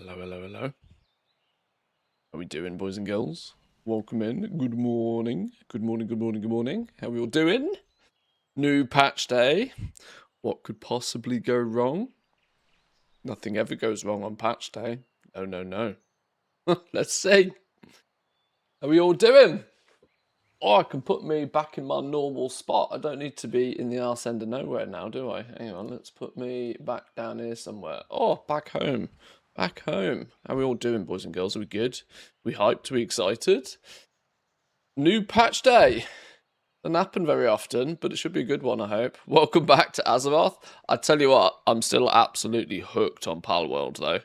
Hello, hello, hello. How we doing, boys and girls? Welcome in. Good morning. Good morning, good morning, good morning. How we all doing? New patch day. What could possibly go wrong? Nothing ever goes wrong on patch day. Oh, no, no. Let's see. How we all doing? Oh, I can put me back in my normal spot. I don't need to be in the arse end of nowhere now, do I? Hang on, let's put me back down here somewhere. Oh, back home. Back home. How are we all doing, boys and girls? Are we good? We hyped? We excited? New patch day. Doesn't happen very often, but it should be a good one, I hope. Welcome back to Azeroth. I tell you what, I'm still absolutely hooked on Palworld, though.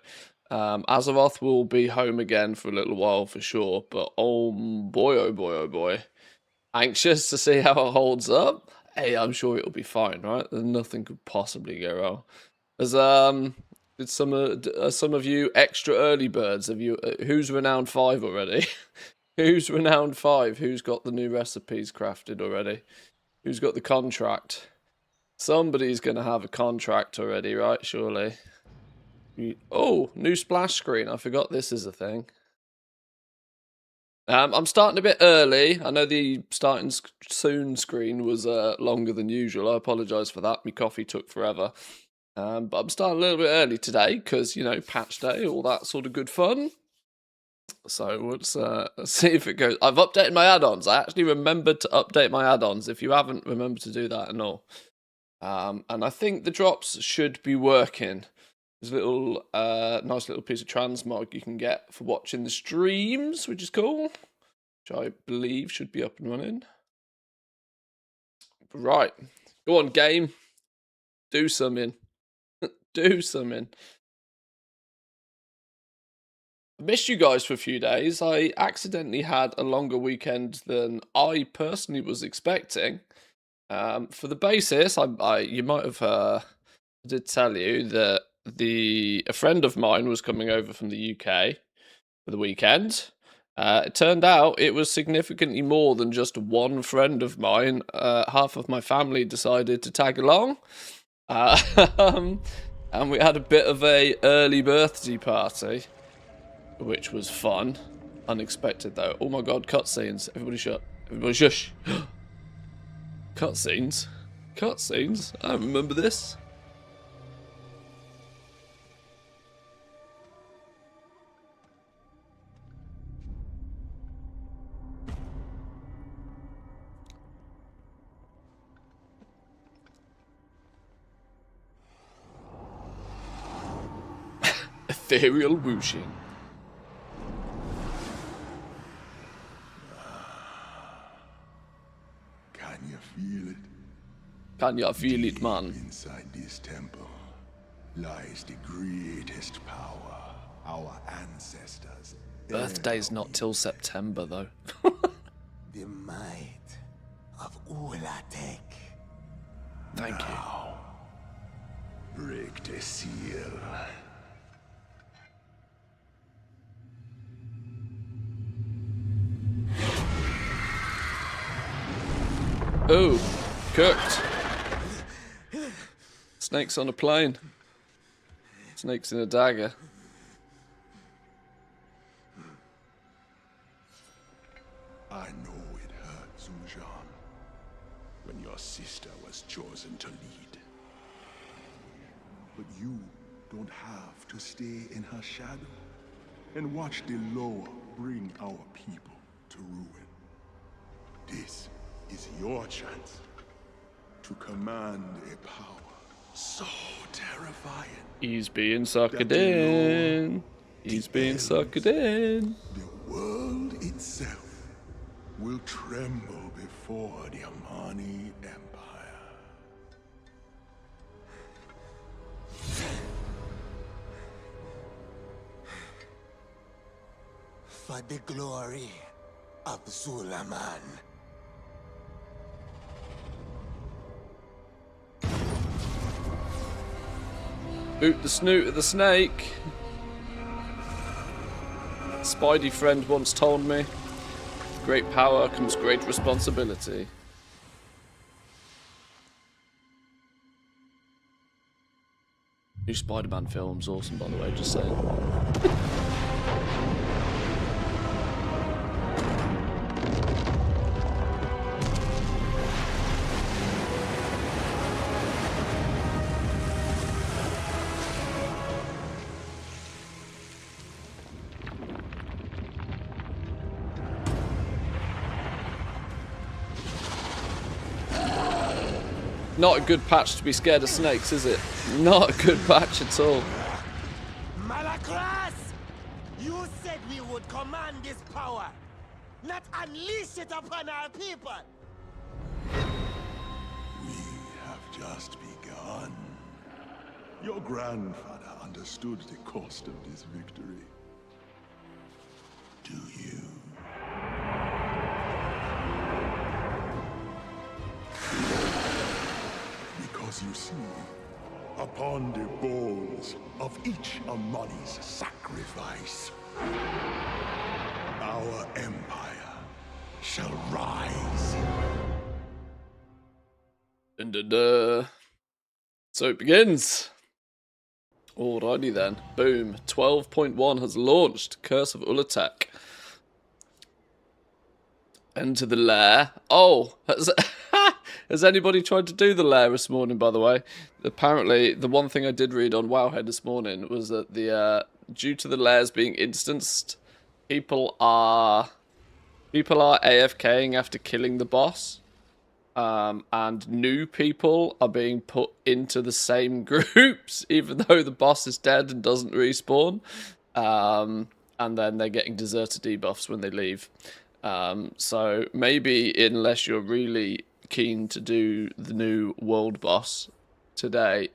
Azeroth will be home again for a little while for sure, but oh boy, oh boy, oh boy. Anxious to see how it holds up. Hey, I'm sure it'll be fine, right? Nothing could possibly go wrong. Did some of you extra early birds? Have you? Who's renowned 5 already? Who's renowned 5? Who's got the new recipes crafted already? Who's got the contract? Somebody's gonna have a contract already, right? Surely. Oh, new splash screen. I forgot this is a thing. I'm starting a bit early. I know the starting soon screen was longer than usual. I apologise for that. My coffee took forever. But I'm starting a little bit early today because, you know, patch day, all that sort of good fun. So let's see if it goes. I've updated my add-ons. I actually remembered to update my add-ons. If you haven't remembered to do that and all. And I think the drops should be working. There's a little, nice little piece of transmog you can get for watching the streams, which is cool. Which I believe should be up and running. Right. Go on, game. Do something. Do something. I missed you guys for a few days. I accidentally had a longer weekend than I personally was expecting. For the basis, you might have did tell you that a friend of mine was coming over from the UK for the weekend. It turned out it was significantly more than just one friend of mine. Half of my family decided to tag along. And we had a bit of a early birthday party, which was fun. Unexpected, though. Oh my god, cutscenes. Everybody shut. Everybody shush. Cutscenes? Cutscenes? I don't remember this. Ethereal whooshing. Can you feel it? Can you feel it, man? Inside this temple lies the greatest power our ancestors. Birthday's not till September, though. The might of Ula'Tek. Thank you. Break the seal. Oh, cooked. Snakes on a plane. Snakes in a dagger. I know it hurt, Zujan, when your sister was chosen to lead. But you don't have to stay in her shadow and watch the Loa bring our people to ruin. This is your chance to command a power so terrifying. He's being suckered in. He's being suckered in. The world itself will tremble before the Amani Empire. For the glory of Zulaman. Boot the snoot of the snake. Spidey friend once told me, with great power comes great responsibility. New Spider-Man film's awesome, by the way, just saying. Not a good patch to be scared of snakes, is it? Not a good patch at all. Malakras! You said we would command this power, not unleash it upon our people. We have just begun. Your grandfather understood the cost of this victory. Do you? Because you see, upon the bones of each Amani's sacrifice, our empire shall rise. Dun, dun, dun. So it begins. Alrighty then. Boom. 12.1 has launched. Curse of Ula'Tek. Enter the lair. Oh, has anybody tried to do the lair this morning, by the way? Apparently, the one thing I did read on Wowhead this morning was that the due to the lairs being instanced, people are AFKing after killing the boss. And new people are being put into the same groups, even though the boss is dead and doesn't respawn. And then they're getting deserter debuffs when they leave. So maybe unless you're really keen to do the new world boss today,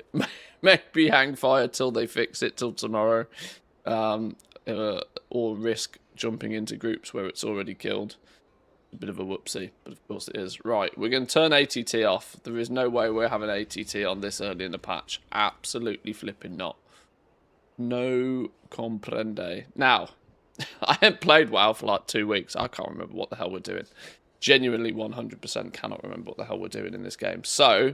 maybe hang fire till they fix it till tomorrow. Or risk jumping into groups where it's already killed. A bit of a whoopsie, but of course it is. Right, we're going to turn ATT off. There is no way we're having ATT on this early in the patch. Absolutely flipping not. No comprende. Now, I haven't played WoW for like 2 weeks. I can't remember what the hell we're doing. Genuinely 100% cannot remember what the hell we're doing in this game. So,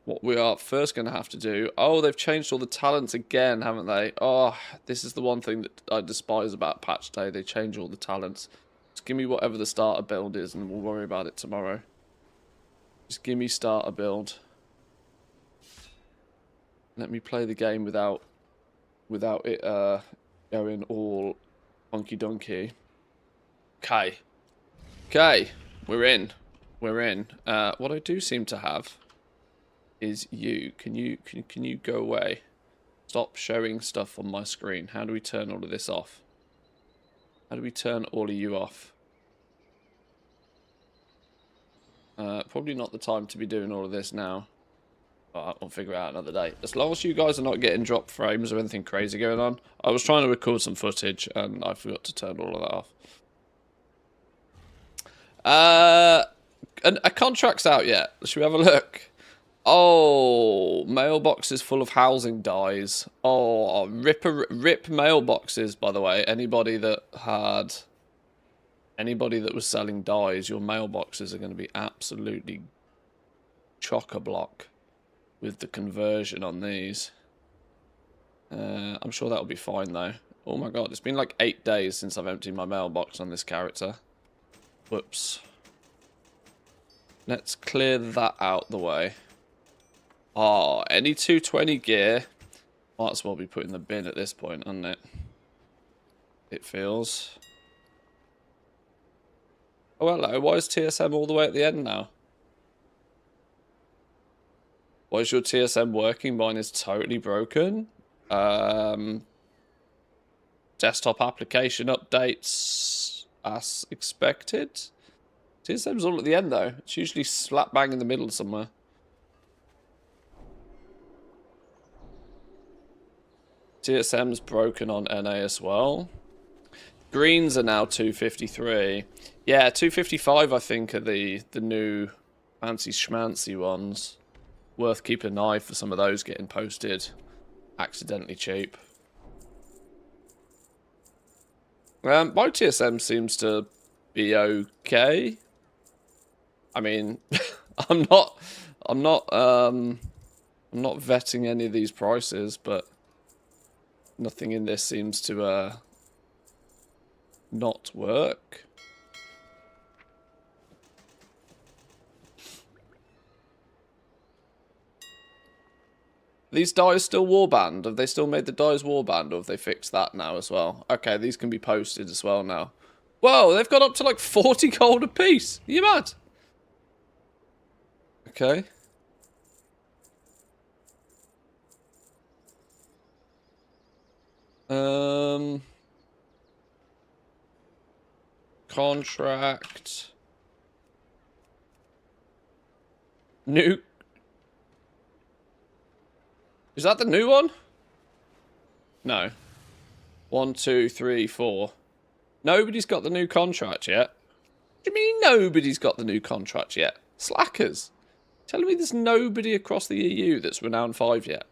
what we are first going to have to do... Oh, they've changed all the talents again, haven't they? Oh, this is the one thing that I despise about patch day. They change all the talents. Just give me whatever the starter build is and we'll worry about it tomorrow. Just give me starter build. Let me play the game without it going all funky donkey. Okay. Okay. We're in. We're in. What I do seem to have is you. Can you go away? Stop showing stuff on my screen. How do we turn all of this off? How do we turn all of you off? Probably not the time to be doing all of this now. But I'll figure it out another day. As long as you guys are not getting drop frames or anything crazy going on. I was trying to record some footage and I forgot to turn all of that off. A contract's out yet. Should we have a look? Oh, mailboxes full of housing dies. Oh, rip mailboxes, by the way. Anybody that was selling dies, your mailboxes are going to be absolutely chock-a-block with the conversion on these. I'm sure that'll be fine, though. Oh my god, it's been like 8 days since I've emptied my mailbox on this character. Whoops. Let's clear that out the way. Oh, any 220 gear might as well be put in the bin at this point, hasn't it? It feels. Oh, hello. Why is TSM all the way at the end now? Why is your TSM working? Mine is totally broken. Desktop application updates as expected. TSM's all at the end, though. It's usually slap bang in the middle somewhere. TSM's broken on NA as well. Greens are now 253. Yeah, 255 I think are the new fancy schmancy ones. Worth keeping an eye for some of those getting posted accidentally cheap. My TSM seems to be okay. I mean, I'm not I'm not vetting any of these prices, but nothing in this seems to not work. These dyes still warband? Have they still made the dyes warband, or have they fixed that now as well? Okay, these can be posted as well now. Whoa, they've got up to like 40 gold a piece. Are you mad? Okay. Contract. New. Is that the new one? No. 1, 2, 3, 4. Nobody's got the new contract yet. What do you mean nobody's got the new contract yet? Slackers. Telling me there's nobody across the EU that's renowned 5 yet.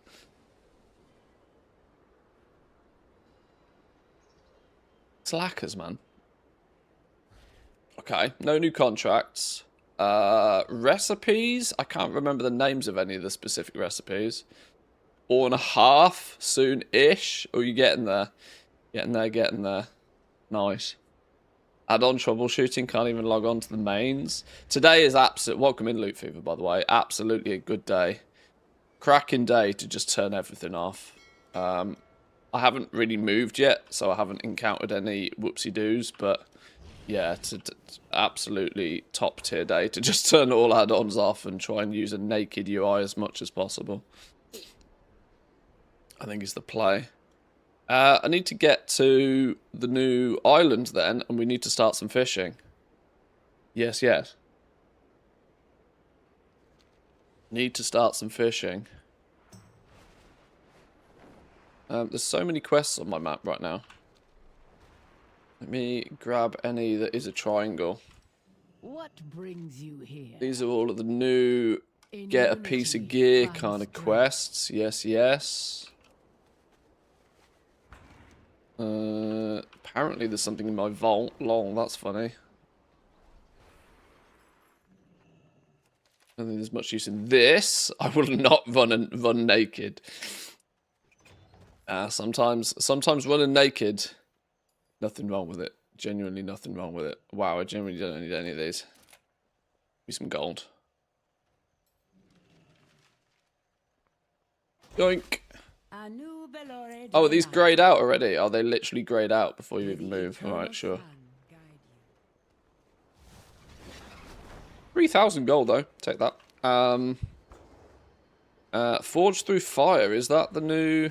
Slackers, man. Okay, no new contracts. Recipes? I can't remember the names of any of the specific recipes. 4.5 soon-ish. Oh, you're getting there. Getting there. Nice. Add-on troubleshooting, can't even log on to the mains. Today is absolute. Welcome in, Loot Fever, by the way. Absolutely a good day. Cracking day to just turn everything off. I haven't really moved yet, so I haven't encountered any whoopsie-doos, but yeah, it's absolutely top-tier day to just turn all add-ons off and try and use a naked UI as much as possible. I think is the play. I need to get to the new island then, and we need to start some fishing. Yes. Need to start some fishing. There's so many quests on my map right now. Let me grab any that is a triangle. What brings you here? These are all of the new get a piece of gear kind of quests. Yes. Apparently there's something in my vault. Lol, that's funny. I don't think there's much use in this. I will not run naked. Sometimes running naked, nothing wrong with it. Genuinely nothing wrong with it. Wow, I genuinely don't need any of these. Give me some gold. Yoink. Oh, are these grayed out already? Are they literally grayed out before you even move? Alright, sure. 3,000 gold though. Take that. Forged through fire. Is that the new...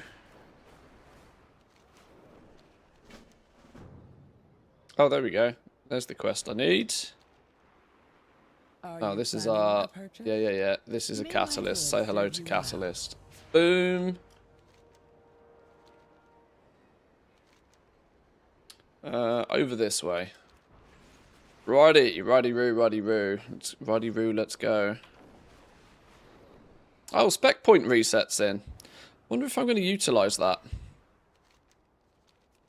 Oh, there we go. There's the quest I need. Oh, this is our... Yeah. This is a catalyst. Say hello to catalyst. Boom. Over this way. Righty-roo. Let's go. Oh, spec point resets in. Wonder if I'm going to utilise that.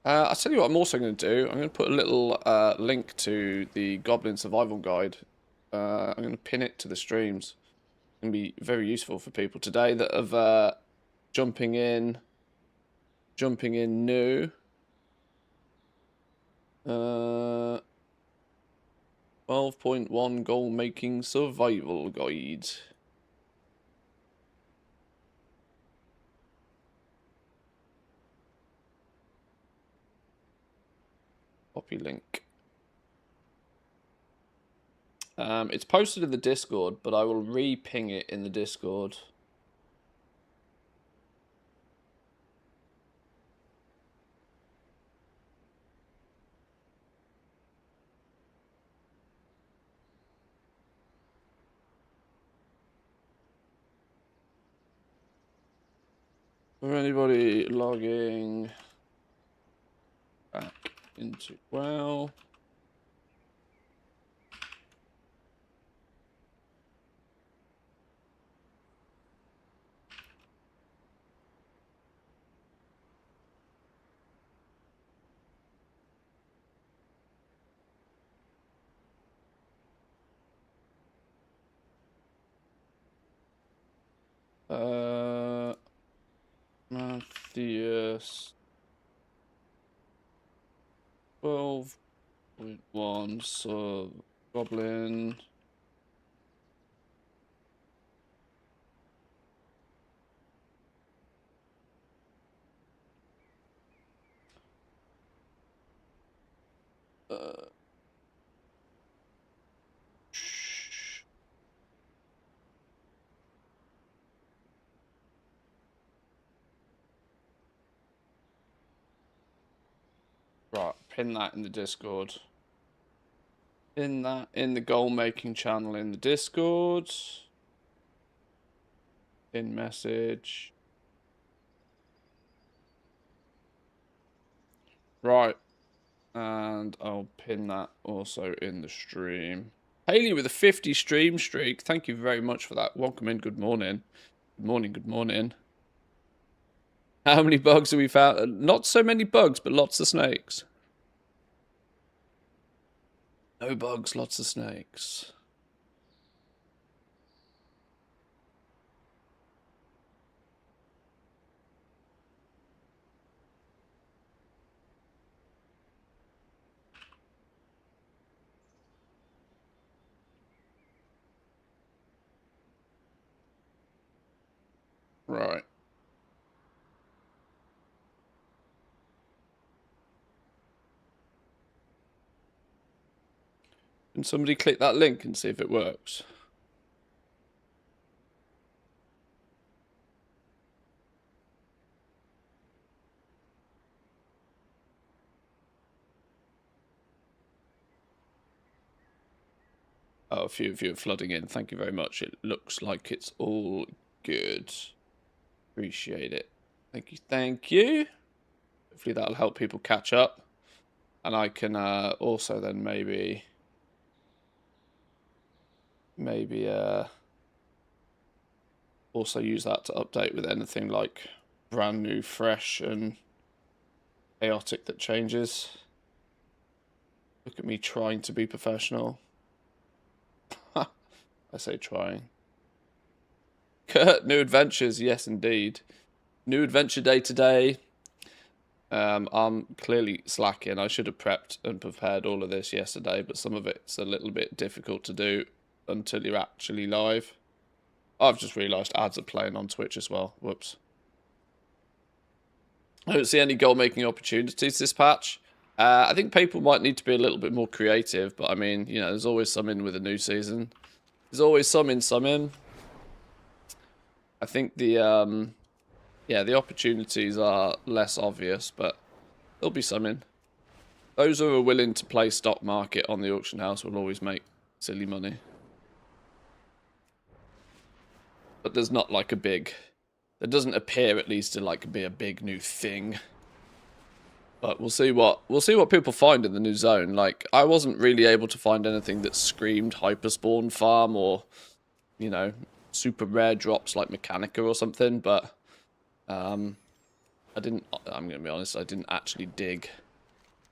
I'll tell you what I'm also going to do. I'm going to put a little link to the Goblin Survival Guide. I'm going to pin it to the streams. It's going to be very useful for people today that have jumping in new. 12.1 goal making survival guide. Copy link. It's posted in the Discord, but I will re-ping it in the Discord. For anybody logging back into WoW. focus. 12.1 so goblin. Right, pin that in the Discord. Pin that in the goal making channel in the Discord. Pin message. Right. And I'll pin that also in the stream. Haley with a 50 stream streak. Thank you very much for that. Welcome in. Good morning. Good morning. Good morning. How many bugs have we found? Not so many bugs, but lots of snakes. No bugs, lots of snakes. Right. Can somebody click that link and see if it works? Oh, a few of you are flooding in. Thank you very much. It looks like it's all good. Appreciate it. Thank you. Thank you. Hopefully that'll help people catch up. And I can also then maybe also use that to update with anything like brand new, fresh, and chaotic that changes. Look at me trying to be professional. I say trying. Kurt, new adventures. Yes, indeed. New adventure day today. I'm clearly slacking. I should have prepped and prepared all of this yesterday, but some of it's a little bit difficult to do until you're actually live. I've just realised ads are playing on Twitch as well. Whoops. I don't see any goal-making opportunities this patch. I think people might need to be a little bit more creative, but I mean, you know, there's always some in with a new season. There's always some in, some in. I think the the opportunities are less obvious, but there'll be some in. Those who are willing to play stock market on the auction house will always make silly money. But there's not like a big... There doesn't appear at least to like be a big new thing. But we'll see what people find in the new zone. Like, I wasn't really able to find anything that screamed hyperspawn farm or, you know, super rare drops like Mechanica or something, but I'm gonna be honest, I didn't actually dig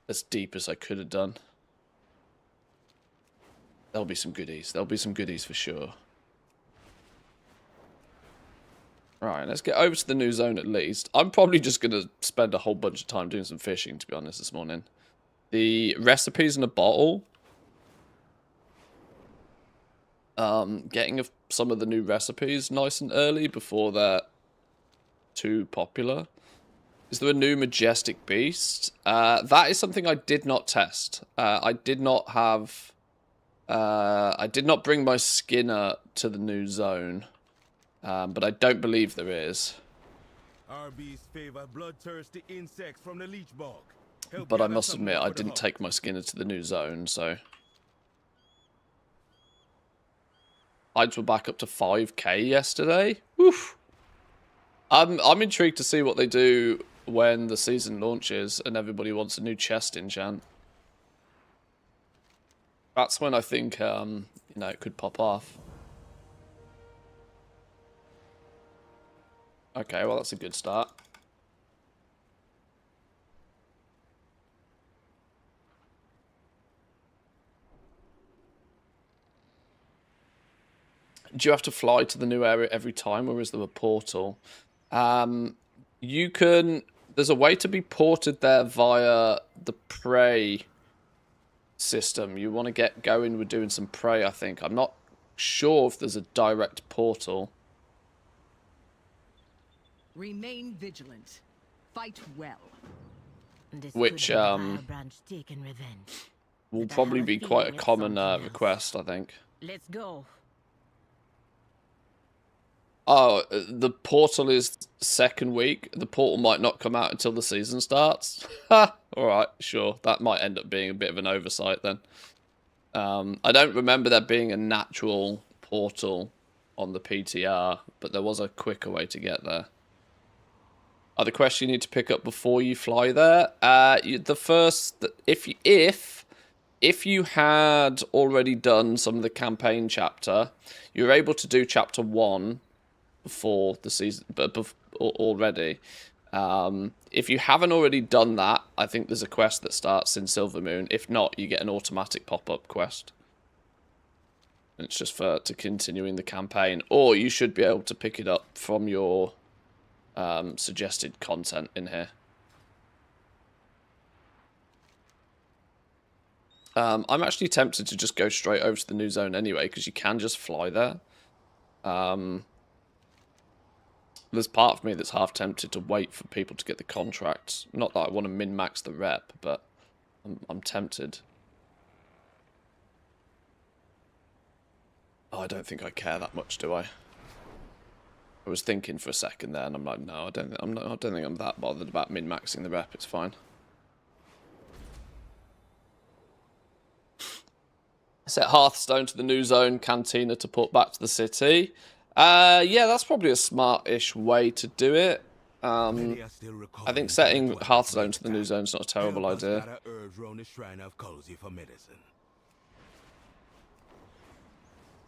as deep as I could have done. There'll be some goodies. There'll be some goodies for sure. Right, let's get over to the new zone at least. I'm probably just going to spend a whole bunch of time doing some fishing, to be honest, this morning. The recipes in a bottle. Getting some of the new recipes nice and early before they're too popular. Is there a new majestic beast? That is something I did not test. I did not bring my Skinner to the new zone. But I don't believe there is. Our beasts favor bloodthirsty insects from the leech bog. But I must admit, I didn't take my Skinner to the new zone, so... Hides were back up to 5k yesterday. Woof! I'm intrigued to see what they do when the season launches and everybody wants a new chest enchant. That's when I think, you know, it could pop off. Okay, well, that's a good start. Do you have to fly to the new area every time, or is there a portal? You can... there's a way to be ported there via the prey system. You want to get going with doing some prey, I think. I'm not sure if there's a direct portal. Remain vigilant. Fight well. Which will probably be quite a common request, I think. Let's go. Oh, the portal is second week. The portal might not come out until the season starts. Alright, sure. That might end up being a bit of an oversight then. I don't remember there being a natural portal on the PTR, but there was a quicker way to get there. Other question you need to pick up before you fly there. If you had already done some of the campaign chapter, you're able to do chapter 1 before the season, but already. If you haven't already done that, I think there's a quest that starts in Silvermoon. If not, you get an automatic pop-up quest. And it's just to continuing the campaign. Or you should be able to pick it up from your suggested content in here. I'm actually tempted to just go straight over to the new zone anyway, because you can just fly there. There's part of me that's half tempted to wait for people to get the contracts. Not that I want to min-max the rep, but I'm tempted. Oh, I don't think I care that much, do I? I was thinking for a second there, and I'm like, no, I don't think I'm that bothered about min-maxing the rep. It's fine. Set Hearthstone to the new zone, Cantina to put back to the city. Yeah, that's probably a smart-ish way to do it. I think setting Hearthstone to the new zone is not a terrible idea.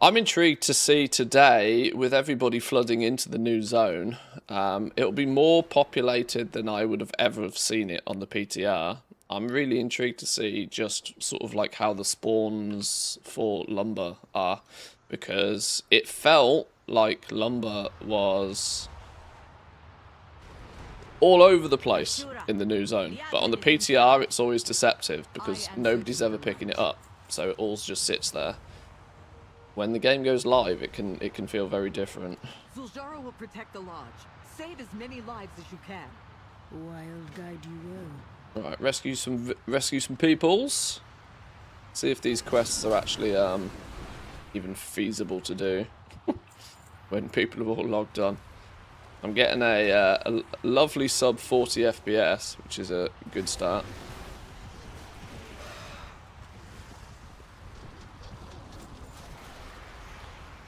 I'm intrigued to see today, with everybody flooding into the new zone, it'll be more populated than I would have ever seen it on the PTR. I'm really intrigued to see just sort of like how the spawns for Lumber are, because it felt like Lumber was all over the place in the new zone, but on the PTR it's always deceptive because nobody's ever picking it up, so it all just sits there. When the game goes live, it can feel very different. Zul'jara will protect the lodge. Save as many lives as you can. Wild guide you will. Alright, rescue some peoples. See if these quests are actually even feasible to do when people are all logged on. I'm getting a lovely sub 40 FPS, which is a good start.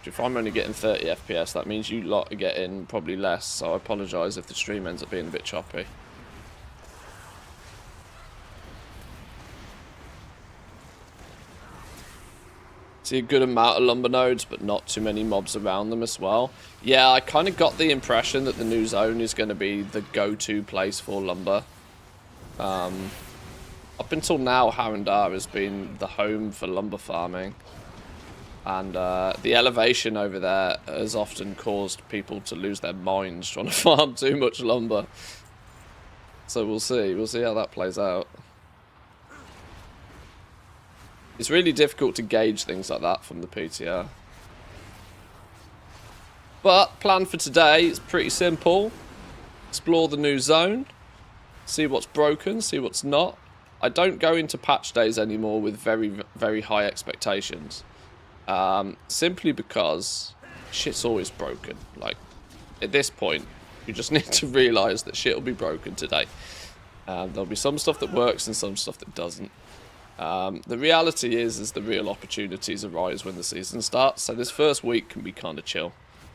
If I'm only getting 30 FPS, that means you lot are getting probably less, so I apologise if the stream ends up being a bit choppy. See a good amount of lumber nodes, but not too many mobs around them as well. Yeah, I kind of got the impression that the new zone is going to be the go-to place for lumber. Up until now, Harandar has been the home for lumber farming. And the elevation over there has often caused people to lose their minds trying to farm too much lumber. So we'll see. We'll see how that plays out. It's really difficult to gauge things like that from the PTR. But plan for today is pretty simple. Explore the new zone. See what's broken, see what's not. I don't go into patch days anymore with very, very high expectations. Simply because shit's always broken. Like, at this point, you just need to realise that shit will be broken today. There'll be some stuff that works and some stuff that doesn't. The reality is the real opportunities arise when the season starts, so this first week can be kind of chill.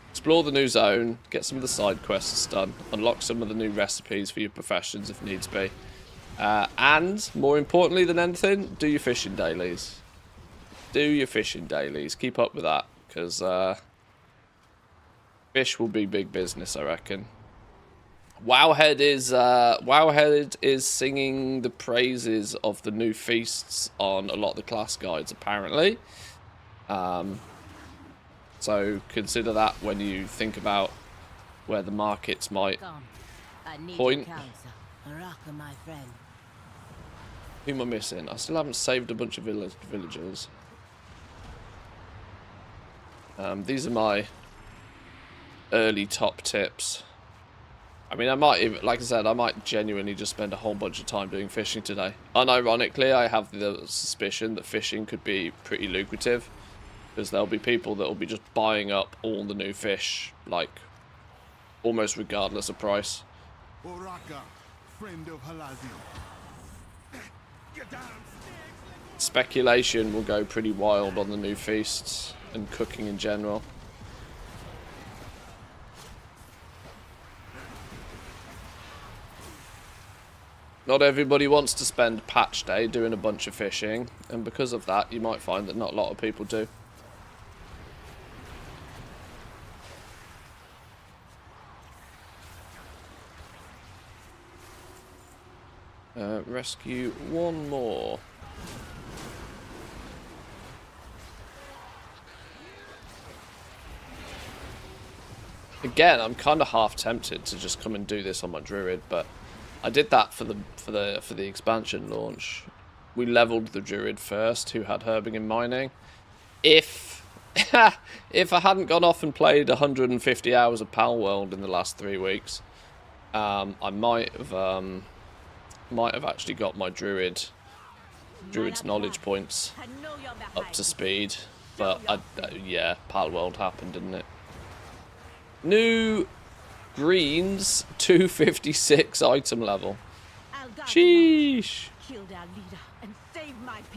Explore the new zone, get some of the side quests done, unlock some of the new recipes for your professions if needs be. And, more importantly than anything, do your fishing dailies. Do your fishing dailies. Keep up with that, because fish will be big business, I reckon. Wowhead is singing the praises of the new feasts on a lot of the class guides, apparently. So consider that when you think about where the markets might point. Baraka, my friend. Who am I missing? I still haven't saved a bunch of villagers. These are my early top tips. I mean, I might even, like I said, I might genuinely just spend a whole bunch of time doing fishing today. Unironically, I have the suspicion that fishing could be pretty lucrative, because there'll be people that will be just buying up all the new fish, like, almost regardless of price. Baraka, friend of Halazi. Speculation will go pretty wild on the new feasts and cooking in general. Not everybody wants to spend patch day doing a bunch of fishing, and because of that, you might find that not a lot of people do. Rescue one more. Again, I'm kind of half tempted to just come and do this on my druid, but I did that for the expansion launch. We leveled the druid first, who had herbing and mining. If if I hadn't gone off and played 150 hours of Pal World in the last 3 weeks, I might have actually got my druid's knowledge points up to speed. But yeah, Pal World happened, didn't it? New greens 256 item level. Sheesh.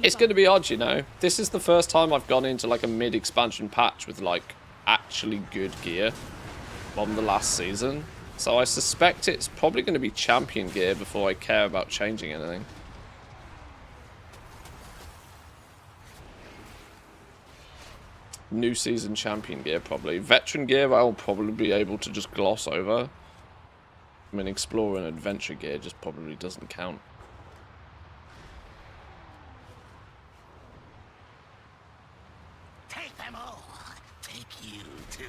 It's going to be odd, you know. This is the first time I've gone into like a mid-expansion patch with like actually good gear from the last season. So I suspect it's probably going to be champion gear before I care about changing anything. New season champion gear, probably. Veteran gear, I'll probably be able to just gloss over. I mean, explorer and adventure gear just probably doesn't count. Take them all. Take you too.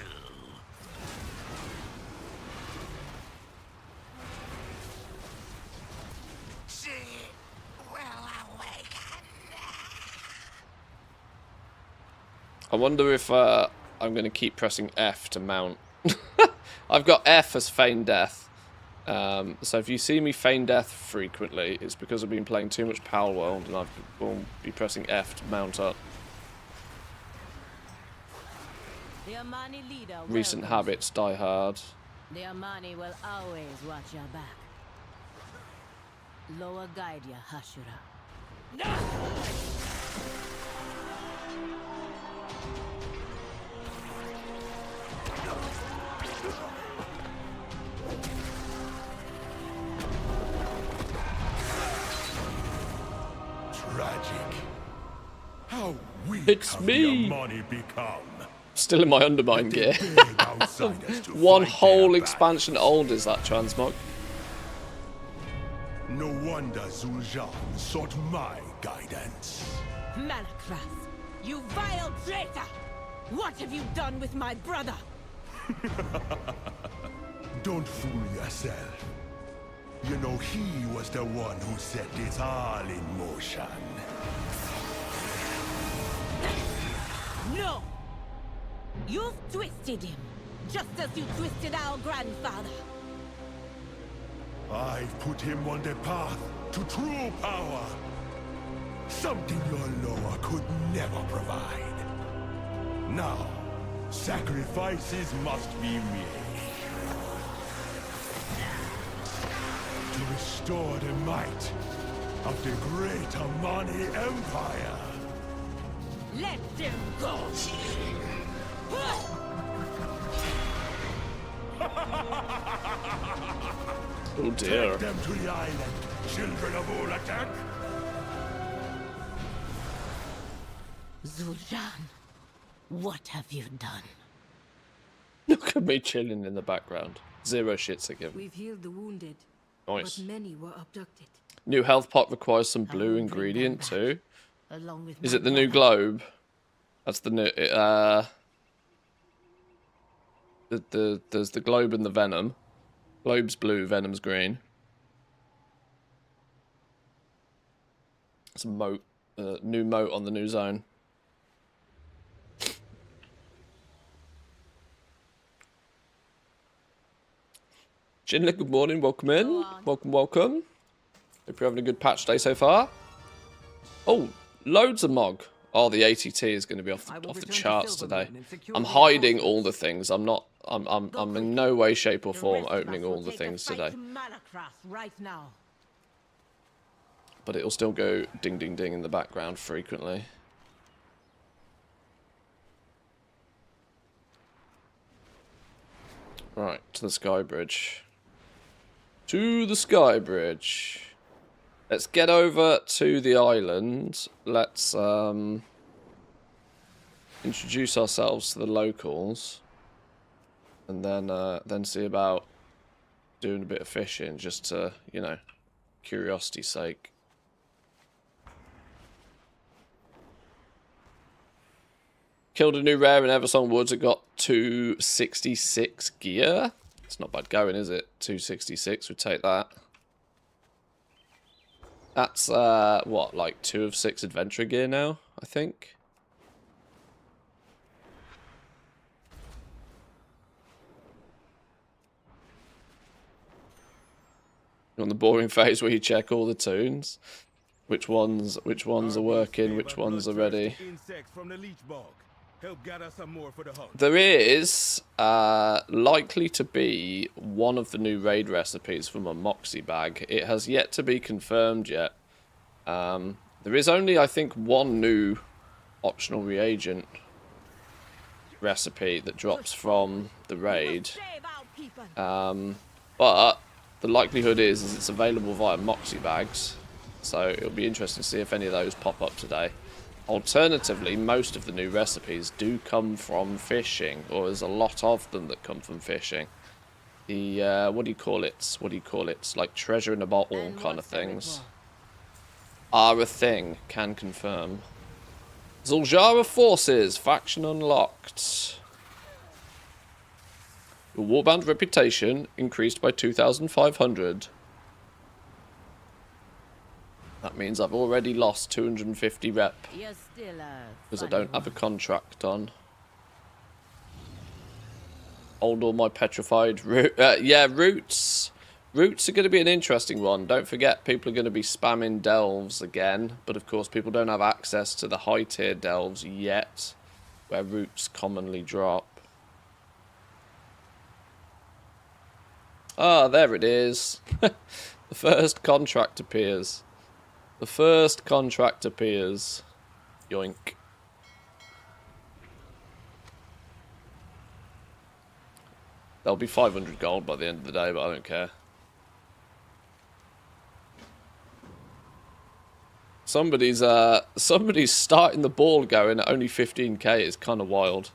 She will awaken. I wonder if I'm going to keep pressing F to mount. I've got F as feign death. So if you see me feign death frequently, it's because I've been playing too much Pal World and I will be pressing F to mount up. The Amani leader Recent habits die hard. The Amani will always watch your back. Lower guide ya, Hashura. Tragic. How weak It's have me. the Amani become? Still in my undermine gear. Beg outsiders to One fight whole their expansion old is that transmog. No wonder Zul'jin sought my guidance. Malakras, you vile traitor! What have you done with my brother? Don't fool yourself. You know he was the one who set it all in motion. No! You've twisted him, just as you twisted our grandfather. I've put him on the path to true power. Something your lower could never provide. Now, sacrifices must be made. To restore the might of the great Amani Empire. Let them go! Oh dear. Take them to the island, children of Ula'Tek. Zul'jin, what have you done? Look at me chilling in the background. Zero shits I give. We've healed the wounded, Nice. but many were abducted. New health pot requires some blue will bring ingredient them too. Along with Is my it the new brother. globe? That's the new. There's the globe and the venom. Globe's blue, venom's green. That's a moat. New moat on the new zone. Jinla, good morning. Welcome in. Welcome, welcome. Hope you're having a good patch day so far. Oh, loads of Mog. Oh, the ATT is going to be off the charts today. I'm hiding all the things. I'm not. I'm in no way, shape, or form opening all the things today. But it'll still go ding, ding, ding in the background frequently. Right, to the Sky Bridge. To the Sky Bridge. Let's get over to the island. Let's introduce ourselves to the locals, and then see about doing a bit of fishing, just to, you know, curiosity's sake. Killed a new rare in Eversong Woods. It got 266 gear. It's not bad going, is it? 266, we'd take that. That's, what, like 2 of 6 adventure gear now, I think? You're on the boring phase where you check all the tunes. Which ones are working, which ones are ready. There is likely to be one of the new raid recipes from a Moxie bag. It has yet to be confirmed yet. There is only, I think, one new optional reagent recipe that drops from the raid. But the likelihood is it's available via Moxie bags. So it'll be interesting to see if any of those pop up today. Alternatively, most of the new recipes do come from fishing, or there's a lot of them that come from fishing. The, what do you call it? What do you call it? Like treasure in a bottle kind of things are a thing, can confirm. Zul'jara Forces, faction unlocked. Your warband reputation increased by 2,500. That means I've already lost 250 rep. Because I don't have a contract on. Hold all my petrified root. Yeah, roots. Roots are going to be an interesting one. Don't forget, people are going to be spamming delves again. But of course, people don't have access to the high tier delves yet, where roots commonly drop. Ah, there it is. The first contract appears. The first contract appears. Yoink. There'll be 500 gold by the end of the day, but I don't care. Somebody's starting the ball going at only 15k is kind of wild.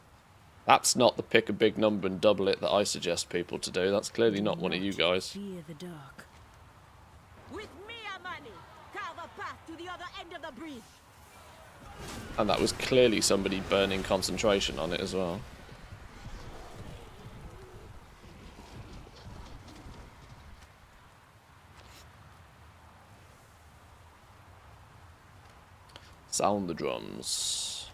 That's not the pick a big number and double it that I suggest people to do. That's clearly not one of you guys. Fear the dark. With me, Amani, carve a path to the other end of the breach. And that was clearly somebody burning concentration on it as well. Sound the drums.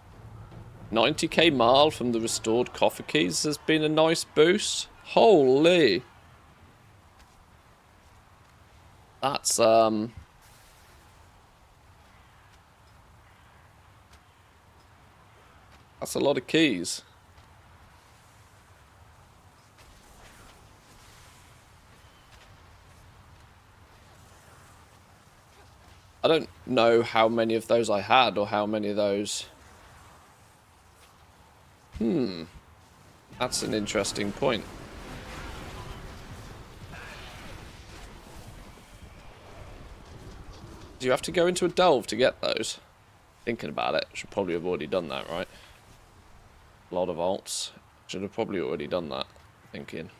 90k mile from the restored coffer keys has been a nice boost. Holy. That's a lot of keys. I don't know how many of those I had or how many of those... That's an interesting point. Do you have to go into a delve to get those? Thinking about it, should probably have already done that, right? A lot of alts. Should have probably already done that, thinking.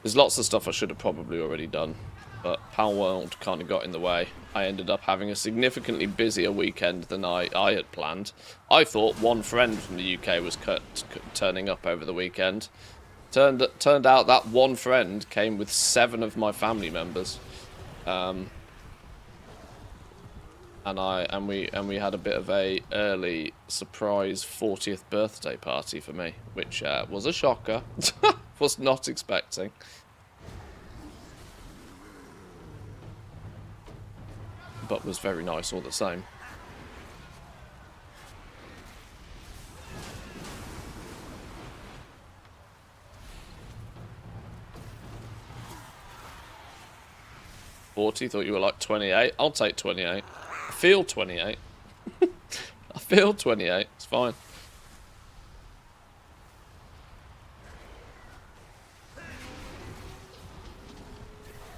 There's lots of stuff I should have probably already done, but Pal World kind of got in the way. I ended up having a significantly busier weekend than I had planned. I thought one friend from the UK was turning up over the weekend. Turned out that one friend came with 7 of my family members, and we had a bit of a early surprise 40th birthday party for me, which was a shocker. Was not expecting. But was very nice all the same. $40, thought you were like 28. I'll take 28. I feel 28. I feel 28. It's fine.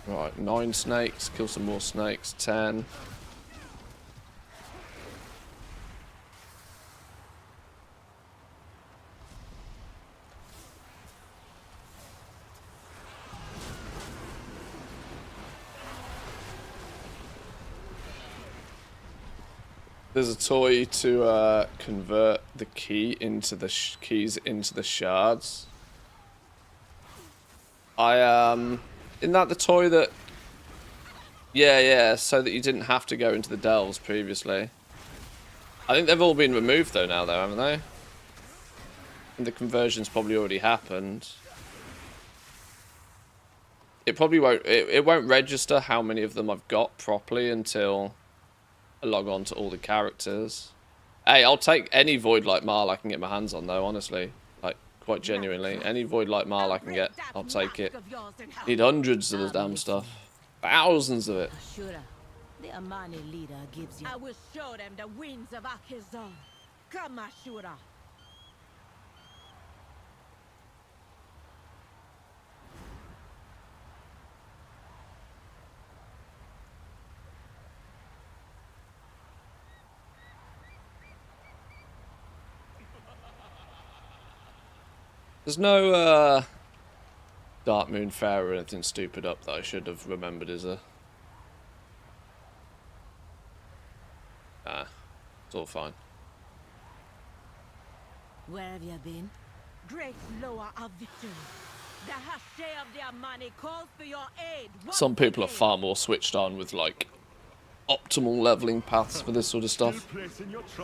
Right, 9 snakes. Kill some more snakes. 10. There's a toy to convert the key into the keys into the shards. Isn't that the toy that? Yeah, so that you didn't have to go into the delves previously. I think they've all been removed though now, haven't they? And the conversion's probably already happened. It probably won't. It won't register how many of them I've got properly until I log on to all the characters. Hey, I'll take any Void Light Marl I can get my hands on though, honestly. Like, quite genuinely. Any Void Light Marl I can get, I'll take it. Need hundreds of the damn stuff. Thousands of it. The Amani leader gives you. I will show them the winds of Akizon. Come, Ashura. There's no Dark Moon Fair or anything stupid up that I should have remembered, is there? Nah, it's all fine. Where have you been? Great lower of victory. The Hashay of the Amani calls for your aid. Some people are far more switched on with like optimal leveling paths for this sort of stuff.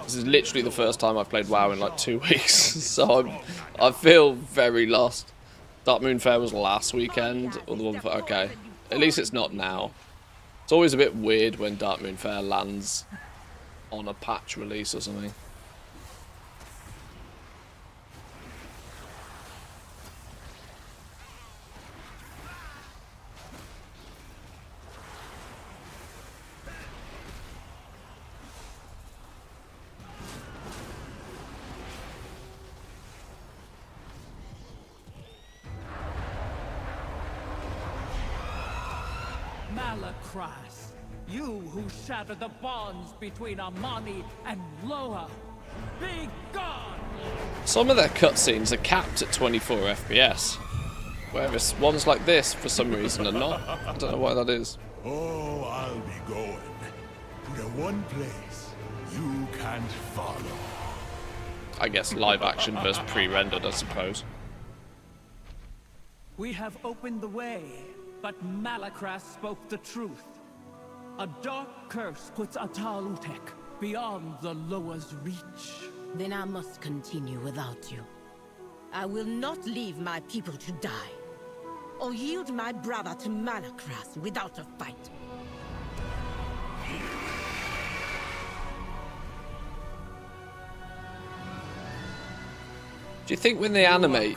This is literally the first time I've played WoW in like 2 weeks, so I feel very lost. Dark Moon Fair was last weekend, or the one for okay. At least it's not now. It's always a bit weird when Dark Moon Fair lands on a patch release or something. Malakras, you who shattered the bonds between Amani and Loa, be gone! Some of their cutscenes are capped at 24 FPS, whereas ones like this, for some reason, are not. I don't know why that is. Oh, I'll be going to the one place you can't follow. I guess live action versus pre-rendered, I suppose. We have opened the way, but Malakras spoke the truth. A dark curse puts Ula'Tek beyond the Loa's reach. Then I must continue without you. I will not leave my people to die, or yield my brother to Malakras without a fight. Do you think when they animate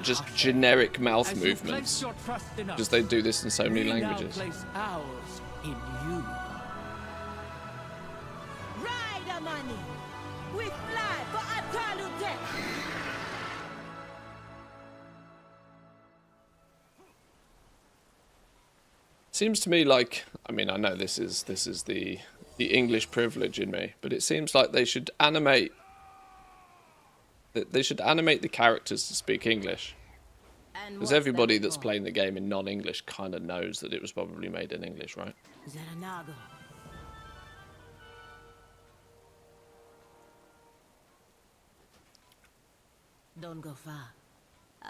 just generic mouth movements? Because they do this in so many languages. Place ours in you. Ride, Amani! We fly for Ula'Tek! Seems to me like, I mean, I know this is the English privilege in me, but it seems like they should animate. They should animate the characters to speak English. Because everybody that's playing the game in non-English kind of knows that it was probably made in English, right? Zaranago. Don't go far.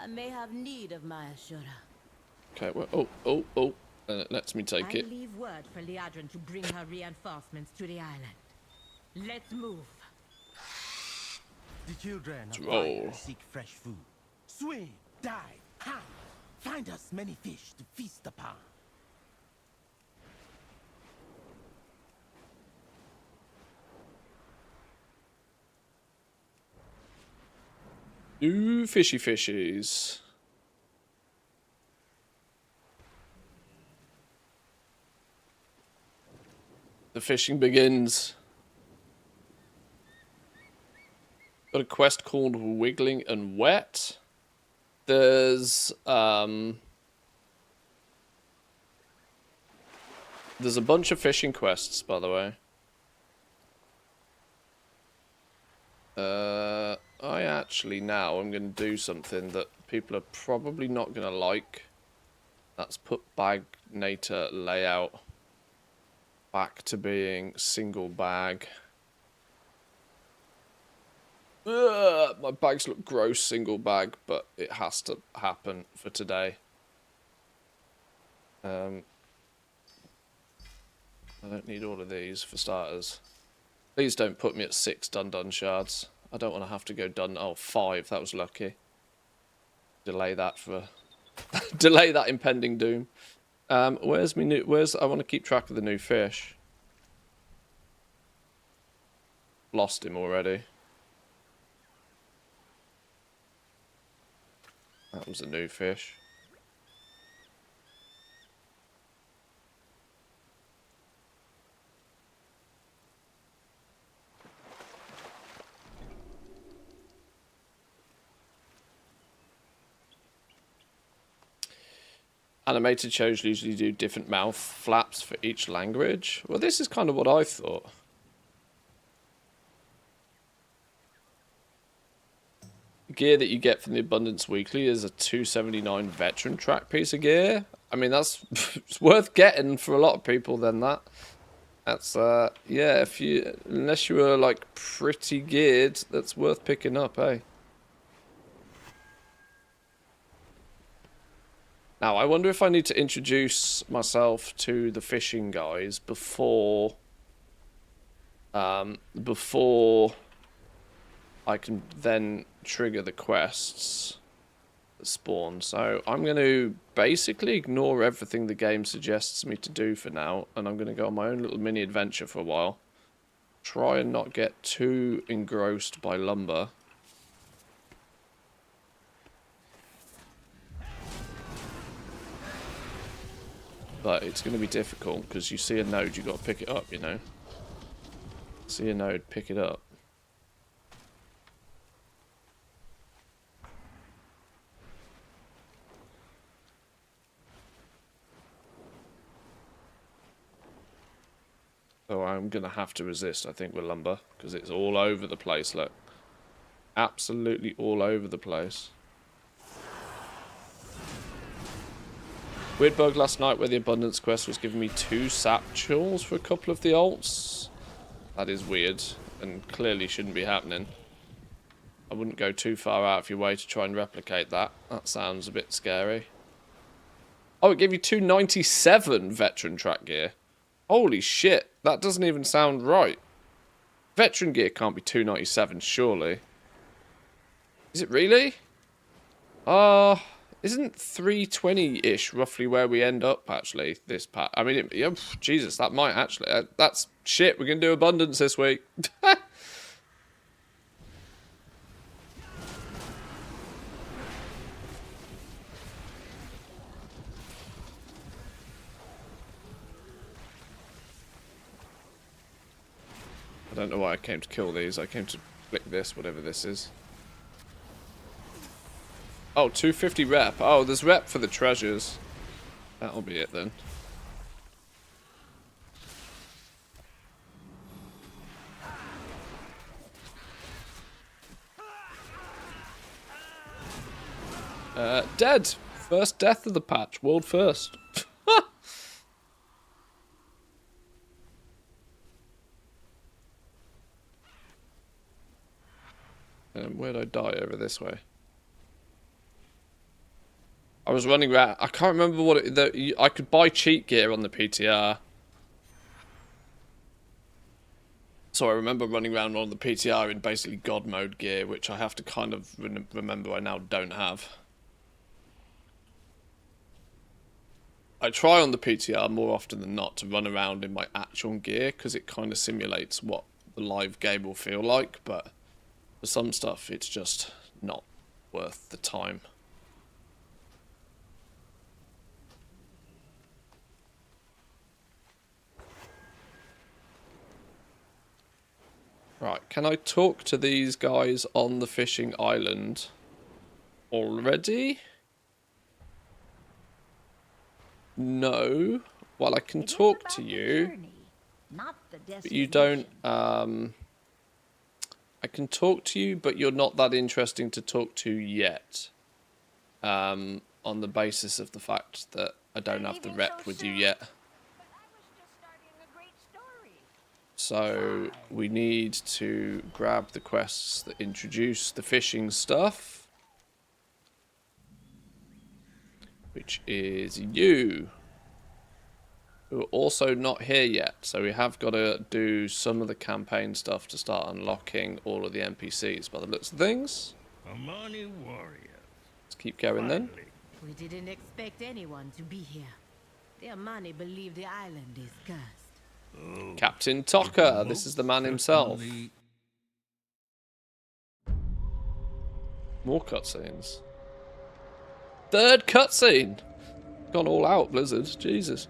I may have need of my Ashura. Okay, well, oh. It lets me take I it. leave word for Liadrin to bring her reinforcements to the island. Let's move. The children of Roll. fire seek fresh food. Swim, dive, hunt. Find us many fish to feast upon. New fishies. The fishing begins. Got a quest called Wiggling and Wet. There's a bunch of fishing quests, by the way. I actually now I'm going to do something that people are probably not going to like. That's put Bagnator layout back to being single bag. Ugh, my bags look gross single bag, but it has to happen for today. I don't need all of these for starters. Please don't put me at 6 dun shards. I don't want to have to go done. Oh, 5. That was lucky. Delay that for delay that impending doom. Where's me new? I want to keep track of the new fish. Lost him already. That was a new fish. Animated shows usually do different mouth flaps for each language. Well, this is kind of what I thought. The gear that you get from the Abundance Weekly is a 279 veteran track piece of gear. I mean, that's it's worth getting for a lot of people then that. That's, yeah, unless you were, like, pretty geared, that's worth picking up, eh? Now, I wonder if I need to introduce myself to the fishing guys before I can then trigger the quests that spawn. So I'm going to basically ignore everything the game suggests me to do for now, and I'm going to go on my own little mini adventure for a while. Try and not get too engrossed by lumber. But it's going to be difficult because you see a node, you've got to pick it up, you know. See a node, pick it up. So I'm going to have to resist, I think, with lumber because it's all over the place, look. Absolutely all over the place. Weird bug last night where the Abundance quest was giving me 2 satchels for a couple of the alts. That is weird and clearly shouldn't be happening. I wouldn't go too far out of your way to try and replicate that. That sounds a bit scary. Oh, it gave you 297 veteran track gear. Holy shit, that doesn't even sound right. Veteran gear can't be 297, surely. Is it really? Isn't 320-ish roughly where we end up, actually, this pack? I mean, yeah, Jesus, that might actually... that's shit, we're going to do Abundance this week. I don't know why I came to kill these. I came to flick this, whatever this is. Oh, 250 rep. Oh, there's rep for the treasures. That'll be it then. Dead. First death of the patch. World first. Where'd I die? Over this way. I was running around. I can't remember what I could buy cheat gear on the PTR. So I remember running around on the PTR in basically God mode gear, which I have to kind of remember I now don't have. I try on the PTR more often than not to run around in my actual gear, because it kind of simulates what the live game will feel like, but for some stuff it's just not worth the time. Right, can I talk to these guys on the fishing island already? No. Well, I can talk to you, but you don't, I can talk to you, but you're not that interesting to talk to yet. On the basis of the fact that I don't have the rep with you yet. So we need to grab the quests that introduce the fishing stuff, which is you, who are also not here yet. So we have got to do some of the campaign stuff to start unlocking all of the NPCs by the looks of things. Amani warrior. Let's keep going then. We didn't expect anyone to be here. The Amani believe the island is cursed. Oh, Captain Tocker, this is the man himself. More cutscenes. Third cutscene. Gone all out, Blizzard. Jesus.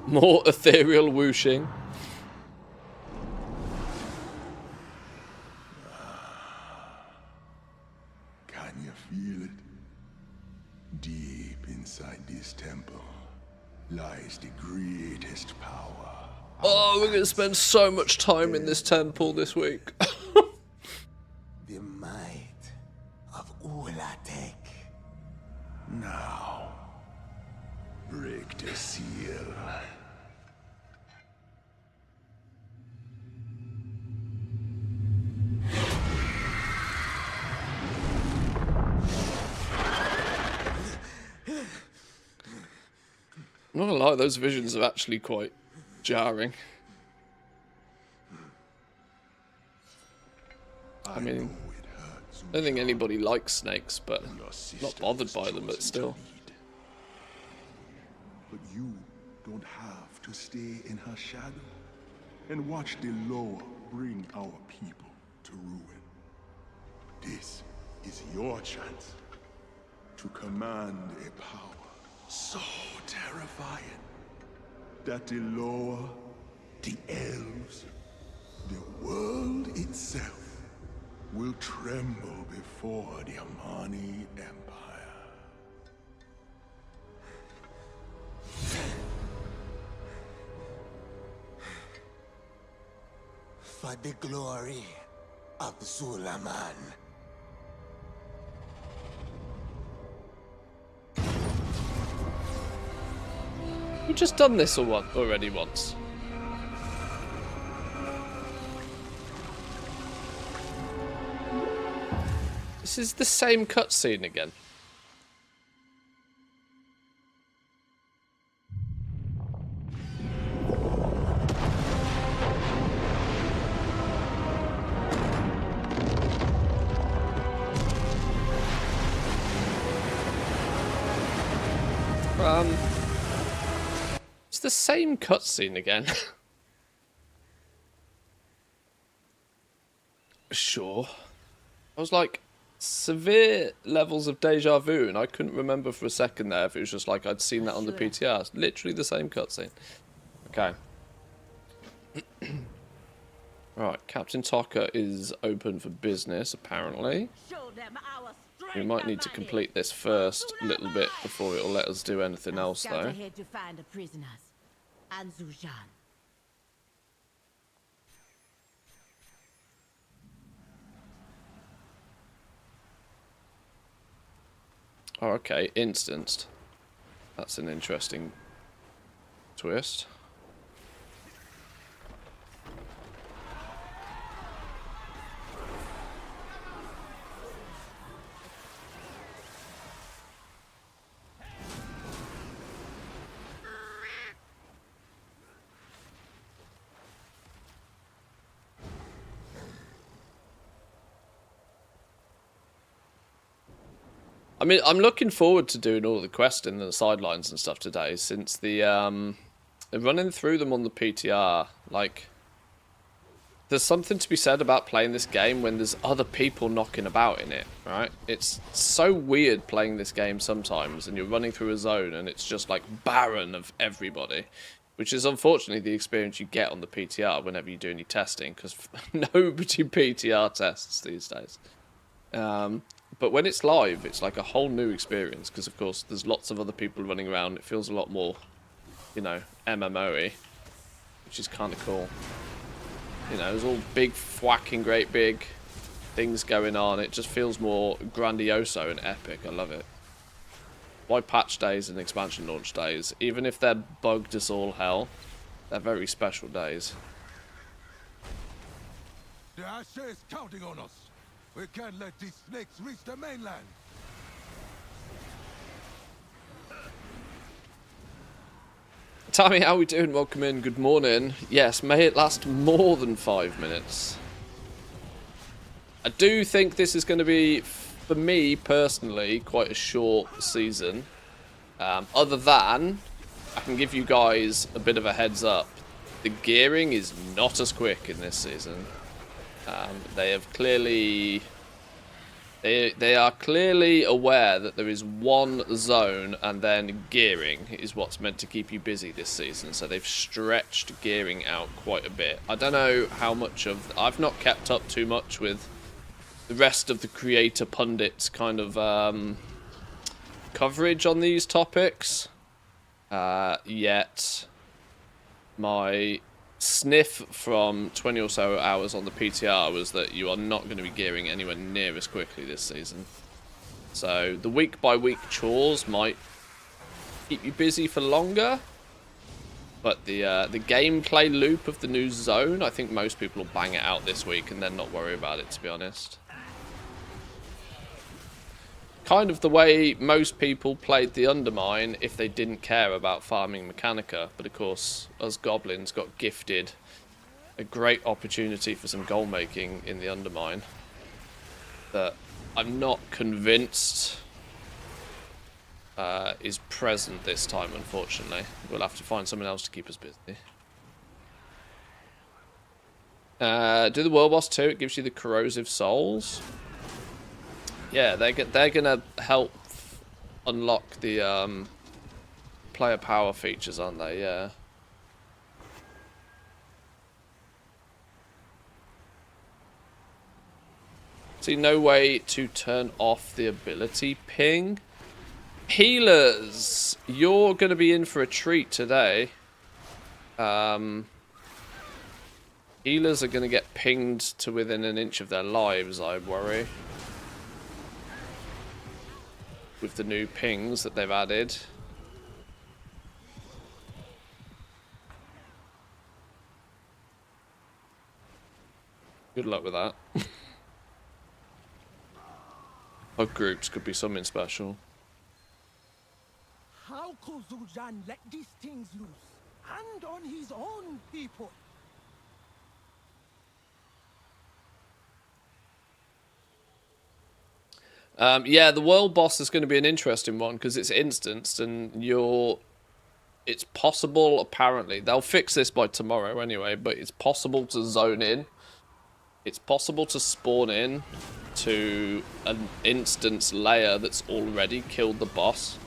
More ethereal whooshing. Can you feel it? Deep inside this temple lies the greatest power. Oh, we're going to spend so much time in this temple this week. The might of Ula'Tek. Now, break the seal. I'm not gonna lie, those visions are actually quite jarring. I mean, I don't think anybody likes snakes, but I'm not bothered by them, but still. But you don't have to stay in her shadow and watch the lower bring our people to ruin. This is your chance to command a power so terrifying that the lower, the elves, the world itself will tremble before the Amani Empire. For the glory of Zulaman. We've just done this already once. This is the same cutscene again. It's the same cutscene again. Sure. I was like, severe levels of deja vu, and I couldn't remember for a second there if it was just like I'd seen that on the PTR. It's literally the same cutscene. Okay. Right, Captain Tocker is open for business, apparently. We might need to complete this first little bit before it'll let us do anything else, though. Ahead to find the prisoners and Zujan. Oh, okay. Instanced. That's an interesting twist. I mean, I'm looking forward to doing all the questing and the sidelines and stuff today, since the running through them on the PTR, like, there's something to be said about playing this game when there's other people knocking about in it, right? It's so weird playing this game sometimes, and you're running through a zone and it's just like barren of everybody, which is unfortunately the experience you get on the PTR whenever you do any testing, because nobody PTR tests these days. But when it's live, it's like a whole new experience, because of course there's lots of other people running around. It feels a lot more, you know, MMO-y, which is kind of cool. You know, there's all big, thwacking, great big things going on. It just feels more grandioso and epic. I love it. Why patch days and expansion launch days? Even if they're bugged as all hell, they're very special days. The Asher is counting on us. We can't let these snakes reach the mainland. Tammy, how we doing? Welcome in. Good morning. Yes, may it last more than 5 minutes. I do think this is going to be, for me personally, quite a short season. Other than, I can give you guys a bit of a heads up. The gearing is not as quick in this season. They have clearly... They are clearly aware that there is one zone, and then gearing is what's meant to keep you busy this season. So they've stretched gearing out quite a bit. I don't know how much of... I've not kept up too much with the rest of the creator pundits kind of coverage on these topics. Yet my sniff from 20 or so hours on the PTR was that you are not going to be gearing anywhere near as quickly this season. So the week by week chores might keep you busy for longer, but the gameplay loop of the new zone, I think most people will bang it out this week and then not worry about it, to be honest. Kind of the way most people played the Undermine if they didn't care about farming Mechanica. But of course, us goblins got gifted a great opportunity for some goal making in the Undermine that I'm not convinced is present this time, unfortunately. We'll have to find someone else to keep us busy. Do the World Boss 2, it gives you the Corrosive Souls. Yeah, they're gonna help unlock the player power features, aren't they? Yeah. See, no way to turn off the ability ping. Healers, you're gonna be in for a treat today. Healers are gonna get pinged to within an inch of their lives, I worry. With the new pings that they've added. Good luck with that. Hug groups could be something special. How could Zul'Jin let these things loose? And on his own people? Yeah, the world boss is going to be an interesting one because it's instanced and it's possible, apparently. They'll fix this by tomorrow anyway, but it's possible to zone in. It's possible to spawn in to an instance layer that's already killed the boss.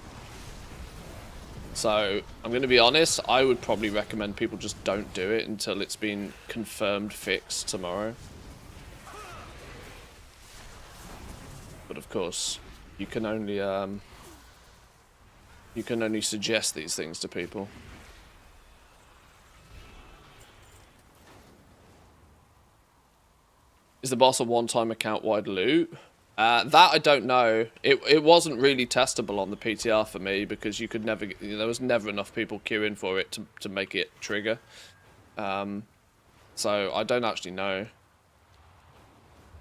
So, I'm going to be honest, I would probably recommend people just don't do it until it's been confirmed fixed tomorrow. But of course, you can only suggest these things to people. Is the boss a one-time account-wide loot? That I don't know. It wasn't really testable on the PTR for me because you could never. There was never enough people queuing for it to make it trigger. So I don't actually know.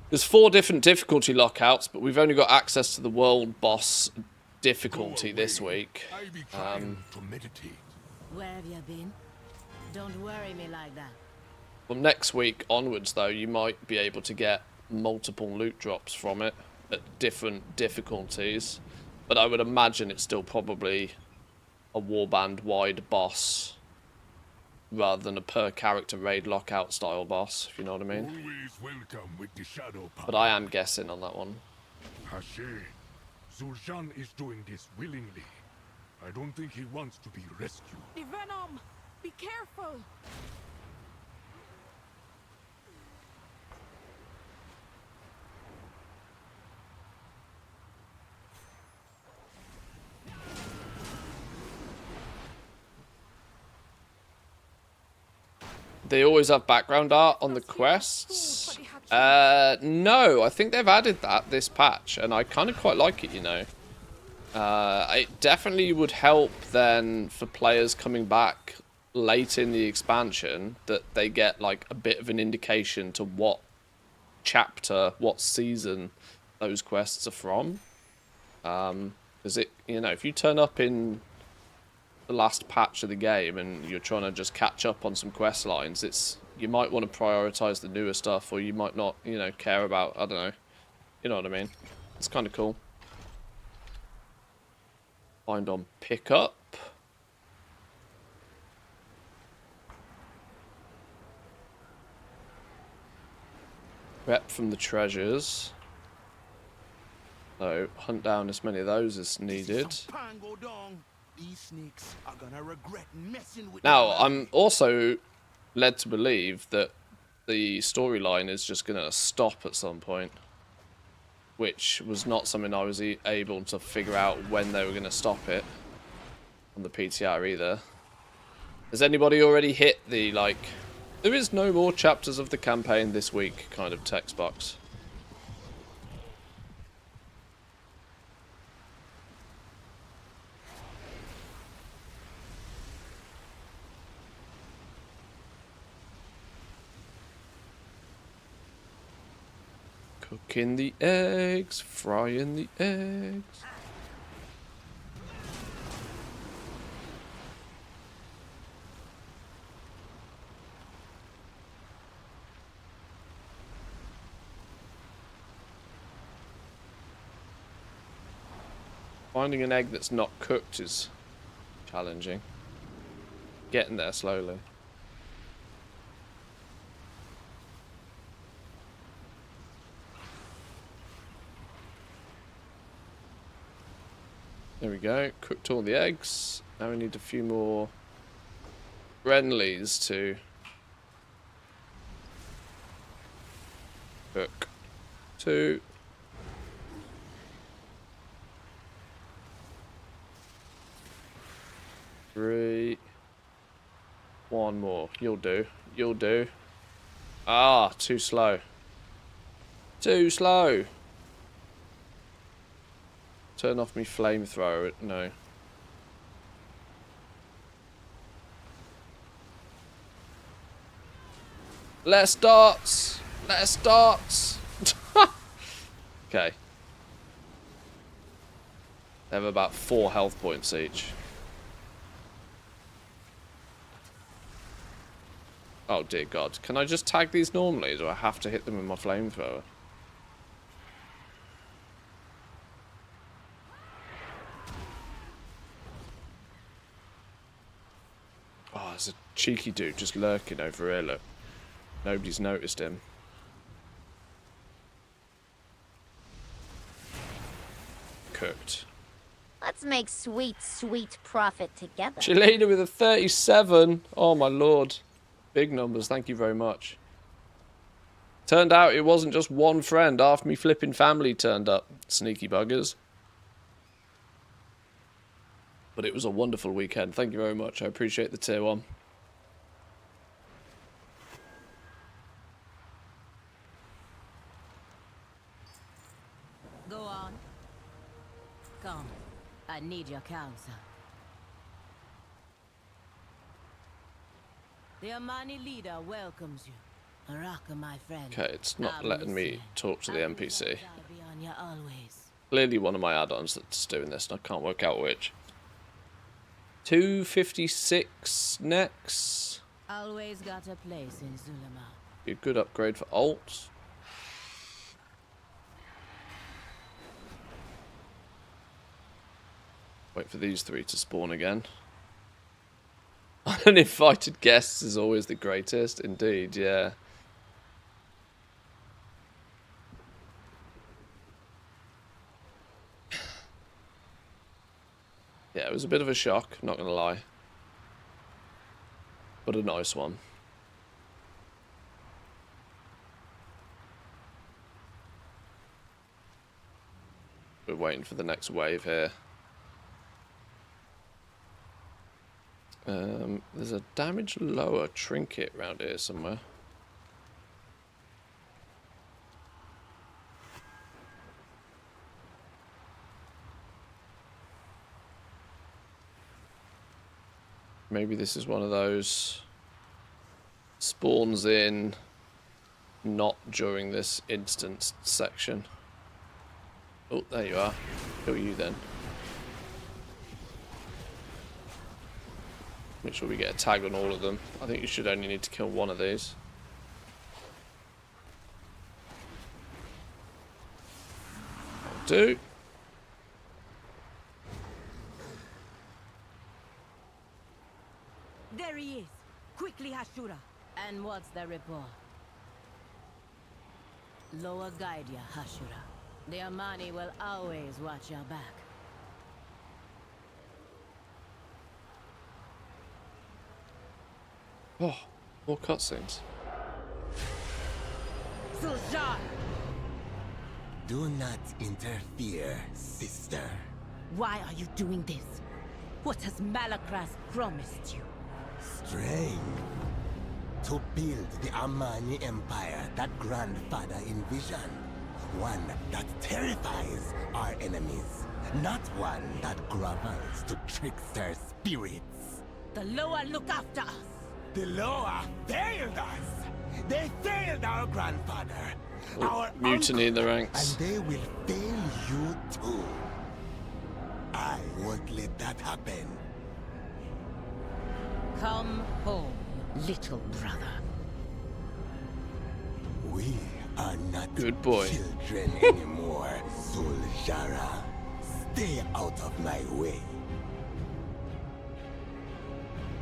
There's 4 different difficulty lockouts, but we've only got access to the world boss difficulty this week. I be trying to meditate. Where have you been? Don't worry me like that. From next week onwards, though, you might be able to get multiple loot drops from it at different difficulties. But I would imagine it's still probably a warband-wide boss rather than a per-character raid lockout style boss, if you know what I mean. Always welcome with the shadow power. But I am guessing on that one. Hache, Zul'Shan is doing this willingly. I don't think he wants to be rescued. The venom! Be careful! They always have background art on the quests. No, I think they've added that this patch, and I kind of quite like it, you know. It definitely would help then for players coming back late in the expansion that they get like a bit of an indication to what chapter, what season those quests are from. Because it, you know, if you turn up in the last patch of the game and you're trying to just catch up on some quest lines, you might want to prioritize the newer stuff, or you might not, you know, care about, I don't know, you know what I mean. It's kind of cool. Find on pickup. Rep from the treasures. So hunt down as many of those as needed. These snakes are gonna regret messing with Now, I'm also led to believe that the storyline is just going to stop at some point, which was not something I was able to figure out when they were going to stop it on the PTR either. Has anybody already hit the, like, there is no more chapters of the campaign this week kind of text box? Cooking the eggs, frying the eggs. Finding an egg that's not cooked is challenging. Getting there slowly. There we go, cooked all the eggs. Now we need a few more Renleys to cook. 2. 3. 1 more. You'll do. You'll do. Ah, too slow. Too slow. Turn off me flamethrower. No. Less darts. Less darts. Okay. They have about 4 health points each. Oh dear God. Can I just tag these normally? Or do I have to hit them with my flamethrower? Oh, there's a cheeky dude just lurking over here, look. Nobody's noticed him. Cooked. Let's make sweet, sweet profit together. Chilena with a 37. Oh my lord. Big numbers, thank you very much. Turned out it wasn't just one friend. Half me flipping family turned up. Sneaky buggers. But it was a wonderful weekend. Thank you very much. I appreciate the tier 1. I need your counsel. The Amani leader welcomes you. Raka, my friend. Okay, it's not I'm letting me listening. talk to the I will NPC. die beyond you always. Clearly one of my add-ons that's doing this, and I can't work out which. 256 next. Always got a place in Zulema. Be a good upgrade for alt. Wait for these three to spawn again. Uninvited guests is always the greatest, indeed, yeah. Yeah, it was a bit of a shock, not gonna lie. But a nice one. We're waiting for the next wave here. There's a damage lower trinket around here somewhere. Maybe this is one of those spawns in not during this instance section. Oh, there you are. Kill you then. Make sure we get a tag on all of them. I think you should only need to kill one of these. That'll do. There he is. Quickly, Hashura. And what's the report? Lower guide ya, Hashura. The Amani will always watch your back. Oh, more cutscenes. Suljan! Do not interfere, sister. Why are you doing this? What has Malakras promised you? Strength. To build the Amani Empire that grandfather envisioned. One that terrifies our enemies. Not one that grovels to trickster spirits. The Loa look after us. The Loa failed us. They failed our grandfather. Our Mutiny in the uncle, ranks. And they will fail you too. I won't let that happen. Come home, little brother. We are not Good boy. children anymore, Suljara. Stay out of my way.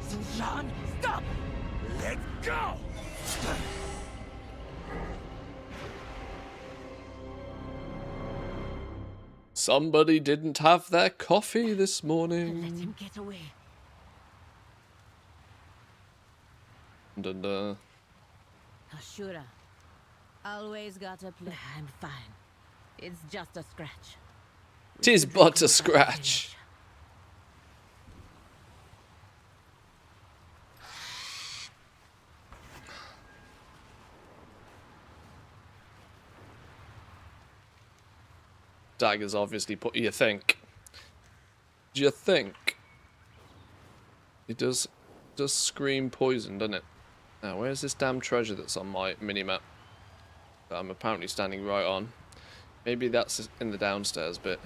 Suljan, stop! Let's go! Somebody didn't have their coffee this Let morning. him get away. And, Ashura, always got a plan. I'm fine. It's just a scratch. 'tis but a scratch. Daggers obviously put you think. Do you think? It does scream poison, doesn't it? Now, where's this damn treasure that's on my minimap that I'm apparently standing right on? Maybe that's in the downstairs bit.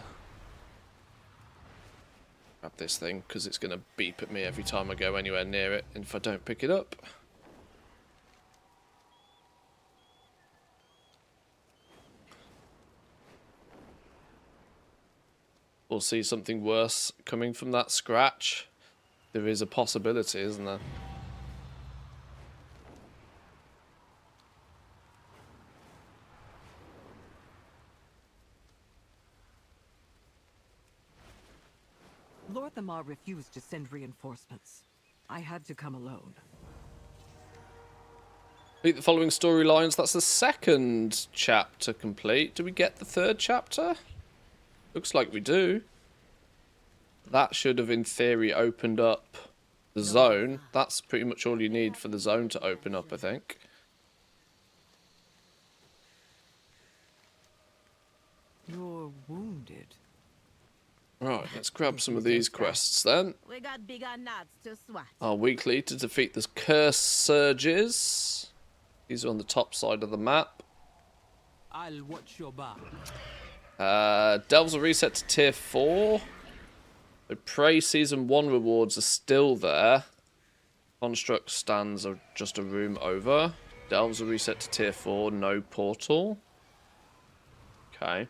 Grab this thing, because it's going to beep at me every time I go anywhere near it, and if I don't pick it up. We'll see something worse coming from that scratch. There is a possibility, isn't there? Lord Thamar refused to send reinforcements. I had to come alone. Complete the following storylines. That's the second chapter complete. Do we get the third chapter? Looks like we do. That should have, in theory, opened up the zone. That's pretty much all you need for the zone to open up, I think. You're wounded. Right, let's grab some of these quests then. We got bigger knots to swat. Our weekly to defeat the curse surges. These are on the top side of the map. I'll watch your back. Delves are reset to tier 4. The Prey Season 1 rewards are still there. Construct stands are just a room over. Delves are reset to tier 4, no portal. Okay.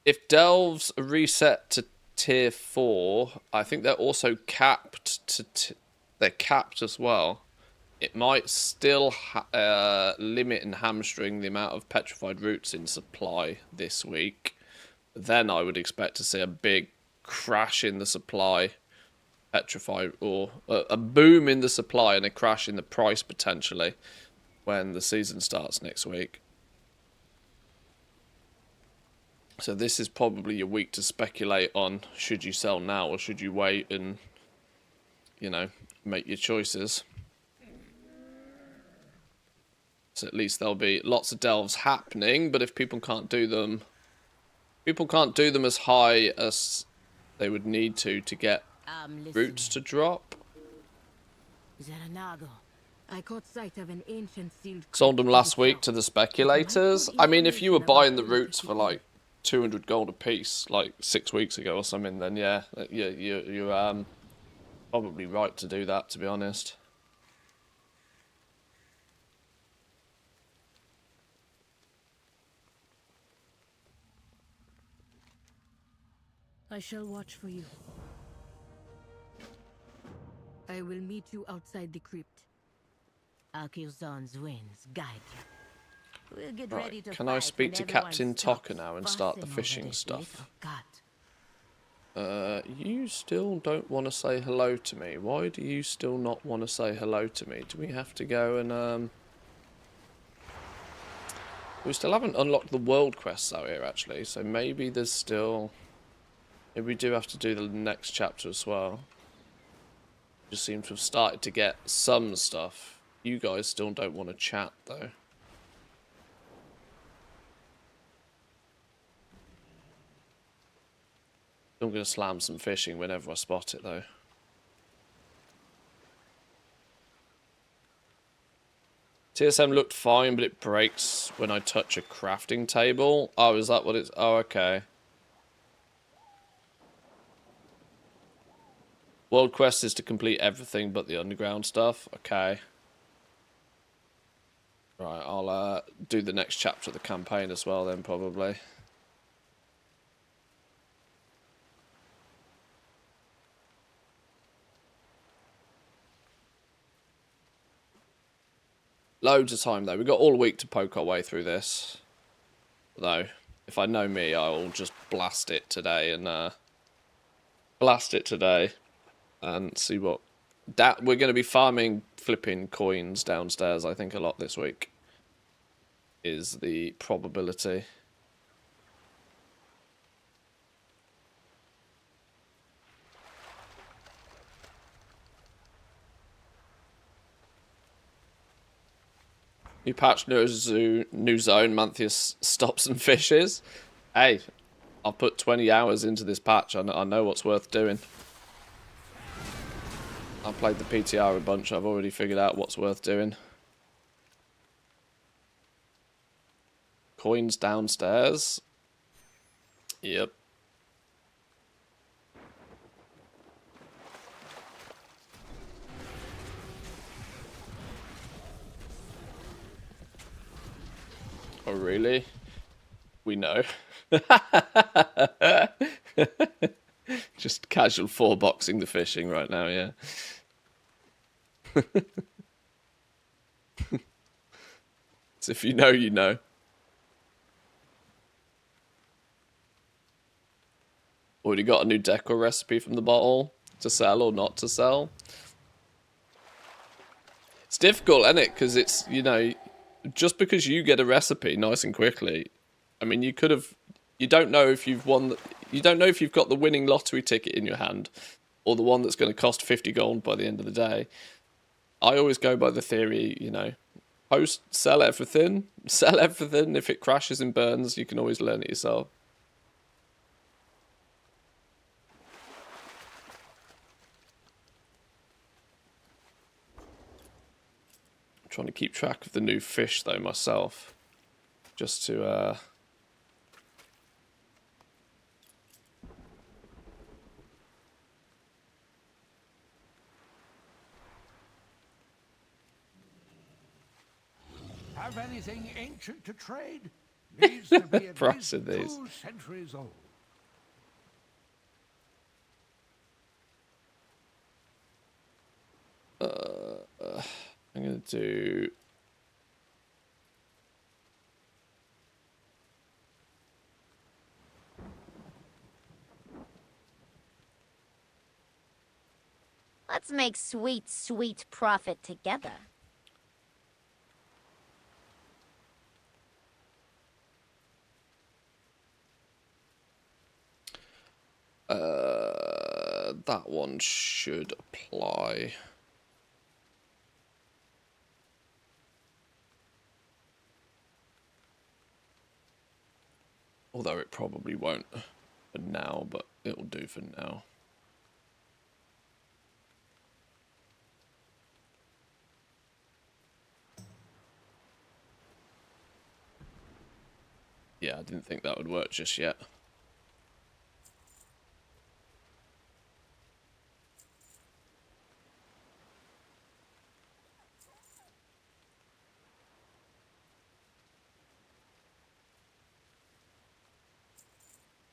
If Delves are reset to tier 4, I think they're also capped to... they're capped as well. It might still limit and hamstring the amount of petrified roots in supply this week. Then I would expect to see a big crash in the supply, petrified, or a boom in the supply and a crash in the price potentially when the season starts next week. So this is probably your week to speculate on, should you sell now or should you wait and, you know, make your choices. So at least there'll be lots of delves happening, but if people can't do them as high as they would need to get roots to drop. I caught sight of an ancient sealed Sold them last week to the speculators. I mean, if you were buying the roots for like 200 gold a piece, like 6 weeks ago or something, then yeah, you're probably right to do that, to be honest. I shall watch for you. I will meet you outside the crypt. Akilzon's winds guide you. We'll get ready to Can I fight speak when to everyone Captain stops Tokka now and start the fussing over fishing this stuff? little gut. You still don't want to say hello to me. Why do you still not want to say hello to me? Do we have to go and we still haven't unlocked the world quests out here actually, so maybe there's still... Maybe we do have to do the next chapter as well. Just seem to have started to get some stuff. You guys still don't want to chat though. I'm going to slam some fishing whenever I spot it though. TSM looked fine, but it breaks when I touch a crafting table. Oh, is that what it's... Oh, okay. World quest is to complete everything but the underground stuff. Okay. Right, I'll do the next chapter of the campaign as well then, probably. Loads of time though. We've got all week to poke our way through this. Though, if I know me, I'll just blast it today and see what... We're going to be farming flipping coins downstairs, I think, a lot this week. Is the probability. New patch, new zone, Manthius stops and fishes. Hey, I've put 20 hours into this patch. I know what's worth doing. I played the PTR a bunch. I've already figured out what's worth doing. Coins downstairs. Yep. Oh, really? We know. Just casual 4-boxing the fishing right now, yeah. So if you know, you know. Already got a new decor recipe from the bottle to sell or not to sell. It's difficult, isn't it? Because it's, you know, just because you get a recipe nice and quickly, I mean, you could have... You don't know if you've won... You don't know if you've got the winning lottery ticket in your hand or the one that's going to cost 50 gold by the end of the day. I always go by the theory, you know, sell everything. Sell everything. If it crashes and burns, you can always learn it yourself. I'm trying to keep track of the new fish though myself. Just to Have anything ancient to trade? Needs to be at price least of these. 2 centuries old. I'm gonna do. Let's make sweet, sweet profit together. That one should apply. Although it probably won't for now, but it'll do for now. Yeah, I didn't think that would work just yet.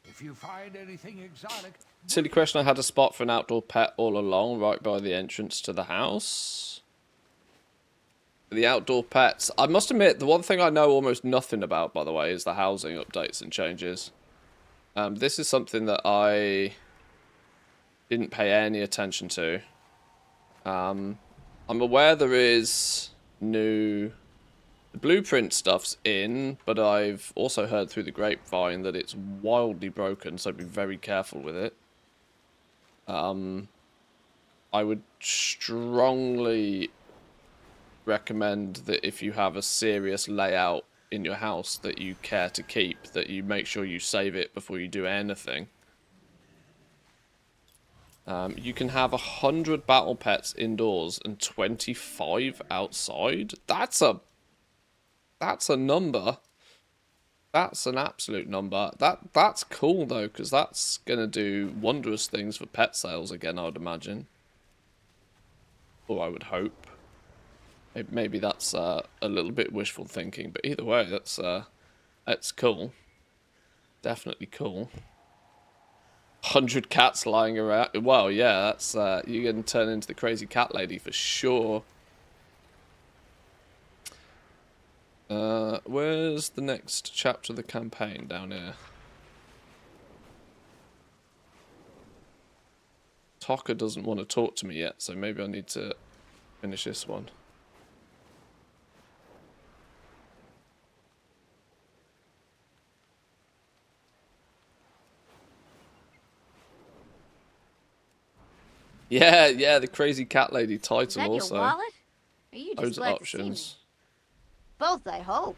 If you find anything exotic, Silly question, I had a spot for an outdoor pet all along, right by the entrance to the house. The outdoor pets. I must admit, the one thing I know almost nothing about, by the way, is the housing updates and changes. This is something that I didn't pay any attention to. I'm aware there is new... The blueprint stuff's in, but I've also heard through the grapevine that it's wildly broken, so be very careful with it. I would strongly recommend that if you have a serious layout in your house that you care to keep, that you make sure you save it before you do anything. You can have 100 battle pets indoors and 25 outside. That's a number. That's an absolute number. That's cool though, because that's gonna do wondrous things for pet sales again, I would imagine. Or I would hope. Maybe that's a little bit wishful thinking, but either way, that's cool. Definitely cool. 100 cats lying around. Well, yeah, that's you're gonna turn into the crazy cat lady for sure. Where's the next chapter of the campaign? Down here. Taka doesn't want to talk to me yet, so maybe I need to finish this one. Yeah, the crazy cat lady title Is that also. your wallet? Or are you just Those glad options. to see me? Both, I hope.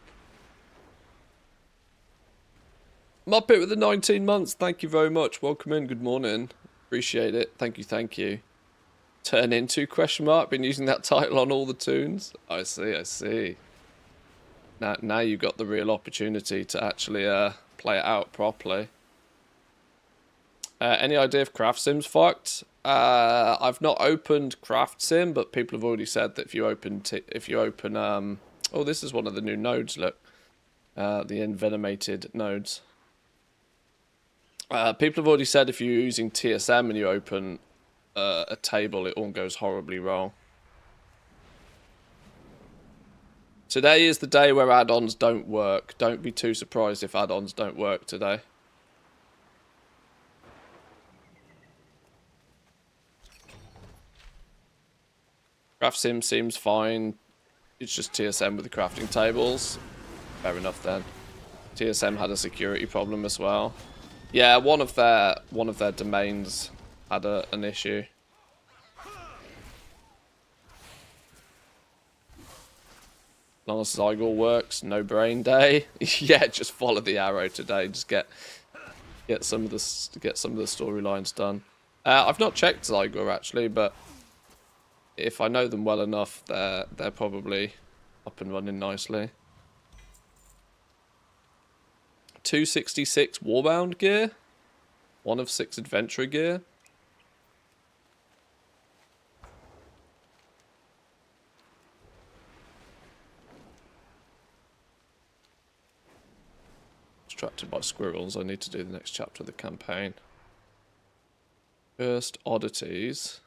Muppet with the 19 months, thank you very much. Welcome in, good morning. Appreciate it. Thank you. Turn into ? Been using that title on all the tunes. I see. Now you got the real opportunity to actually play it out properly. Any idea if Craft Sim's fucked? I've not opened Craft Sim, but people have already said that if you open oh, this is one of the new nodes, look. The envenomated nodes. People have already said if you're using TSM and you open a table, it all goes horribly wrong. Today is the day where add-ons don't work. Don't be too surprised if add-ons don't work today. Craft Sim seems fine. It's just TSM with the crafting tables. Fair enough then. TSM had a security problem as well. Yeah, one of their domains had an issue. long as Zygor works, no brain day. Yeah, just follow the arrow today. Just get some of the storylines done. I've not checked Zygor actually, but if I know them well enough, they're probably up and running nicely. 266 Warbound gear, 1 of 6 adventurer gear. Distracted by squirrels. I need to do the next chapter of the campaign. First oddities.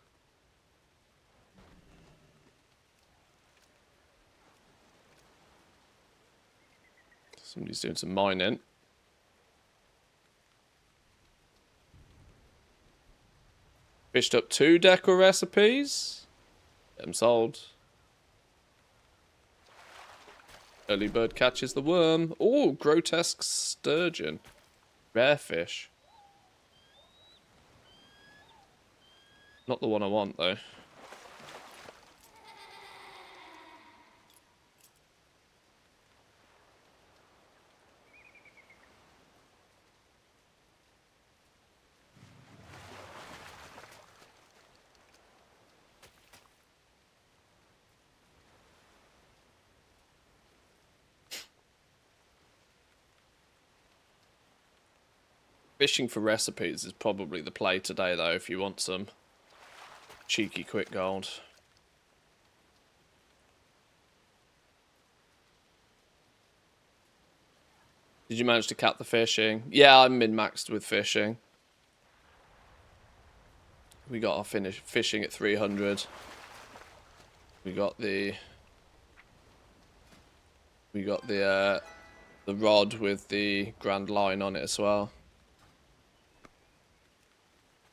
Somebody's doing some mining. Fished up 2 decor recipes. Get them sold. Early bird catches the worm. Oh, grotesque sturgeon. Rare fish. Not the one I want, though. Fishing for recipes is probably the play today, though, if you want some cheeky quick gold. Did you manage to cap the fishing? Yeah, I'm min-maxed with fishing. We got our fishing at 300. We got the rod with the grand line on it as well.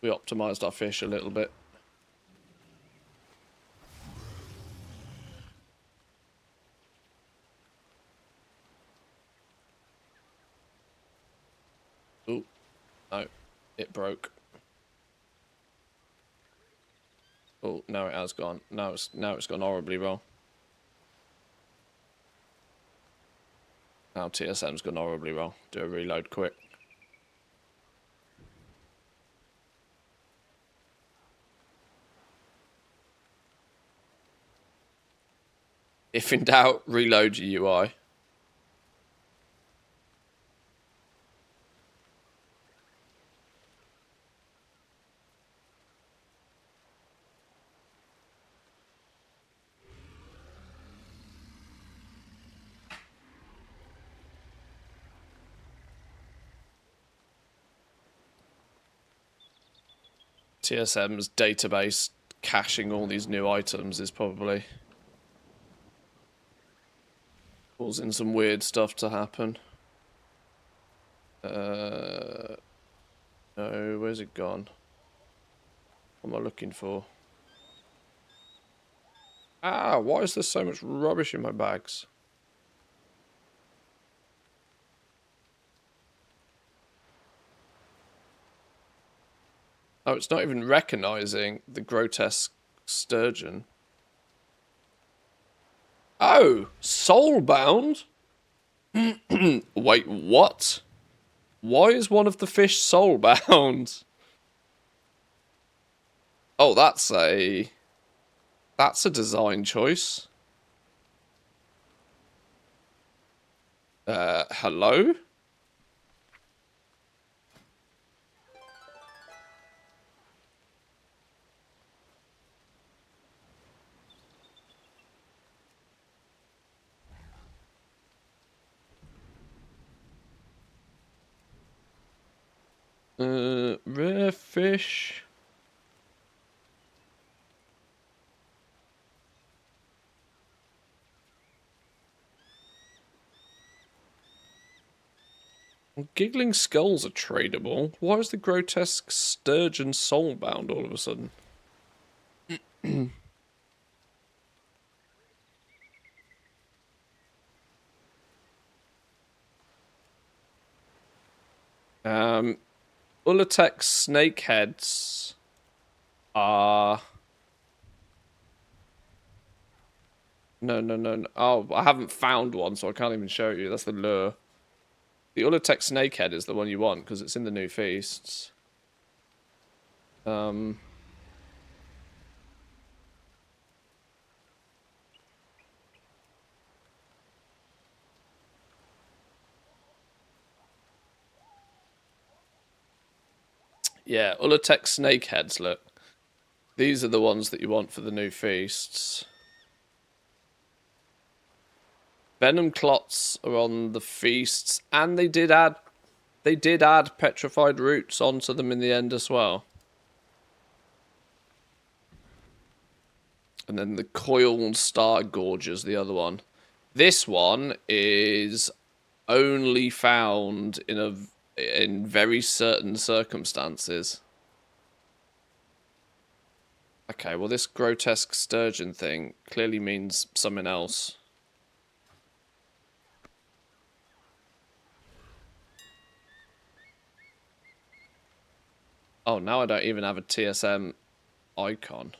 We optimized our fish a little bit. Oh, no, it broke. Oh, now it has gone. Now it's gone horribly wrong. Now TSM's gone horribly wrong. Do a reload quick. If in doubt, reload your UI. TSM's database caching all these new items is probably causing some weird stuff to happen. No, where's it gone? What am I looking for? Ah, why is there so much rubbish in my bags? Oh, it's not even recognizing the grotesque sturgeon. Oh, soulbound? Wait, what? Why is one of the fish soulbound? Oh, that's a design choice. Hello? Rare fish. Giggling skulls are tradable. Why is the grotesque sturgeon soulbound all of a sudden? Ula'Tek snakeheads are No. Oh, I haven't found one, so I can't even show you. That's the lure. The Ula'Tek snakehead is the one you want, because it's in the new feasts. Yeah, Ula'Tek snakeheads, look. These are the ones that you want for the new feasts. Venom clots are on the feasts, and they did add petrified roots onto them in the end as well. And then the coiled star gorges, the other one. This one is only found in very certain circumstances. Okay, well this grotesque sturgeon thing clearly means something else. Oh, now I don't even have a TSM icon.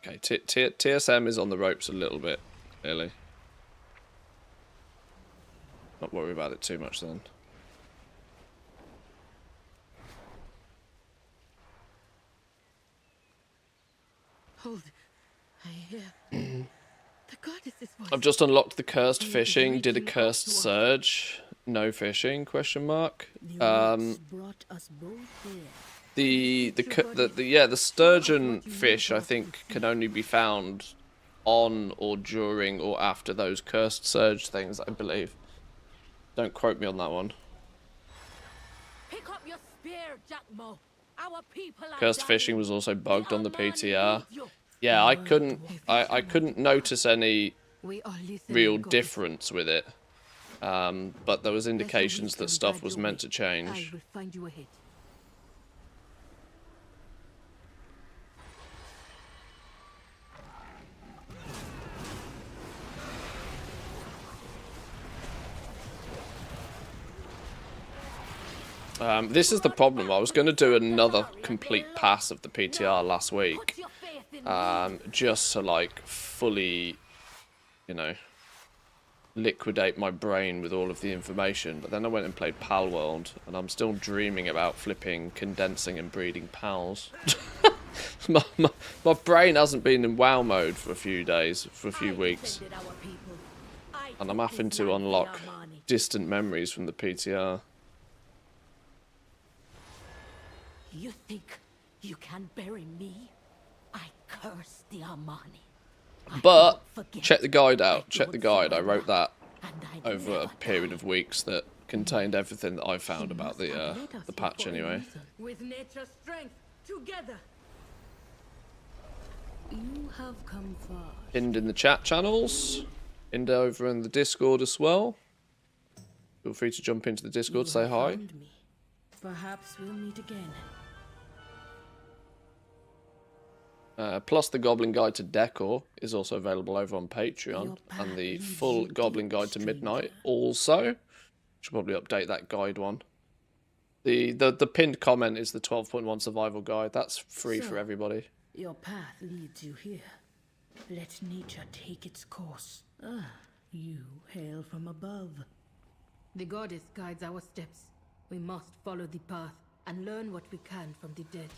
Okay, TSM is on the ropes a little bit, clearly. Not worry about it too much then. Hold. I hear. The goddess's voice. I've just unlocked the cursed fishing. Did a cursed surge. No fishing? Question mark. The sturgeon fish I think can only be found on or during or after those cursed surge things, I believe. Don't quote me on that one. Pick up your spear, Jackmo. Our people are Cursed dying. fishing was also bugged on the PTR. Yeah, I couldn't notice any real difference with it. But there was indications that stuff was meant to change. I will find you a hit. This is the problem. I was going to do another complete pass of the PTR last week. Just to, like, fully, you know, liquidate my brain with all of the information. But then I went and played Pal World, and I'm still dreaming about flipping, condensing and breeding pals. my brain hasn't been in WoW mode for a few days, for a few weeks. And I'm having to unlock distant memories from the PTR. You think you can bury me? I curse the Armani. But check the guide out. Check the guide. I wrote that over a period of weeks that contained everything that I found about the patch anyway. With nature's strength, together. You have come far. Pinned in the chat channels. Pinned over in the Discord as well. Feel free to jump into the Discord, say hi. Perhaps we'll meet again. Plus the Goblin Guide to Decor is also available over on Patreon, and the full Goblin Guide to Midnight also. Should probably update that guide one. The pinned comment is the 12.1 survival guide. That's free for everybody. Your path leads you here. Let nature take its course. You hail from above. The goddess guides our steps. We must follow the path and learn what we can from the dead.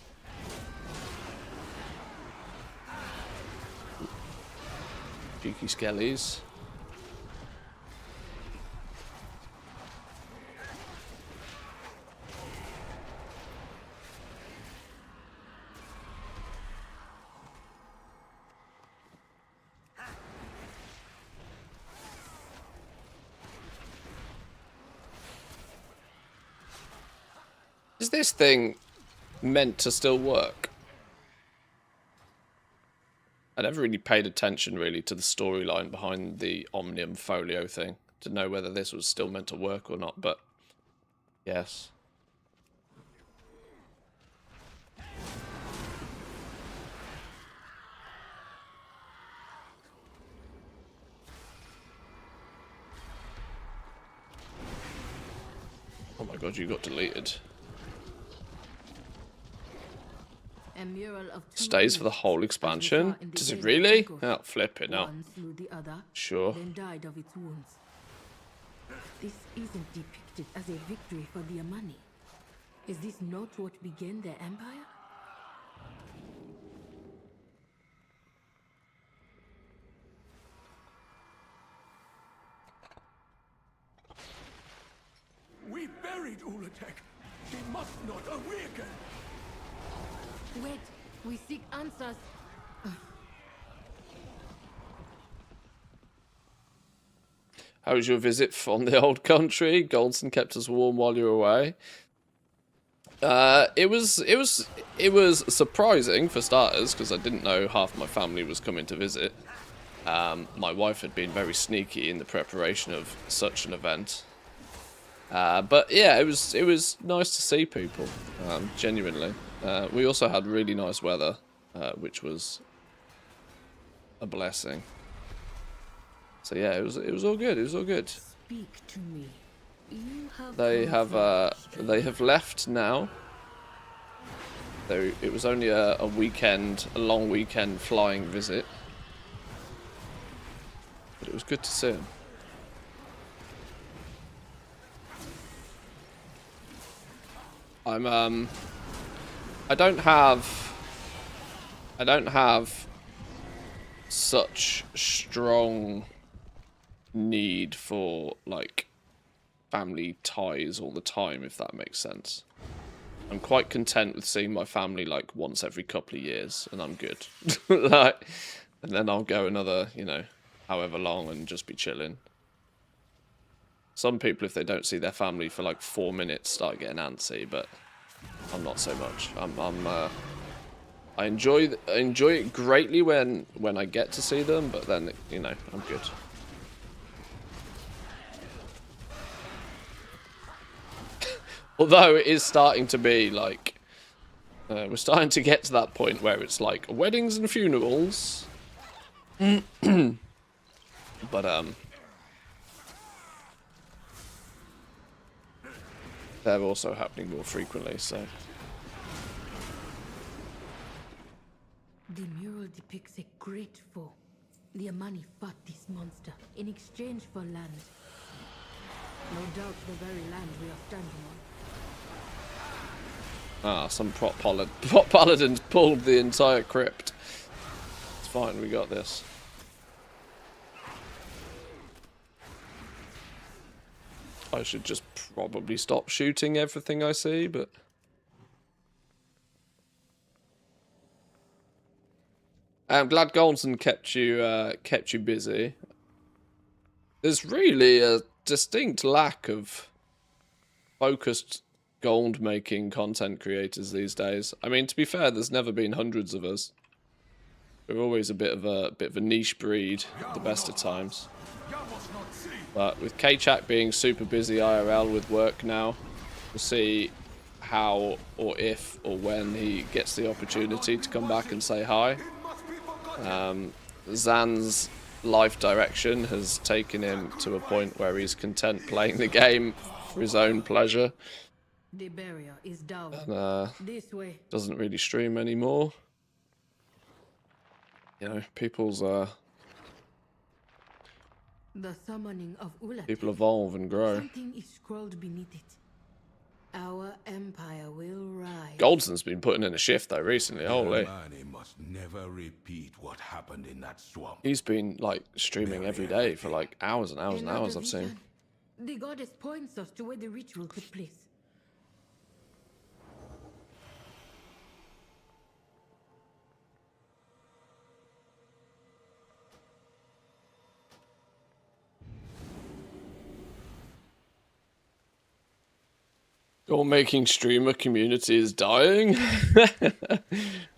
Cheeky skellies. Is this thing meant to still work? I never really paid attention, really, to the storyline behind the Omnium Folio thing to know whether this was still meant to work or not, but yes. Oh my god, you got deleted. mural of two Stays for the beasts, whole as we expansion? saw in the Does it Vale of really? Echoes. Oh, flip it now. One slew the other, Sure. then died of its wounds. This isn't depicted as a victory for the Amani. Is this not what began their empire? We buried Ula'Tek. He must not awaken. Wait, we seek answers. How was your visit from the old country? Goldson kept us warm while you were away. It was surprising for starters because I didn't know half my family was coming to visit. My wife had been very sneaky in the preparation of such an event. But yeah, it was nice to see people, genuinely. We also had really nice weather, which was a blessing. So yeah, it was all good. It was all good. Speak to me. You have They have left now. It was only a long weekend flying visit, but it was good to see them. I don't have such strong need for like family ties all the time, if that makes sense. I'm quite content with seeing my family like once every couple of years, and I'm good. Like, and then I'll go another, however long, and just be chilling. Some people, if they don't see their family for like 4 minutes, start getting antsy, but I'm not so much. I enjoy it greatly when I get to see them, but then I'm good. Although it is starting to be like we're starting to get to that point where it's like weddings and funerals. But they're also happening more frequently, so. The mural depicts a great foe. The Amani fought this monster in exchange for land. No doubt the very land we are standing on. Ah, some prop paladins pulled the entire crypt. It's fine, we got this. I should just probably stop shooting everything I see, but... I'm glad Goldson kept you busy. There's really a distinct lack of focused gold-making content creators these days. I mean, to be fair, there's never been hundreds of us. We're always a bit of a niche breed at the best of times. But with K-Chak being super busy IRL with work now, we'll see how or if or when he gets the opportunity to come back and say hi. Zan's life direction has taken him to a point where he's content playing the game for his own pleasure. The barrier is down. And This way. doesn't really stream anymore. People's The summoning of Ula'Tek. people evolve and grow. Something is scrolled beneath it. Our empire will rise. Goldson's been putting in a shift though recently. Holy. Amani must never repeat what happened in that swamp. He's been like streaming every day for like hours and hours and Another hours, I've seen. vision. The goddess points us to where the ritual took place. Goal-making streamer community is dying.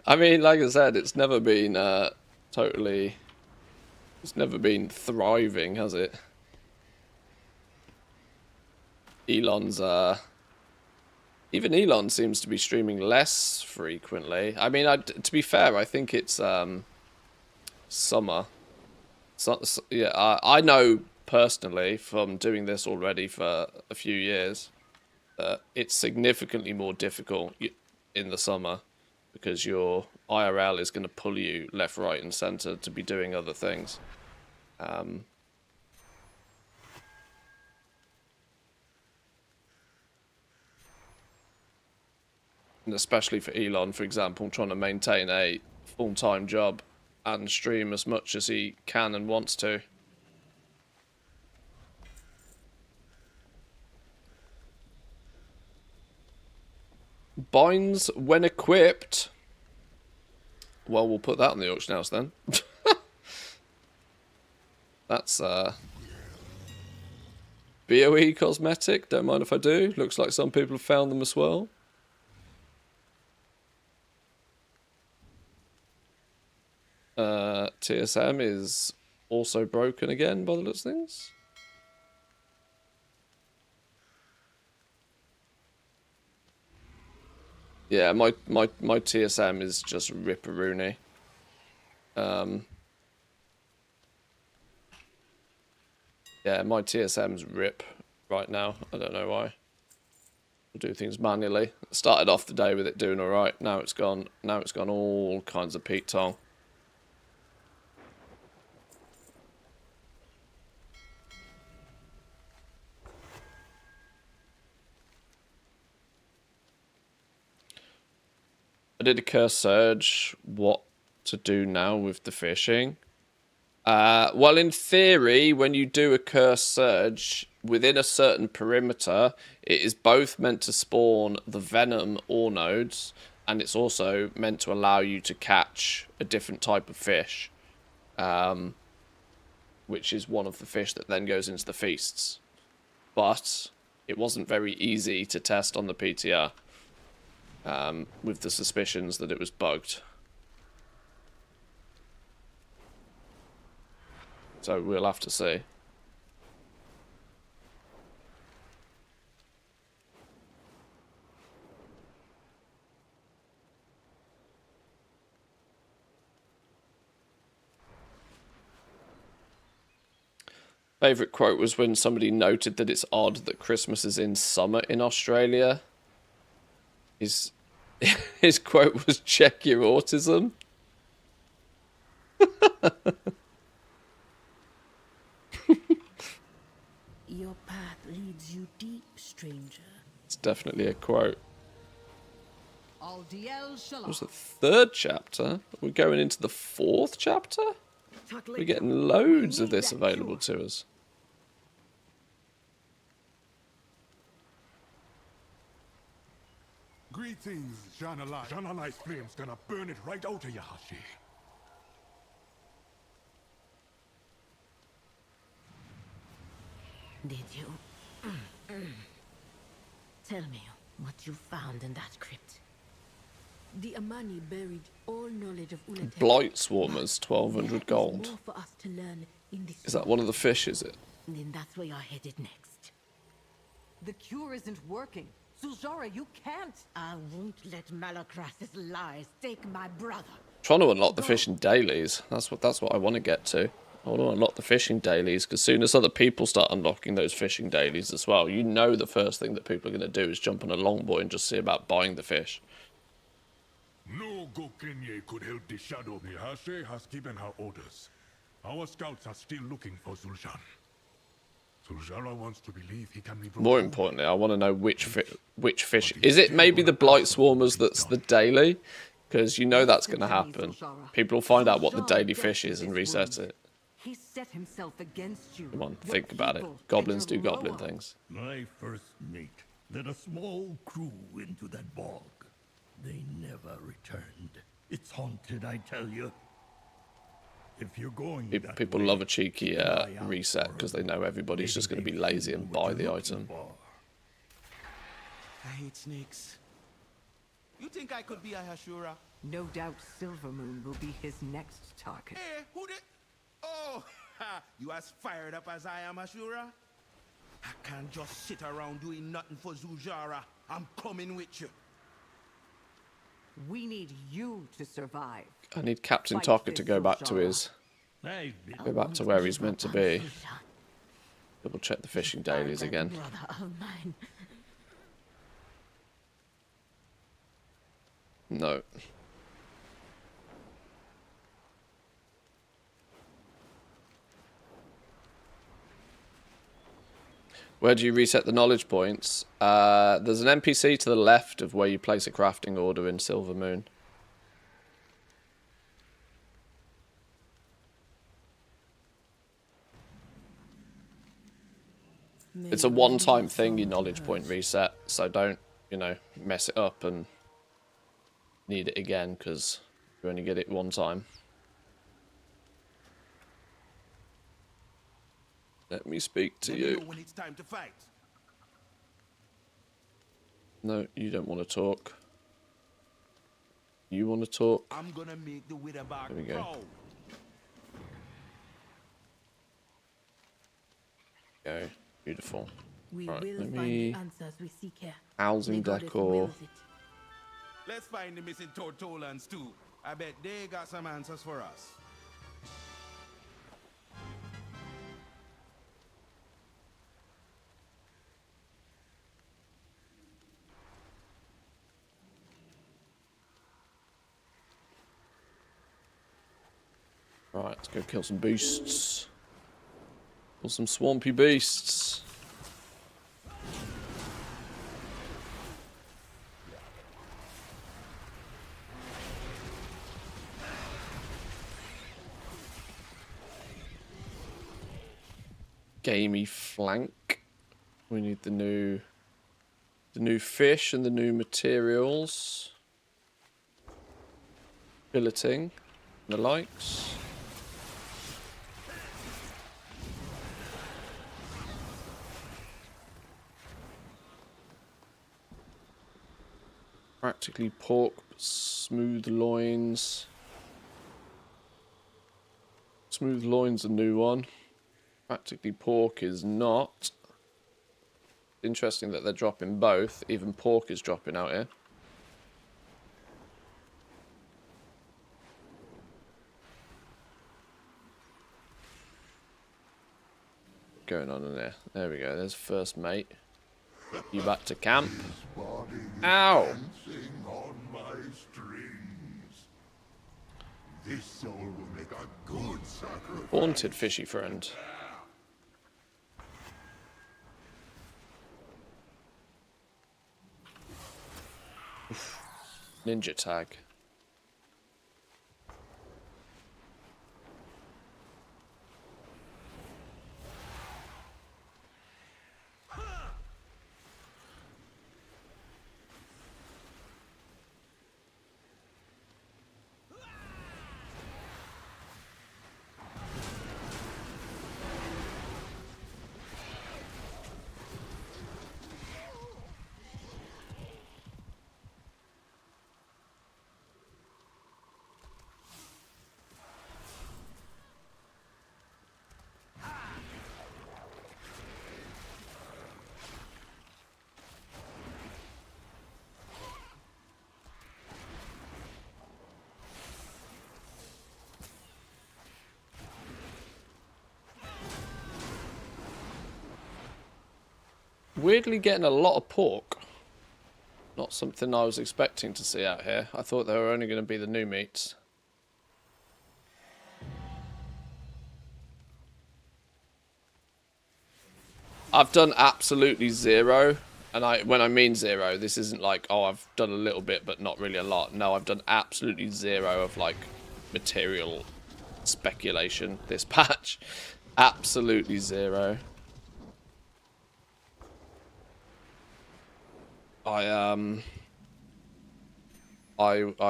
I mean, like I said, it's never been it's never been thriving, has it? Even Elon seems to be streaming less frequently. I mean, to be fair, I think it's summer. Yeah, I know personally from doing this already for a few years. It's significantly more difficult in the summer because your IRL is going to pull you left, right, and center to be doing other things. And especially for Elon, for example, trying to maintain a full-time job and stream as much as he can and wants to. Binds when equipped. Well, we'll put that on the auction house then. That's BOE cosmetic. Don't mind if I do. Looks like some people have found them as well. TSM is also broken again by the looks of things. Yeah, my TSM is just ripperoony. Yeah, my TSM's rip right now. I don't know why. I'll do things manually. Started off the day with it doing alright. Now it's gone. Now it's gone all kinds of Pete Tong. I did a curse surge. What to do now with the fishing? Well, in theory, when you do a curse surge within a certain perimeter, it is both meant to spawn the venom ore nodes, and it's also meant to allow you to catch a different type of fish, which is one of the fish that then goes into the feasts. But it wasn't very easy to test on the PTR. With the suspicions that it was bugged. So we'll have to see. Favourite quote was when somebody noted that it's odd that Christmas is in summer in Australia. His quote was, "Check your autism." Your path leads you deep, stranger. It's definitely a quote. Aldiel It Shalom. was the 3rd chapter. We're going into the 4th chapter? We're getting loads of this available to us. Greetings, Janalai. Janalai's flame's gonna burn it right out of you, Hashi. Did you? Tell me what you found in that crypt. The Amani buried all knowledge of Ula'Tek. Blight Swarmers, 1200 gold. More for us to learn in this Is that one of the fish, is it? Then that's where you're headed next. The cure isn't working. Zul'Jara, you can't. I won't let Malacras's lies take my brother. Trying to unlock the fishing dailies. That's what I want to get to. I want to unlock the fishing dailies, because soon as other people start unlocking those fishing dailies as well, you know the first thing that people are going to do is jump on a longboard and just see about buying the fish. No Gokenye could help the shadow. Mihashe has given her orders. Our scouts are still looking for Zul'Jan. Zul'Jara wants to believe he can be brought More home. importantly, I want to know which fish. Is it maybe the Blight Swarmers that's the daily? Because you know that's going to happen. People will find out what the daily fish is and reset it. He set himself against you. Come on, think about it. Goblins do goblin things. My first mate led a small crew into that bog. They never returned. It's haunted, I tell you. If you're going that People way, love a cheeky keep an eye out reset for because her. they know everybody's just going to be Maybe lazy they and know buy what the you're item. looking for. I hate snakes. You think I could be a Hashura? No doubt Silvermoon will be his next target. Hey, who did? Oh, ha, you as fired up as I am, Ashura? I can't just sit around doing nothing for Zul'Jara. I'm coming with you. We need you to survive. I need Captain Fight Tucker this to go back to Zul'Jara. his... I've been Go back to where he's meant to be. Double check the fishing dailies again. Brother of mine. No. Where do you reset the knowledge points? There's an NPC to the left of where you place a crafting order in Silver Moon. It's a one-time thing, your knowledge point reset, so don't, you know, mess it up and need it again, because you only get it one time. Let me speak to you. When it's time to fight. No, you don't want to talk. You want to talk? I'm gonna make the Witherbark There we go. proud. Go. Beautiful. We Right, will let find me... the answers we seek here. Housing The goddess decor. wills it. Let's find the missing Tortolans too. I bet they got some answers for us. Right, let's go kill some beasts. Kill some swampy beasts. Gamey flank. We need the new fish and the new materials. Billeting. The likes. Practically pork, smooth loins. Smooth loins a new one. Practically pork is not. Interesting that they're dropping both. Even pork is dropping out here. Going on in there. There we go. There's first mate. You back to camp. Ow! On my strings. This soul will make a good sacrifice. Haunted fishy friend. Oof. Ninja tag. Weirdly getting a lot of pork. Not something I was expecting to see out here. I thought they were only going to be the new meats. I've done absolutely zero. And when I mean zero, this isn't like, oh, I've done a little bit but not really a lot. No, I've done absolutely zero of like material speculation this patch. Absolutely zero. I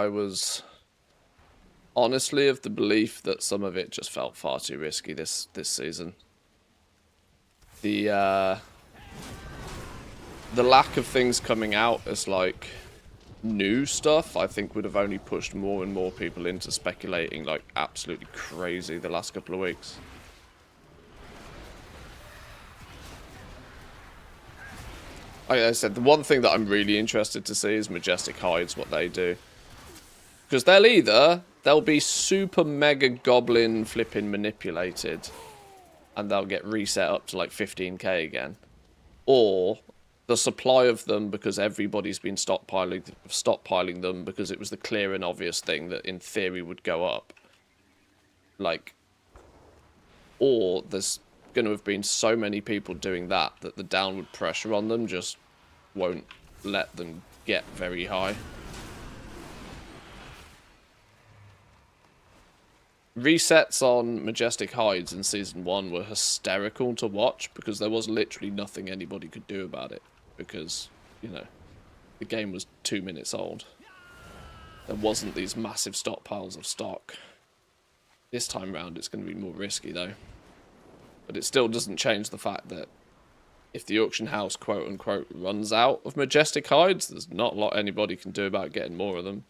was honestly of the belief that some of it just felt far too risky this season. The lack of things coming out as like new stuff, I think would have only pushed more and more people into speculating like absolutely crazy the last couple of weeks. Like I said, the one thing that I'm really interested to see is Majestic Hides, what they do. Because they'll be super mega goblin flipping manipulated, and they'll get reset up to like 15k again. Or the supply of them, because everybody's been stockpiling them because it was the clear and obvious thing that in theory would go up. Like, or there's going to have been so many people doing that the downward pressure on them just won't let them get very high. Resets on Majestic Hides in Season 1 were hysterical to watch because there was literally nothing anybody could do about it because, you know, the game was 2 minutes old. There wasn't these massive stockpiles of stock. This time round it's going to be more risky though. But it still doesn't change the fact that if the auction house quote-unquote runs out of Majestic Hides, there's not a lot anybody can do about getting more of them.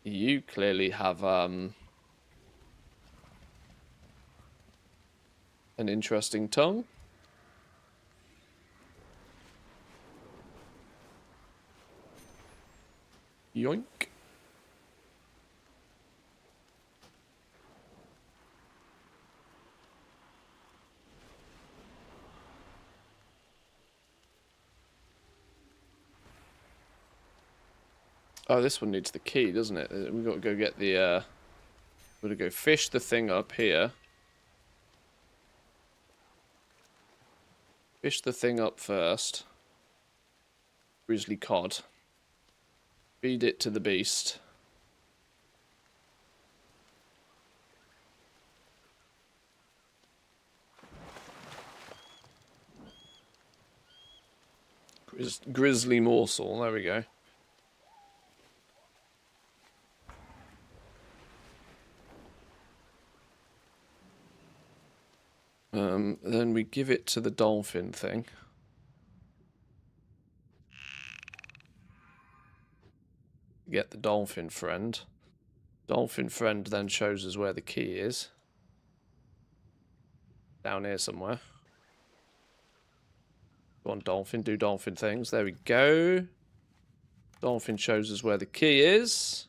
You clearly have an interesting tongue. Yoink. Oh, this one needs the key, doesn't it? We've got to go get the, we've got to go fish the thing up here. Fish the thing up first. Grizzly cod. Feed it to the beast. Grizzly morsel, there we go. Then we give it to the dolphin thing. Get the dolphin friend. Dolphin friend then shows us where the key is. Down here somewhere. Go on, dolphin, do dolphin things. There we go. Dolphin shows us where the key is.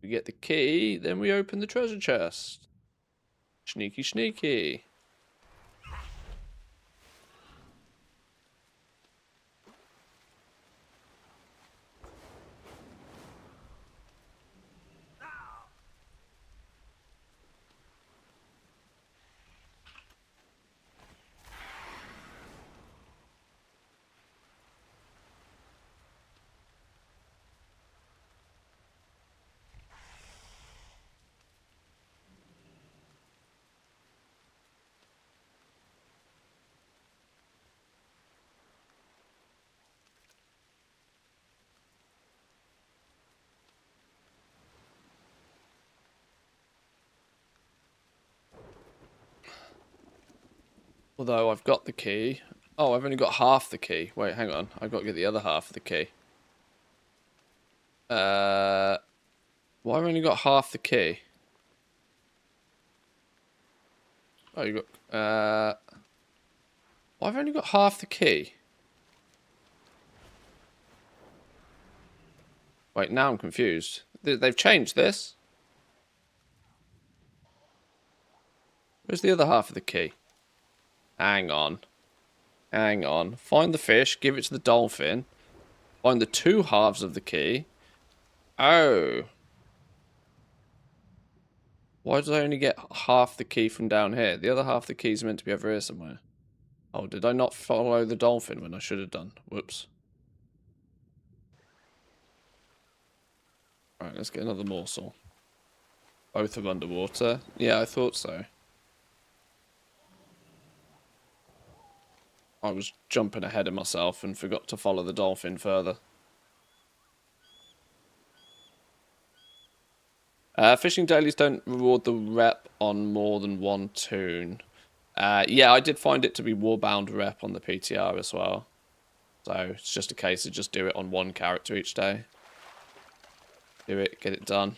We get the key, then we open the treasure chest. Sneaky, sneaky. Although I've got the key. Oh, I've only got half the key. Wait, hang on. I've got to get the other half of the key. Well, I've only got half the key. Oh, you got... well, I've only got half the key. Wait, now I'm confused. They've changed this. Where's the other half of the key? Hang on. Hang on. Find the fish, give it to the dolphin. Find the two halves of the key. Oh. Why did I only get half the key from down here? The other half of the key is meant to be over here somewhere. Oh, did I not follow the dolphin when I should have done? Whoops. Alright, let's get another morsel. Both are underwater. Yeah, I thought so. I was jumping ahead of myself and forgot to follow the dolphin further. Fishing dailies don't reward the rep on more than one toon. Yeah, I did find it to be warbound rep on the PTR as well. So it's just a case of just do it on one character each day. Do it, get it done.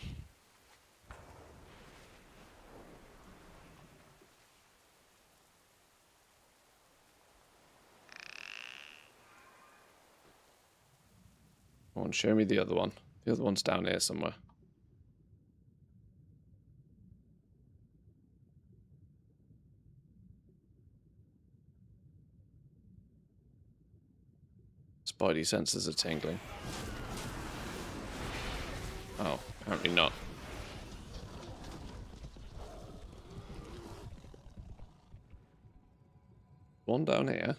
Come on, show me the other one. The other one's down here somewhere. Spidey senses are tingling. Oh, apparently not. one down here.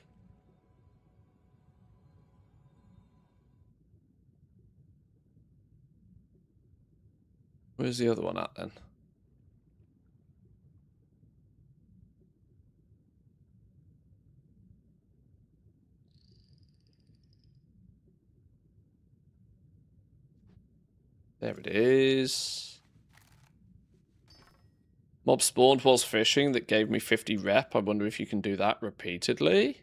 Where's the other one at then? There it is. Mob spawned whilst fishing that gave me 50 rep. I wonder if you can do that repeatedly.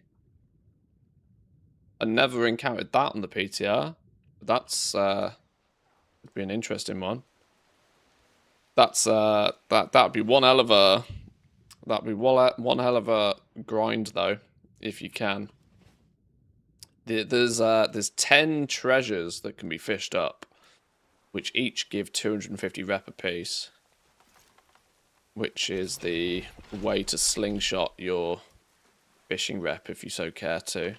I never encountered that on the PTR. That's would be an interesting one. That's that'd be one hell of a one hell of a grind though, if you can. There's 10 treasures that can be fished up, which each give 250 rep apiece, which is the way to slingshot your fishing rep if you so care to.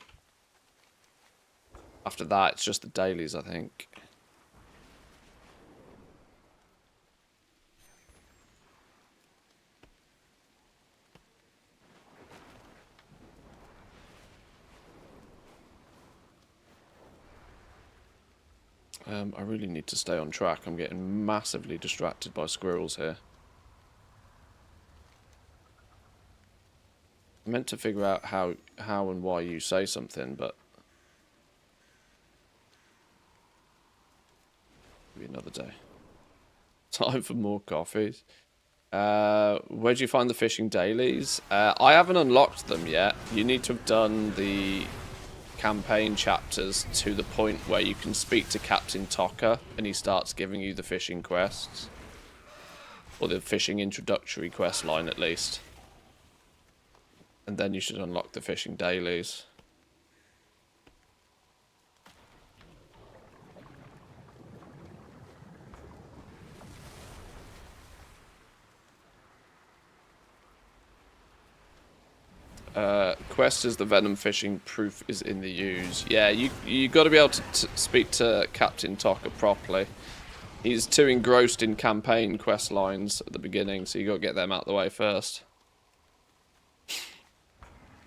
After that, it's just the dailies, I think. I really need to stay on track. I'm getting massively distracted by squirrels here. I meant to figure out how and why you say something, but maybe another day. Time for more coffees. Where'd you find the fishing dailies? I haven't unlocked them yet. You need to have done the campaign chapters to the point where you can speak to Captain Tocker and he starts giving you the fishing quests. Or the fishing introductory quest line at least. And then you should unlock the fishing dailies. Quest is the venom fishing, proof is in the use. Yeah, you got to be able to speak to Captain Tocker properly. He's too engrossed in campaign quest lines at the beginning, so you got to get them out of the way first.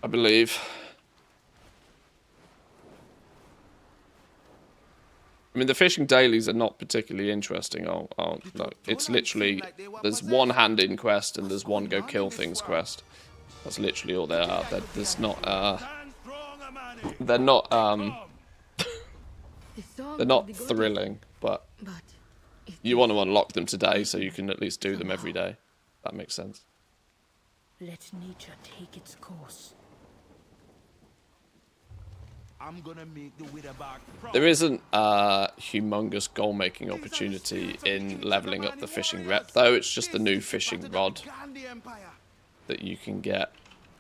I believe. I mean, the fishing dailies are not particularly interesting. No, it's literally there's one hand-in quest and there's one go kill things quest. That's literally all they are. They're not thrilling, but you want to unlock them today so you can at least do them every day. That makes sense. Let nature take its course. I'm gonna make the Witherbark proud. There isn't a humongous goal-making opportunity in leveling up the fishing rep, though. It's just the new fishing rod that you can get,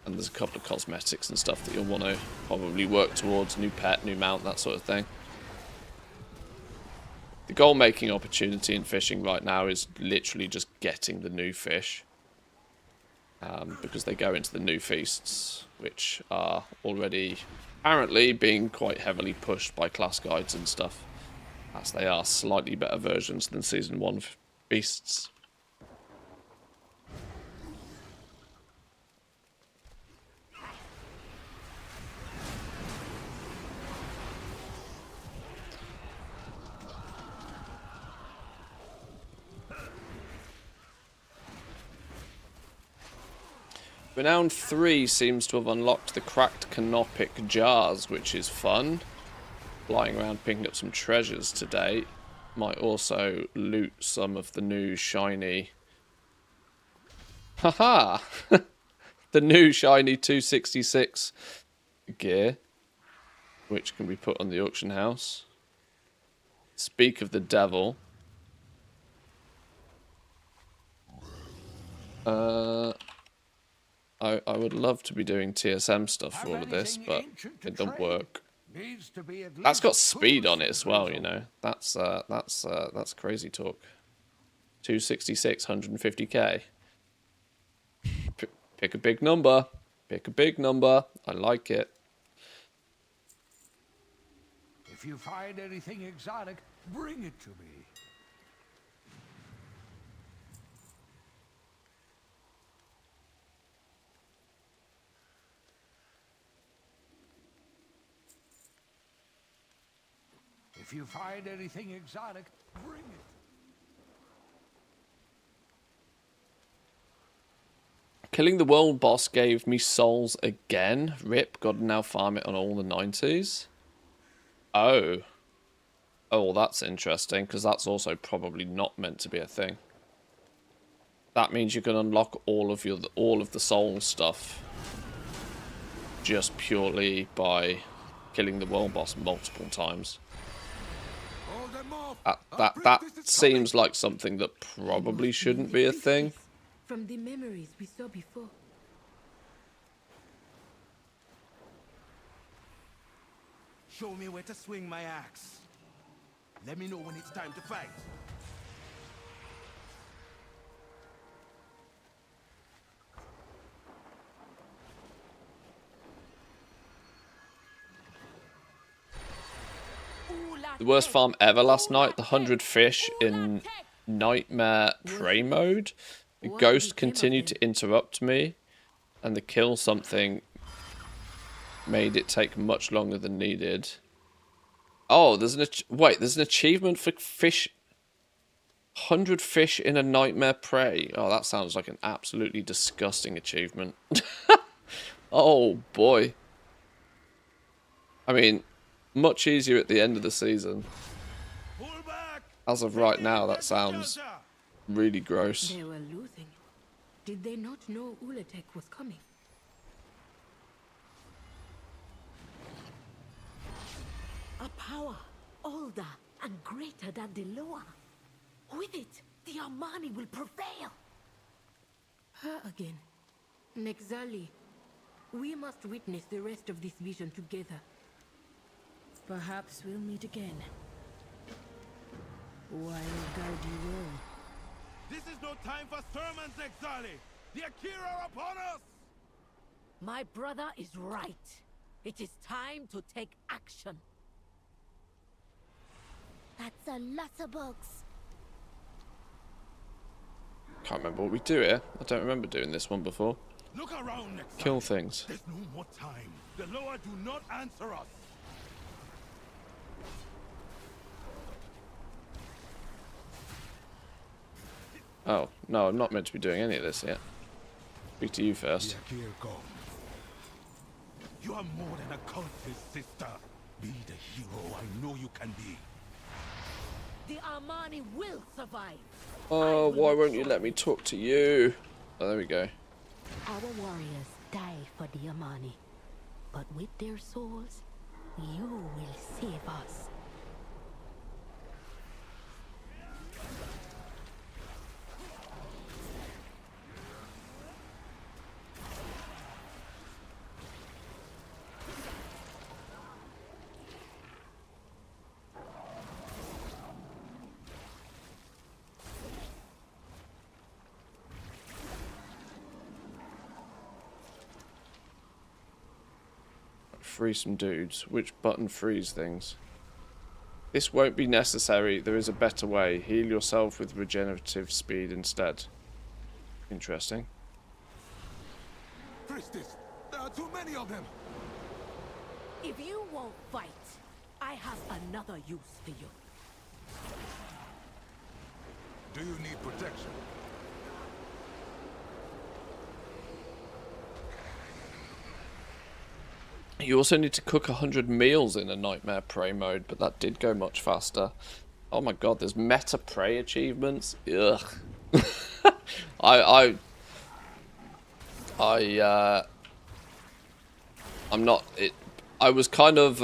and there's a couple of cosmetics and stuff that you'll want to probably work towards. New pet, new mount, that sort of thing. The goal-making opportunity in fishing right now is literally just getting the new fish, because they go into the new feasts, which are already apparently being quite heavily pushed by class guides and stuff, as they are slightly better versions than Season 1 feasts. Renown 3 seems to have unlocked the cracked canopic jars, which is fun. Flying around picking up some treasures today. Might also loot some of the new shiny... Haha! The new shiny 266 gear, which can be put on the auction house. Speak of the devil. I would love to be doing TSM stuff for all of this, but it don't work. That's got speed on it as well, you know. That's crazy talk. 266, 150k. Pick a big number. Pick a big number. I like it. If you find anything exotic, bring it to me. If you find anything exotic, bring it. Killing the world boss gave me souls again. Rip, gotta now farm it on all the 90s. Oh. Oh, well, that's interesting, because that's also probably not meant to be a thing. That means you can unlock all of the soul stuff just purely by killing the world boss multiple times. That seems like something that probably shouldn't be a thing. From the memories we saw before. Show me where to swing my axe. Let me know when it's time to fight. The worst farm ever last night, the 100 fish in Nightmare Prey mode. The ghost continued to interrupt me, and the kill something made it take much longer than needed. Oh, there's an achievement for fish. 100 fish in a Nightmare Prey. Oh, that sounds like an absolutely disgusting achievement. Oh boy. I mean, much easier at the end of the season. As of right now, that sounds really gross. They were losing. Did they not know Ula'Tek was coming? A power older and greater than the lower. With it, the Armani will prevail. Her again. Nexali. We must witness the rest of this vision together. Perhaps we'll meet again. I'll guide you well. This is no time for sermons, Nexali! The Akira are upon us! My brother is right. It is time to take action. That's a lot of books. Can't remember what we do here. I don't remember doing this one before. Look around, Nexali. Kill things. There's no more time. The lower do not answer us. Oh, no, I'm not meant to be doing any of this yet. Speak to you first. You are more than a cultist, sister. Be the hero I know you can be. The Armani will survive. Oh, why won't you let me talk to you? Oh, there we go. Our warriors die for the Armani. But with their souls, you will save us. Free some dudes. Which button frees things? This won't be necessary. There is a better way. Heal yourself with regenerative speed instead. Interesting. Priestess, there are too many of them. If you won't fight, I have another use for you. Do you need protection? You also need to cook 100 meals in a Nightmare Prey mode, but that did go much faster. Oh my god, there's meta prey achievements. Ugh. I'm not. I was kind of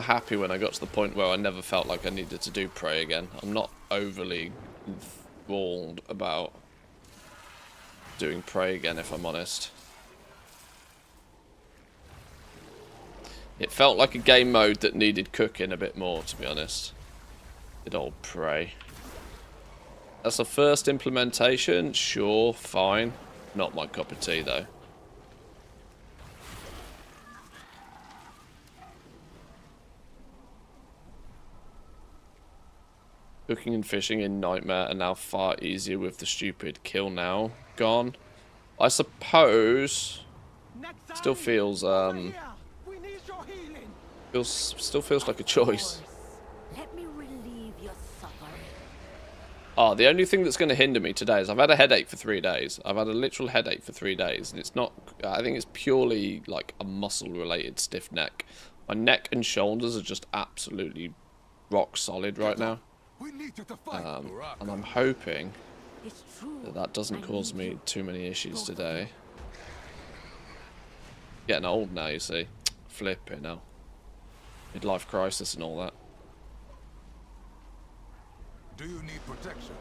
happy when I got to the point where I never felt like I needed to do prey again. I'm not overly enthralled about doing prey again, if I'm honest. It felt like a game mode that needed cooking a bit more, to be honest. Good old prey. That's the first implementation. Sure, fine. Not my cup of tea, though. Cooking and fishing in Nightmare are now far easier with the stupid kill now gone. I suppose. Still feels still feels like a choice. Oh, the only thing that's going to hinder me today is I've had a headache for 3 days. I've had a literal headache for 3 days, and it's not... I think it's purely, like, a muscle-related stiff neck. My neck and shoulders are just absolutely rock solid right now. And I'm hoping that that doesn't cause me too many issues today. Getting old now, you see. Flipping now. Midlife crisis and all that. Do you need protection?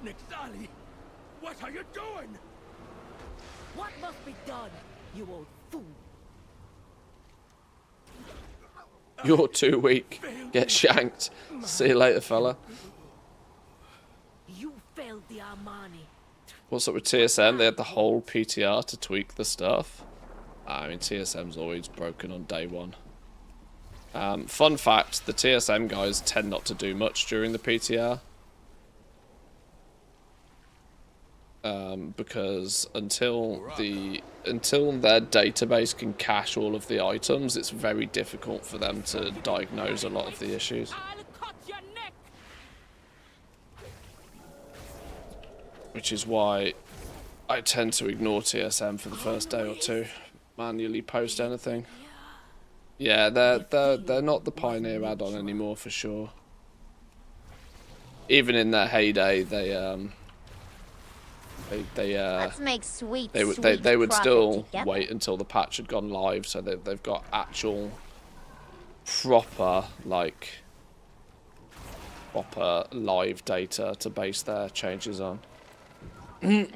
Nixali, what are you doing? What must be done, you old fool? You're too weak. Get shanked. See you later, fella. You failed the Armani. What's up with TSM? They had the whole PTR to tweak the stuff. I mean, TSM's always broken on day one. Fun fact, the TSM guys tend not to do much during the PTR. Because until their database can cache all of the items, it's very difficult for them to diagnose a lot of the issues. Which is why I tend to ignore TSM for the first day or two. Manually post anything. Yeah, they're not the Pioneer add-on anymore for sure. Even in their heyday, Let's make they would still wait until the patch had gone live, so they've got actual proper live data to base their changes on.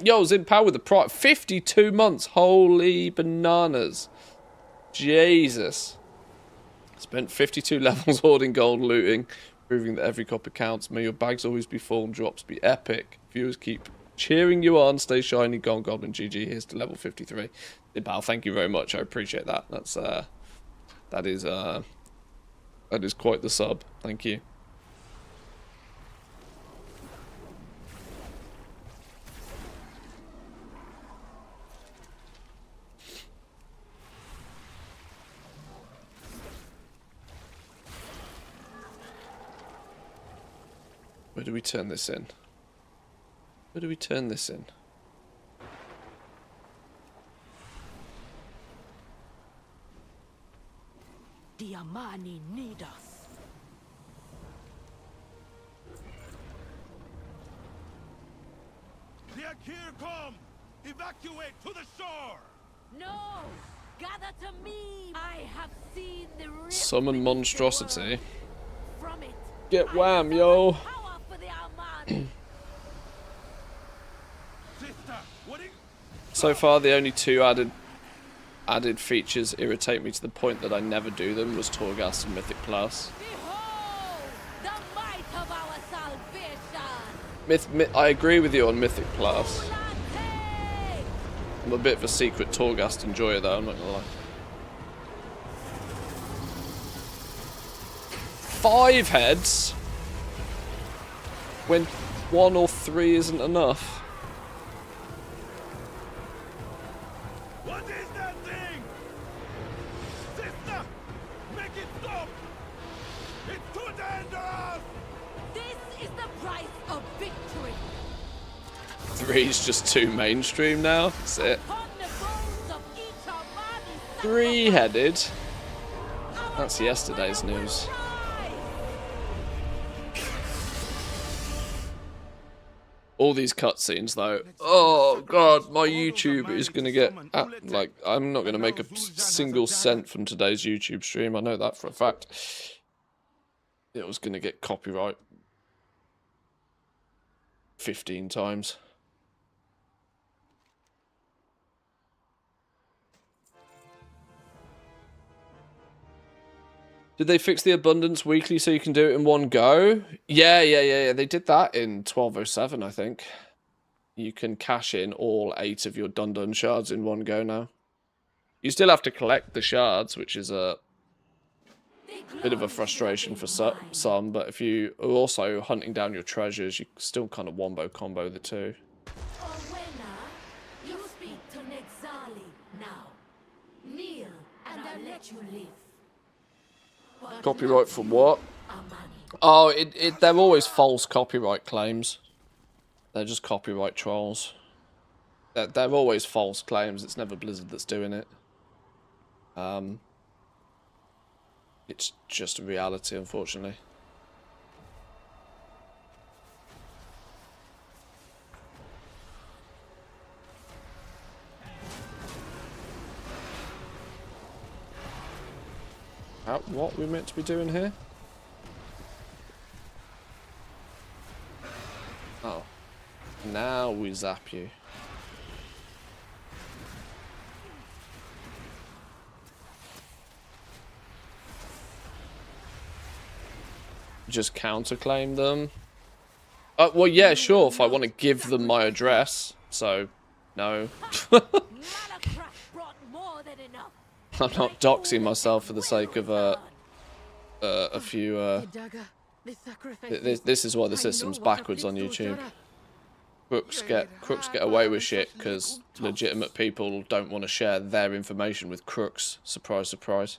Yo, Zin Power with the Prime 52 months. Holy bananas. Jesus. Spent 52 levels hoarding gold, looting, proving that every copper counts. May your bags always be full and drops be epic. Viewers keep cheering you on. Stay shiny, Gold Goblin GG. Here's to level 53. Pal, thank you very much. I appreciate that. That is quite the sub. Thank you. Where do we turn this in? Where do we turn this in? The Armani need us. The Akir come! Evacuate to the shore! No! Gather to me! I have seen the rift. Summon monstrosity. From it, Get wham, yo! So far, the only two added features irritate me to the point that I never do them was Torghast and Mythic Plus. Behold, the might of our salvation. I agree with you on Mythic Plus. Ula'Tek! I'm a bit of a secret Torghast enjoyer though, I'm not gonna lie. 5 heads? When 1 or 3 isn't enough. What is that thing? Sister! Make it stop! It's too dangerous! This is the price of victory. 3's just too mainstream now. That's it. Upon the bones of each Armani 3-headed. That's yesterday's news. All these cutscenes though. Oh god, my YouTube is gonna get like I'm not gonna make a single cent from today's YouTube stream. I know that for a fact. It was gonna get copyright 15 times. Did they fix the abundance weekly so you can do it in one go? Yeah. They did that in 1207, I think. You can cash in all 8 of your Dun shards in one go now. You still have to collect the shards, which is a bit of a frustration for some, but if you are also hunting down your treasures, you still kind of wombo combo the two. You speak to Nixali now. Kneel, and I'll let you live. Copyright for what? Armani, Oh, they're always false copyright claims. They're just copyright trolls. They're always false claims. It's never Blizzard that's doing it. It's just a reality, unfortunately. What are we meant to be doing here? Oh. Now we zap you. Just counterclaim them. Well, yeah, sure, if I want to give them my address. So, no. I'm not doxing myself for the sake of a few. This is why the system's backwards on YouTube. Crooks get away with shit because legitimate people don't want to share their information with crooks. Surprise, surprise.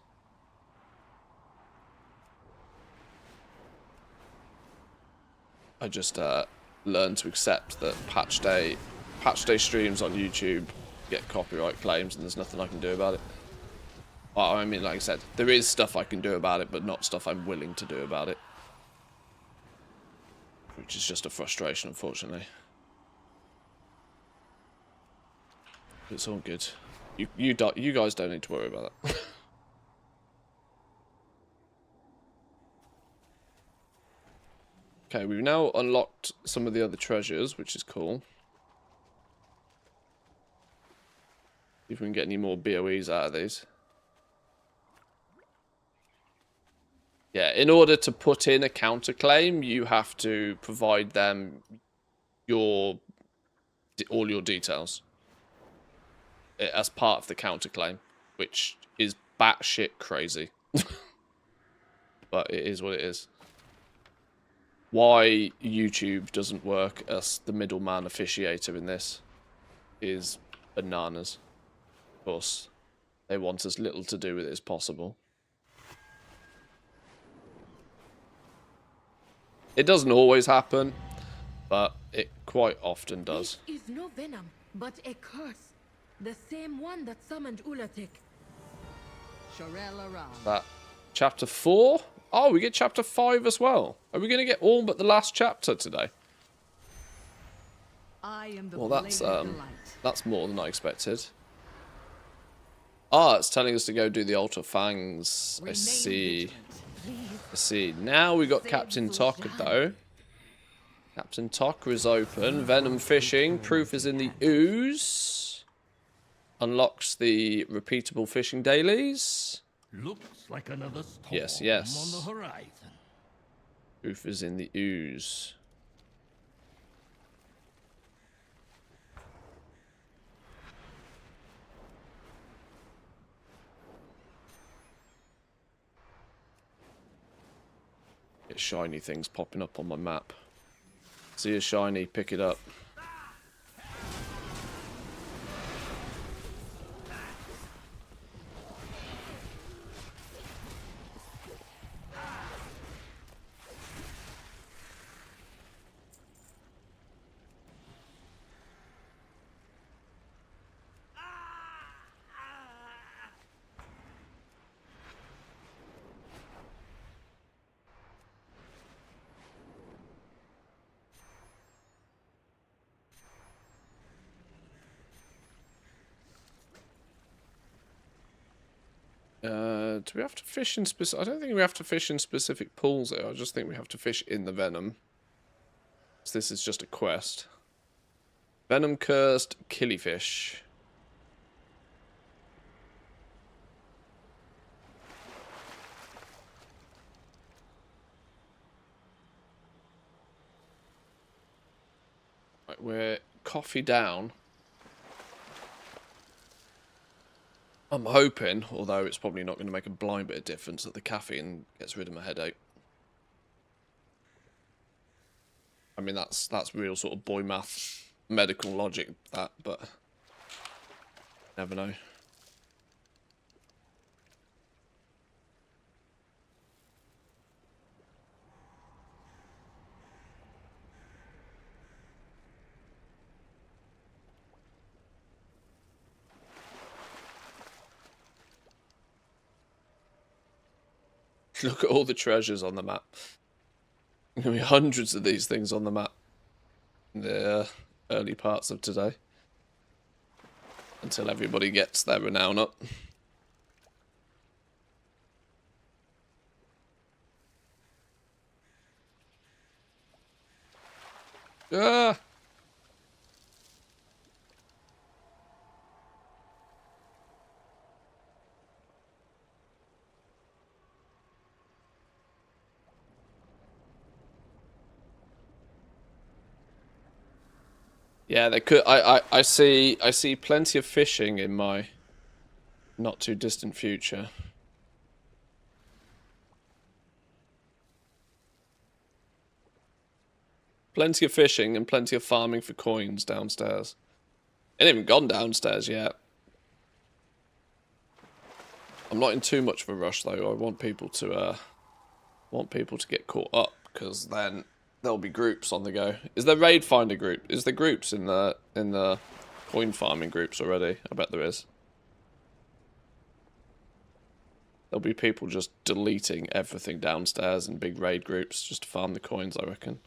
I just learned to accept that patch day streams on YouTube get copyright claims, and there's nothing I can do about it. Well, I mean, like I said, there is stuff I can do about it, but not stuff I'm willing to do about it. Which is just a frustration, unfortunately. It's all good. You guys don't need to worry about that. Okay, we've now unlocked some of the other treasures, which is cool. See if we can get any more BOEs out of these. Yeah, in order to put in a counterclaim, you have to provide them all your details as part of the counterclaim, which is batshit crazy. But it is what it is. Why YouTube doesn't work as the middleman officiator in this is bananas. Of course, they want as little to do with it as possible. It doesn't always happen, but it quite often does. This is no venom, but a curse. The same one that summoned Ula'Tek. That chapter 4? Oh, we get chapter 5 as well. Are we going to get all but the last chapter today? Well, that's more than I expected. Ah, it's telling us to go do the Altar of Fangs. I see. I see. Now we got Captain Tocker, though. Captain Tocker is open. Venom fishing. Proof is in the ooze. Unlocks the repeatable fishing dailies. Looks like another storm Yes. on the horizon. Proof is in the ooze. Get shiny things popping up on my map. See a shiny, pick it up. Do we have to fish in specific? I don't think we have to fish in specific pools here. I just think we have to fish in the Venom. So this is just a quest. Venom cursed killifish. Right, we're coffee down. I'm hoping, although it's probably not going to make a blind bit of difference, that the caffeine gets rid of my headache. I mean, that's real sort of boy math, medical logic, that, but never know. Look at all the treasures on the map. There's going to be hundreds of these things on the map in the early parts of today. Until everybody gets their renown up. Ah! Yeah, they could. I see plenty of fishing in my not too distant future. Plenty of fishing and plenty of farming for coins downstairs. Ain't even gone downstairs yet. I'm not in too much of a rush though. I want people to get caught up, because then there'll be groups on the go. Is there raid finder group? Is there groups in the coin farming groups already? I bet there is. There'll be people just deleting everything downstairs in big raid groups just to farm the coins, I reckon.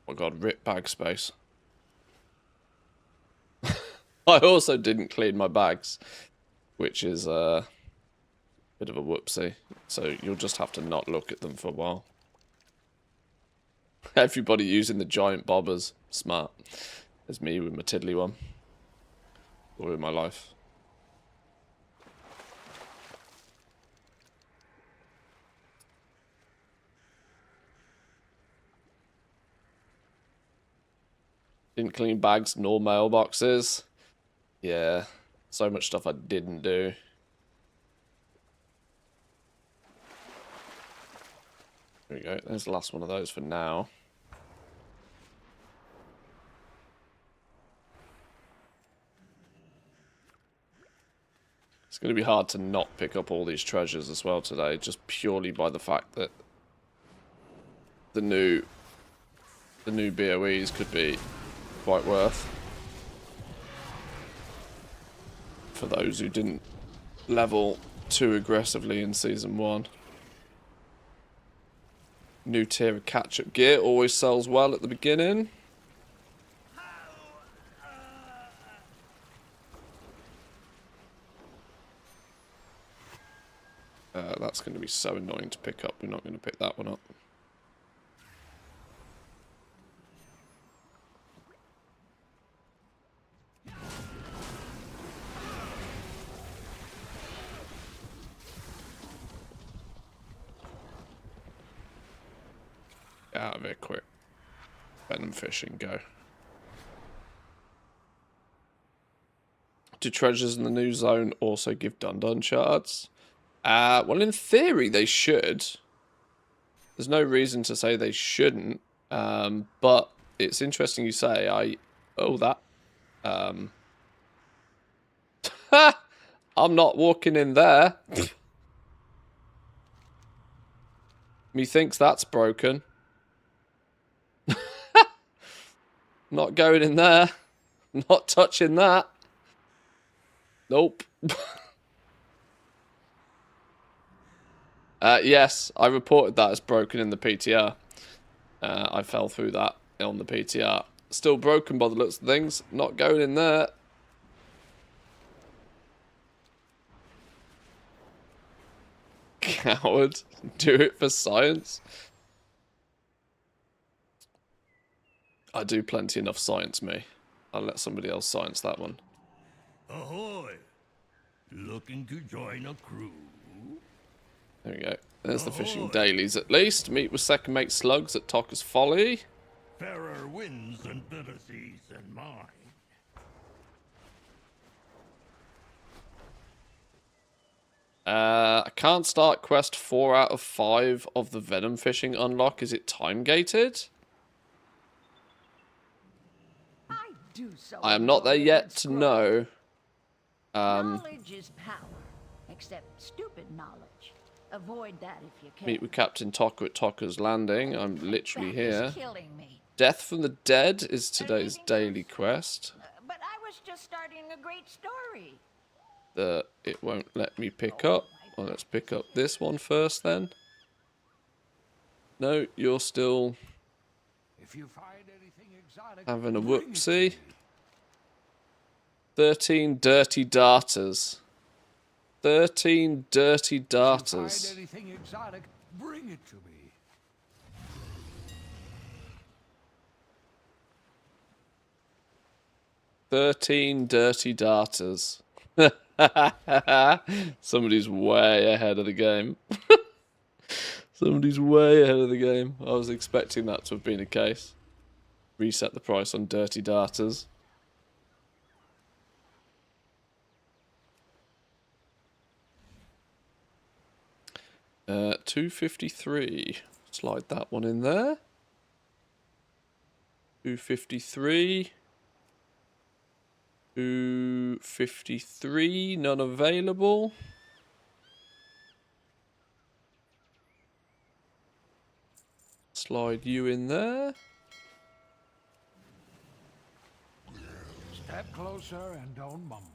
Oh god, rip bag space. I also didn't clean my bags, which is a bit of a whoopsie. So you'll just have to not look at them for a while. Everybody using the giant bobbers. Smart. There's me with my tiddly one. Or in my life. Didn't clean bags nor mailboxes. Yeah, so much stuff I didn't do. There we go. There's the last one of those for now. It's going to be hard to not pick up all these treasures as well today, just purely by the fact that the new BOEs could be quite worth for those who didn't level too aggressively in Season 1. New tier of catch-up gear always sells well at the beginning. That's going to be so annoying to pick up. We're not going to pick that one up. Get out of here quick. Venom fishing, go. Do treasures in the new zone also give dun-dun shards? Well, in theory, they should. There's no reason to say they shouldn't. But it's interesting you say. I'm not walking in there. Methinks that's broken. Not going in there. Not touching that. Nope. Yes, I reported that as broken in the PTR. I fell through that on the PTR. Still broken by the looks of things. Not going in there. Coward. Do it for science. I do plenty enough science, me. I'll let somebody else science that one. Ahoy! Looking to join a crew? There we go. There's the fishing dailies at least. Meet with second mate slugs at Tokka's Folly. Fairer winds and better seas than mine. I can't start quest 4 out of 5 of the venom fishing unlock. Is it time gated? I am not there yet to know. Knowledge is power, except stupid knowledge. Avoid that if you can. Meet with Captain Tocker at Tocker's Landing. I'm literally That here. is killing me. Death from the Dead is today's daily quest. But I was just starting a great story. It won't let me pick up. Well, let's pick up this one first then. No, you're still If you find anything exotic, having a bring it to whoopsie. me. 13 dirty darters. 13 dirty If you darters. find anything exotic, bring it to me. 13 dirty darters. Somebody's way ahead of the game. Somebody's way ahead of the game. I was expecting that to have been the case. Reset the price on dirty darters. $2.53. Slide that one in there. $2.53. $2.53. None available. Slide you in there. Step closer and don't mumble.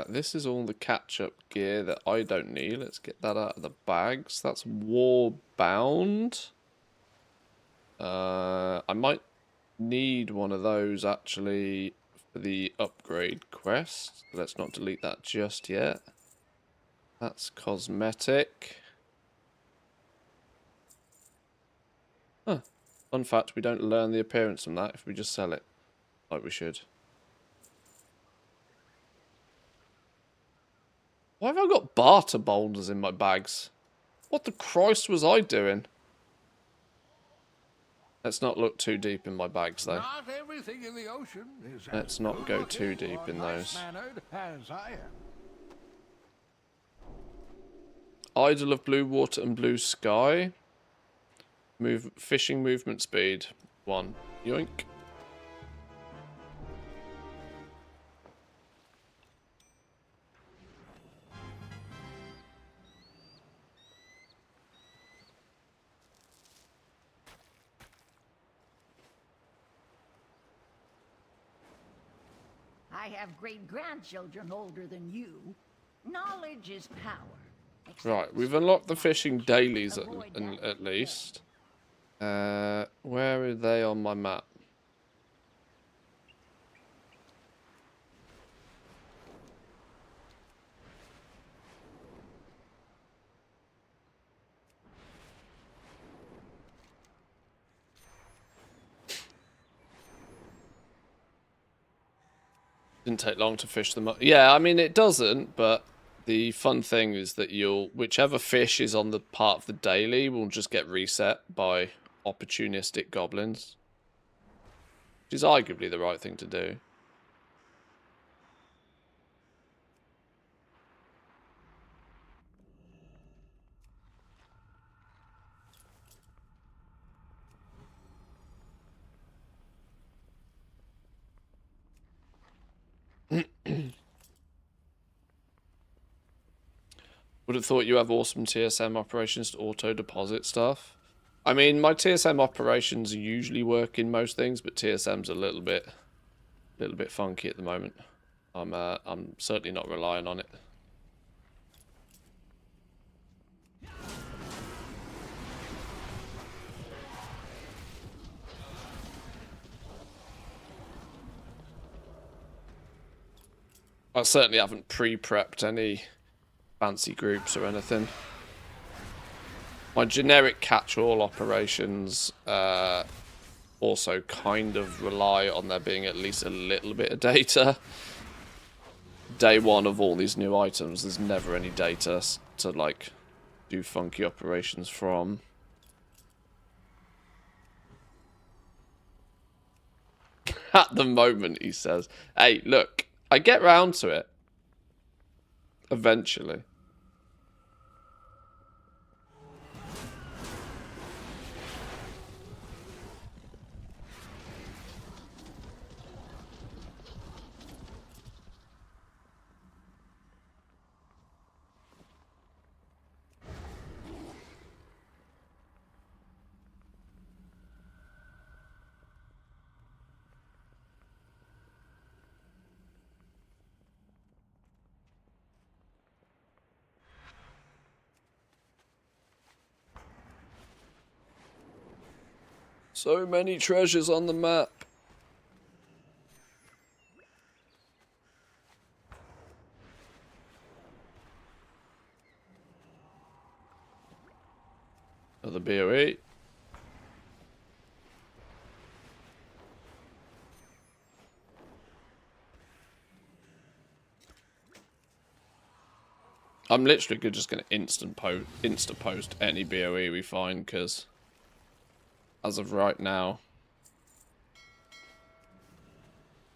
This is all the catch-up gear that I don't need. Let's get that out of the bags. That's war bound. I might need one of those actually for the upgrade quest. Let's not delete that just yet. That's cosmetic. Huh. Fun fact, we don't learn the appearance from that if we just sell it. Like we should. Why have I got barter boulders in my bags? What the Christ was I doing? Let's not look too deep in my bags, though. Not everything in the ocean is Let's as not go good too deep or in those. nice-mannered as I am. Idol of blue water and blue sky. Fishing movement speed. 1. Yoink. I have great-grandchildren older than you. Knowledge is power. Right, we've unlocked the fishing dailies at least. Where are they on my map? Didn't take long to fish them up. Yeah, I mean it doesn't, but the fun thing is that whichever fish is on the part of the daily will just get reset by opportunistic goblins. Which is arguably the right thing to do. Would have thought you have awesome TSM operations to auto-deposit stuff. I mean, my TSM operations usually work in most things, but TSM's a little bit funky at the moment. I'm certainly not relying on it. I certainly haven't pre-prepped any fancy groups or anything. My generic catch-all operations also kind of rely on there being at least a little bit of data. Day one of all these new items, there's never any data to like do funky operations from. At the moment, he says, hey, look, I get round to it. Eventually. So many treasures on the map. Another BOE. I'm literally just going to insta post any BOE we find, because as of right now,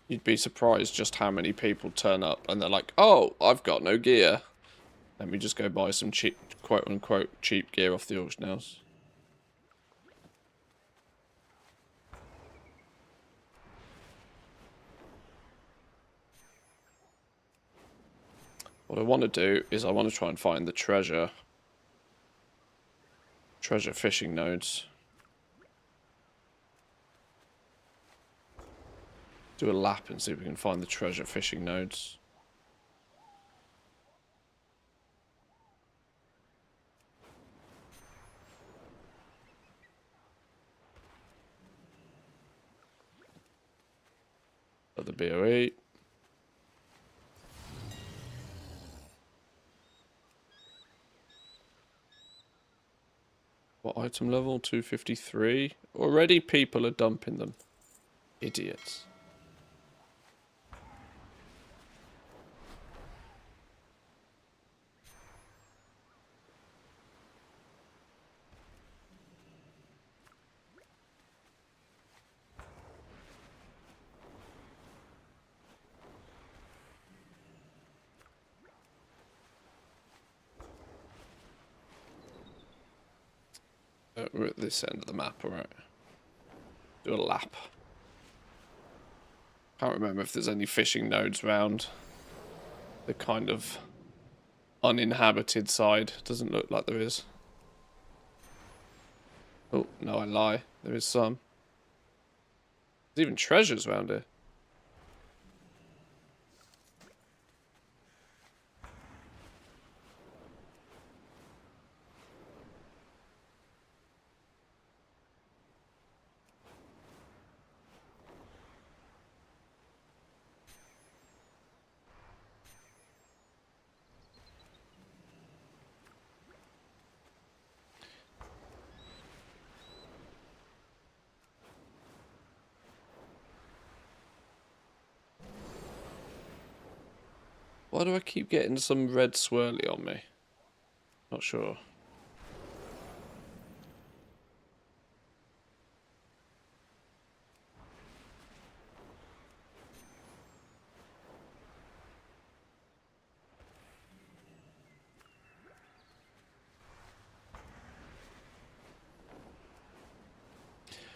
you'd be surprised just how many people turn up and they're like, oh, I've got no gear. Let me just go buy some cheap, quote-unquote, cheap gear off the auction house. What I want to do is I want to try and find the treasure fishing nodes. Do a lap and see if we can find the treasure fishing nodes. At the BOE. What item level? 253. Already people are dumping them. Idiots. We're at this end of the map, alright. Do a lap. Can't remember if there's any fishing nodes around the kind of uninhabited side. Doesn't look like there is. Oh, no, I lie. There is some. There's even treasures around here. Why do I keep getting some red swirly on me? Not sure.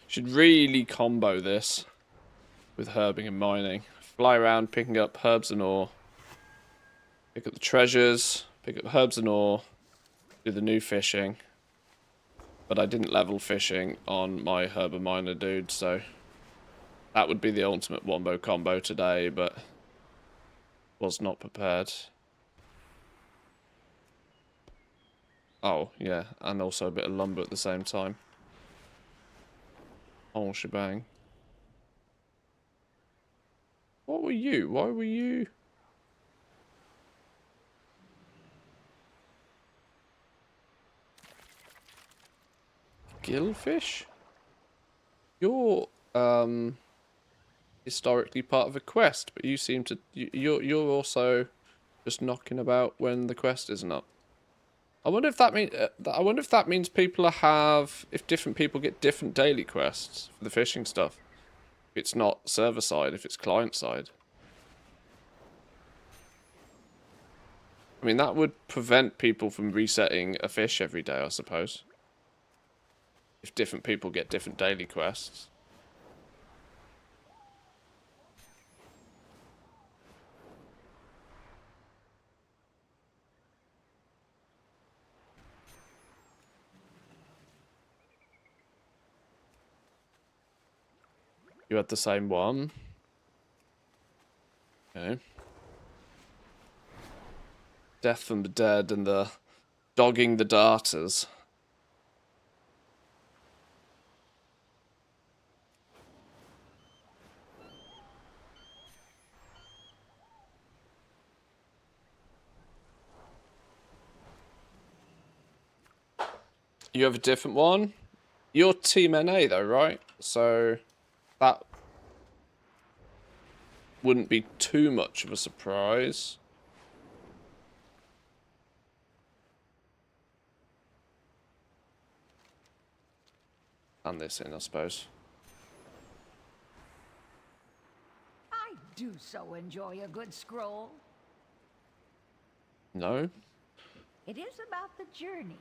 Should really combo this with herbing and mining. Fly around picking up herbs and ore. Pick up the treasures, pick up herbs and ore, do the new fishing. But I didn't level fishing on my herb and miner dude, so that would be the ultimate wombo combo today, but was not prepared. Oh, yeah, and also a bit of lumber at the same time. Whole shebang. What were you? Why were you? Gillfish? You're historically part of a quest, but you seem to you're also just knocking about when the quest isn't up. I wonder if that means people have, if different people get different daily quests for the fishing stuff. If it's not server side, if it's client side. I mean, that would prevent people from resetting a fish every day, I suppose. If different people get different daily quests. You had the same one. Okay. Death from the dead and the dogging the darters. You have a different one? You're Team NA though, right? So that wouldn't be too much of a surprise. And this in, I suppose. I do so enjoy a good scroll. No? It is about the journey.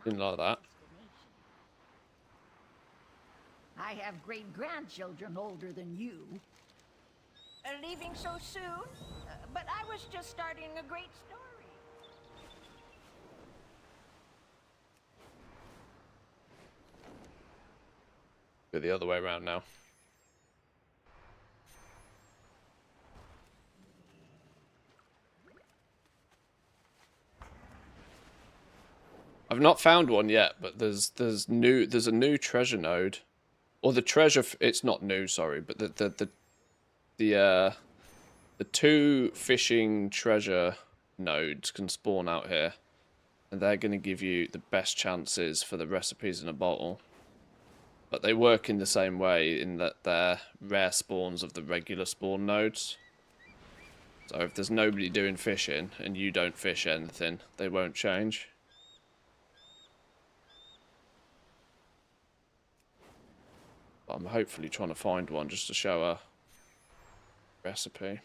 Didn't like that. I have great-grandchildren older than you. Leaving so soon? But I was just starting a great story. Go the other way around now. I've not found one yet, but there's a new treasure node, or the treasure. It's not new, sorry, but the two fishing treasure nodes can spawn out here, and they're going to give you the best chances for the recipes in a bottle. But they work in the same way in that they're rare spawns of the regular spawn nodes. So if there's nobody doing fishing and you don't fish anything, they won't change. I'm hopefully trying to find one just to show a recipe.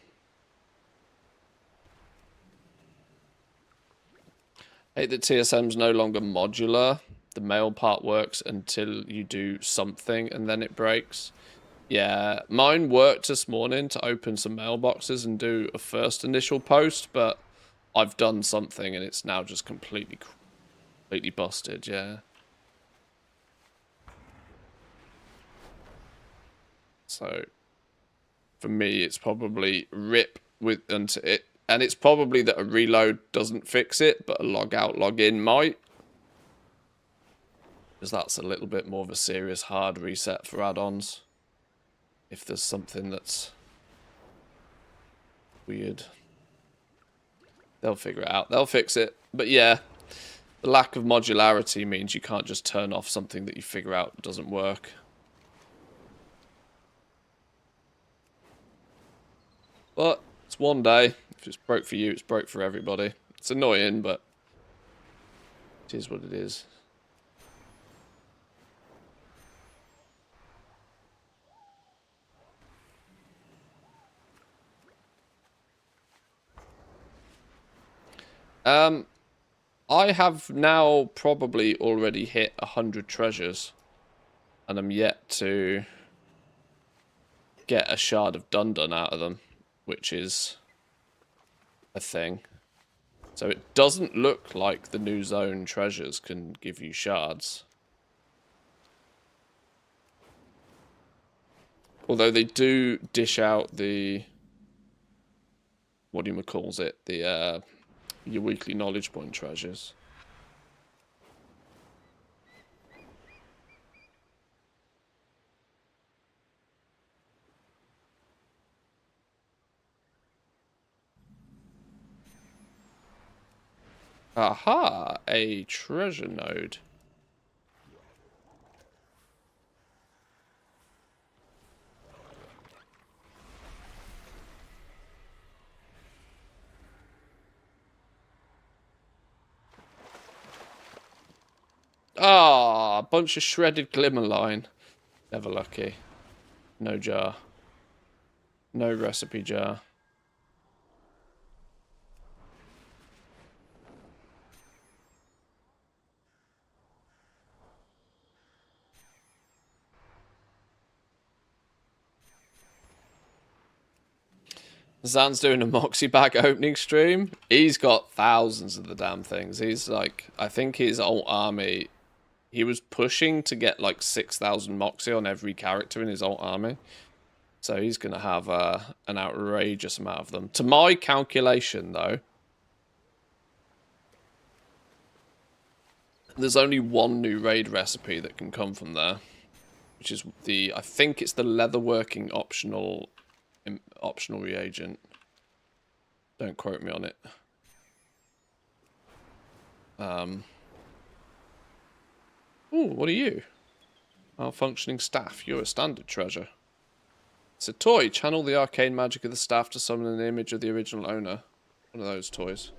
Hate that TSM's no longer modular. The mail part works until you do something and then it breaks. Yeah, mine worked this morning to open some mailboxes and do a first initial post, but I've done something and it's now just completely busted, yeah. So, for me, it's probably rip with until it, and it's probably that a reload doesn't fix it, but a log out, log in might, because that's a little bit more of a serious hard reset for add-ons. If there's something that's weird, they'll figure it out. They'll fix it. But yeah, the lack of modularity means you can't just turn off something that you figure out doesn't work. But it's one day. If it's broke for you, it's broke for everybody. It's annoying, but it is what it is. I have now probably already hit 100 treasures, and I'm yet to get a shard of Dundun out of them, which is a thing. So it doesn't look like the new zone treasures can give you shards. Although they do dish out the, what do you calls it, the your weekly knowledge point treasures. Aha, a treasure node. Ah, a bunch of shredded glimmer line. Never lucky. No jar. No recipe jar. Zan's doing a Moxie bag opening stream. He's got thousands of the damn things. He's like, I think his alt army, he was pushing to get like 6,000 Moxie on every character in his alt army. So he's going to have an outrageous amount of them. To my calculation, though, there's only one new raid recipe that can come from there, which is the, I think it's the leatherworking optional reagent. Don't quote me on it. Ooh, what are you? Malfunctioning staff. You're a standard treasure. It's a toy. Channel the arcane magic of the staff to summon an image of the original owner. One of those toys.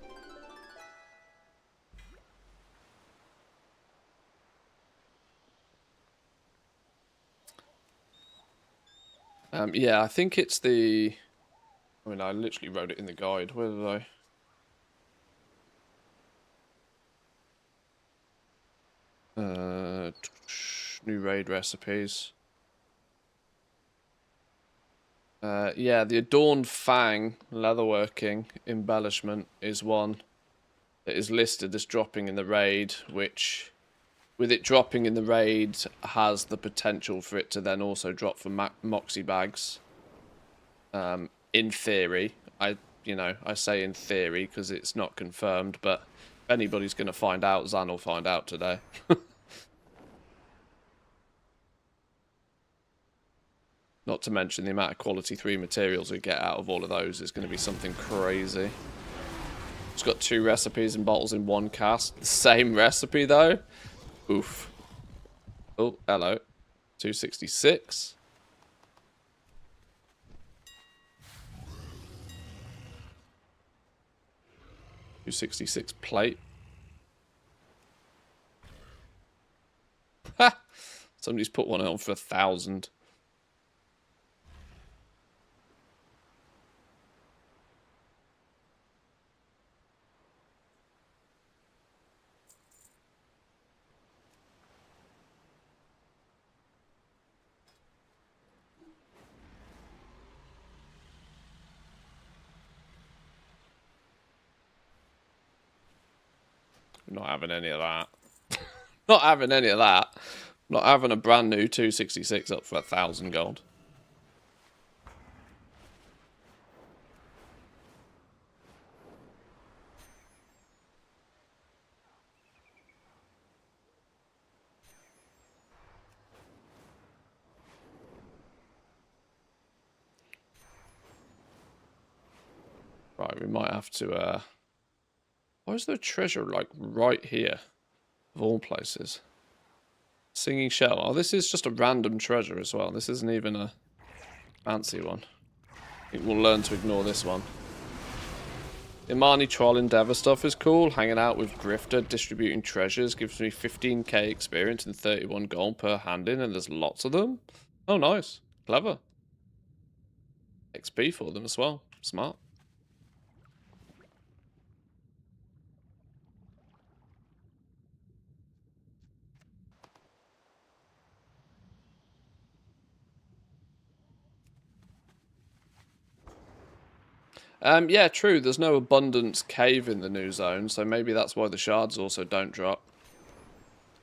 Yeah, I think it's the... I mean, I literally wrote it in the guide. Where did I... new raid recipes. Yeah, the Adorned Fang leatherworking embellishment is one that is listed as dropping in the raid, which, with it dropping in the raid, has the potential for it to then also drop for Moxie bags. In theory, I say in theory because it's not confirmed, but if anybody's going to find out, Zan will find out today. Not to mention the amount of quality 3 materials we get out of all of those is going to be something crazy. It's got 2 recipes and bottles in 1 cast. The same recipe though. Oof. Oh, hello. 266. $266 plate. Ha! Somebody's put one on for 1,000. Not having any of that. Not having any of that. Not having a brand new 266 up for 1,000 gold. Right, we might have to, why is there a treasure, like, right here? Of all places. Singing shell. Oh, this is just a random treasure as well. This isn't even a fancy one. I think we'll learn to ignore this one. The Imani Troll Endeavor stuff is cool. Hanging out with Grifter, distributing treasures, gives me 15k experience and 31 gold per hand in, and there's lots of them. Oh, nice. Clever. XP for them as well. Smart. Yeah, true. There's no abundance cave in the new zone, so maybe that's why the shards also don't drop.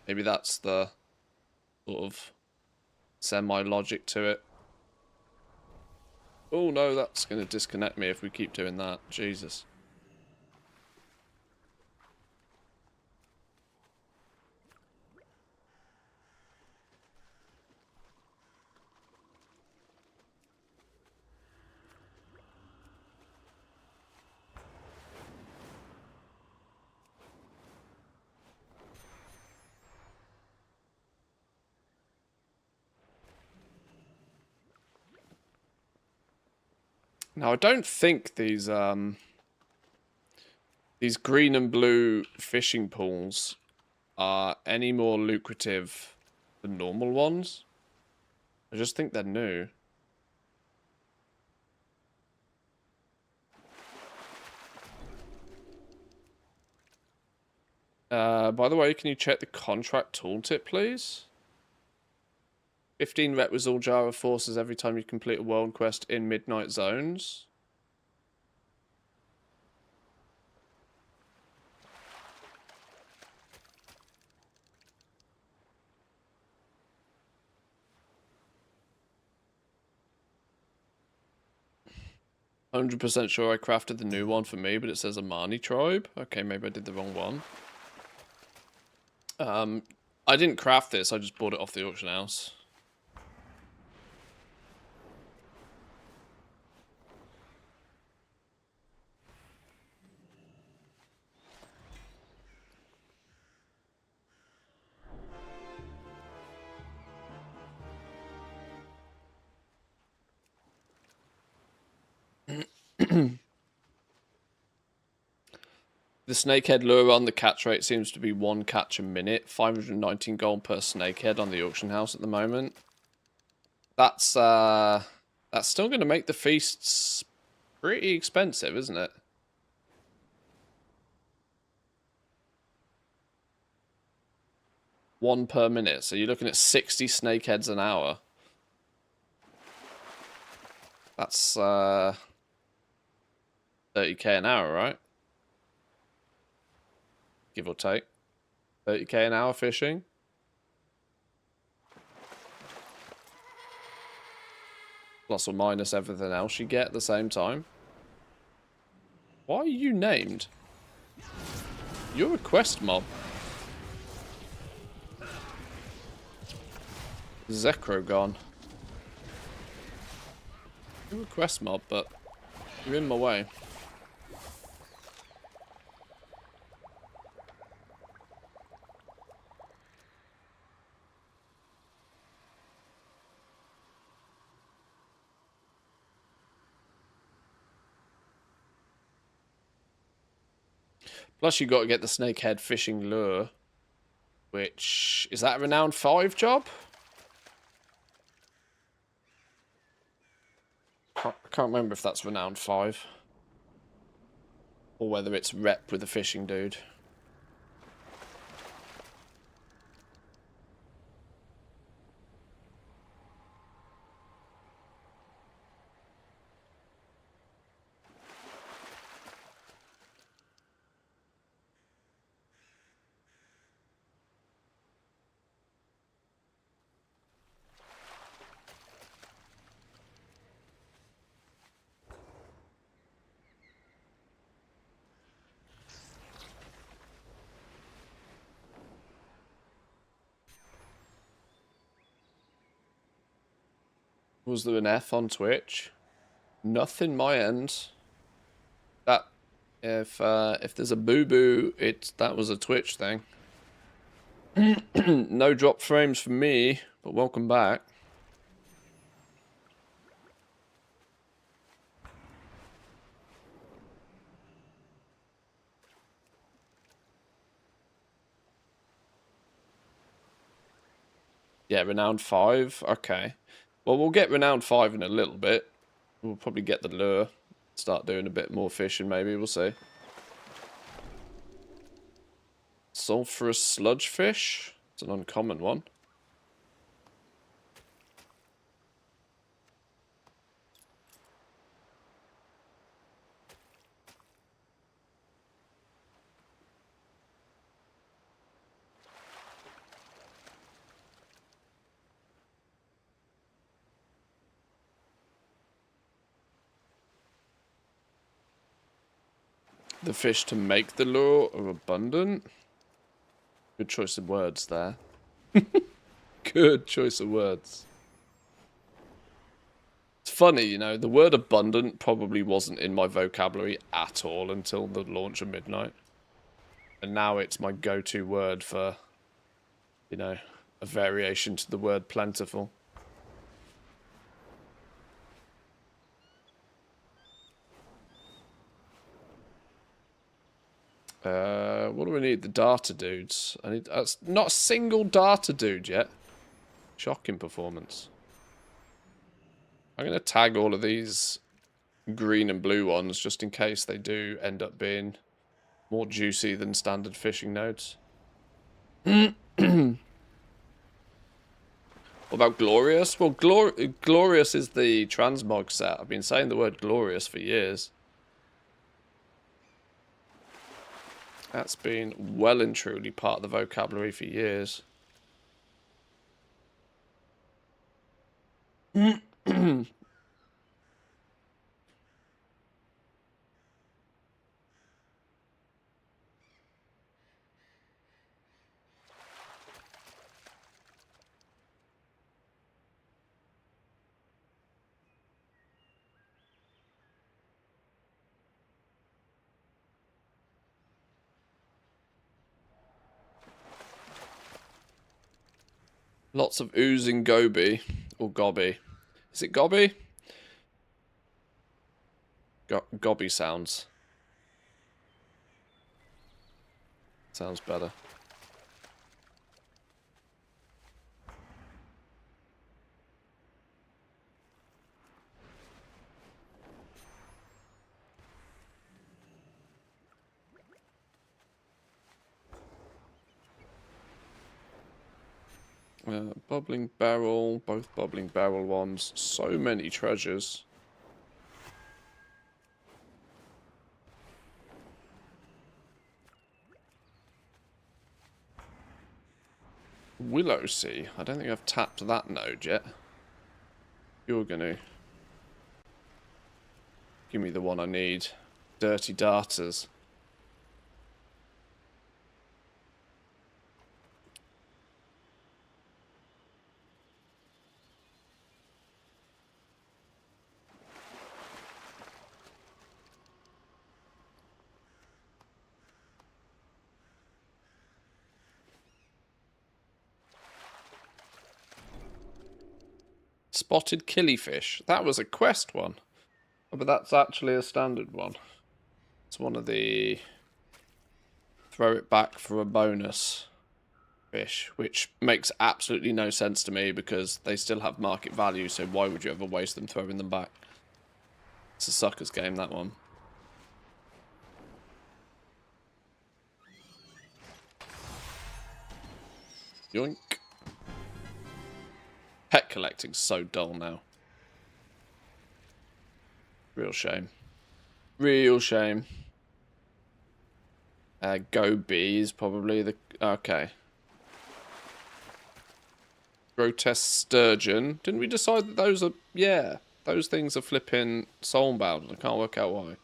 Maybe that's the sort of semi-logic to it. Oh no, that's going to disconnect me if we keep doing that. Jesus. Now, I don't think these green and blue fishing pools are any more lucrative than normal ones. I just think they're new. By the way, can you check the contract tooltip, please? 15 rep with Zuljara forces every time you complete a world quest in midnight zones. %, sure I crafted the new one for me, but it says Amani tribe. Okay, maybe I did the wrong one. I didn't craft this, I just bought it off the auction house. The snakehead lure on the catch rate seems to be 1 catch a minute. 519 gold per snakehead on the auction house at the moment. That's still going to make the feasts pretty expensive, isn't it? One per minute, so you're looking at 60 snakeheads an hour. That's 30k an hour, right? Give or take. 30k an hour fishing. Plus or minus everything else you get at the same time. Why are you named? You're a quest mob. Zekrogon. You're a quest mob, but you're in my way. Plus you got to get the snakehead fishing lure. Which, is that a renowned 5 job? I can't remember if that's renowned 5. Or whether it's rep with a fishing dude. Was there an F on Twitch? Nothing my end. That if there's a boo-boo, that was a Twitch thing. No drop frames for me, but welcome back. Yeah, renowned 5. Okay. Well, we'll get renowned 5 in a little bit. We'll probably get the lure. Start doing a bit more fishing, maybe. We'll see. Sulphurous sludgefish. It's an uncommon one. The fish to make the lure are abundant. Good choice of words there. Good choice of words. It's funny, you know, the word abundant probably wasn't in my vocabulary at all until the launch of Midnight. And now it's my go-to word for, you know, a variation to the word plentiful. What do we need? The data dudes. I need not a single data dude yet. Shocking performance. I'm going to tag all of these green and blue ones just in case they do end up being more juicy than standard fishing nodes. What about Glorious? Well, Glorious is the transmog set. I've been saying the word Glorious for years. That's been well and truly part of the vocabulary for years. Lots of oozing goby or gobby. Is it gobby? Gobby sounds. Sounds better. Bubbling barrel, both bubbling barrel ones. So many treasures. Willow Sea. I don't think I've tapped that node yet. You're gonna give me the one I need. Dirty darters. Spotted killifish. That was a quest one. Oh, but that's actually a standard one. It's one of the throw it back for a bonus fish, which makes absolutely no sense to me because they still have market value, so why would you ever waste them throwing them back? It's a sucker's game, that one. Yoink. Pet collecting's so dull now. Real shame. Real shame. Go B is probably the... Okay. Grotesque sturgeon. Didn't we decide that those are... Yeah. Those things are flipping soulbound and I can't work out why.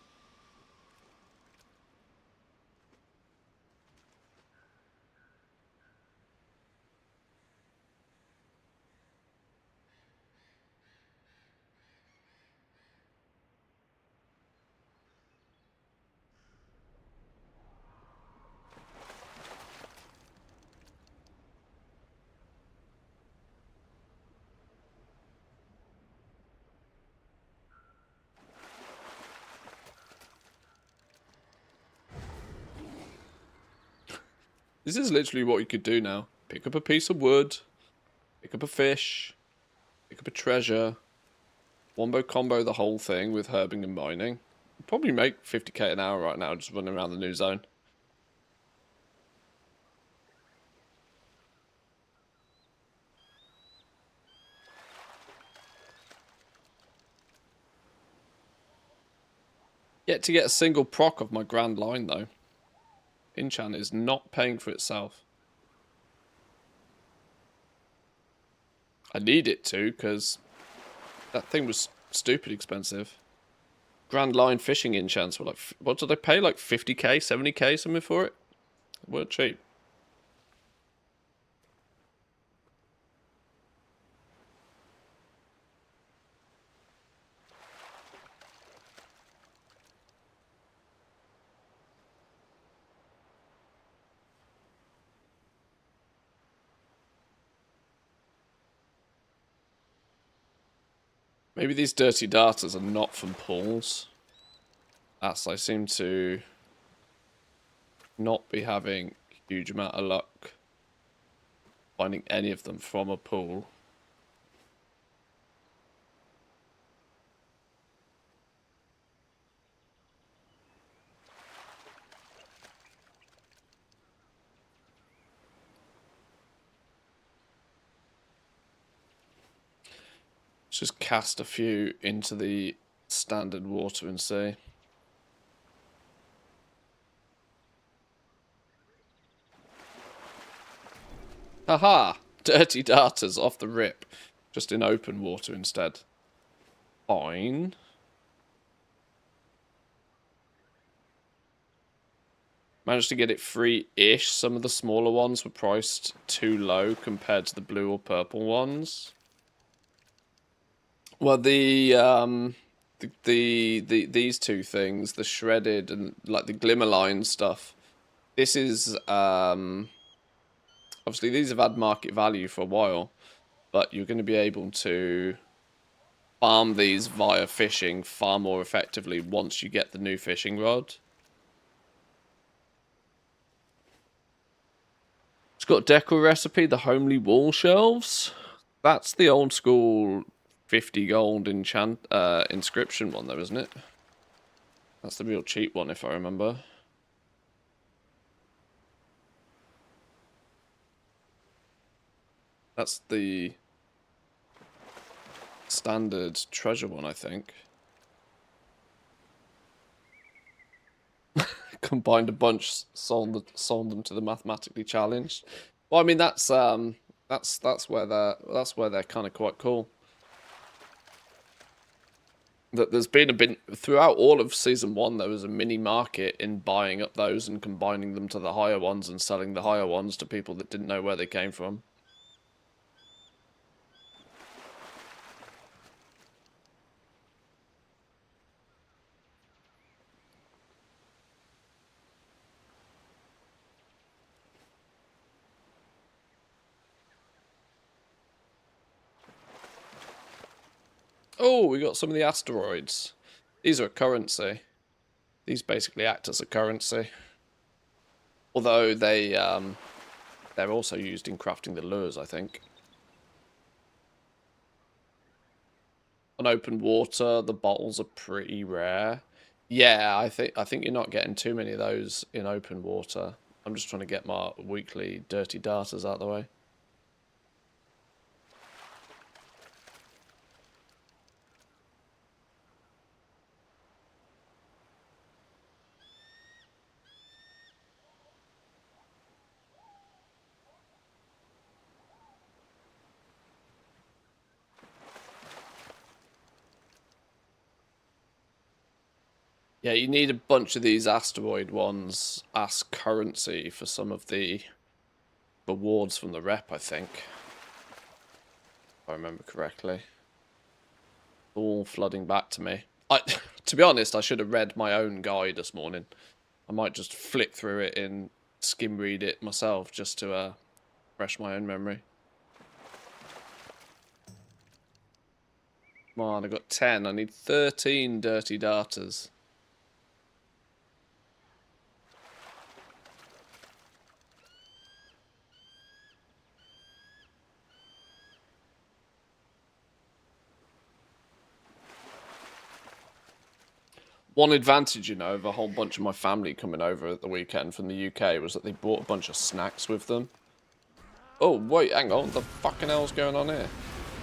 This is literally what you could do now. Pick up a piece of wood, pick up a fish, pick up a treasure, wombo combo the whole thing with herbing and mining. You'd probably make 50k an hour right now just running around the new zone. Yet to get a single proc of my grand line though. Enchant is not paying for itself. I need it to, because that thing was stupid expensive. Grand line fishing enchants were like, what did I pay? Like 50k, 70k something for it? They weren't cheap. Maybe these dirty darters are not from pools. As I seem to not be having a huge amount of luck finding any of them from a pool. Let's just cast a few into the standard water and see. Haha! Dirty darters off the rip. Just in open water instead. Fine. Managed to get it free-ish. Some of the smaller ones were priced too low compared to the blue or purple ones. Well, these two things, the shredded and like the glimmerline stuff. This is obviously these have had market value for a while, but you're going to be able to farm these via fishing far more effectively once you get the new fishing rod. It's got a decor recipe, the homely wall shelves. That's the old school 50 gold inscription one though, isn't it? That's the real cheap one if I remember. That's the standard treasure one, I think. Combined a bunch, sold them to the mathematically challenged. Well, I mean that's where they're kind of quite cool. That there's been a bit throughout all of season 1. There was a mini market in buying up those and combining them to the higher ones and selling the higher ones to people that didn't know where they came from. Oh, we got some of the asteroids. These are a currency. These basically act as a currency. Although they're also used in crafting the lures, I think. On open water, the bottles are pretty rare. Yeah, I think you're not getting too many of those in open water. I'm just trying to get my weekly dirty darters out of the way. Yeah, you need a bunch of these asteroid ones as currency for some of the rewards from the rep, I think. If I remember correctly. All flooding back to me. To be honest, I should have read my own guide this morning. I might just flick through it and skim read it myself just to refresh my own memory. Come on, I got 10. I need 13 dirty darters. One advantage, you know, of a whole bunch of my family coming over at the weekend from the UK was that they brought a bunch of snacks with them. Oh, wait, hang on. What the fucking hell's going on here?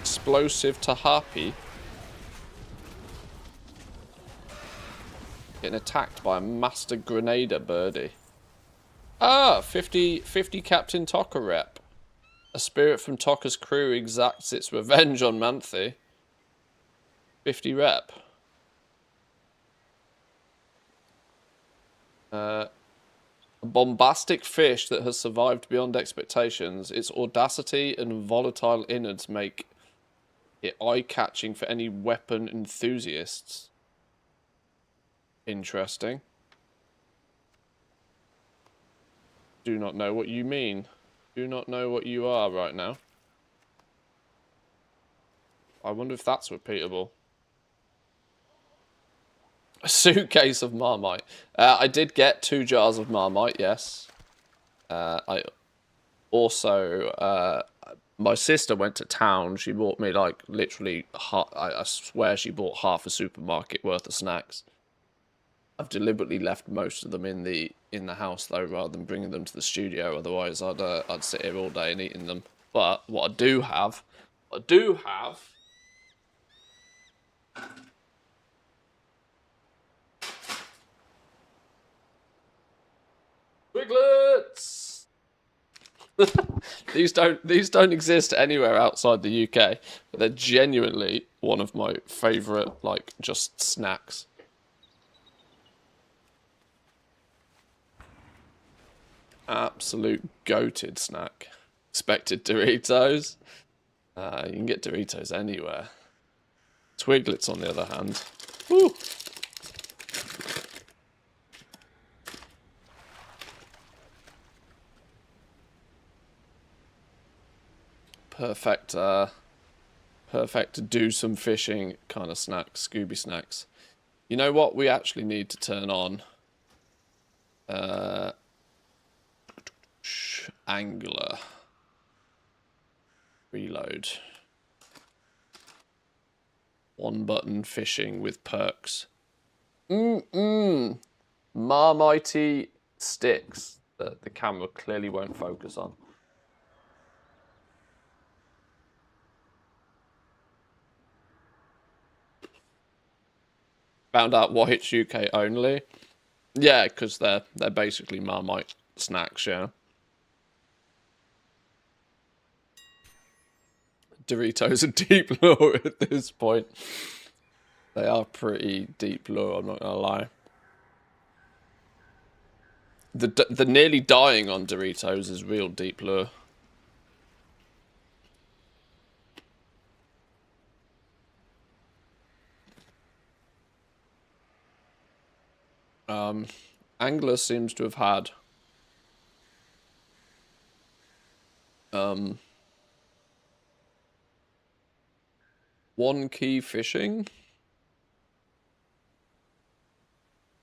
Explosive Tahapi. Getting attacked by a master grenader birdie. Ah, 50 Captain Tokka rep. A spirit from Tokka's crew exacts its revenge on Manthe. 50 rep. A bombastic fish that has survived beyond expectations. Its audacity and volatile innards make it eye-catching for any weapon enthusiasts. Interesting. Do not know what you mean. Do not know what you are right now. I wonder if that's repeatable. A suitcase of Marmite. I did get 2 jars of Marmite, yes. I also, my sister went to town. She bought me, like, literally, I swear she bought half a supermarket worth of snacks. I've deliberately left most of them in the house, though, rather than bringing them to the studio. Otherwise, I'd sit here all day and eating them. But what I do have... Twiglets! These don't exist anywhere outside the UK, but they're genuinely one of my favourite, like, just snacks. Absolute goated snack. Expected Doritos. You can get Doritos anywhere. Twiglets, on the other hand. Woo! Perfect Perfect to do some fishing kind of snacks, Scooby snacks. You know what we actually need to turn on? Angler. Reload. 1 button fishing with perks. Marmite sticks that the camera clearly won't focus on. Found out why it's UK only. Yeah, because they're basically Marmite snacks, yeah. Doritos are deep lore at this point. They are pretty deep lore, I'm not gonna lie. The nearly dying on Doritos is real deep lure. Angler seems to have had one key fishing.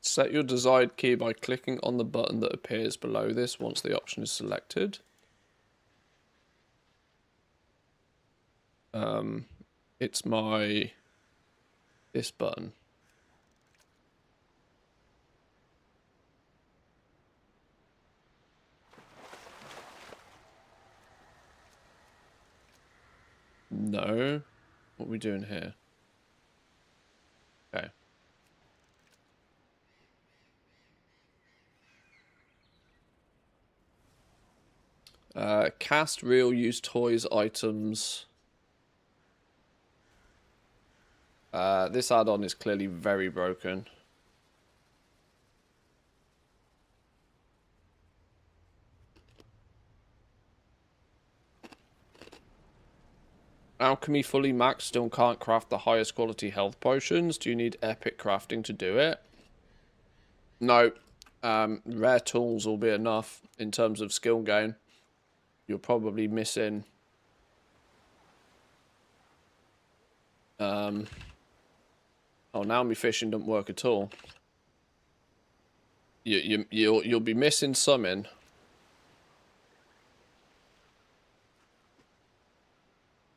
Set your desired key by clicking on the button that appears below this once the option is selected. It's this button. No. What are we doing here? Okay. Cast real use toys items. This add-on is clearly very broken. Alchemy fully maxed, still can't craft the highest quality health potions. Do you need epic crafting to do it? No. Rare tools will be enough in terms of skill gain. You're probably missing... Oh, now my fishing doesn't work at all. You'll be missing something.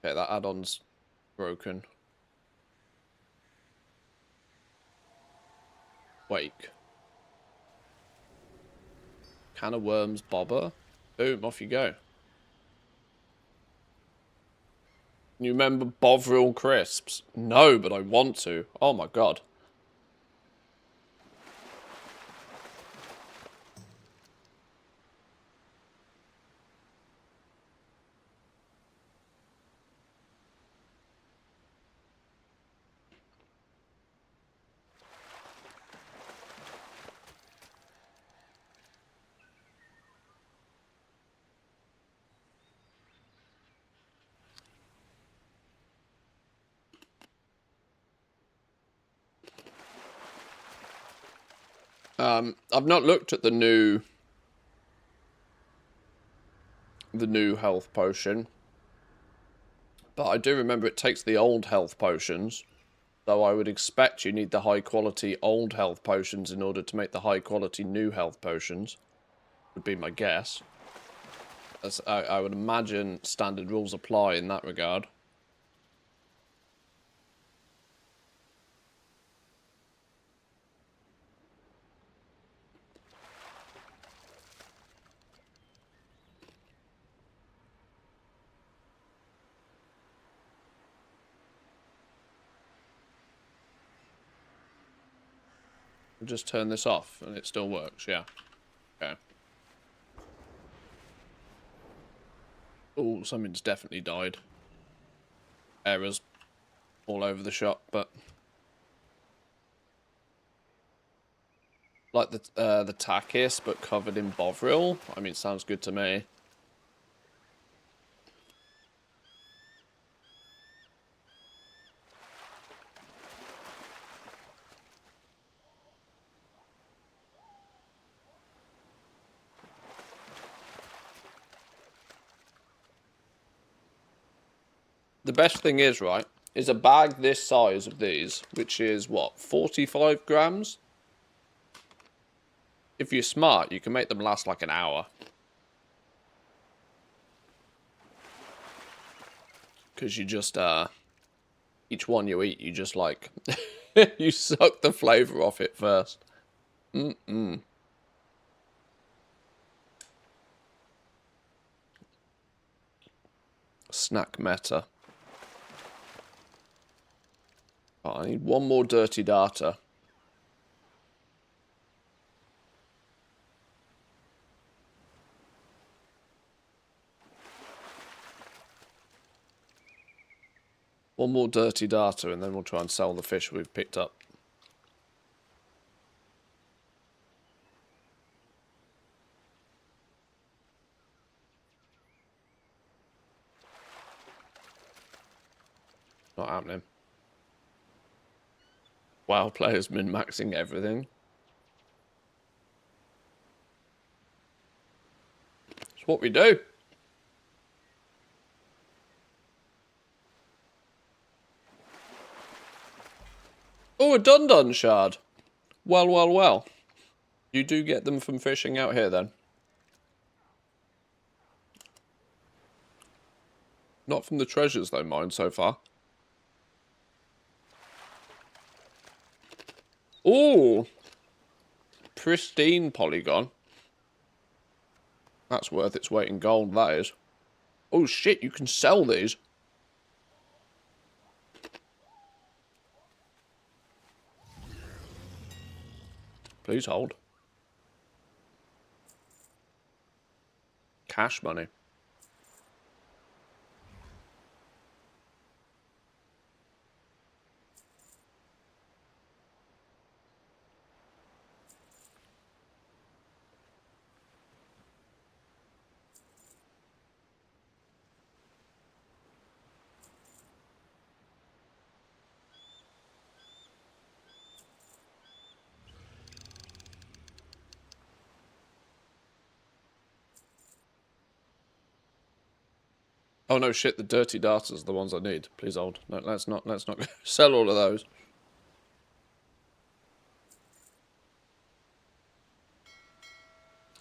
Okay, that add-on's broken. Wake. Can of worms, bobber. Boom, off you go. You remember Bovril crisps? No, but I want to. Oh my god. I've not looked at the new health potion, but I do remember it takes the old health potions, so I would expect you need the high quality old health potions in order to make the high quality new health potions, would be my guess. As I would imagine standard rules apply in that regard. We'll just turn this off and it still works, yeah. Okay. Oh, something's definitely died. Errors all over the shop, but... Like the Takis, but covered in Bovril. I mean, sounds good to me. The best thing is, right, is a bag this size of these, which is, what, 45 grams? If you're smart, you can make them last like an hour. Because you just, each one you eat, you just like, you suck the flavour off it first. Snack meta. Oh, I need one more dirty data. One more dirty data, and then we'll try and sell the fish we've picked up. Not happening. WoW players min-maxing everything. It's what we do. Oh, a dun-dun shard. Well, well, well. You do get them from fishing out here, then? Not from the treasures, though, mine, so far. Ooh! Pristine polygon. That's worth its weight in gold, that is. Oh, shit, you can sell these. Please hold. Cash money. Oh no, shit, the dirty darters are the ones I need. Please hold. No, let's not sell all of those.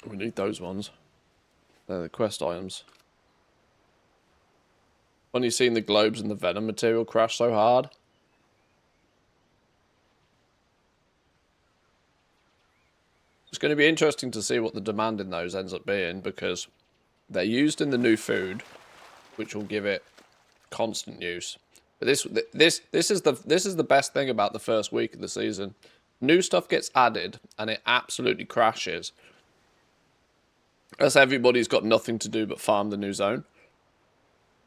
We need those ones. They're the quest items. Funny seeing the globes and the venom material crash so hard. It's going to be interesting to see what the demand in those ends up being, because they're used in the new food, which will give it constant use. But this is the best thing about the first week of the season. New stuff gets added and it absolutely crashes. As everybody's got nothing to do but farm the new zone.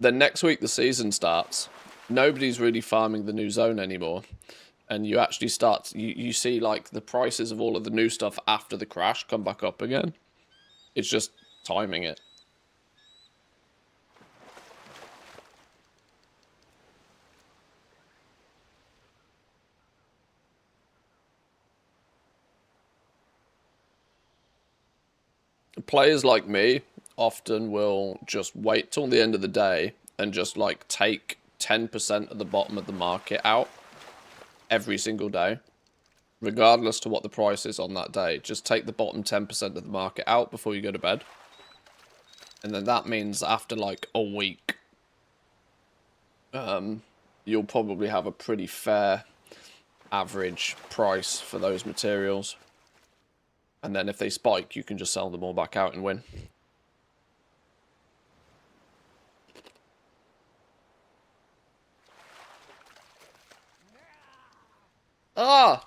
Then next week the season starts. Nobody's really farming the new zone anymore. And you actually start, you see like the prices of all of the new stuff after the crash come back up again. It's just timing it. Players like me often will just wait till the end of the day and just like take 10% of the bottom of the market out every single day, regardless to what the price is on that day. Just take the bottom 10% of the market out before you go to bed. And then that means after like a week, you'll probably have a pretty fair average price for those materials. And then if they spike, you can just sell them all back out and win. Ah!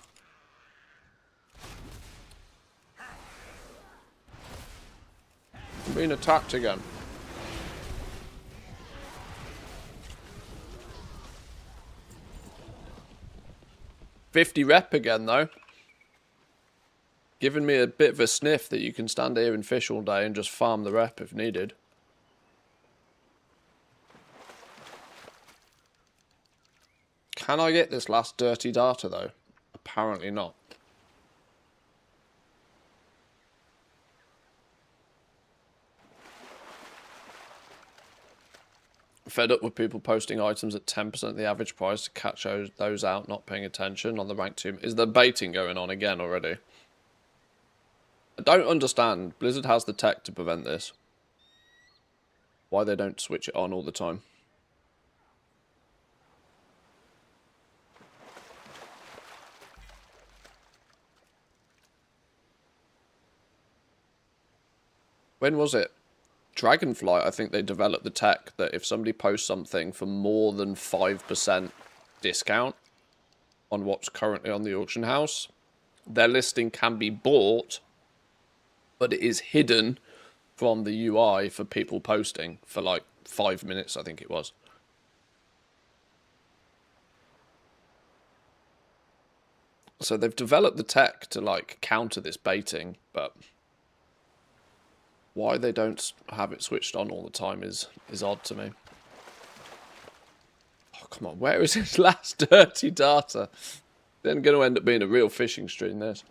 I'm being attacked again. $50 rep again, though. Giving me a bit of a sniff that you can stand here and fish all day and just farm the rep if needed. Can I get this last dirty data, though? Apparently not. fed up with people posting items at 10% of the average price to catch those out not paying attention on the ranked team. Is there baiting going on again already? I don't understand. Blizzard has the tech to prevent this. Why they don't switch it on all the time. When was it? Dragonflight, I think they developed the tech that if somebody posts something for more than 5% discount on what's currently on the auction house, their listing can be bought, but it is hidden from the UI for people posting for like 5 minutes, I think it was. So they've developed the tech to like counter this baiting, but why they don't have it switched on all the time is odd to me. Oh, come on, where is his last dirty data? Then going to end up being a real phishing stream, this.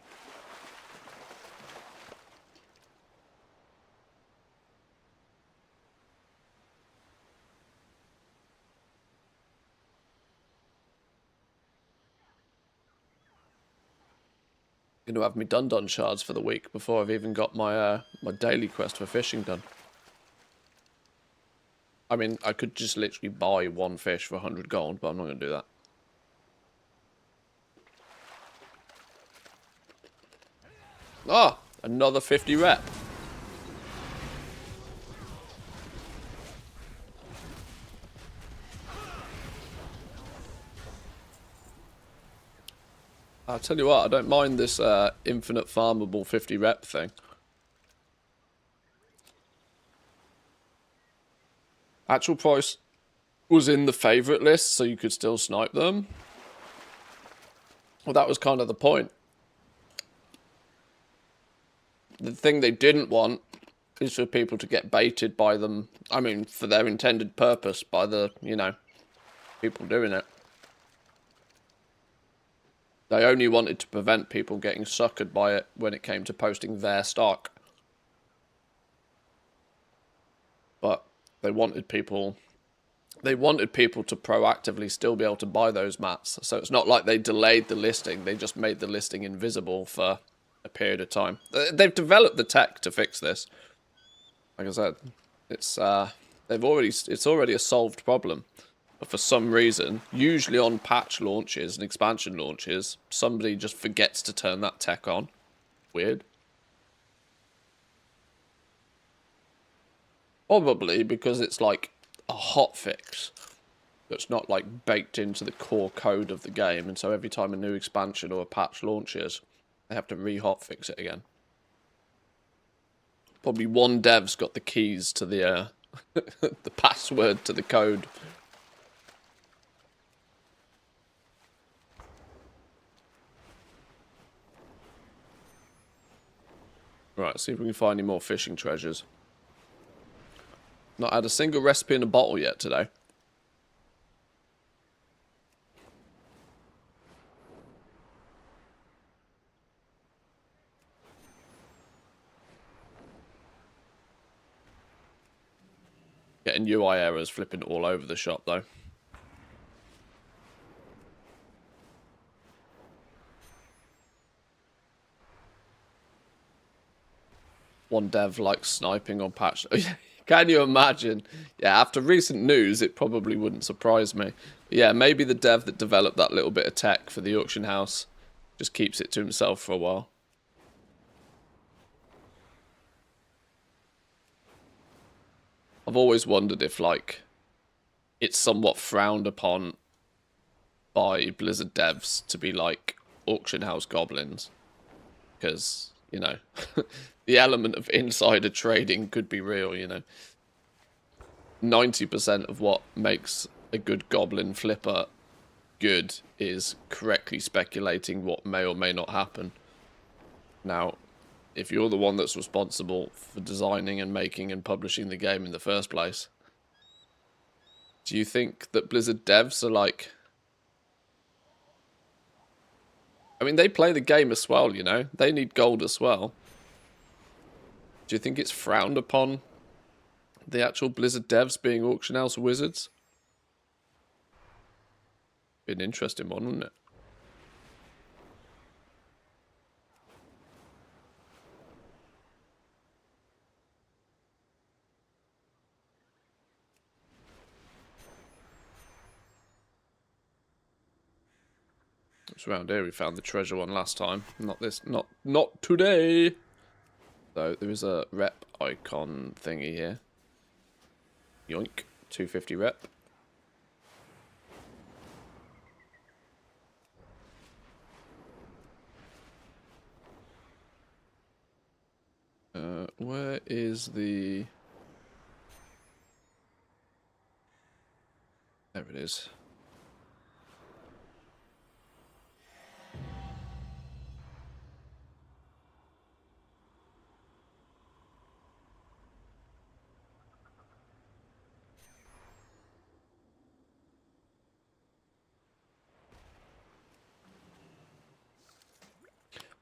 Going to have me dun shards for the week before I've even got my my daily quest for fishing done. I mean, I could just literally buy one fish for 100 gold, but I'm not going to do that. Ah, another 50 rep. I'll tell you what, I don't mind this infinite farmable 50 rep thing. Actual price was in the favourite list, so you could still snipe them. Well, that was kind of the point. The thing they didn't want is for people to get baited by them. I mean, for their intended purpose by the, you know, people doing it. They only wanted to prevent people getting suckered by it when it came to posting their stock. But they wanted people to proactively still be able to buy those mats. So it's not like they delayed the listing, they just made the listing invisible for a period of time. They've developed the tech to fix this. Like I said, it's already a solved problem. But for some reason, usually on patch launches and expansion launches, somebody just forgets to turn that tech on. Weird. Probably because it's like a hotfix that's not like baked into the core code of the game, and so every time a new expansion or a patch launches, they have to re-hotfix it again. Probably one dev's got the keys to the the password to the code. Right, see if we can find any more fishing treasures. Not had a single recipe in a bottle yet today. Getting UI errors flipping all over the shop though. One dev like sniping on patch. Can you imagine? Yeah, after recent news, it probably wouldn't surprise me. But yeah, maybe the dev that developed that little bit of tech for the auction house just keeps it to himself for a while. I've always wondered if, like, it's somewhat frowned upon by Blizzard devs to be like auction house goblins. Because, you know, the element of insider trading could be real, you know. 90% of what makes a good goblin flipper good is correctly speculating what may or may not happen. Now, if you're the one that's responsible for designing and making and publishing the game in the first place, do you think that Blizzard devs are like... I mean, they play the game as well, you know? They need gold as well. Do you think it's frowned upon, the actual Blizzard devs being auction house wizards? Be an interesting one, wouldn't it? It's around here we found the treasure one last time. Not this, not today. So there is a rep icon thingy here. Yoink, 250 rep. Where is the... There it is.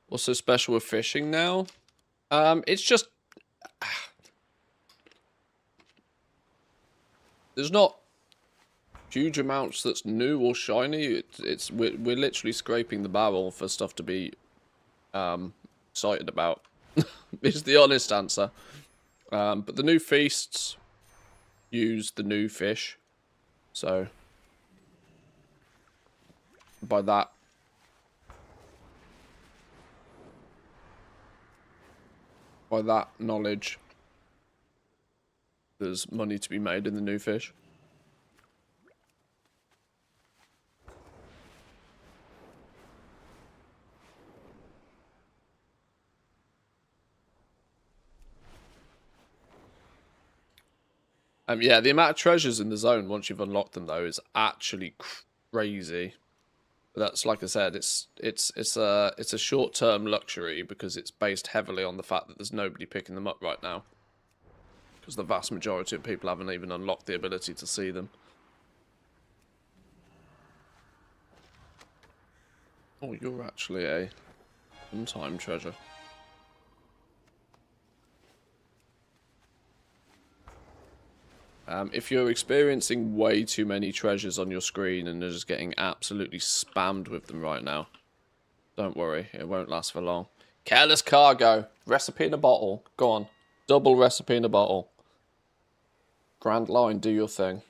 What's so special with fishing now? It's just... There's not huge amounts that's new or shiny. We're literally scraping the barrel for stuff to be excited about. Is the honest answer. But the new feasts use the new fish. So by that knowledge, there's money to be made in the new fish. Yeah, the amount of treasures in the zone once you've unlocked them though is actually crazy. But that's, like I said, it's a short-term luxury because it's based heavily on the fact that there's nobody picking them up right now. Because the vast majority of people haven't even unlocked the ability to see them. Oh, you're actually a one-time treasure. If you're experiencing way too many treasures on your screen and are just getting absolutely spammed with them right now, don't worry, it won't last for long. Careless cargo, recipe in a bottle. Go on, double recipe in a bottle. Grand line, do your thing.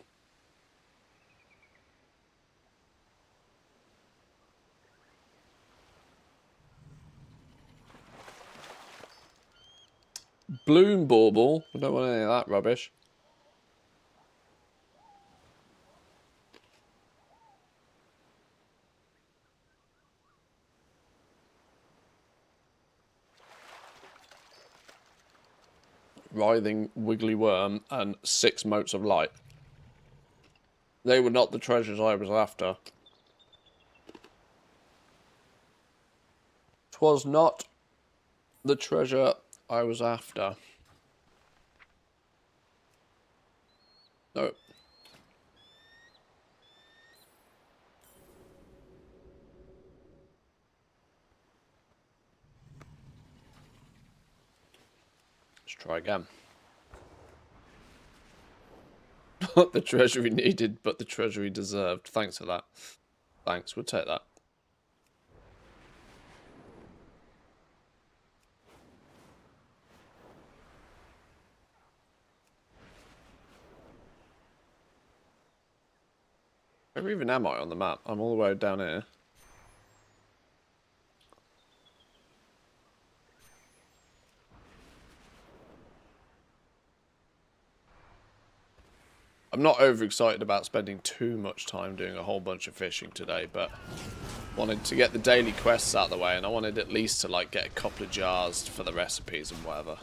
Bloom bauble, we don't want any of that rubbish. Writhing wiggly worm and 6 motes of light. They were not the treasures I was after. 'Twas not the treasure I was after. No. Let's try again. Not the treasury needed, but the treasury deserved. Thanks for that. Thanks, we'll take that. Where even am I on the map? I'm all the way down here. I'm not overexcited about spending too much time doing a whole bunch of fishing today, but wanted to get the daily quests out of the way, and I wanted at least to like get a couple of jars for the recipes and whatever.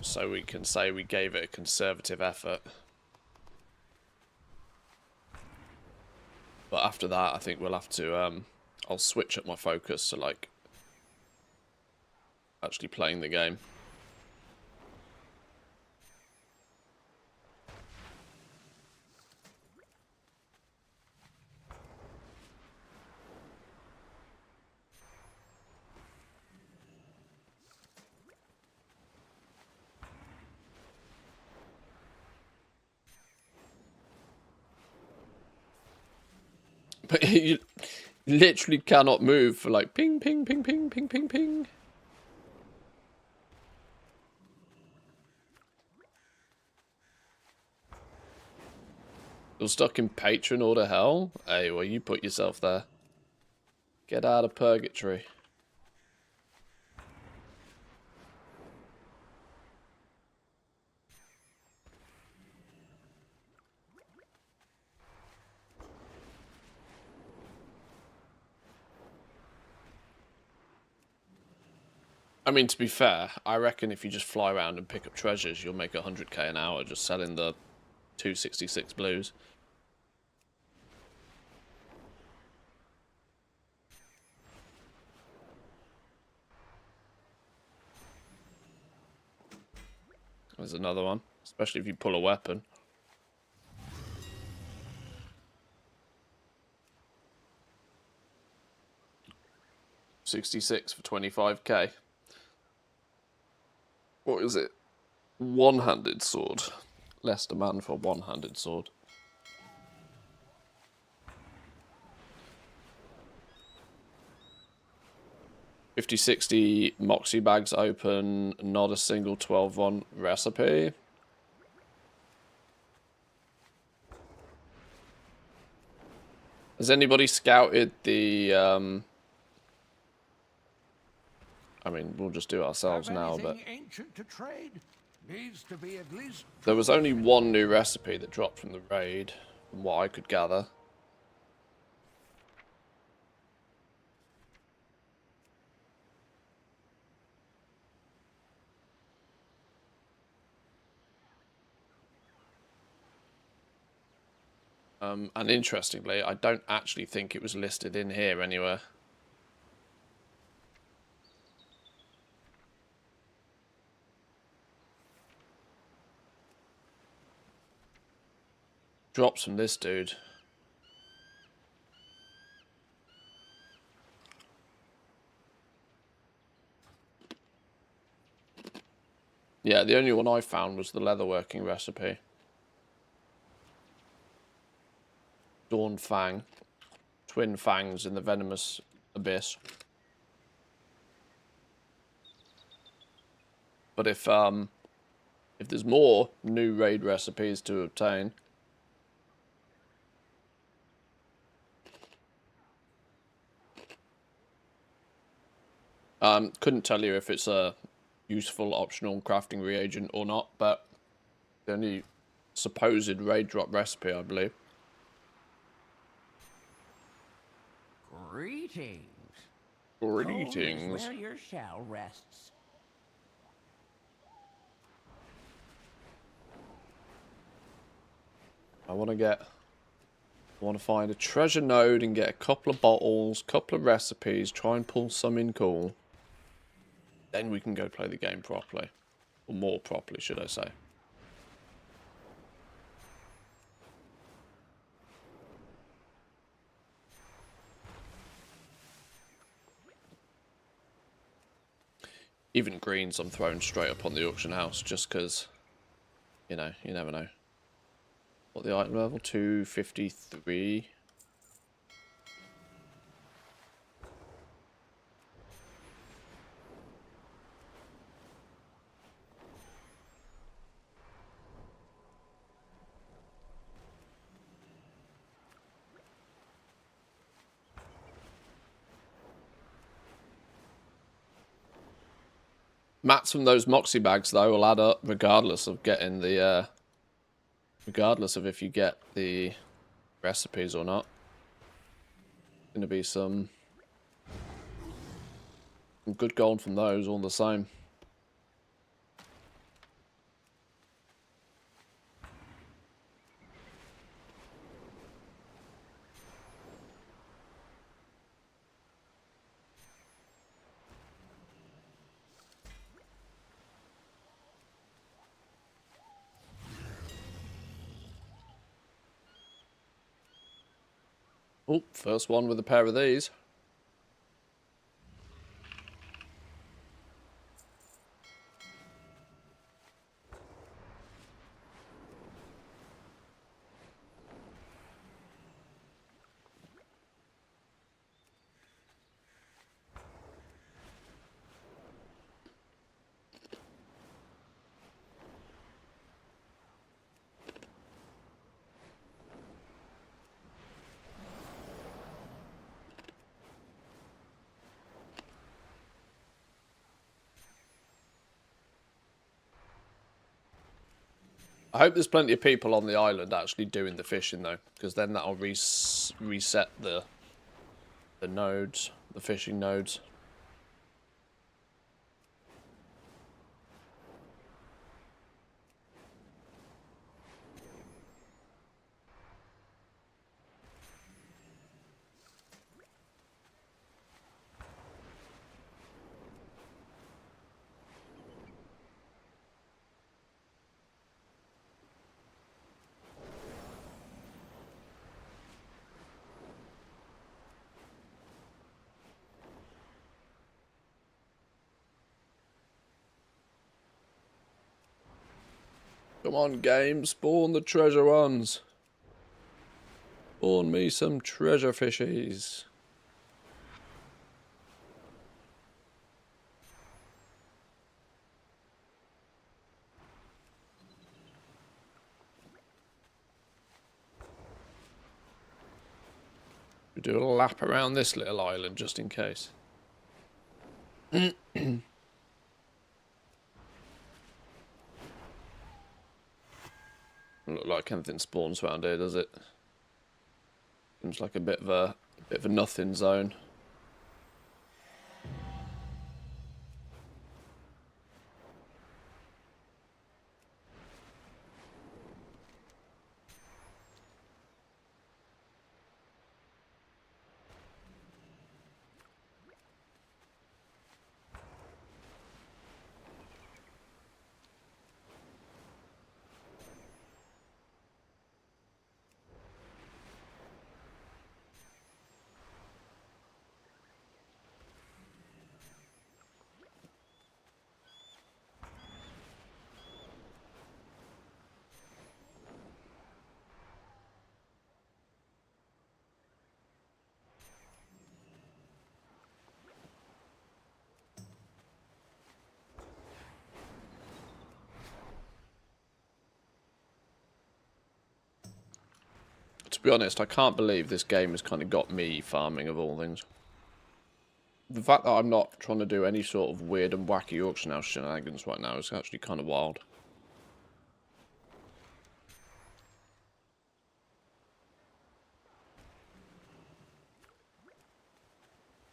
So we can say we gave it a conservative effort. But after that, I think we'll have to, I'll switch up my focus to like actually playing the game. But you literally cannot move for like ping, ping, ping, ping, ping, ping, ping. You're stuck in patron order hell? Hey, well, you put yourself there. Get out of purgatory. I mean, to be fair, I reckon if you just fly around and pick up treasures, you'll make 100k an hour just selling the 266 blues. There's another one, especially if you pull a weapon. $66 for 25k. What is it? One-handed sword. Less demand for one-handed sword. $50-60 Moxie bags open. Not a single 12-1 recipe. Has anybody scouted the I mean, we'll just do it ourselves now, but ancient to trade needs to be at least. There was only one new recipe that dropped from the raid, from what I could gather. And interestingly, I don't actually think it was listed in here anywhere. Drops from this dude. Yeah, the only one I found was the leatherworking recipe. Dawn Fang. Twin fangs in the venomous abyss. But if there's more new raid recipes to obtain, couldn't tell you if it's a useful optional crafting reagent or not, but the only supposed raid drop recipe, I believe. Greetings. Greetings. Home is where your shell rests. I want to find a treasure node and get a couple of bottles, couple of recipes, try and pull some in cool. Then we can go play the game properly. Or more properly, should I say. Even greens I'm throwing straight up on the auction house just because, you know, you never know. What the item level? 253. Mats from those Moxie bags, though, will add up regardless of getting the, regardless of if you get the recipes or not. Going to be some good gold from those all the same. Oh, first one with a pair of these. I hope there's plenty of people on the island actually doing the fishing though, because then that'll reset the nodes, the fishing nodes. Come on, game, spawn the treasure ones. Spawn me some treasure fishies. We do a lap around this little island just in case. Doesn't look like anything spawns around here, does it? Seems like a bit of a nothing zone. To be honest, I can't believe this game has kind of got me farming of all things. The fact that I'm not trying to do any sort of weird and wacky auction house shenanigans right now is actually kind of wild.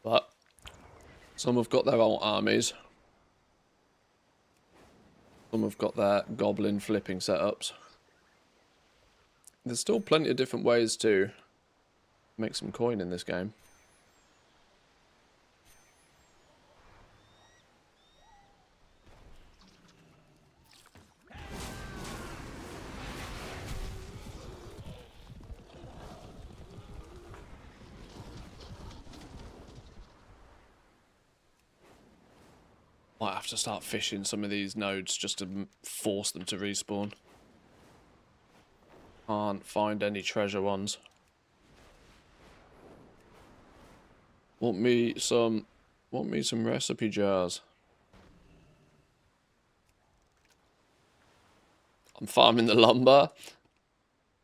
But some have got their own armies. Some have got their goblin flipping setups. There's still plenty of different ways to make some coin in this game. Might have to start fishing some of these nodes just to force them to respawn. Can't find any treasure ones. Want me some recipe jars. I'm farming the lumber.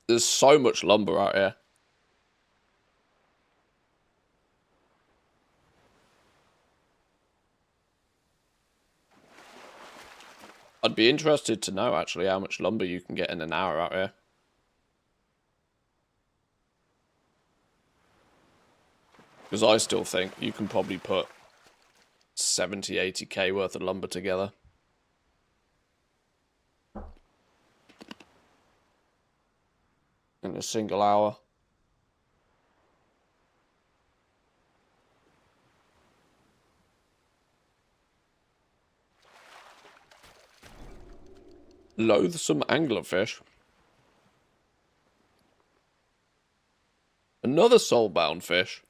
There's so much lumber out here. I'd be interested to know actually how much lumber you can get in an hour out here. Because I still think you can probably put 70, 80k worth of lumber together. In a single hour. Loathsome anglerfish. Another soulbound fish.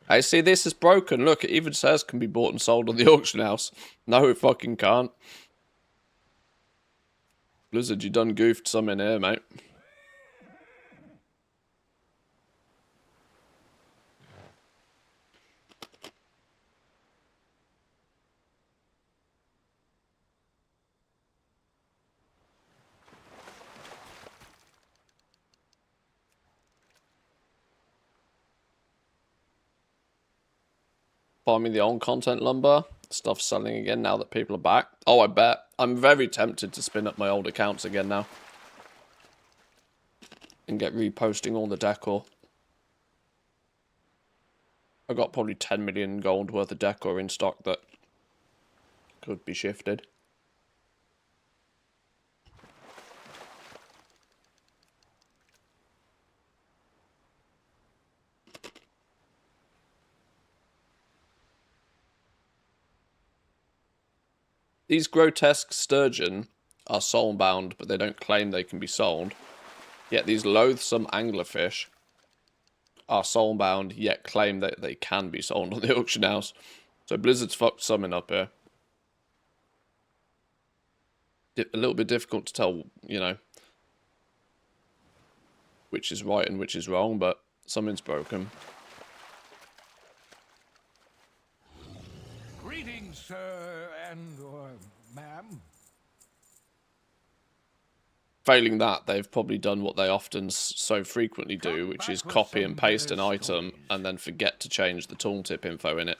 I see this is broken. Look, it even says can be bought and sold on the auction house. No, it fucking can't. Blizzard, you done goofed some in here, mate. Farming the old content lumber. stuff selling again now that people are back. Oh, I bet. I'm very tempted to spin up my old accounts again now. And get reposting all the decor. I got probably 10 million gold worth of decor in stock that could be shifted. These grotesque sturgeon are soulbound, but they don't claim they can be sold. Yet these loathsome anglerfish are soulbound, yet claim that they can be sold on the auction house. So Blizzard's fucked something up here. A little bit difficult to tell, you know, which is right and which is wrong, but something's broken. Greetings, sir and/or ma'am. Failing that, they've probably done what they often so frequently do, which is copy and paste an item and then forget to change the tooltip info in it.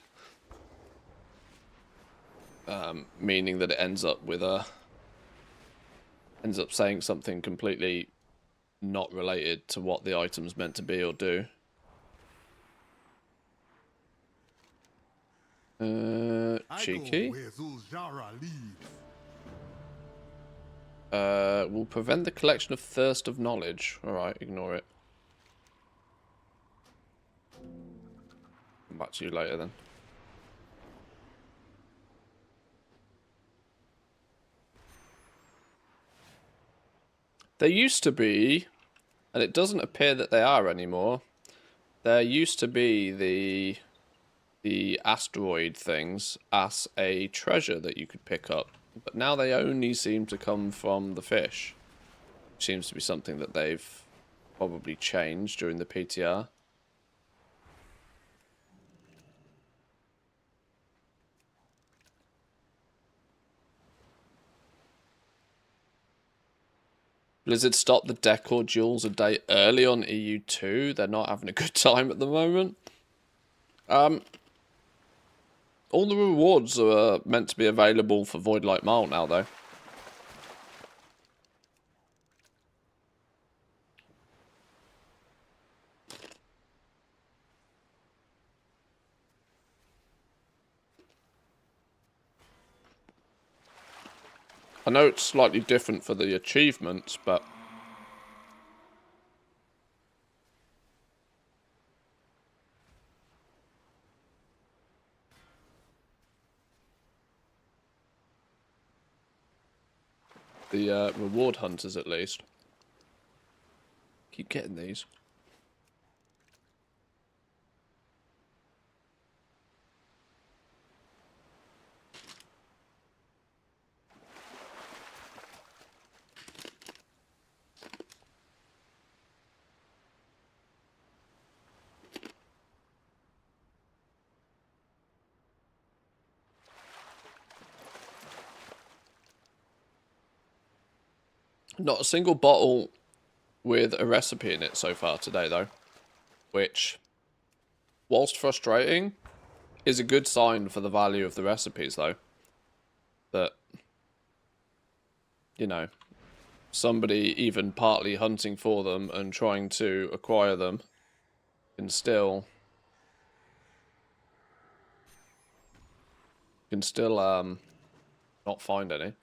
Meaning that it ends up with ends up saying something completely not related to what the item's meant to be or do. Cheeky. Will prevent the collection of thirst of knowledge. Alright, ignore it. Come back to you later then. There used to be, and it doesn't appear that they are anymore, there used to be the asteroid things as a treasure that you could pick up. But now they only seem to come from the fish. Which seems to be something that they've probably changed during the PTR. Blizzard stopped the decor duels a day early on EU2. They're not having a good time at the moment. All the rewards are meant to be available for Voidlight Mile now, though. I know it's slightly different for the achievements, but... the reward hunters, at least. Keep getting these. Not a single bottle with a recipe in it so far today, though. Which, whilst frustrating, is a good sign for the value of the recipes, though. That, you know, somebody even partly hunting for them and trying to acquire them can still... not find any.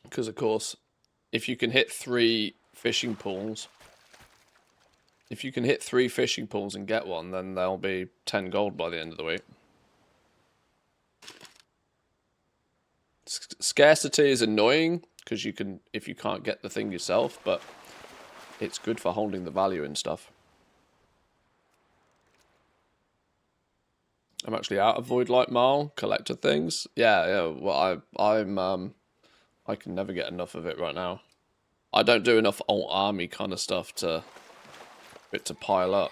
Because, of course, if you can hit 3 fishing pools... If you can hit 3 fishing pools and get one, then there'll be 10 gold by the end of the week. Scarcity is annoying, because you can, if you can't get the thing yourself, but it's good for holding the value in stuff. I'm actually out of Voidlight Mile collector things. Yeah, well, I can never get enough of it right now. I don't do enough alt army kind of stuff for it to pile up.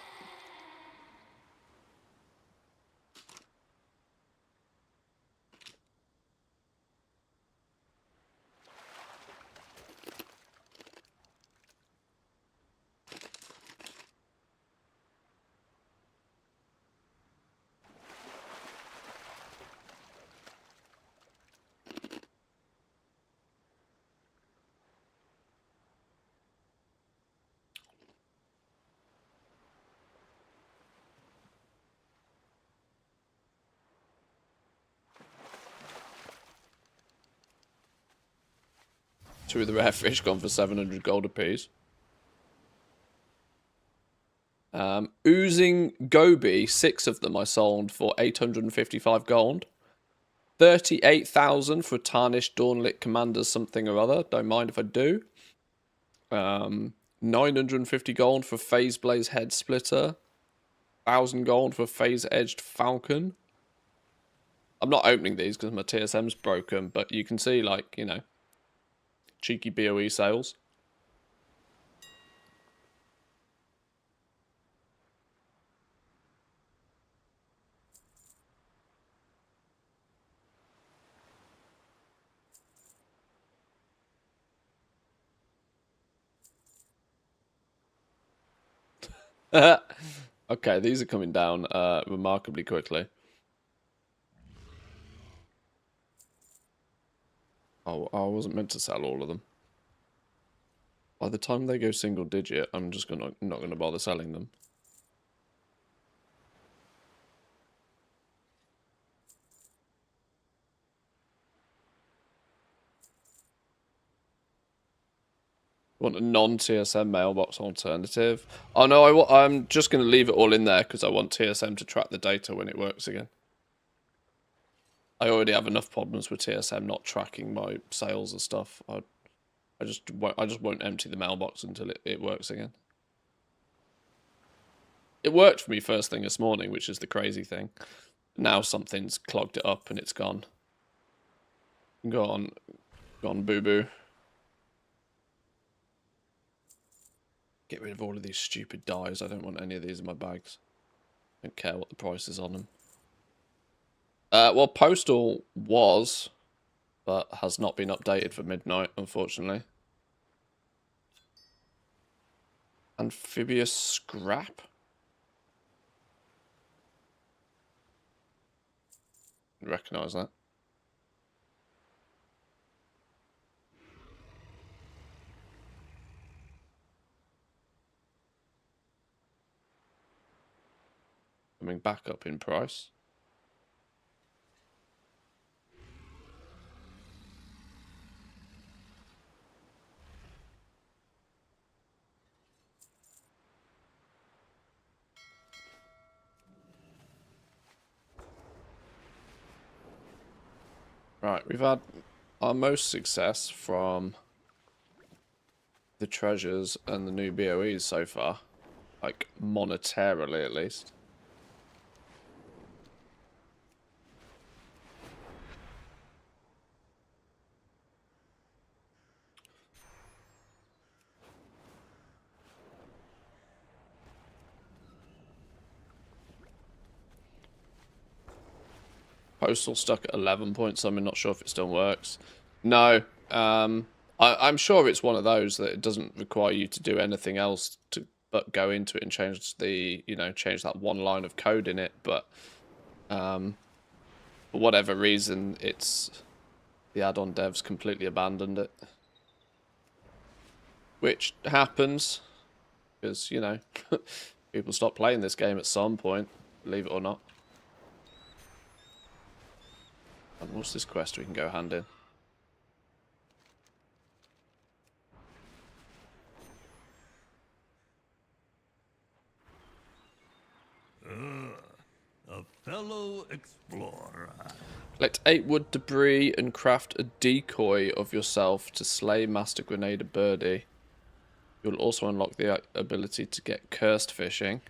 2 of the rare fish gone for 700 gold apiece. Oozing Gobi, 6 of them I sold for 855 gold. 38,000 for Tarnished Dawnlit Commanders something or other. Don't mind if I do. 950 gold for Phase Blaze Head Splitter. 1,000 gold for Phase Edged Falcon. I'm not opening these because my TSM's broken, but you can see, like, you know, cheeky BOE sales. Okay, these are coming down remarkably quickly. Oh, I wasn't meant to sell all of them. By the time they go single digit, I'm just not gonna bother selling them. Want a non-TSM mailbox alternative? Oh no, I'm just going to leave it all in there because I want TSM to track the data when it works again. I already have enough problems with TSM not tracking my sales and stuff. I just won't empty the mailbox until it works again. It worked for me first thing this morning, which is the crazy thing. Now something's clogged it up and it's gone. Gone, boo-boo. Get rid of all of these stupid dyes. I don't want any of these in my bags. Don't care what the price is on them. Well, Postal was, but has not been updated for midnight, unfortunately. Amphibious Scrap? Recognise that. Coming back up in price. Right, we've had our most success from the treasures and the new BOEs so far. Like, monetarily at least. Postal stuck at 11 points. I'm not sure if it still works. No. I'm sure it's one of those that it doesn't require you to do anything else but go into it and change the, change that one line of code in it. But for whatever reason, the add-on devs completely abandoned it. Which happens because, people stop playing this game at some point, believe it or not. And what's this quest we can go hand in? A fellow explorer. Collect 8 wood debris and craft a decoy of yourself to slay Master Grenader Birdie. You'll also unlock the ability to get cursed fishing.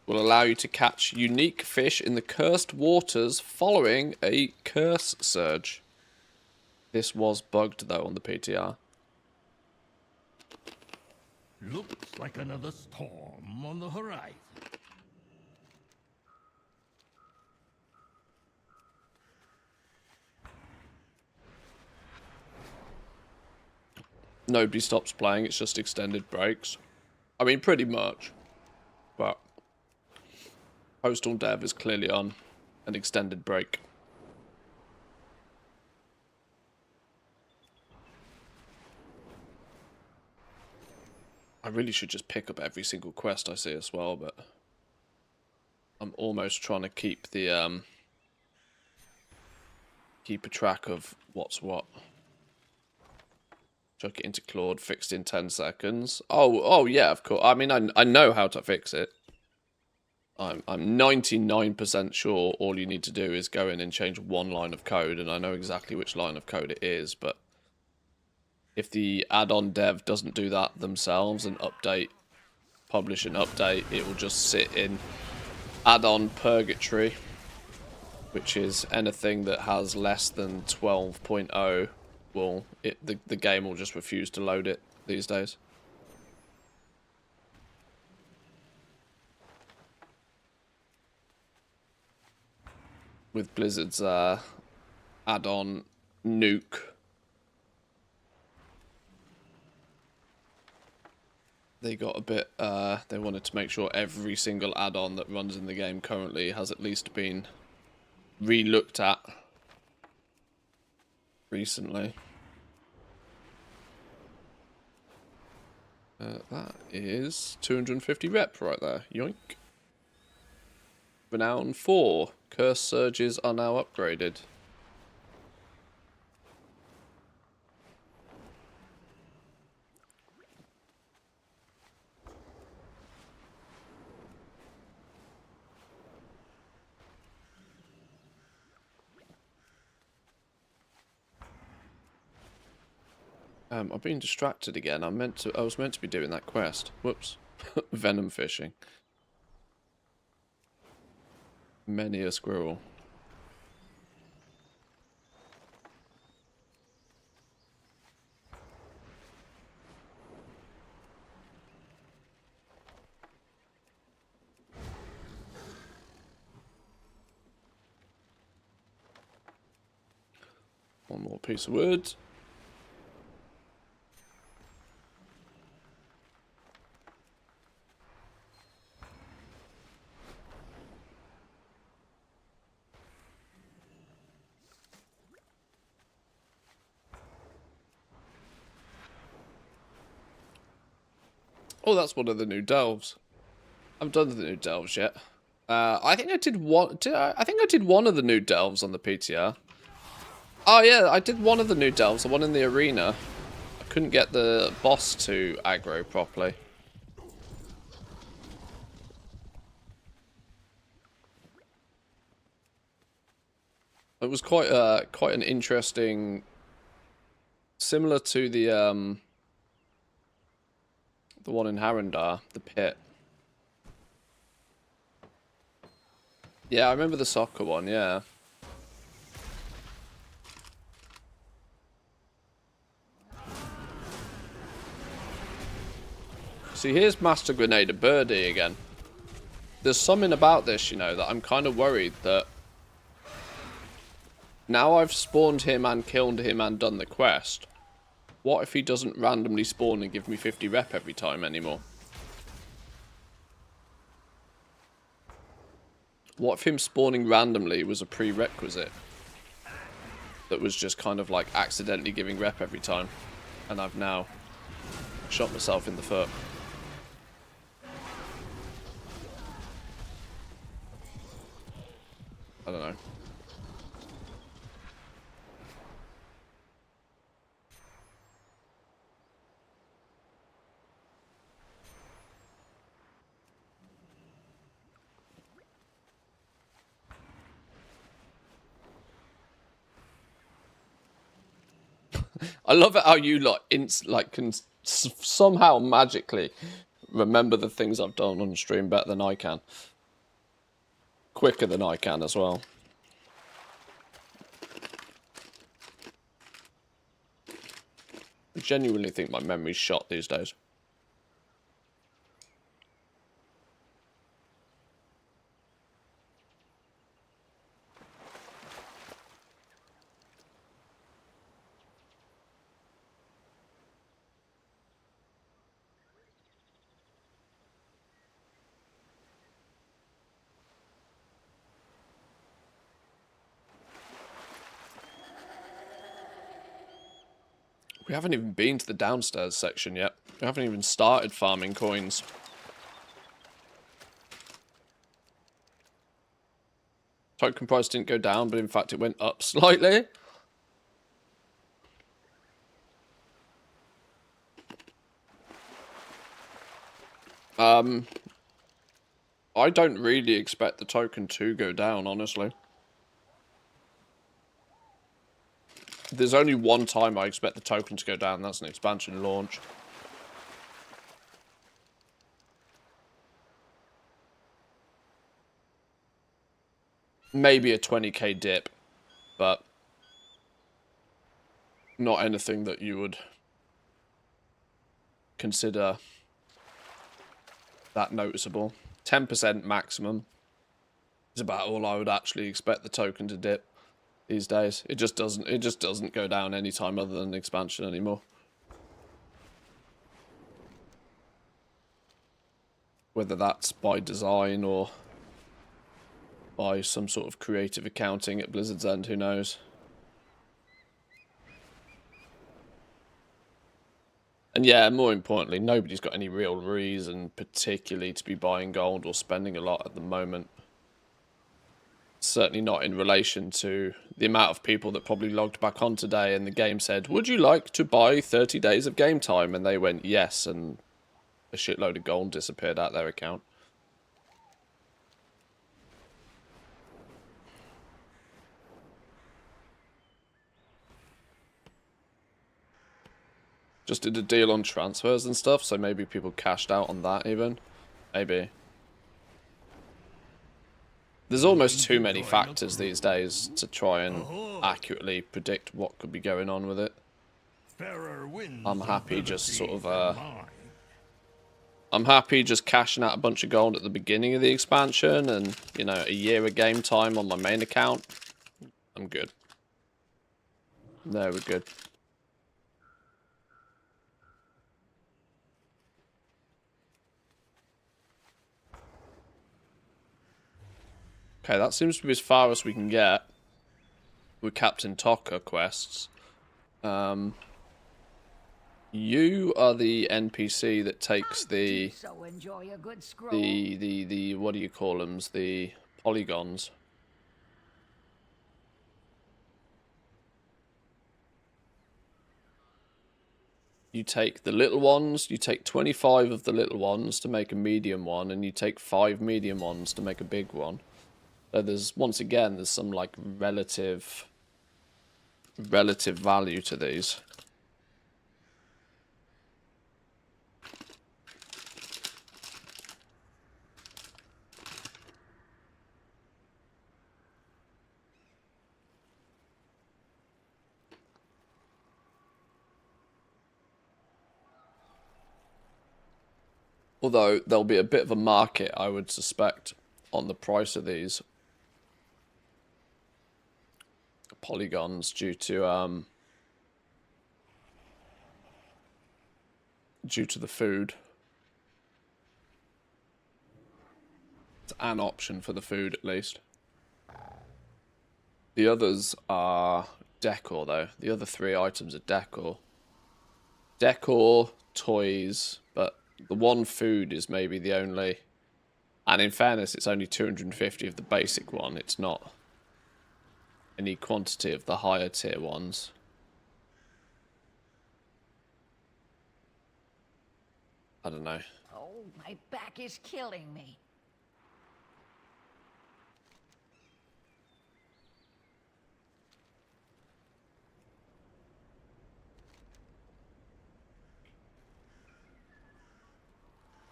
Will allow you to catch unique fish in the cursed waters following a curse surge. This was bugged though on the PTR. Looks like another storm on the horizon. Nobody stops playing, it's just extended breaks. I mean, pretty much. But Postal Dev is clearly on an extended break. I really should just pick up every single quest I see as well, but I'm almost trying to keep the keep a track of what's what. Chuck it into Claude, fixed in 10 seconds. Oh yeah, of course. I mean, I know how to fix it. I'm 99% sure all you need to do is go in and change one line of code, and I know exactly which line of code it is, but if the add-on dev doesn't do that themselves and publish an update, it will just sit in add-on purgatory, which is anything that has less than 12.0 the game will just refuse to load it these days. With Blizzard's add-on nuke, they got a bit, they wanted to make sure every single add-on that runs in the game currently has at least been re-looked at recently. That is 250 rep right there. Yoink. Renown 4. Curse surges are now upgraded. I've been distracted again. I was meant to be doing that quest. Whoops. Venom fishing. Many a squirrel. One more piece of wood. Oh, that's one of the new delves. I haven't done the new delves yet. I think I did one. I think I did one of the new delves on the PTR. Oh yeah, I did one of the new delves, the one in the arena. I couldn't get the boss to aggro properly. It was quite an interesting, similar to the one in Harrendar, the pit. Yeah, I remember the soccer one, yeah. See, here's Master Grenadier Birdie again. There's something about this, you know, that I'm kind of worried that now I've spawned him and killed him and done the quest, what if he doesn't randomly spawn and give me 50 rep every time anymore? What if him spawning randomly was a prerequisite that was just kind of like accidentally giving rep every time, and I've now shot myself in the foot? I don't know. I love it how you can somehow magically remember the things I've done on stream better than I can. Quicker than I can as well. I genuinely think my memory's shot these days. We haven't even been to the downstairs section yet. We haven't even started farming coins. Token price didn't go down, but in fact it went up slightly. I don't really expect the token to go down, honestly. There's only one time I expect the token to go down, that's an expansion launch. Maybe a 20k dip, but not anything that you would consider that noticeable. 10% maximum is about all I would actually expect the token to dip these days. It just doesn't go down any time other than expansion anymore. Whether that's by design or by some sort of creative accounting at Blizzard's end, who knows? And yeah, more importantly, nobody's got any real reason particularly to be buying gold or spending a lot at the moment. Certainly not in relation to the amount of people that probably logged back on today and the game said, would you like to buy 30 days of game time? And they went, yes, and a shitload of gold disappeared out their account. Just did a deal on transfers and stuff, so maybe people cashed out on that even. Maybe. There's almost too many factors these days to try and accurately predict what could be going on with it. I'm happy just sort of, I'm happy just cashing out a bunch of gold at the beginning of the expansion and, you know, a year of game time on my main account. I'm good. No, we're good. Okay, that seems to be as far as we can get with Captain Tokka quests. You are the NPC that takes the what do you call them? The polygons. You take the little ones, you take 25 of the little ones to make a medium one, and you take 5 medium ones to make a big one. So there's, once again, there's some like relative value to these. Although there'll be a bit of a market, I would suspect, on the price of these polygons due to the food. It's an option for the food, at least. The others are decor, though. The other 3 items are decor. Decor, toys, but the one food is maybe the only... And in fairness, it's only 250 of the basic one. It's not any quantity of the higher tier ones. I don't know. Oh, my back is killing me.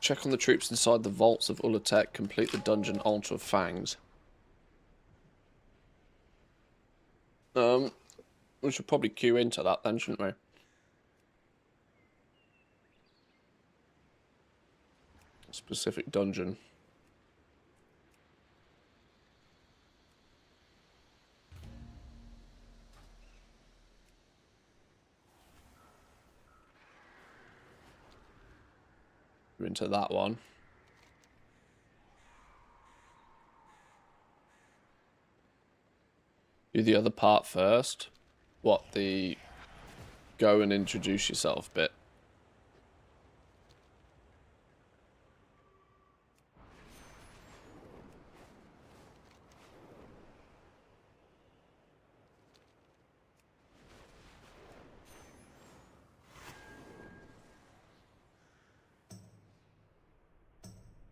Check on the troops inside the vaults of Ula'Tek. Complete the dungeon Altar of Fangs. We should probably queue into that then, shouldn't we? Specific dungeon. We're into that one. Do the other part first. What, the go and introduce yourself bit?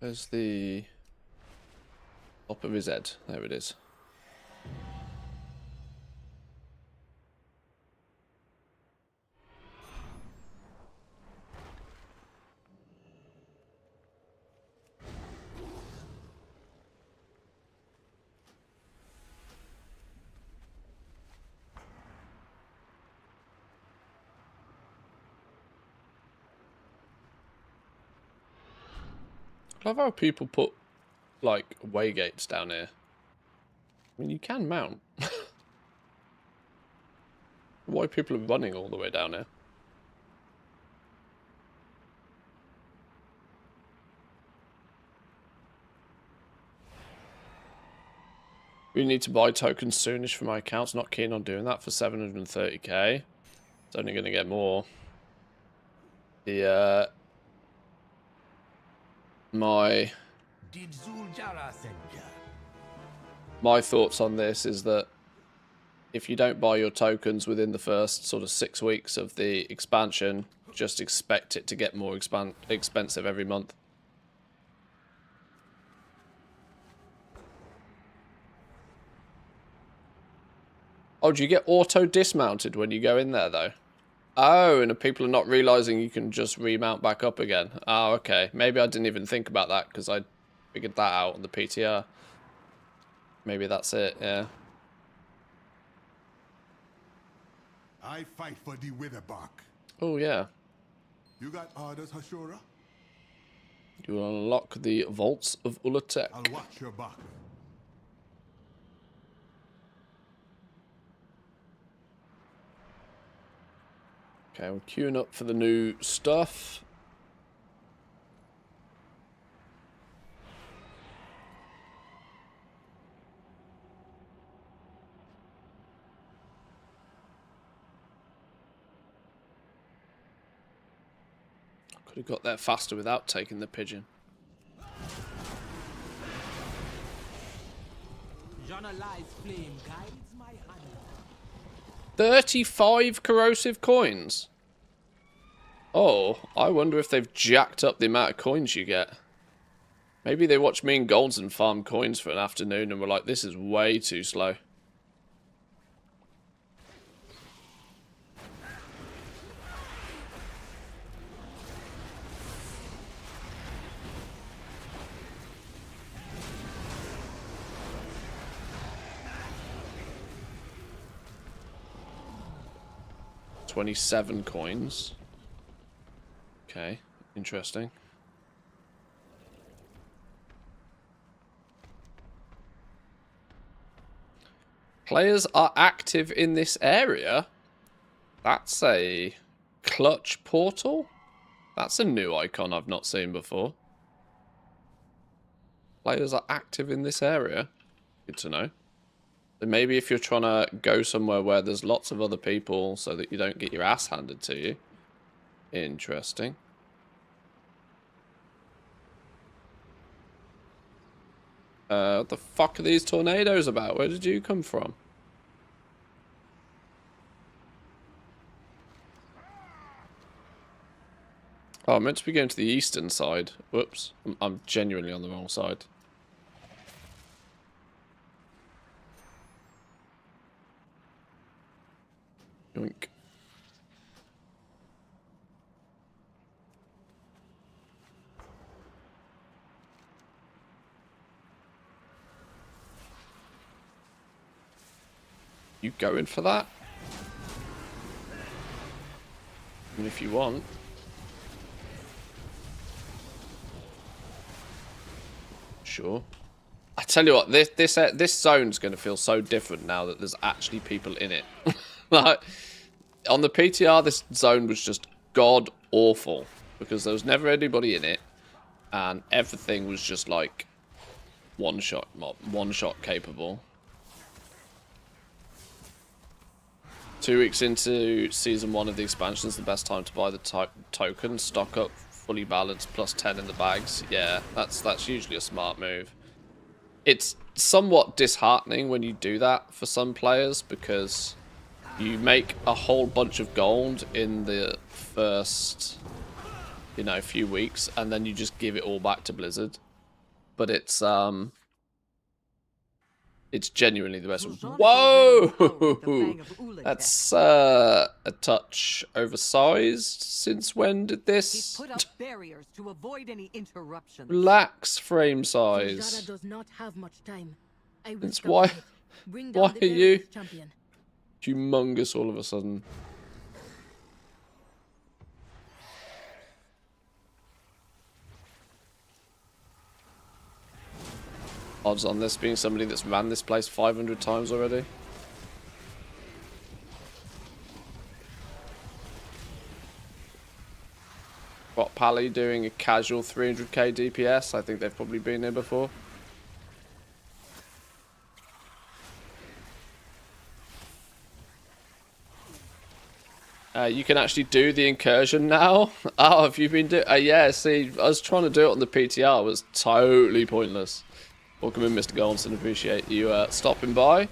Where's the top of his head? There it is. I love how people put, like, way gates down here. I mean, you can mount. Why people are running all the way down here? We need to buy tokens soonish for my accounts. Not keen on doing that for 730k. It's only going to get more. The, my thoughts on this is that if you don't buy your tokens within the first sort of 6 weeks of the expansion, just expect it to get more expensive every month. Oh, do you get auto dismounted when you go in there though? Oh, and people are not realizing you can just remount back up again. Oh, okay. Maybe I didn't even think about that because I figured that out on the PTR. Maybe that's it, yeah. I fight for the Witherbark. Oh, yeah. You got orders, Hashura? You will unlock the vaults of Ula'Tek. I'll watch your back. Okay, we're queuing up for the new stuff. Could have got there faster without taking the pigeon. 35 corrosive coins. Oh, I wonder if they've jacked up the amount of coins you get. Maybe they watched me and Goldson farm coins for an afternoon and were like, this is way too slow. $27 coins. Okay, interesting. Players are active in this area. That's a clutch portal? That's a new icon I've not seen before. Players are active in this area. Good to know. So maybe if you're trying to go somewhere where there's lots of other people so that you don't get your ass handed to you. Interesting. What the fuck are these tornadoes about? Where did you come from? Oh, I'm meant to be going to the eastern side. Whoops. I'm genuinely on the wrong side. Yoink. You going for that? I mean, if you want. Sure. I tell you what, this zone's going to feel so different now that there's actually people in it. Like, on the PTR, this zone was just god awful because there was never anybody in it, and everything was just like one shot capable. 2 weeks into season 1 of the expansion is the best time to buy the token. Stock up, fully balanced, plus 10 in the bags. Yeah, that's usually a smart move. It's somewhat disheartening when you do that for some players because you make a whole bunch of gold in the first, few weeks, and then you just give it all back to Blizzard. but it's genuinely the best one. Whoa! That's a touch oversized. Since when did this? Put up barriers to avoid any interruptions. Relax frame size. does not have much time. It's why are you humongous all of a sudden? Odds on this being somebody that's ran this place 500 times already. What, Pally doing a casual 300k DPS? I think they've probably been here before. You can actually do the incursion now. Oh, have you been doing? Yeah, see, I was trying to do it on the PTR. It was totally pointless. Welcome in, Mr. Goldston. Appreciate you stopping by.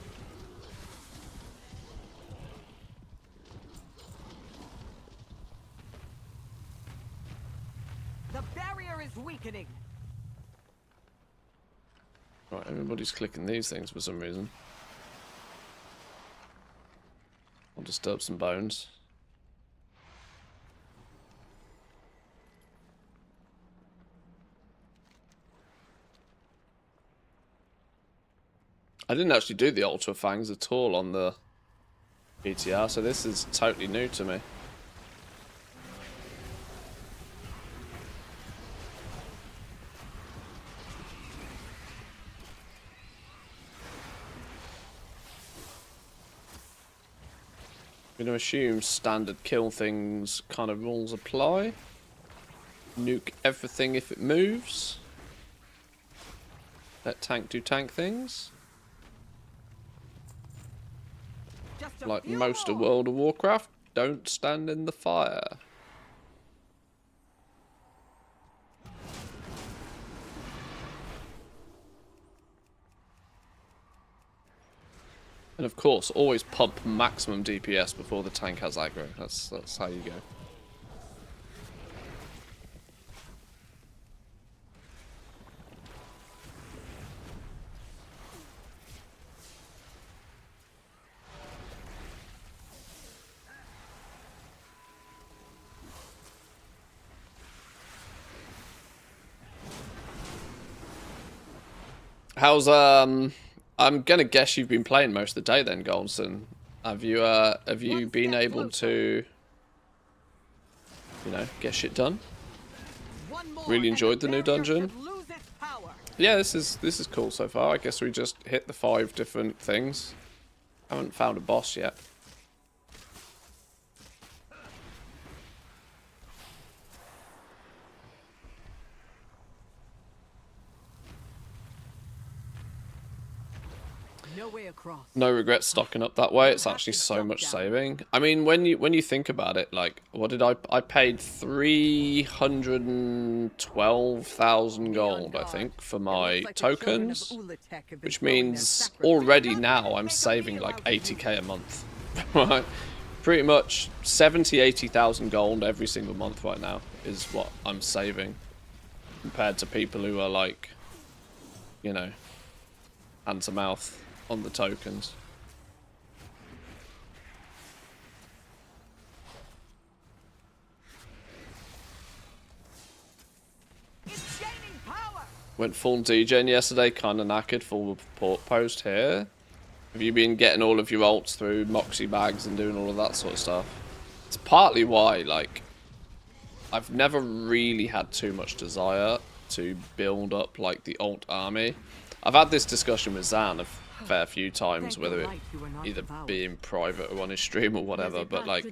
The barrier is weakening. Right, everybody's clicking these things for some reason. I'll disturb some bones. I didn't actually do the Ultra Fangs at all on the PTR, so this is totally new to me. I'm going to assume standard kill things kind of rules apply. Nuke everything if it moves. Let tank do tank things. Like most of World of Warcraft, don't stand in the fire. And of course, always pump maximum DPS before the tank has aggro. That's how you go. How's I'm gonna guess you've been playing most of the day then, Goldson. Have you been able to, you know, get shit done? Really enjoyed the new dungeon. Yeah, this is cool so far. I guess we just hit the 5 different things. Haven't found a boss yet. No way across. No regrets stocking up that way. It's actually so much saving. I mean, when you think about it, like, what did I paid 312,000 gold, I think, for my tokens, which means already now I'm saving like 80k a month. Right? Pretty much 70,000-80,000 gold every single month right now is what I'm saving, compared to people who are like, you know, hand to mouth on the tokens. It's gaining power. Went full degen yesterday, kinda knackered, full report post here. Have you been getting all of your ults through Moxie bags and doing all of that sort of stuff? It's partly why, like, I've never really had too much desire to build up, like, the ult army. I've had this discussion with Zan a fair few times, whether it either be in private or on his stream or whatever, but like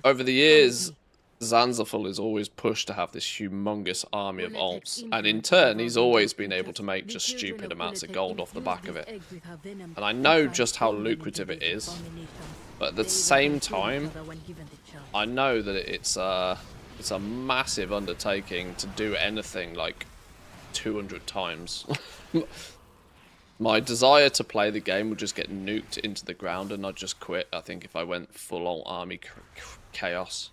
over the years Zanzaful has always pushed to have this humongous army of ults, and in turn he's always been able to make just stupid amounts of gold off the back of it. And I know just how lucrative it is, but at the same time I know that it's a massive undertaking to do anything like 200 times. My desire to play the game would just get nuked into the ground and I'd just quit, I think, if I went full on army chaos.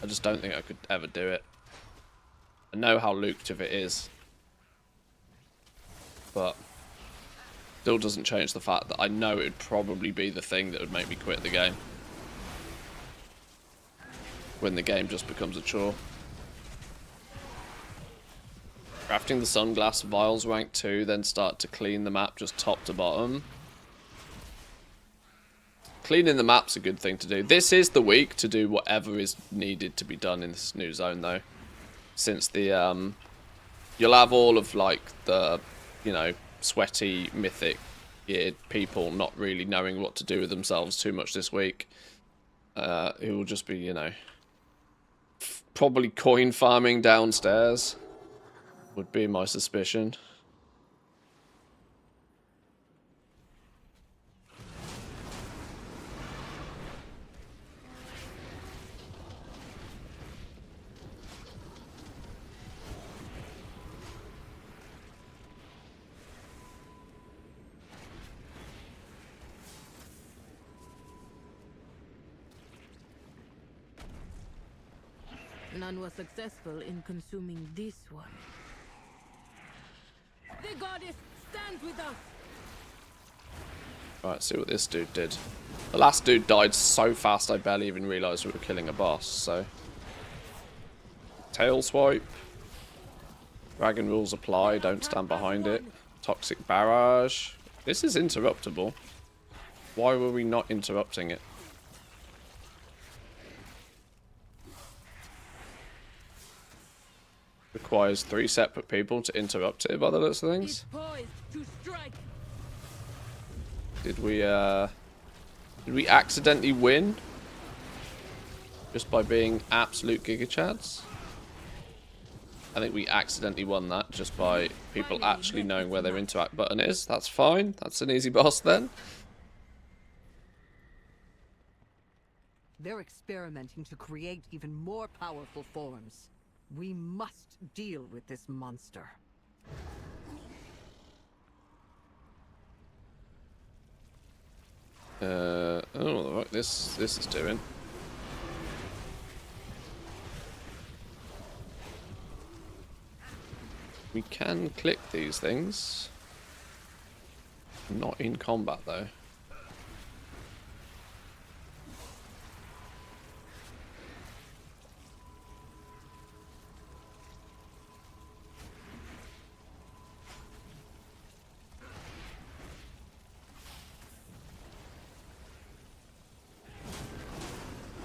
I just don't think I could ever do it. I know how lucrative it is. but still doesn't change the fact that I know it'd probably be the thing that would make me quit the game when the game just becomes a chore. Crafting the sunglass vials rank 2, then start to clean the map just top to bottom. Cleaning the map's a good thing to do. This is the week to do whatever is needed to be done in this new zone, though. Since the, you'll have all of, like, the, you know, sweaty, mythic geared people not really knowing what to do with themselves too much this week. Who will just be, you know, probably coin farming downstairs, would be my suspicion. None was successful in consuming this one. The goddess stands with us! Right, see what this dude did. The last dude died so fast I barely even realised we were killing a boss, so... Tail swipe. Dragon rules apply, don't stand behind it. Toxic barrage. This is interruptible. Why were we not interrupting it? Requires 3 separate people to interrupt it by the looks of things. Did we accidentally win? Just by being absolute gigachads? I think we accidentally won that just by people actually knowing where their interact button is. That's fine. That's an easy boss then. They're experimenting to create even more powerful forms. We must deal with this monster. I don't know what the fuck this is doing. We can click these things. Not in combat though.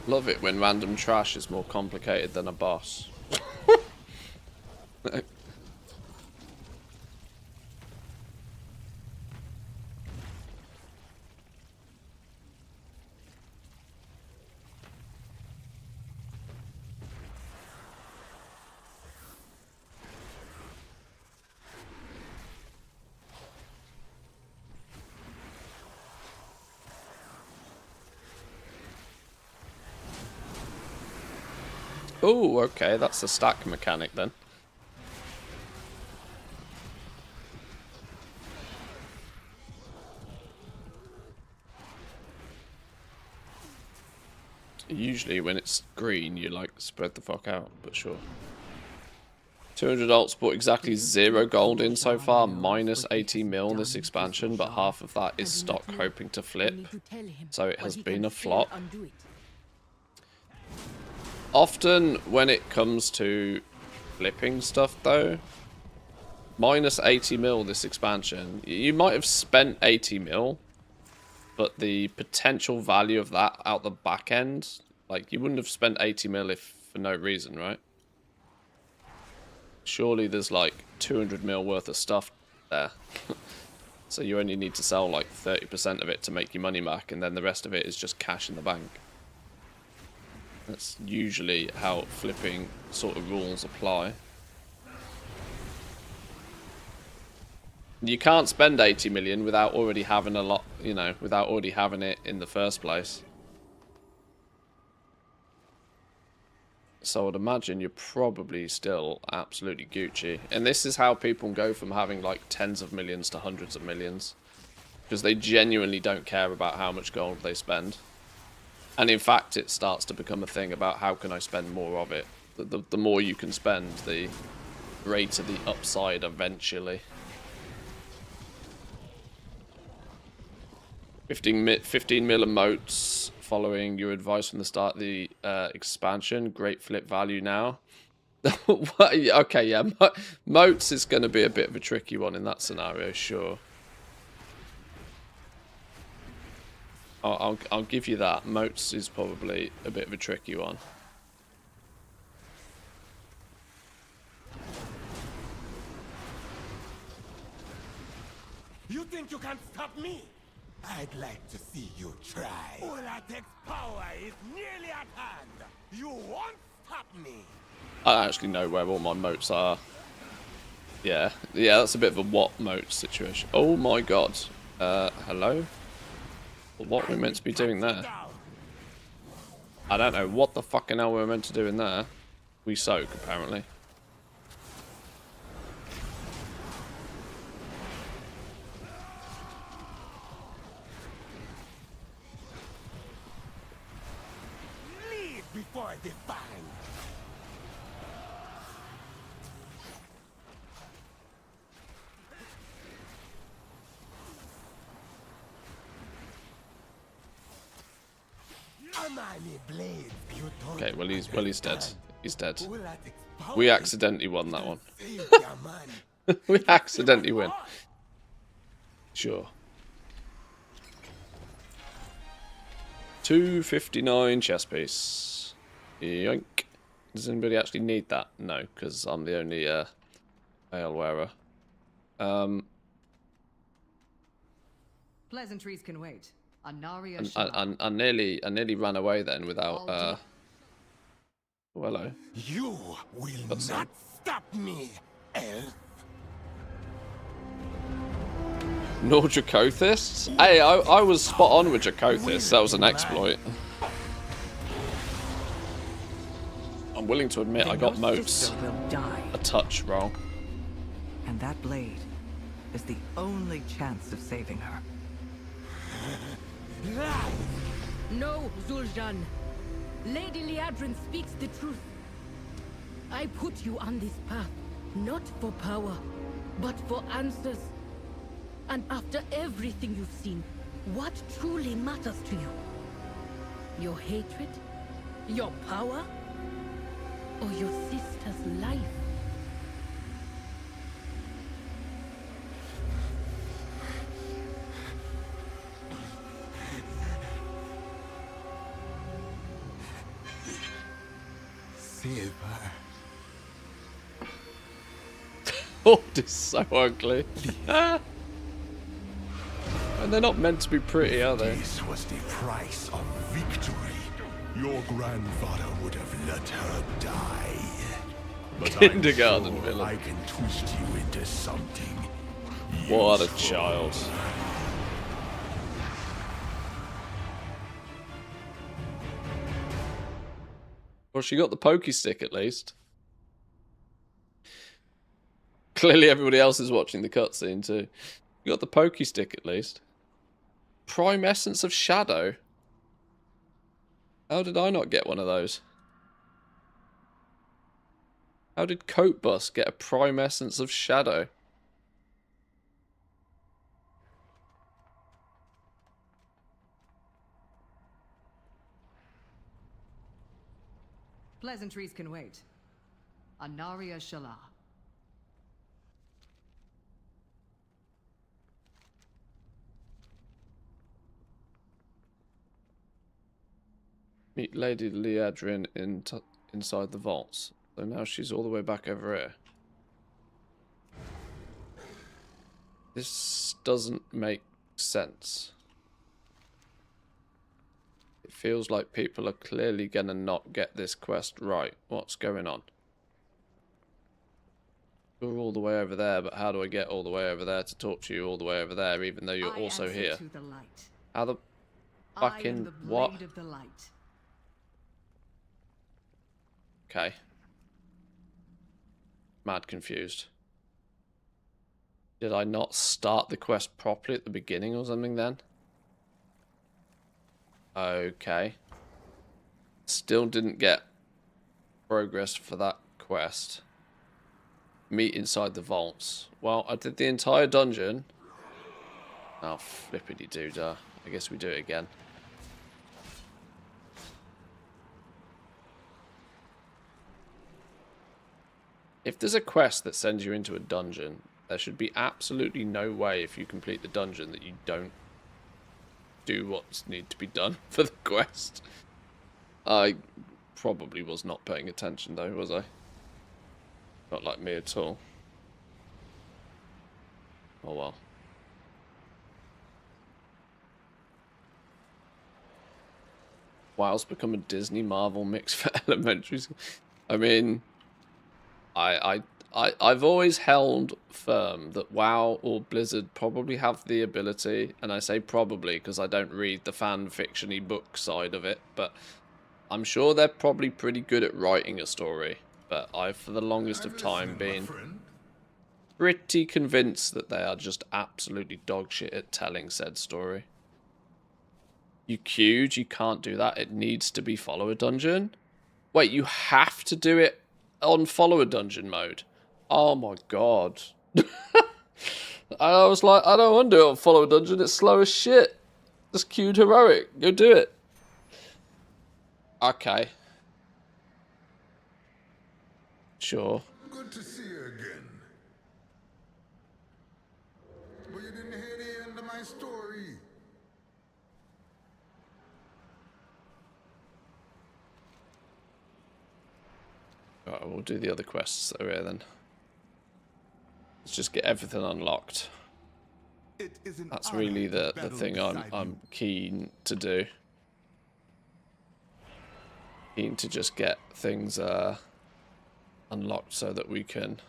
Love it when random trash is more complicated than a boss. Oh, okay, that's a stack mechanic then. Usually when it's green, you like spread the fuck out, but sure. 200 alts bought exactly 0 gold in so far, minus 80 mil this expansion, but half of that is stock hoping to flip, so it has been a flop. Often when it comes to flipping stuff though, minus 80 mil this expansion, you might have spent 80 mil, but the potential value of that out the back end, like you wouldn't have spent 80 mil if for no reason, right? Surely there's like 200 mil worth of stuff there. So you only need to sell like 30% of it to make your money back, and then the rest of it is just cash in the bank. That's usually how flipping sort of rules apply. You can't spend 80 million without already having a lot, you know, without already having it in the first place. So I'd imagine you're probably still absolutely Gucci. And this is how people go from having like tens of millions to hundreds of millions. Because they genuinely don't care about how much gold they spend. And in fact, it starts to become a thing about how can I spend more of it. The more you can spend, the greater the upside eventually. 15 mil emotes following your advice from the start of the expansion. Great flip value now. Okay, yeah. Moats is going to be a bit of a tricky one in that scenario, sure. I'll give you that. Moats is probably a bit of a tricky one. You think you can stop me? I'd like to see you try. Ula'Tek's power is nearly at hand. You won't stop me. I actually know where all my moats are. Yeah, that's a bit of a what moat situation. Oh my god. Hello? What we're meant to be doing there? I don't know what the fucking hell we're meant to do in there. We soak, apparently. Leave before they find. Okay, well he's dead. He's dead. We accidentally won that one. We accidentally win. Sure. 259 chest piece. Yoink. Does anybody actually need that? No, because I'm the only ale wearer. Pleasantries can wait. Anaria I nearly ran away then without oh, hello. You will not stop me, elf. Nor Dracothis? Hey, I was spot on with Dracothis. That was an exploit. I'm willing to admit I got moats a touch wrong. And that blade is the only chance of saving her. No, Zul'jin. Lady Liadrin speaks the truth. I put you on this path, not for power, but for answers. And after everything you've seen, what truly matters to you? Your hatred? Your power? Or your sister's life? Oh, this is so ugly. And they're not meant to be pretty, are they? This was the price of victory. Your grandfather would have let her die. But Kindergarten I'm sure villain. I can twist you into something. What a useful. child. Well, she got the pokey stick at least. Clearly everybody else is watching the cutscene too. You got the pokey stick at least. Prime Essence of Shadow. How did I not get one of those? How did Coat Bus get a Prime Essence of Shadow? Pleasantries can wait. Anaria Shala. Meet Lady Liadrin inside the vaults. So now she's all the way back over here. This doesn't make sense. It feels like people are clearly gonna not get this quest right. What's going on? You're all the way over there, but how do I get all the way over there to talk to you all the way over there, even though you're also here? To the light. How the fucking the what? blade of the light. Okay. Mad confused. Did I not start the quest properly at the beginning or something then? Okay. Still didn't get progress for that quest. Meet inside the vaults. Well, I did the entire dungeon. Oh, flippity-doo-dah. I guess we do it again. If there's a quest that sends you into a dungeon, there should be absolutely no way if you complete the dungeon that you don't do what's need to be done for the quest. I probably was not paying attention though, was I? Not like me at all. Oh well. WoW's become a Disney Marvel mix for elementary school. I mean, I've always held firm that WoW or Blizzard probably have the ability, and I say probably because I don't read the fan fiction-y book side of it, but I'm sure they're probably pretty good at writing a story. But I've, for the longest of time, been pretty convinced that they are just absolutely dog shit at telling said story. You queued, you can't do that. It needs to be follow a dungeon. Wait, you have to do it on follow a dungeon mode. Oh my god. I was like, I don't want to do it on follow a dungeon. It's slow as shit. Just queued heroic. Go do it. Okay. Sure. Good to see you again. But you didn't hear the end of my story. Alright, we'll do the other quests that are here then. Let's just get everything unlocked. That's really the thing I'm keen to do. Keen to just get things unlocked so that we can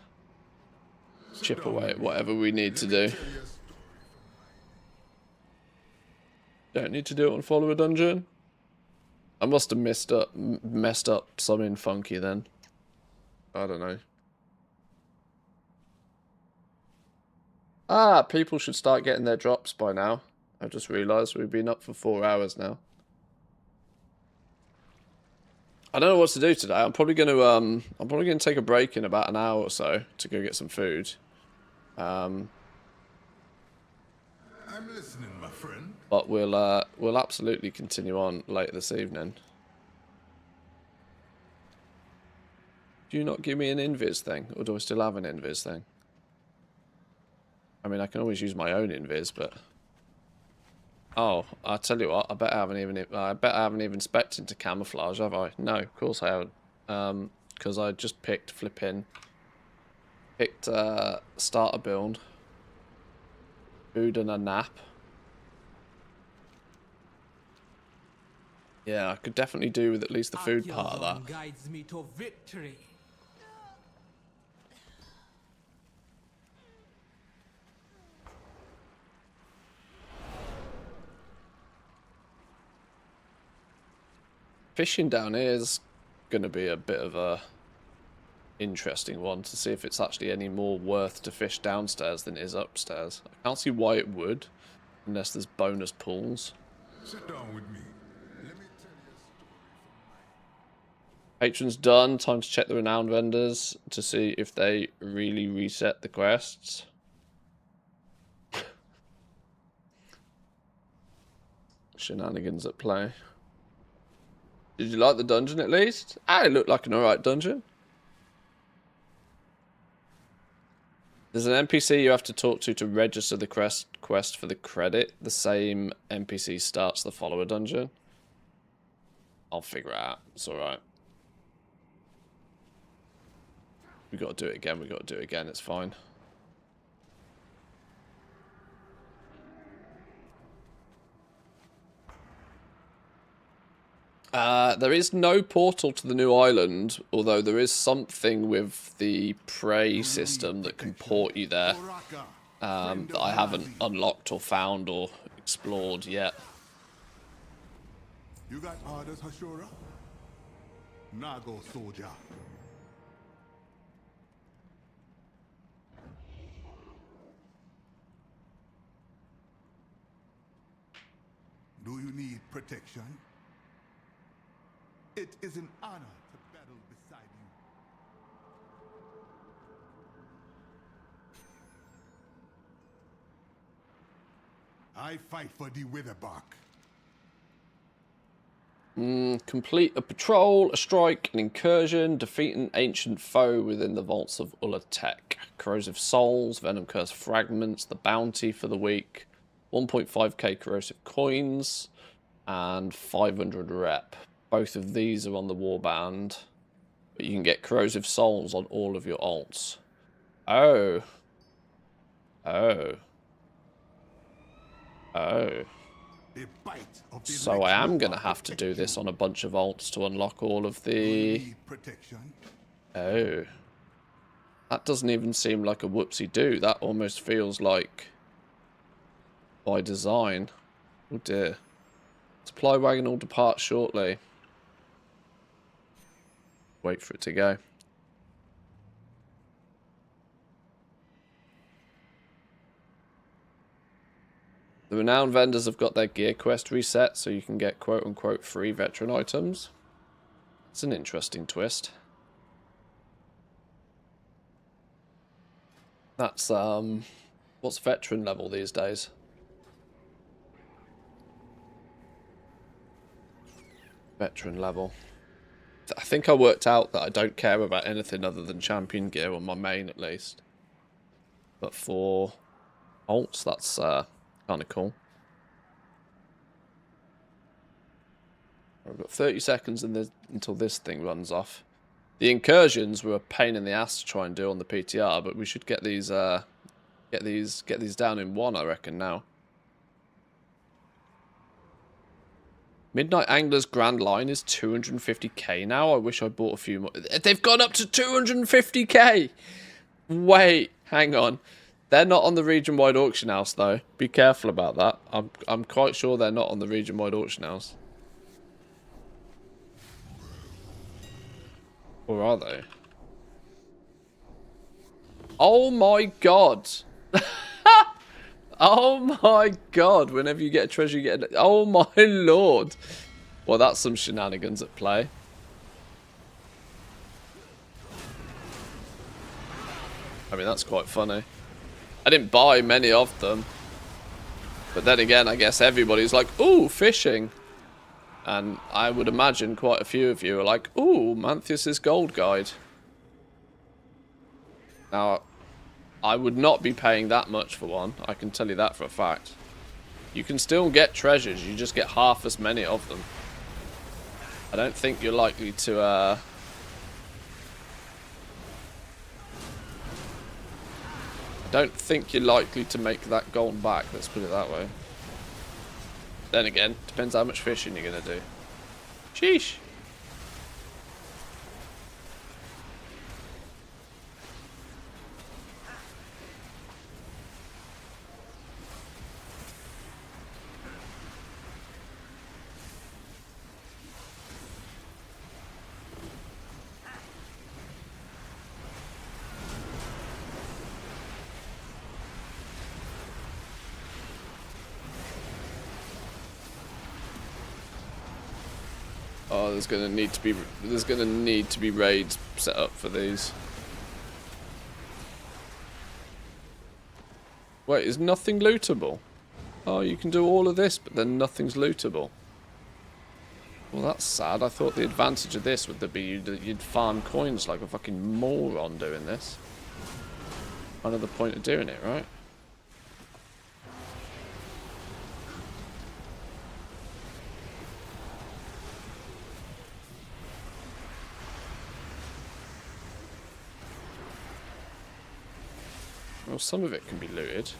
chip away at whatever we need to do. Don't need to do it on follow a dungeon. I must have messed up something funky then. I don't know. Ah, people should start getting their drops by now. I've just realised we've been up for 4 hours now. I don't know what to do today. I'm probably gonna take a break in about an hour or so to go get some food. I'm listening, my friend. But we'll absolutely continue on later this evening. Do you not give me an invis thing, or do I still have an invis thing? I mean, I can always use my own invis, but oh, I tell you what, I bet I haven't even specced into camouflage, have I? No, of course I haven't, because I just picked starter build, food and a nap. Yeah, I could definitely do with at least the food part of that. Guides me to victory. Fishing down here is going to be a bit of a interesting one to see if it's actually any more worth to fish downstairs than it is upstairs. I can't see why it would, unless there's bonus pools. Sit down with me. Let me tell you a story. Patron's done. Time to check the renowned vendors to see if they really reset the quests. Shenanigans at play. Did you like the dungeon at least? Ah, it looked like an alright dungeon. There's an NPC you have to talk to register the quest for the credit. The same NPC starts the follower dungeon. I'll figure it out. It's alright. We gotta do it again. We gotta do it again. It's fine. There is no portal to the new island, although there is something with the prey system that can port you there that I haven't unlocked or found or explored yet. You got orders, Hashura? Nago soldier. Do you need protection? It is an honor to battle beside you. I fight for the Witherbark. Complete a patrol, a strike, an incursion, defeat an ancient foe within the vaults of Ula'Tek. Corrosive souls, venom curse fragments, the bounty for the week, 1.5k corrosive coins, and 500 rep. Both of these are on the warband, but you can get corrosive souls on all of your alts. Oh. Oh. Oh. So I am going to have to do this on a bunch of alts to unlock all of the... Oh. That doesn't even seem like a whoopsie-doo. That almost feels like by design. Oh dear. Supply wagon will depart shortly. Wait for it to go. The renowned vendors have got their gear quest reset, so you can get quote-unquote free veteran items. It's an interesting twist. That's, what's veteran level these days? Veteran level. I think I worked out that I don't care about anything other than champion gear on my main, at least. But for alts, that's, kind of cool. We've got 30 seconds until this thing runs off. The incursions were a pain in the ass to try and do on the PTR, but we should get these down in one, I reckon, now. Midnight Angler's Grand Line is 250k now. I wish I bought a few more. They've gone up to 250k! Wait, hang on. They're not on the region-wide auction house, though. Be careful about that. I'm quite sure they're not on the region-wide auction house. Or are they? Oh my god! Oh my god! Whenever you get a treasure, you get a... Oh my lord! Well, that's some shenanigans at play. I mean, that's quite funny. I didn't buy many of them. But then again, I guess everybody's like, ooh, fishing. And I would imagine quite a few of you are like, ooh, Mantheus's Gold Guide. Now, I would not be paying that much for one. I can tell you that for a fact. You can still get treasures, you just get half as many of them. I don't think you're likely to, I don't think you're likely to make that gold back, let's put it that way. Then again, depends how much fishing you're going to do. Sheesh. Oh, there's gonna need to be raids set up for these. Wait, is nothing lootable? Oh, you can do all of this, but then nothing's lootable. Well, that's sad. I thought the advantage of this would be that you'd farm coins like a fucking moron doing this. Another point of doing it, right? Well, some of it can be looted.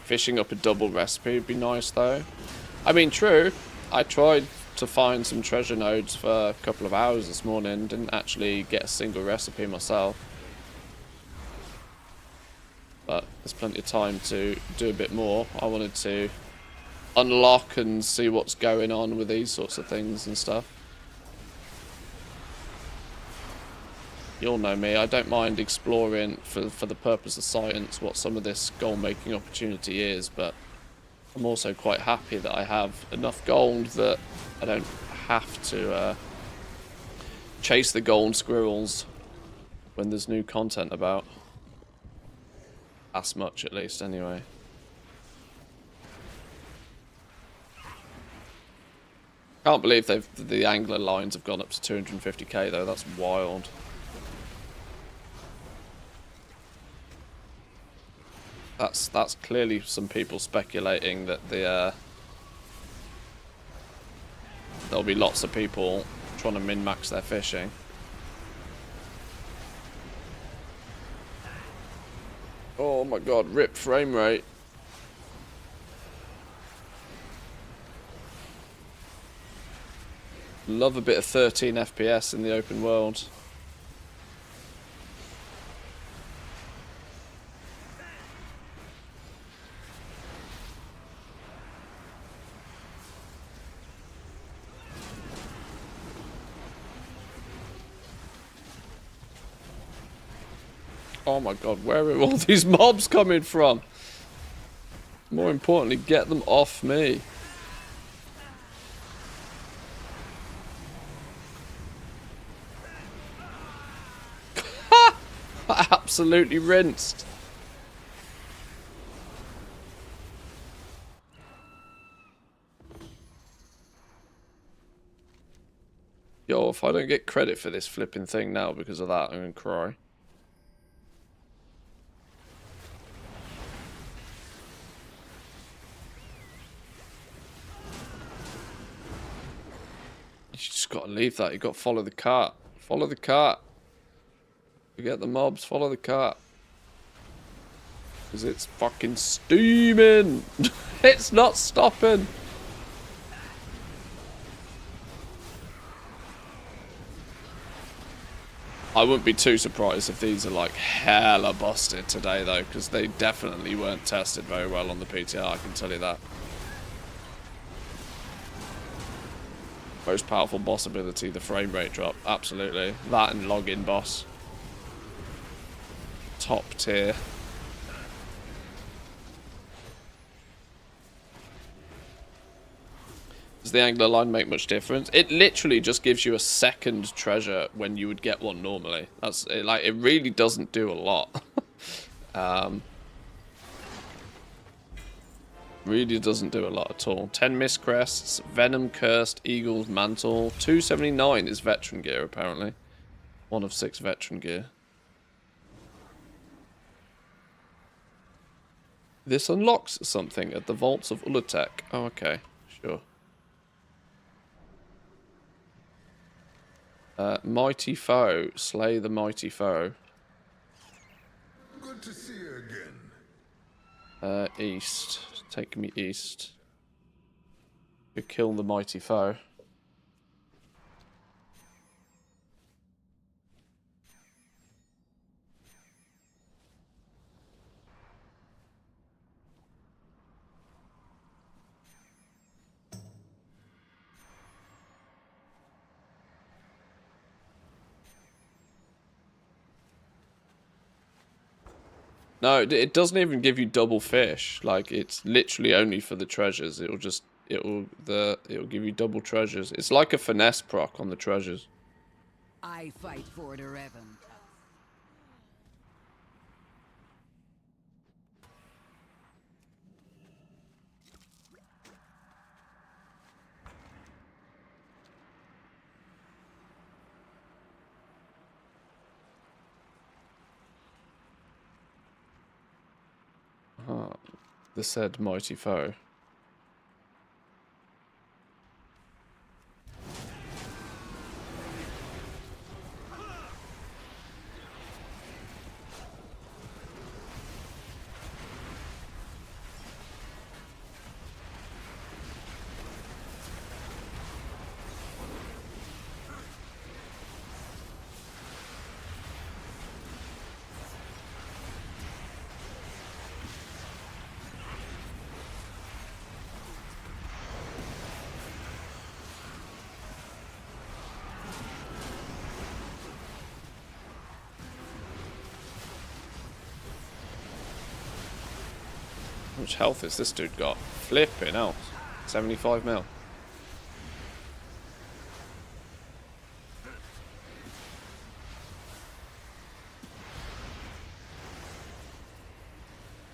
Fishing up a double recipe would be nice, though. I mean, true. I tried to find some treasure nodes for a couple of hours this morning. Didn't actually get a single recipe myself. But there's plenty of time to do a bit more. I wanted to unlock and see what's going on with these sorts of things and stuff. You all know me, I don't mind exploring for the purpose of science what some of this gold making opportunity is, but I'm also quite happy that I have enough gold that I don't have to chase the gold squirrels when there's new content about. As much, at least, anyway. Can't believe the angler lines have gone up to 250k though. That's wild. That's clearly some people speculating that there'll be lots of people trying to min-max their fishing. Oh my god, rip frame rate. Love a bit of 13 FPS in the open world. Oh my god, where are all these mobs coming from? More importantly, get them off me. Absolutely rinsed. Yo, if I don't get credit for this flipping thing now because of that, I'm gonna cry. You just gotta leave that. You gotta follow the cart. Follow the cart. Forget the mobs. Follow the cart. Because it's fucking steaming. It's not stopping. I wouldn't be too surprised if these are like hella busted today though, because they definitely weren't tested very well on the PTR, I can tell you that. Most powerful boss ability, the frame rate drop, absolutely. That and login boss. Top tier. Does the angler line make much difference? It literally just gives you a second treasure when you would get one normally. That's it, like, it really doesn't do a lot. Really doesn't do a lot at all. 10 mist crests, venom cursed, eagle's mantle. 279 is veteran gear apparently. 1 of 6 veteran gear. This unlocks something at the vaults of Ula'Tek. Oh, okay, sure. Mighty foe. Slay the mighty foe. Good to see you again. East. Take me east. You kill the mighty foe. No, it doesn't even give you double fish. Like, it's literally only for the treasures. It'll give you double treasures. It's like a finesse proc on the treasures. I fight for the Revan. The said mighty foe. How much health has this dude got? Flipping out. 75 mil.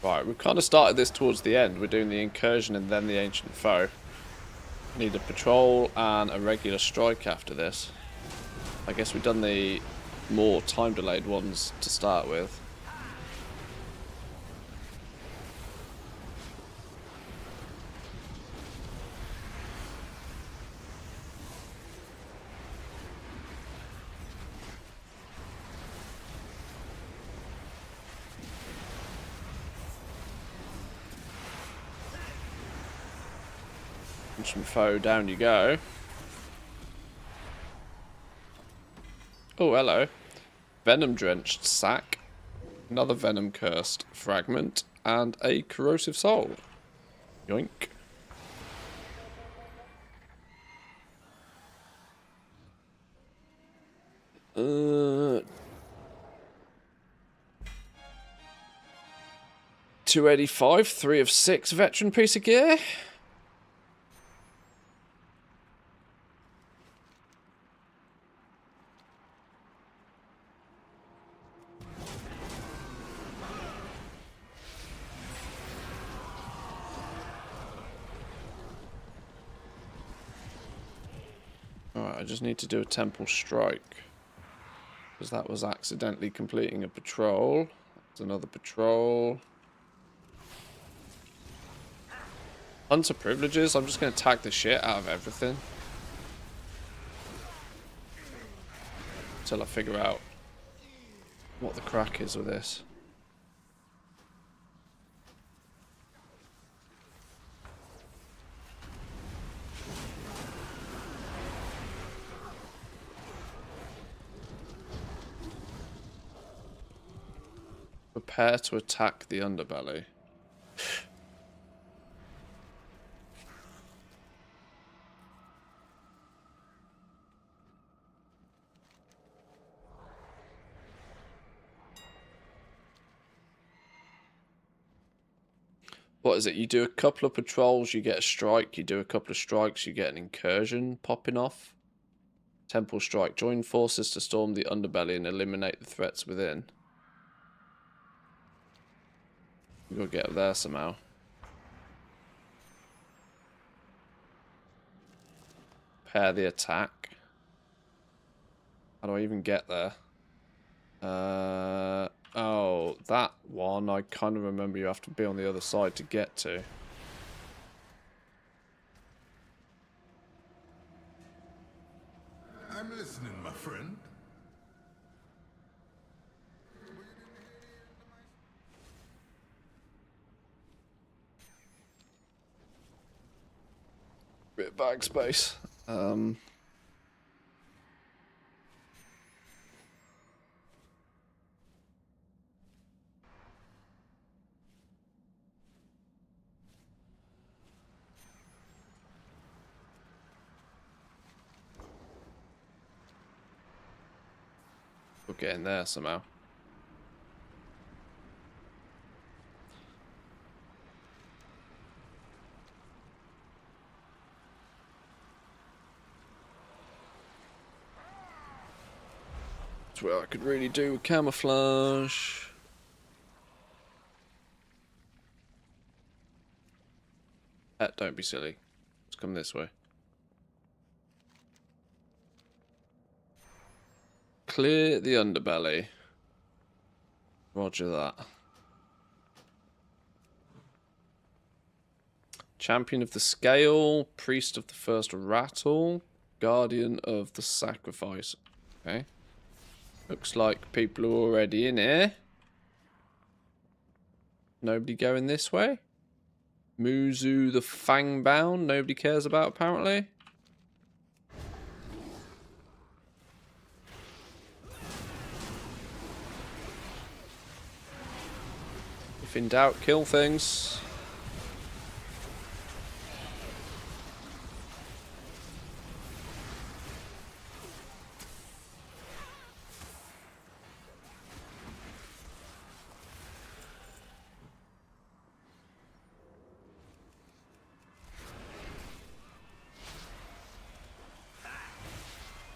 Right, we've kind of started this towards the end. We're doing the incursion and then the ancient foe. Need a patrol and a regular strike after this. I guess we've done the more time delayed ones to start with. Ancient foe, down you go. Oh, hello. Venom drenched sack, another venom cursed fragment, and a corrosive soul. Yoink. Uh, 285, 3 of 6 veteran piece of gear. Alright, I just need to do a temple strike. Because that was accidentally completing a patrol. That's another patrol. Hunter privileges, I'm just going to tag the shit out of everything. Until I figure out what the crack is with this. Prepare to attack the underbelly. What is it? You do a couple of patrols, you get a strike. You do a couple of strikes, you get an incursion popping off. Temple strike. Join forces to storm the underbelly and eliminate the threats within. We've got to get up there somehow. Pair the attack. How do I even get there? Oh, that one, I kind of remember you have to be on the other side to get to. I'm listening, my friend. Bit of bag space. We'll get in there somehow. That's where I could really do with camouflage. Don't be silly. Let's come this way. Clear the underbelly. Roger that. Champion of the Scale, Priest of the First Rattle, Guardian of the Sacrifice. Okay. Looks like people are already in here. Nobody going this way? Muzu the Fangbound, nobody cares about apparently. If in doubt, kill things.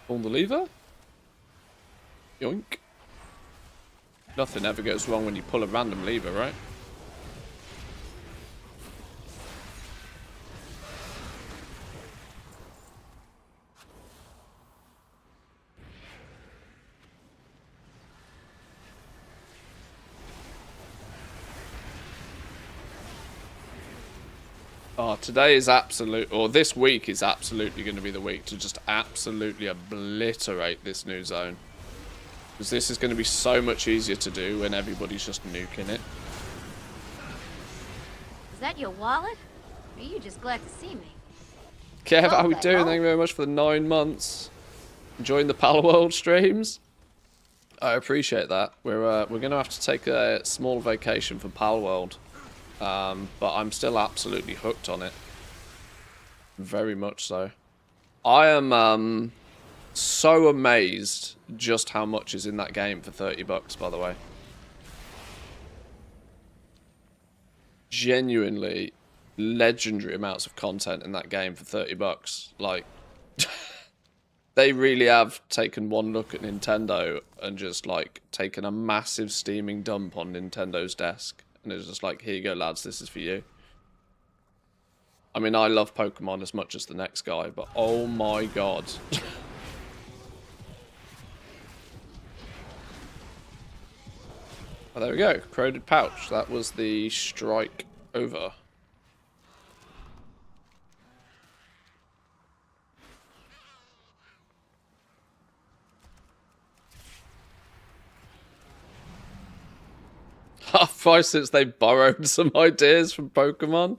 Pull the lever. Yoink. Nothing ever goes wrong when you pull a random lever, right? Oh, today is absolute, or this week is absolutely going to be the week to just absolutely obliterate this new zone. Because this is going to be so much easier to do when everybody's just nuking it. Is that your wallet? Or are you just glad to see me? Kev, how we doing? Thank you very much for the 9 months. Enjoying the Pal World streams? I appreciate that. We're going to have to take a small vacation for Pal World. But I'm still absolutely hooked on it. Very much so. I am so amazed just how much is in that game for 30 bucks, by the way. Genuinely legendary amounts of content in that game for 30 bucks. Like, they really have taken one look at Nintendo and just, like, taken a massive steaming dump on Nintendo's desk. And it's just like, here you go, lads, this is for you. I mean, I love Pokemon as much as the next guy, but oh my god. Oh, there we go. Corroded Pouch. That was the strike over. Half price since they borrowed some ideas from Pokemon.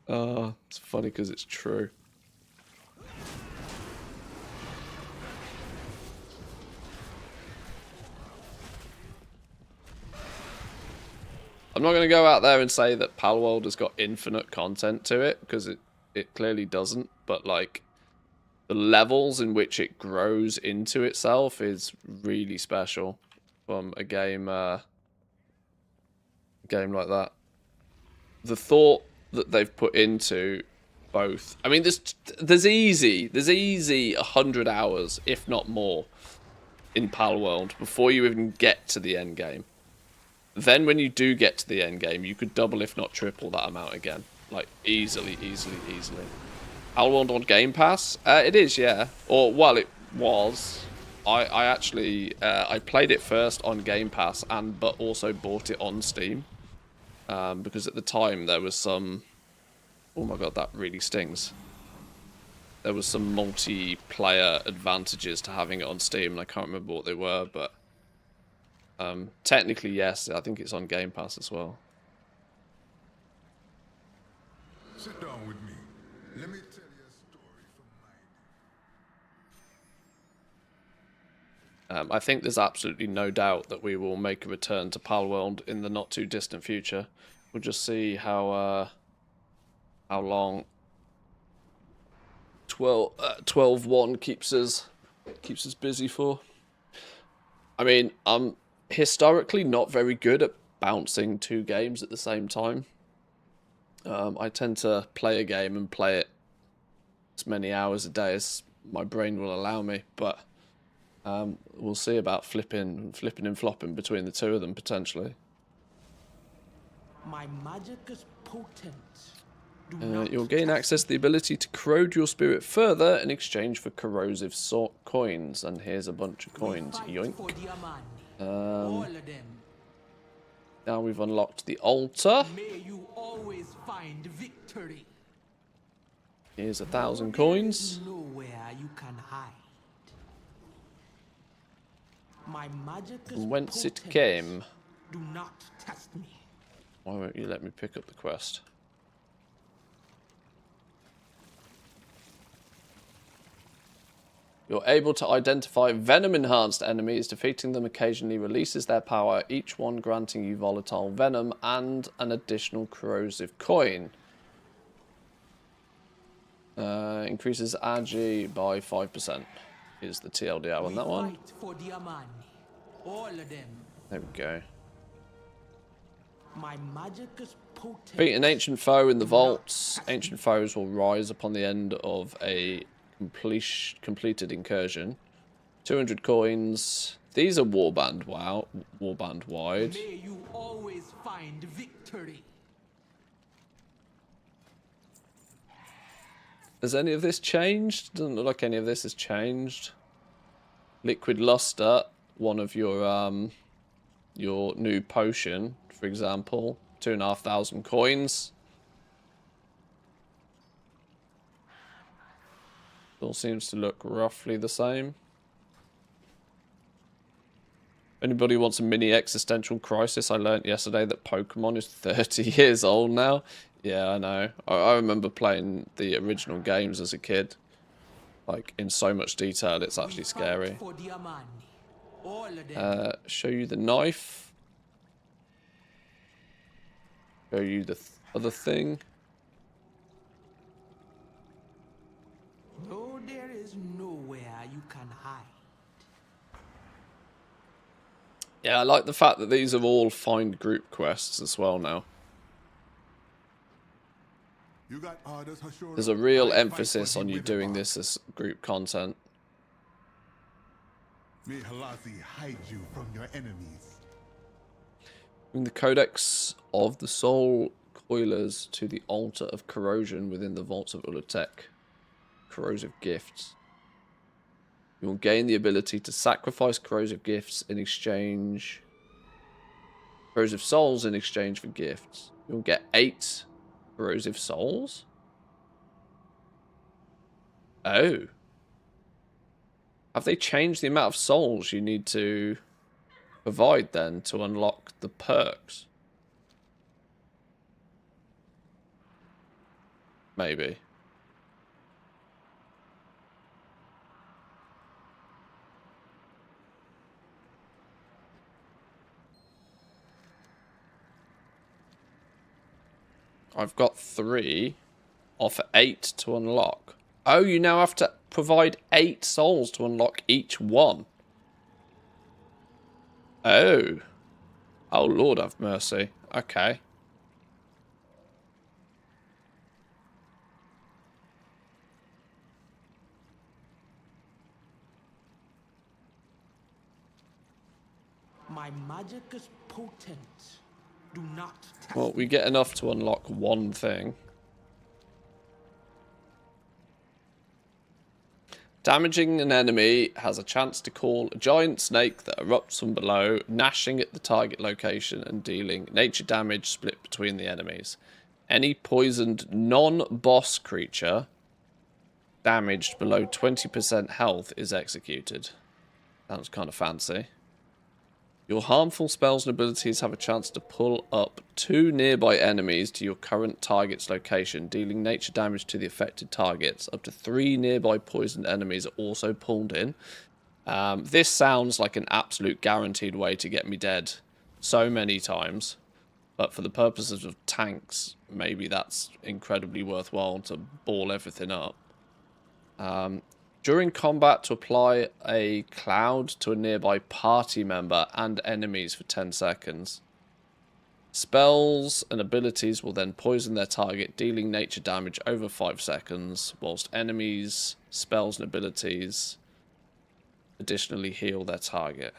It's funny because it's true. I'm not going to go out there and say that Palworld has got infinite content to it, because it clearly doesn't, but like the levels in which it grows into itself is really special from a game game like that. The thought that they've put into both, I mean, there's easy 100 hours, if not more, in Palworld before you even get to the end game. Then when you do get to the end game, you could double if not triple that amount again, like easily. Palworld on Game Pass? It is, yeah. Or well, it was. I actually I played it first on Game Pass but also bought it on Steam. Because at the time there was some... Oh my god, that really stings. There was some multiplayer advantages to having it on Steam, and I can't remember what they were, but... technically, yes, I think it's on Game Pass as well. Sit down with me. Let me tell you a story from my... I think there's absolutely no doubt that we will make a return to Palworld in the not too distant future. We'll just see how long 12-1 keeps us busy for. I mean, I'm historically not very good at bouncing 2 games at the same time. I tend to play a game and play it as many hours a day as my brain will allow me, but we'll see about flipping and flopping between the two of them potentially. My magic is potent. You'll gain access to the ability to corrode your spirit further in exchange for corrosive coins, and here's a bunch of coins. Yoink. Now we've unlocked the altar. May you always find victory. Here's 1,000 coins. Nowhere you can hide. My magic is From whence potent. it came. Do not test me. Why won't you let me pick up the quest? You're able to identify venom-enhanced enemies. Defeating them occasionally releases their power, each one granting you volatile venom and an additional corrosive coin. Increases AG by 5%. Is the TLDR on that one. Fight for the Amani. All of them. There we go. My magic is potent. Defeat an ancient foe in the vaults. Ancient foes will rise upon the end of a completed incursion. 200 coins. These are warband wide. May you always find victory. Has any of this changed? Doesn't look like any of this has changed. Liquid luster, one of your new potion, for example, 2,500 coins. All seems to look roughly the same. Anybody wants a mini existential crisis? I learnt yesterday that Pokemon is 30 years old now. Yeah, I know. I remember playing the original games as a kid. Like, in so much detail, it's actually scary. Show you the knife. Show you the other thing. No, there is nowhere you can hide. Yeah, I like the fact that these are all find group quests as well now. You got orders, Hashura? There's a real I emphasis on you doing this as group content. May Halazi hide you from your enemies. Bring the Codex of the Soul Coilers to the altar of corrosion within the vaults of Ula'Tek. Corrosive gifts. You will gain the ability to sacrifice corrosive gifts in exchange... Corrosive souls in exchange for gifts. You'll get 8 corrosive souls? Oh. Have they changed the amount of souls you need to provide then to unlock the perks? Maybe. I've got 3. Offer 8 to unlock. Oh, you now have to provide 8 souls to unlock each one. Oh. Oh, Lord have mercy. Okay. My magic is potent. Do not test Well, we get enough to unlock one thing. Damaging an enemy has a chance to call a giant snake that erupts from below, gnashing at the target location and dealing nature damage split between the enemies. Any poisoned non-boss creature damaged below 20% health is executed. Sounds kind of fancy. Your harmful spells and abilities have a chance to pull up 2 nearby enemies to your current target's location, dealing nature damage to the affected targets. Up to 3 nearby poisoned enemies are also pulled in. This sounds like an absolute guaranteed way to get me dead so many times. But for the purposes of tanks, maybe that's incredibly worthwhile to ball everything up. During combat, to apply a cloud to a nearby party member and enemies for 10 seconds. Spells and abilities will then poison their target, dealing nature damage over 5 seconds, whilst enemies, spells and abilities additionally heal their target.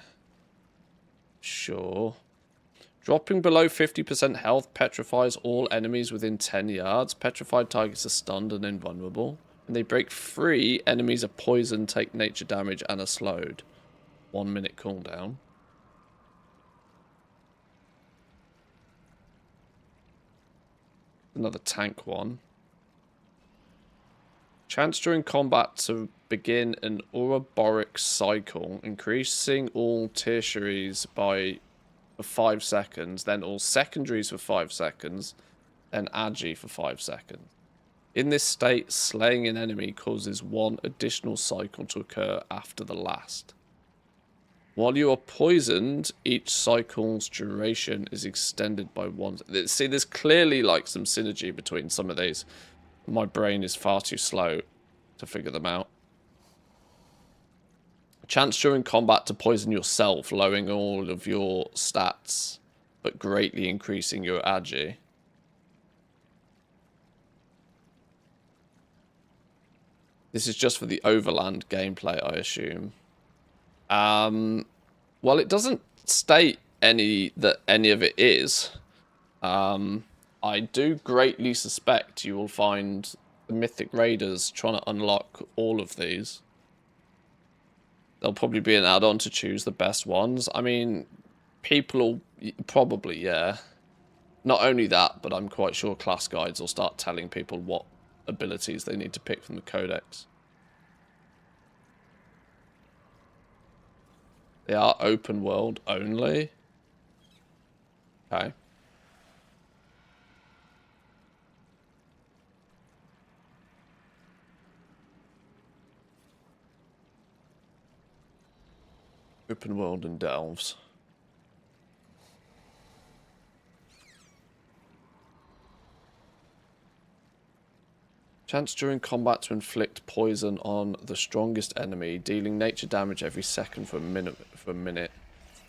Sure. Dropping below 50% health petrifies all enemies within 10 yards. Petrified targets are stunned and invulnerable. When they break free, enemies are poisoned, take nature damage, and are slowed. 1 minute cooldown. Another tank one. Chance during combat to begin an Ouroboros cycle, increasing all tertiaries for 5 seconds, then all secondaries for 5 seconds, then agi for 5 seconds. In this state, slaying an enemy causes 1 additional cycle to occur after the last. While you are poisoned, each cycle's duration is extended by 1. See, there's clearly like some synergy between some of these. My brain is far too slow to figure them out. Chance during combat to poison yourself, lowering all of your stats, but greatly increasing your agi. This is just for the overland gameplay, I assume. Well, it doesn't state that any of it is. I do greatly suspect you will find the Mythic Raiders trying to unlock all of these. There'll probably be an add-on to choose the best ones. I mean, people will probably, yeah. Not only that, but I'm quite sure class guides will start telling people what abilities they need to pick from the codex. They are open world only. Okay. Open world and delves. Chance during combat to inflict poison on the strongest enemy, dealing nature damage every second for a minute.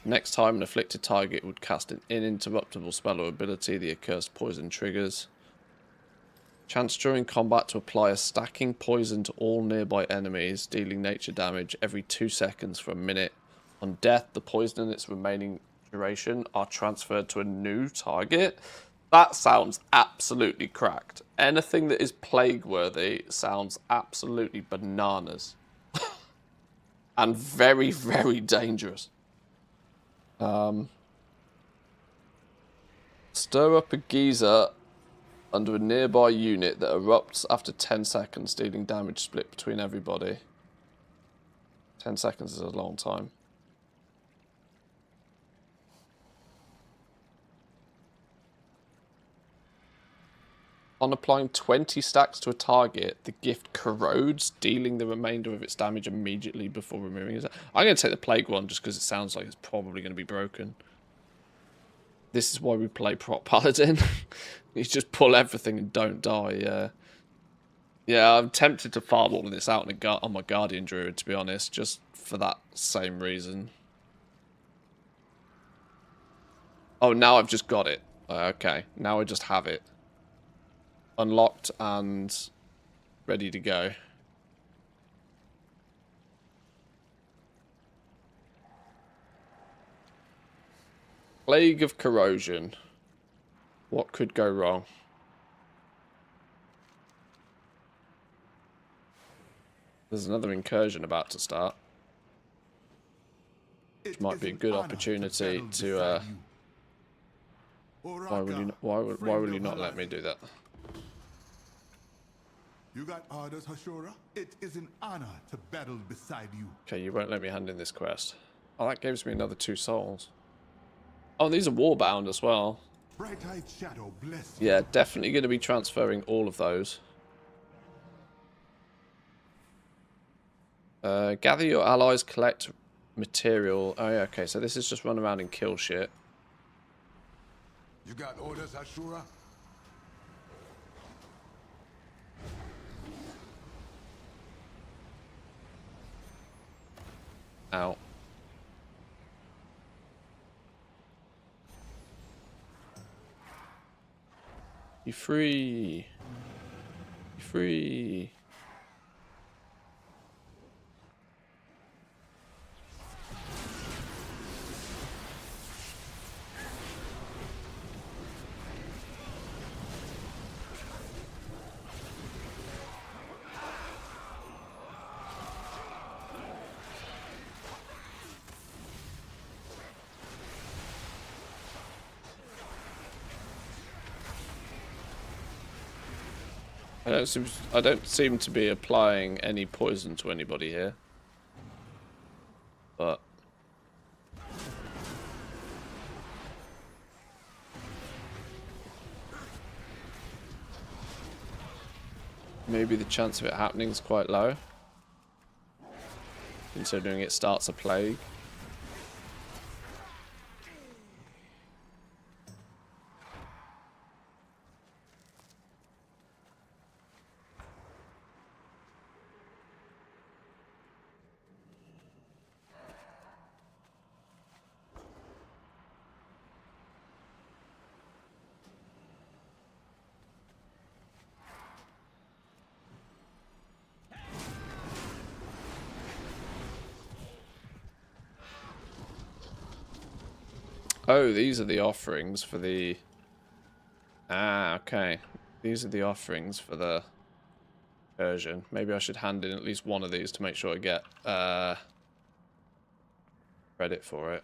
Next time an afflicted target would cast an uninterruptible spell or ability, the accursed poison triggers. Chance during combat to apply a stacking poison to all nearby enemies, dealing nature damage every 2 seconds for a minute. On death, the poison and its remaining duration are transferred to a new target. That sounds absolutely cracked. Anything that is plague-worthy sounds absolutely bananas. And very, very dangerous. Stir up a geyser under a nearby unit that erupts after 10 seconds, dealing damage split between everybody. 10 seconds is a long time. On applying 20 stacks to a target, the gift corrodes, dealing the remainder of its damage immediately before removing it. I'm going to take the plague one just because it sounds like it's probably going to be broken. This is why we play prop paladin. You just pull everything and don't die, yeah. Yeah, I'm tempted to farm all of this out on my Guardian Druid, to be honest, just for that same reason. Oh, now I've just got it. Okay, now I just have it. Unlocked and ready to go. Plague of Corrosion. What could go wrong? There's another incursion about to start. Which might be a good opportunity to why will you not let me do that? You got orders, Hashura? It is an honor to battle beside you. Okay, you won't let me hand in this quest. Oh, that gives me another 2 souls. Oh, these are warbound as well. Bright-eyed shadow, bless you. Yeah, definitely going to be transferring all of those. Gather your allies, collect material. Oh yeah, okay, so this is just run around and kill shit. You got orders, Hashura? Out. You're free. You're free. I don't seem to be applying any poison to anybody here. But maybe the chance of it happening is quite low, considering it starts a plague. Oh, these are the offerings for the... Ah, okay. These are the offerings for the version. Maybe I should hand in at least one of these to make sure I get credit for it.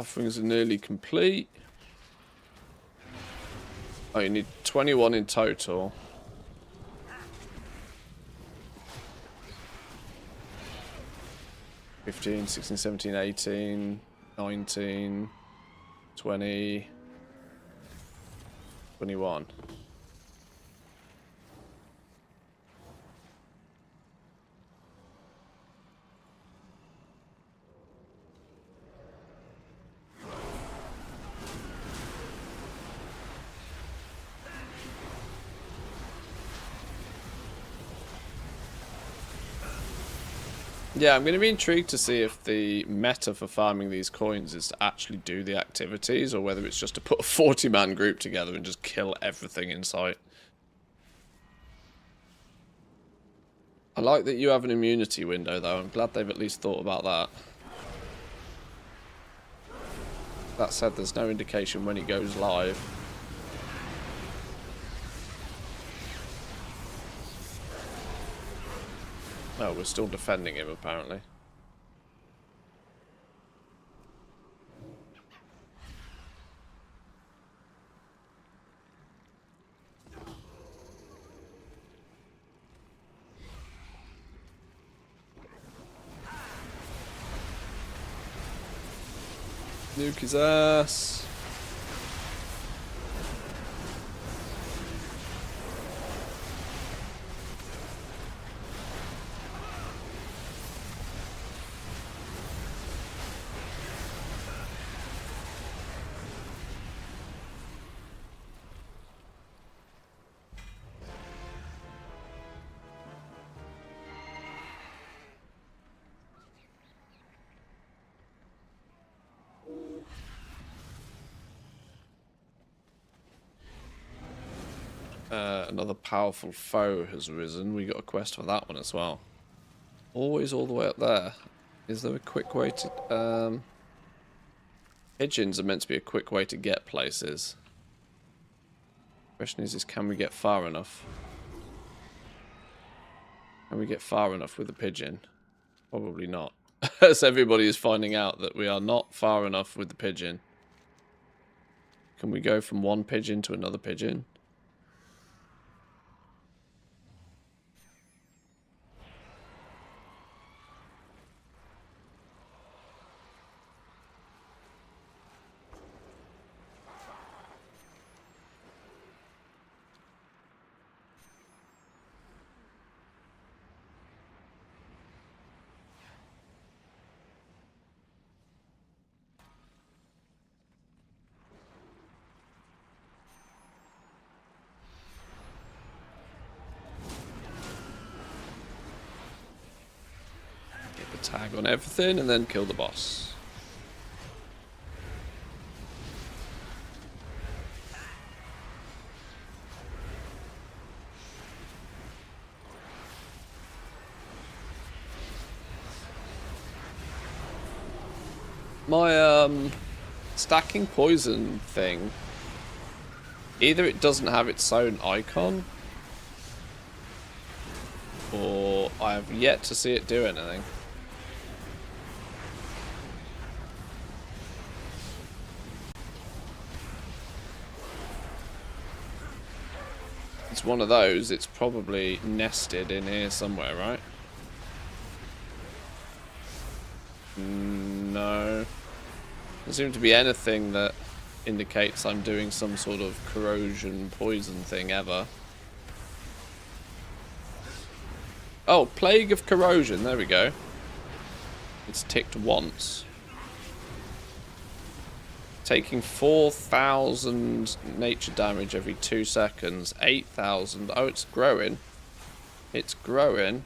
Offerings are nearly complete. Oh, you need 21 in total. $15, $16, $17, $18, $19, $20, $21. Yeah, I'm going to be intrigued to see if the meta for farming these coins is to actually do the activities, or whether it's just to put a 40-man group together and just kill everything in sight. I like that you have an immunity window, though. I'm glad they've at least thought about that. That said, there's no indication when it goes live. Oh, we're still defending him, apparently. Nuke his ass. Another powerful foe has risen. We got a quest for that one as well. Always all the way up there. Is there a quick way to... Pigeons are meant to be a quick way to get places. Question is can we get far enough? Can we get far enough with a pigeon? Probably not. As everybody is finding out that we are not far enough with the pigeon. Can we go from one pigeon to another pigeon? Tag on everything and then kill the boss. My stacking poison thing, either it doesn't have its own icon, or I have yet to see it do anything. It's one of those, it's probably nested in here somewhere, right? No. Doesn't seem to be anything that indicates I'm doing some sort of corrosion poison thing ever. Oh, Plague of Corrosion, there we go. It's ticked once. Taking 4,000 nature damage every 2 seconds. 8,000. Oh, it's growing. It's growing.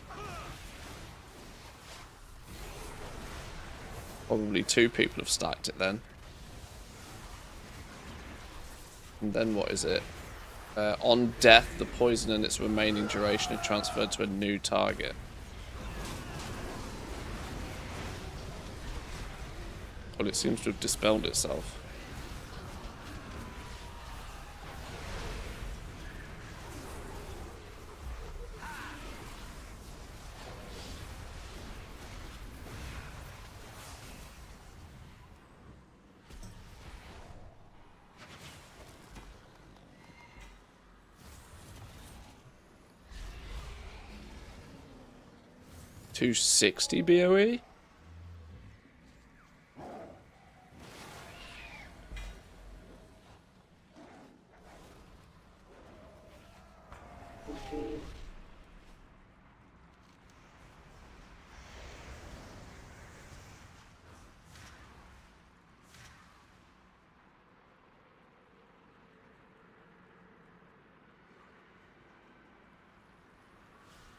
Probably 2 people have stacked it then. And then what is it? On death, the poison and its remaining duration are transferred to a new target. Well, it seems to have dispelled itself. 260 BOE?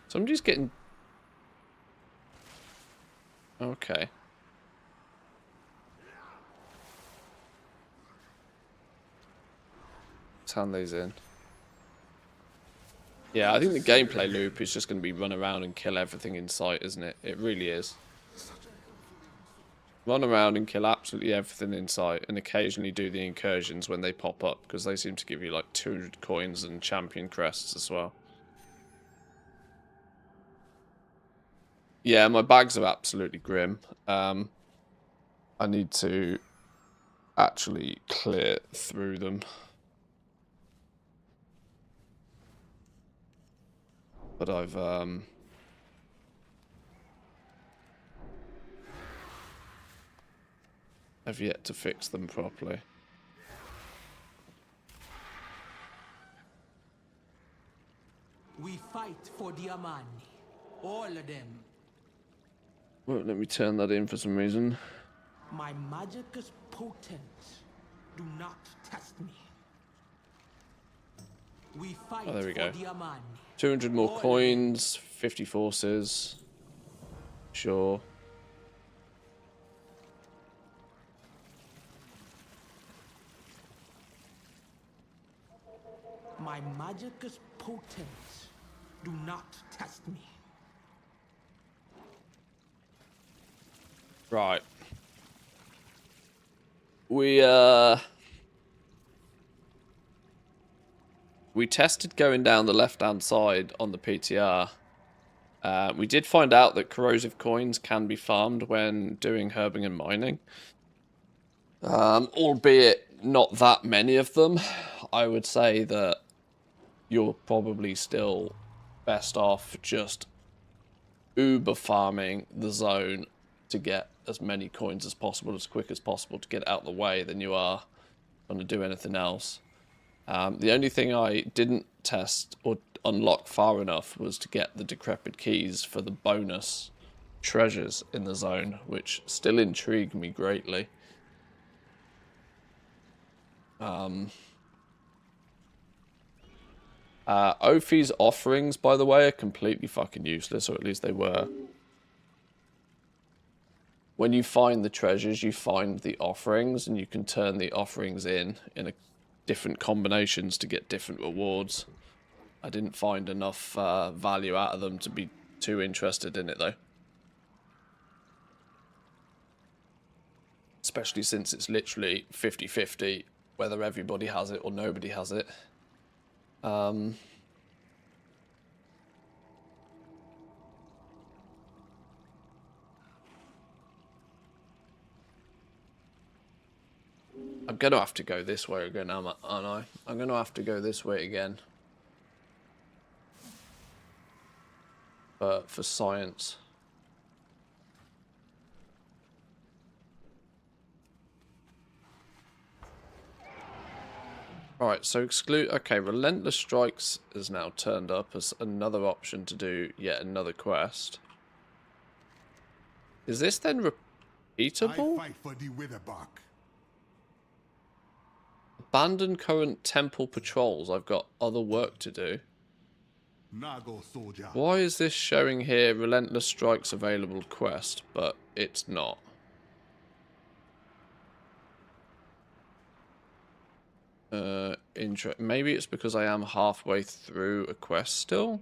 Somebody's getting... Okay. Let's hand these in. Yeah, I think the gameplay loop is just going to be run around and kill everything in sight, isn't it? It really is. Run around and kill absolutely everything in sight, and occasionally do the incursions when they pop up, because they seem to give you like 200 coins and champion crests as well. Yeah, my bags are absolutely grim. I need to actually clear through them. But I've yet to fix them properly. We fight for the Amani. All of them. Won't let me turn that in for some reason. My magic is potent. Do not test me. We fight there we go. for the Amani. 200 more coins, 50 forces. Sure. My magic is potent. Do not test me. Right. We tested going down the left-hand side on the PTR. We did find out that corrosive coins can be farmed when doing herbing and mining. Albeit not that many of them. I would say that you're probably still best off just uber farming the zone to get as many coins as possible, as quick as possible to get out of the way than you are going to do anything else. The only thing I didn't test or unlock far enough was to get the decrepit keys for the bonus treasures in the zone, which still intrigue me greatly. Ophi's offerings, by the way, are completely fucking useless, or at least they were. When you find the treasures, you find the offerings, and you can turn the offerings in a different combinations to get different rewards. I didn't find enough value out of them to be too interested in it, though. Especially since it's literally 50-50, whether everybody has it or nobody has it. I'm going to have to go this way again, aren't I? I'm going to have to go this way again. But for science. Alright, so exclude... Okay, Relentless Strikes is now turned up as another option to do yet another quest. Is this then repeatable? I fight for the Witherbark. Abandon current temple patrols. I've got other work to do. Nago soldier. Why is this showing here Relentless Strikes available quest, but it's not? Maybe it's because I am halfway through a quest still?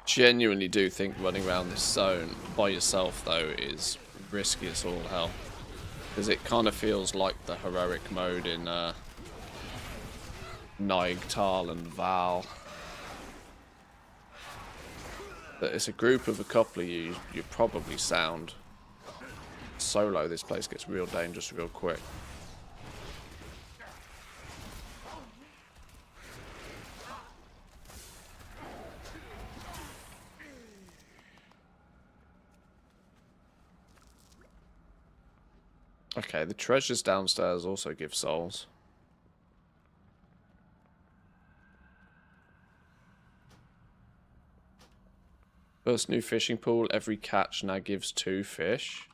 Genuinely do think running around this zone by yourself, though, is risky as all hell. Because it kind of feels like the heroic mode in Naigtal and Val. That it's a group of a couple of you, you're probably sound. Solo, this place gets real dangerous real quick. Okay, the treasures downstairs also give souls. First new fishing pool, every catch now gives 2 fish.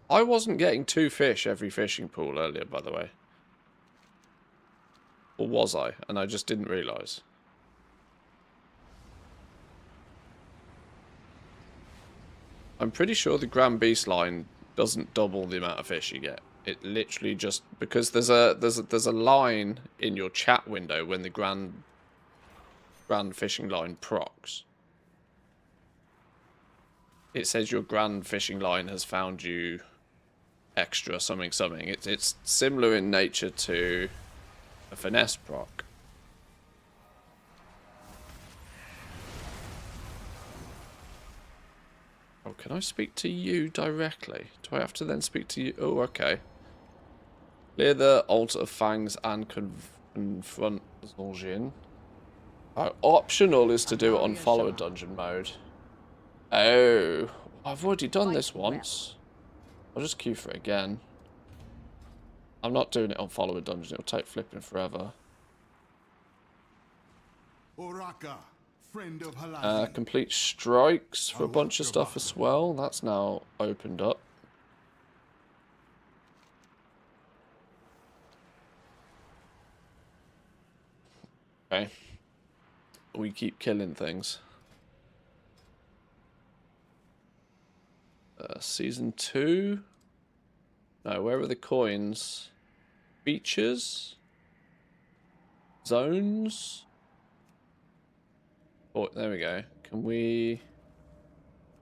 I wasn't getting 2 fish every fishing pool earlier, by the way. Or was I? And I just didn't realise. I'm pretty sure the Grand Beast line doesn't double the amount of fish you get. It literally just, because there's a line in your chat window when the grand fishing line procs. It says your grand fishing line has found you extra something. It's similar in nature to a finesse proc. Oh, can I speak to you directly? Do I have to then speak to you? Oh, okay. Clear the altar of fangs and confront Zul'jin. Optional is to do it on follower dungeon mode. Oh, I've already done this once. I'll just queue for it again. I'm not doing it on follower dungeon. It'll take flipping forever. Oraka, friend of Halazi. Complete strikes for a bunch of stuff as well. That's now opened up. Okay. We keep killing things. Season 2? No, where are the coins? Features? Zones? Oh, there we go. Can we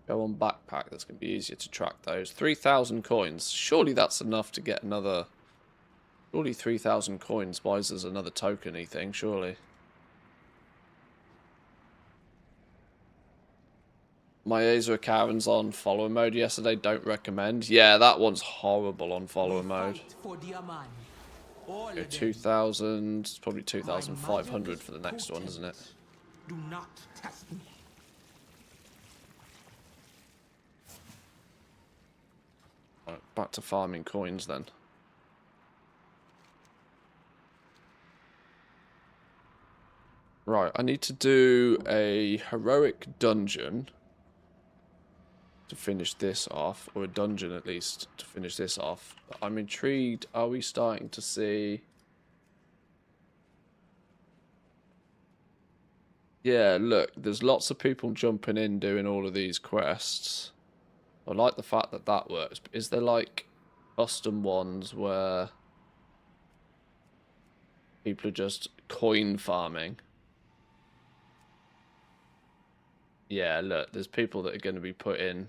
go on backpack? That's going to be easier to track those. 3,000 coins. Surely that's enough to get another... Surely 3,000 coins buys us another token-y thing, surely. My Ezra Karen's on follower mode yesterday. Don't recommend. Yeah, that one's horrible on follower mode. 2,000. It's probably 2,500 for the next one, isn't it? Do not test me. Right, back to farming coins then. Right, I need to do a heroic dungeon to finish this off, or a dungeon at least to finish this off. But I'm intrigued. Are we starting to see? Yeah, look, there's lots of people jumping in doing all of these quests. I like the fact that that works. But is there like custom ones where people are just coin farming? Yeah, look, there's people that are going to be put in.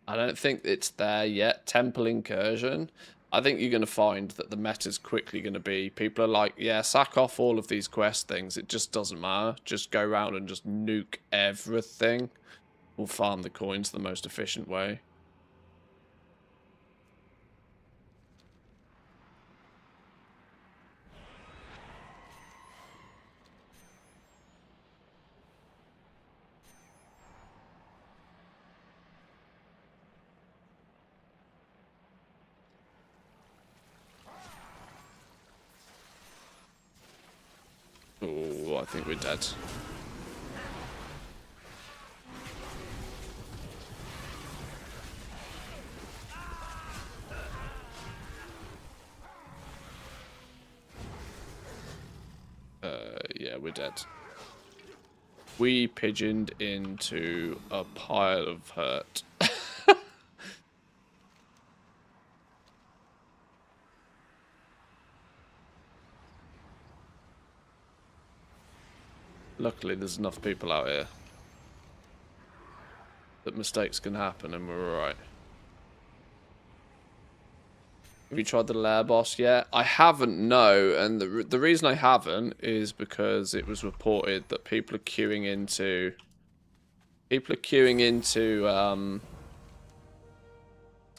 I don't think it's there yet. Temple Incursion. I think you're going to find that the meta's quickly going to be, people are like, yeah, sack off all of these quest things. It just doesn't matter. Just go around and just nuke everything. We'll farm the coins the most efficient way. Oh, I think we're dead. Yeah, we're dead. We pigeoned into a pile of hurt. Luckily, there's enough people out here that mistakes can happen and we're alright. Have you tried the lair boss yet? I haven't, no. And the reason I haven't is because it was reported that people are queuing into...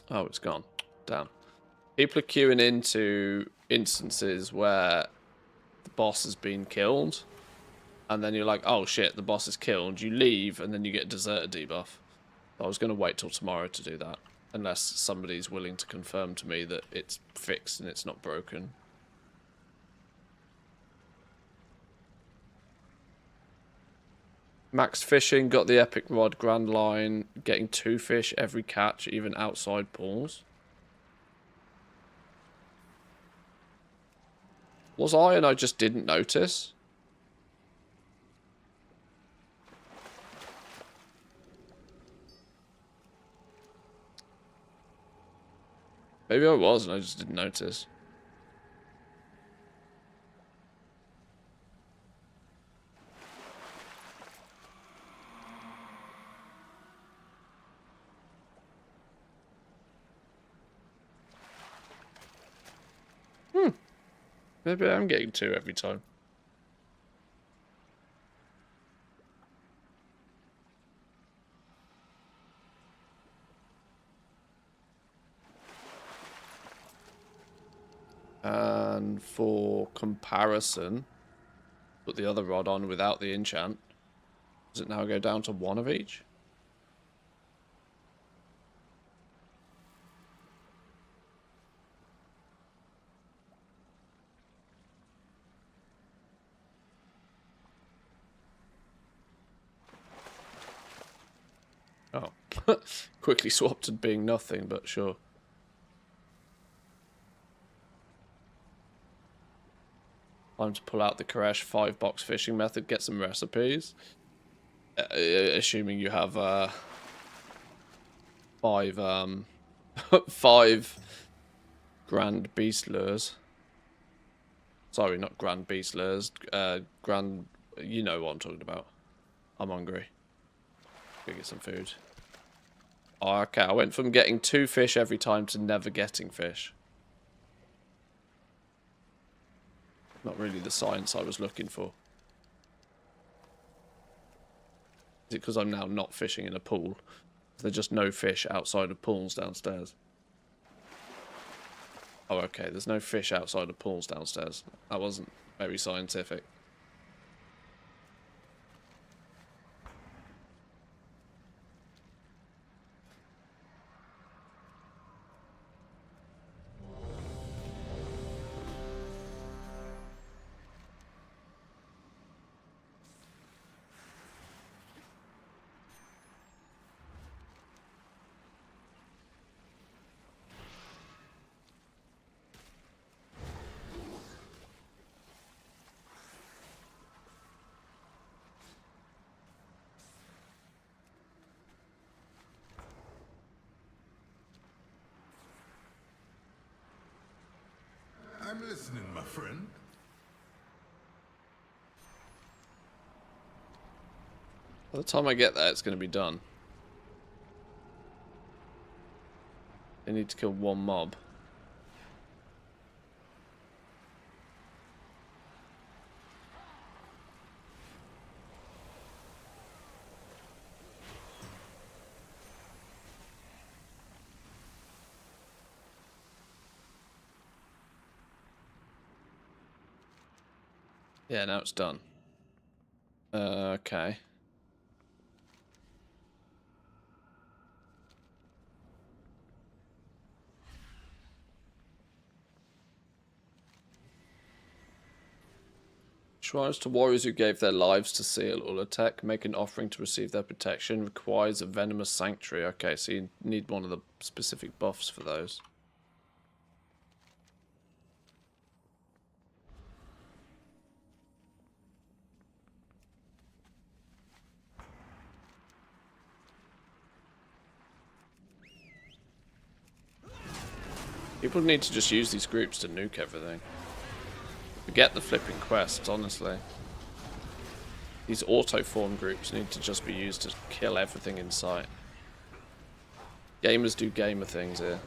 Oh, it's gone. Damn. People are queuing into instances where the boss has been killed. And then you're like, oh shit, the boss is killed. You leave, and then you get a deserter debuff. I was going to wait till tomorrow to do that. Unless somebody's willing to confirm to me that it's fixed and it's not broken. Max fishing, got the epic rod grand line, getting 2 fish every catch, even outside pools. Was I and I just didn't notice? Maybe I was and I just didn't notice. Maybe I'm getting 2 every time. And for comparison, put the other rod on without the enchant. Does it now go down to 1 of each? Oh. Quickly swapped to being nothing, but sure. Time to pull out the Koresh 5-box fishing method, get some recipes. Assuming you have 5 grand beast lures. Sorry, not grand beast lures. Grand, you know what I'm talking about. I'm hungry. Go get some food. Oh, okay, I went from getting 2 fish every time to never getting fish. Not really the science I was looking for. Is it because I'm now not fishing in a pool? Is there just no fish outside of pools downstairs? Oh, okay, there's no fish outside of pools downstairs. That wasn't very scientific. I'm listening, my friend. By the time I get there, it's going to be done. I need to kill 1 mob. Yeah, now it's done. Okay. Shrines to warriors who gave their lives to seal Ula'Tek. Make an offering to receive their protection. Requires a venomous sanctuary. Okay, so you need one of the specific buffs for those. People need to just use these groups to nuke everything. Forget the flipping quests, honestly. These auto-form groups need to just be used to kill everything in sight. Gamers do gamer things here.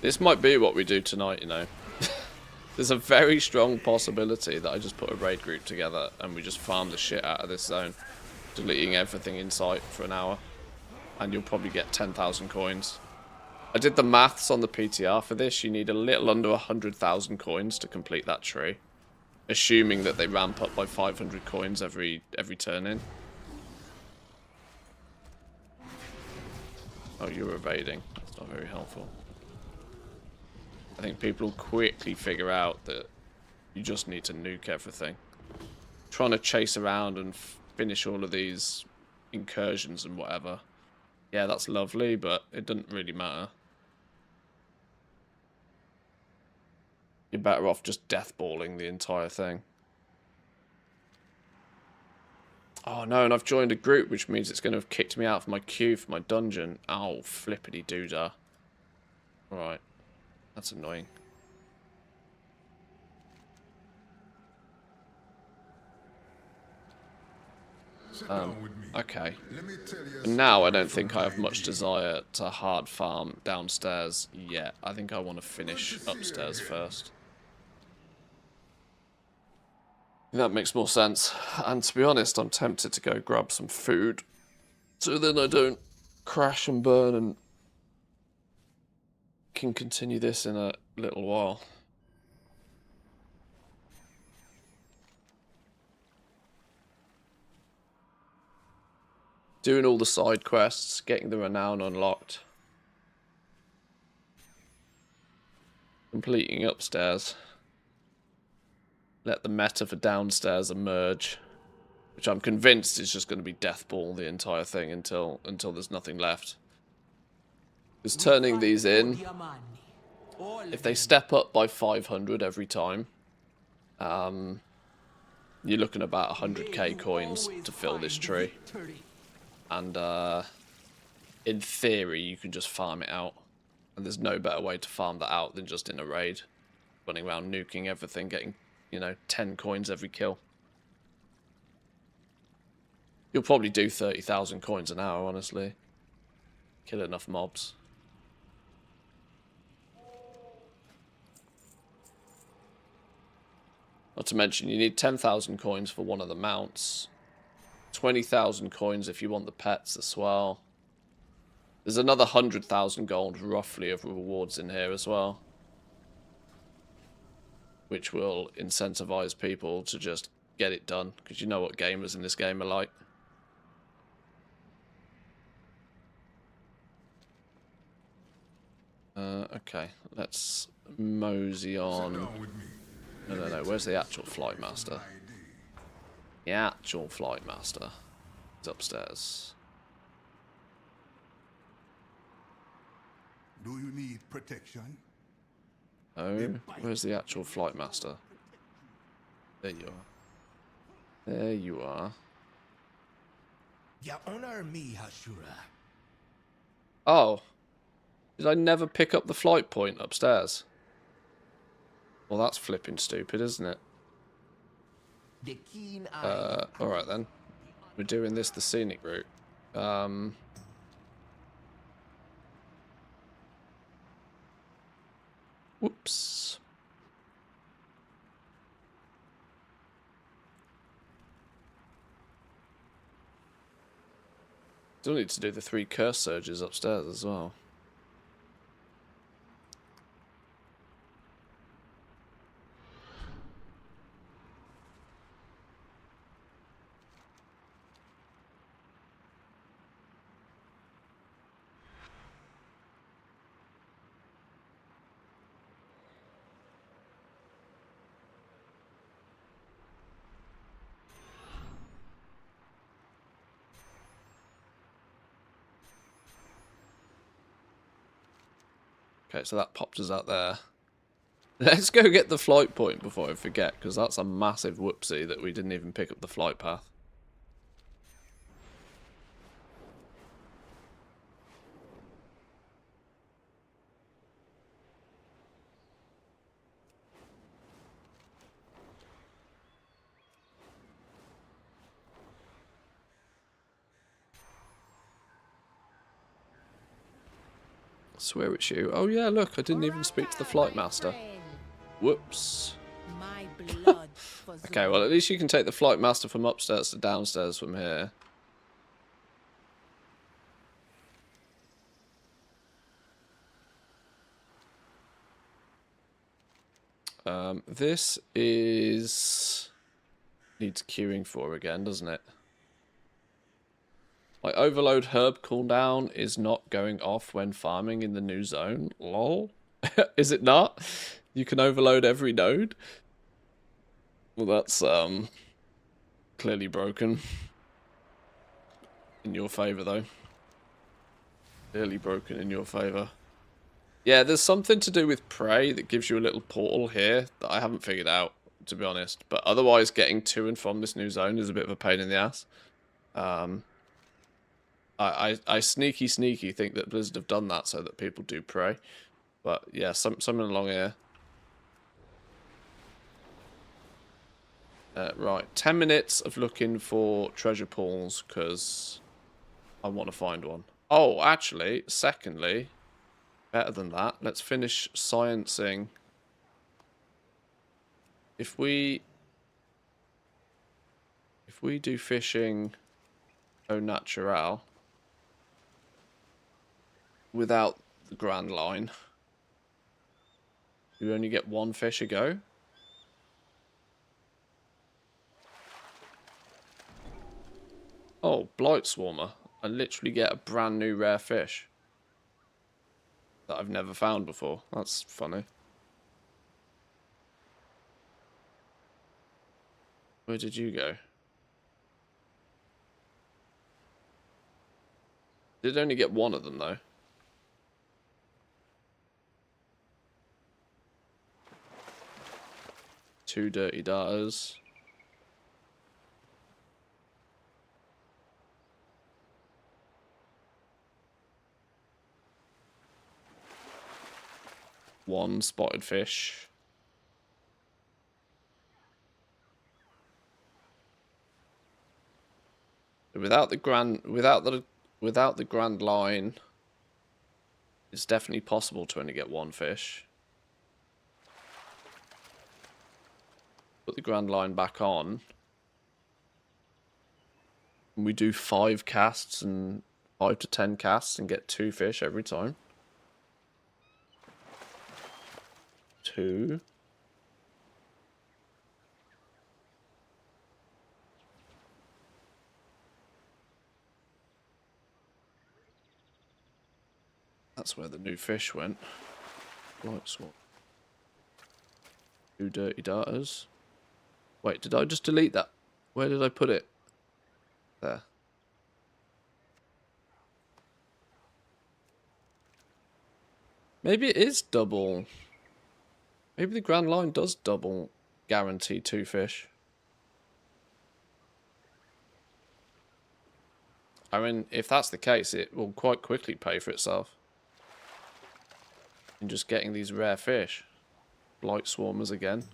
This might be what we do tonight, you know. There's a very strong possibility that I just put a raid group together and we just farm the shit out of this zone, deleting everything in sight for an hour, and you'll probably get 10,000 coins. I did the maths on the PTR for this. You need a little under 100,000 coins to complete that tree, assuming that they ramp up by 500 coins every turn in. Oh, you're evading. That's not very helpful. I think people will quickly figure out that you just need to nuke everything. Trying to chase around and finish all of these incursions and whatever. Yeah, that's lovely, but it doesn't really matter. You're better off just deathballing the entire thing. Oh no, and I've joined a group, which means it's going to have kicked me out of my queue for my dungeon. Oh, flippity-doo-dah. Alright. That's annoying. Okay. But now I don't think I have much desire to hard farm downstairs yet. I think I want to finish upstairs first. That makes more sense. And to be honest, I'm tempted to go grab some food, so then I don't crash and burn and can continue this in a little while. Doing all the side quests, getting the renown unlocked. Completing upstairs. Let the meta for downstairs emerge, which I'm convinced is just going to be deathball the entire thing until there's nothing left. Because turning these in, if they step up by 500 every time, you're looking about 100k coins to fill this tree. And in theory, you can just farm it out. And there's no better way to farm that out than just in a raid. Running around nuking everything, getting, you know, 10 coins every kill. You'll probably do 30,000 coins an hour, honestly. Kill enough mobs. Not to mention, you need 10,000 coins for one of the mounts. 20,000 coins if you want the pets as well. There's another 100,000 gold, roughly, of rewards in here as well. Which will incentivize people to just get it done. Because you know what gamers in this game are like. Okay, let's mosey on. No, where's the actual flight master? The actual flight master is upstairs. Do you need protection? Oh, where's the actual flight master? There you are. There you are. You honor me, Hashura. Oh. Did I never pick up the flight point upstairs? Well, that's flipping stupid, isn't it? Alright then. We're doing this the scenic route. Whoops. Still need to do the 3 curse surges upstairs as well. Okay, so that popped us out there. Let's go get the flight point before I forget, because that's a massive whoopsie that we didn't even pick up the flight path. I swear it's you. Oh yeah, look, I didn't even speak to the flight master. Whoops. Okay, well at least you can take the flight master from upstairs to downstairs from here. This is... needs queuing for again, doesn't it? My overload herb cooldown is not going off when farming in the new zone. Lol. Is it not? You can overload every node? Well, that's clearly broken. In your favour, though. Clearly broken in your favour. Yeah, there's something to do with prey that gives you a little portal here that I haven't figured out, to be honest. But otherwise, getting to and from this new zone is a bit of a pain in the ass. I sneaky think that Blizzard have done that so that people do prey. But yeah, something along here. Right, 10 minutes of looking for treasure pools because I want to find one. Oh, actually, secondly, better than that, let's finish sciencing. If we do fishing au naturel without the Grand Line, you only get one fish a go. Oh, Blight Swarmer. I literally get a brand new rare fish that I've never found before. That's funny. Where did you go? Did only get one of them though. Two dirty darters. One spotted fish. Without the grand line, it's definitely possible to only get one fish. Put the grand line back on. And we do 5 casts and 5 to 10 casts and get 2 fish every time. 2. That's where the new fish went. Light swap. 2 dirty darters. Wait, did I just delete that? Where did I put it? There. Maybe it is double. Maybe the Grand Line does double guarantee 2 fish. I mean, if that's the case, it will quite quickly pay for itself. In just getting these rare fish. Blight Swarmers again.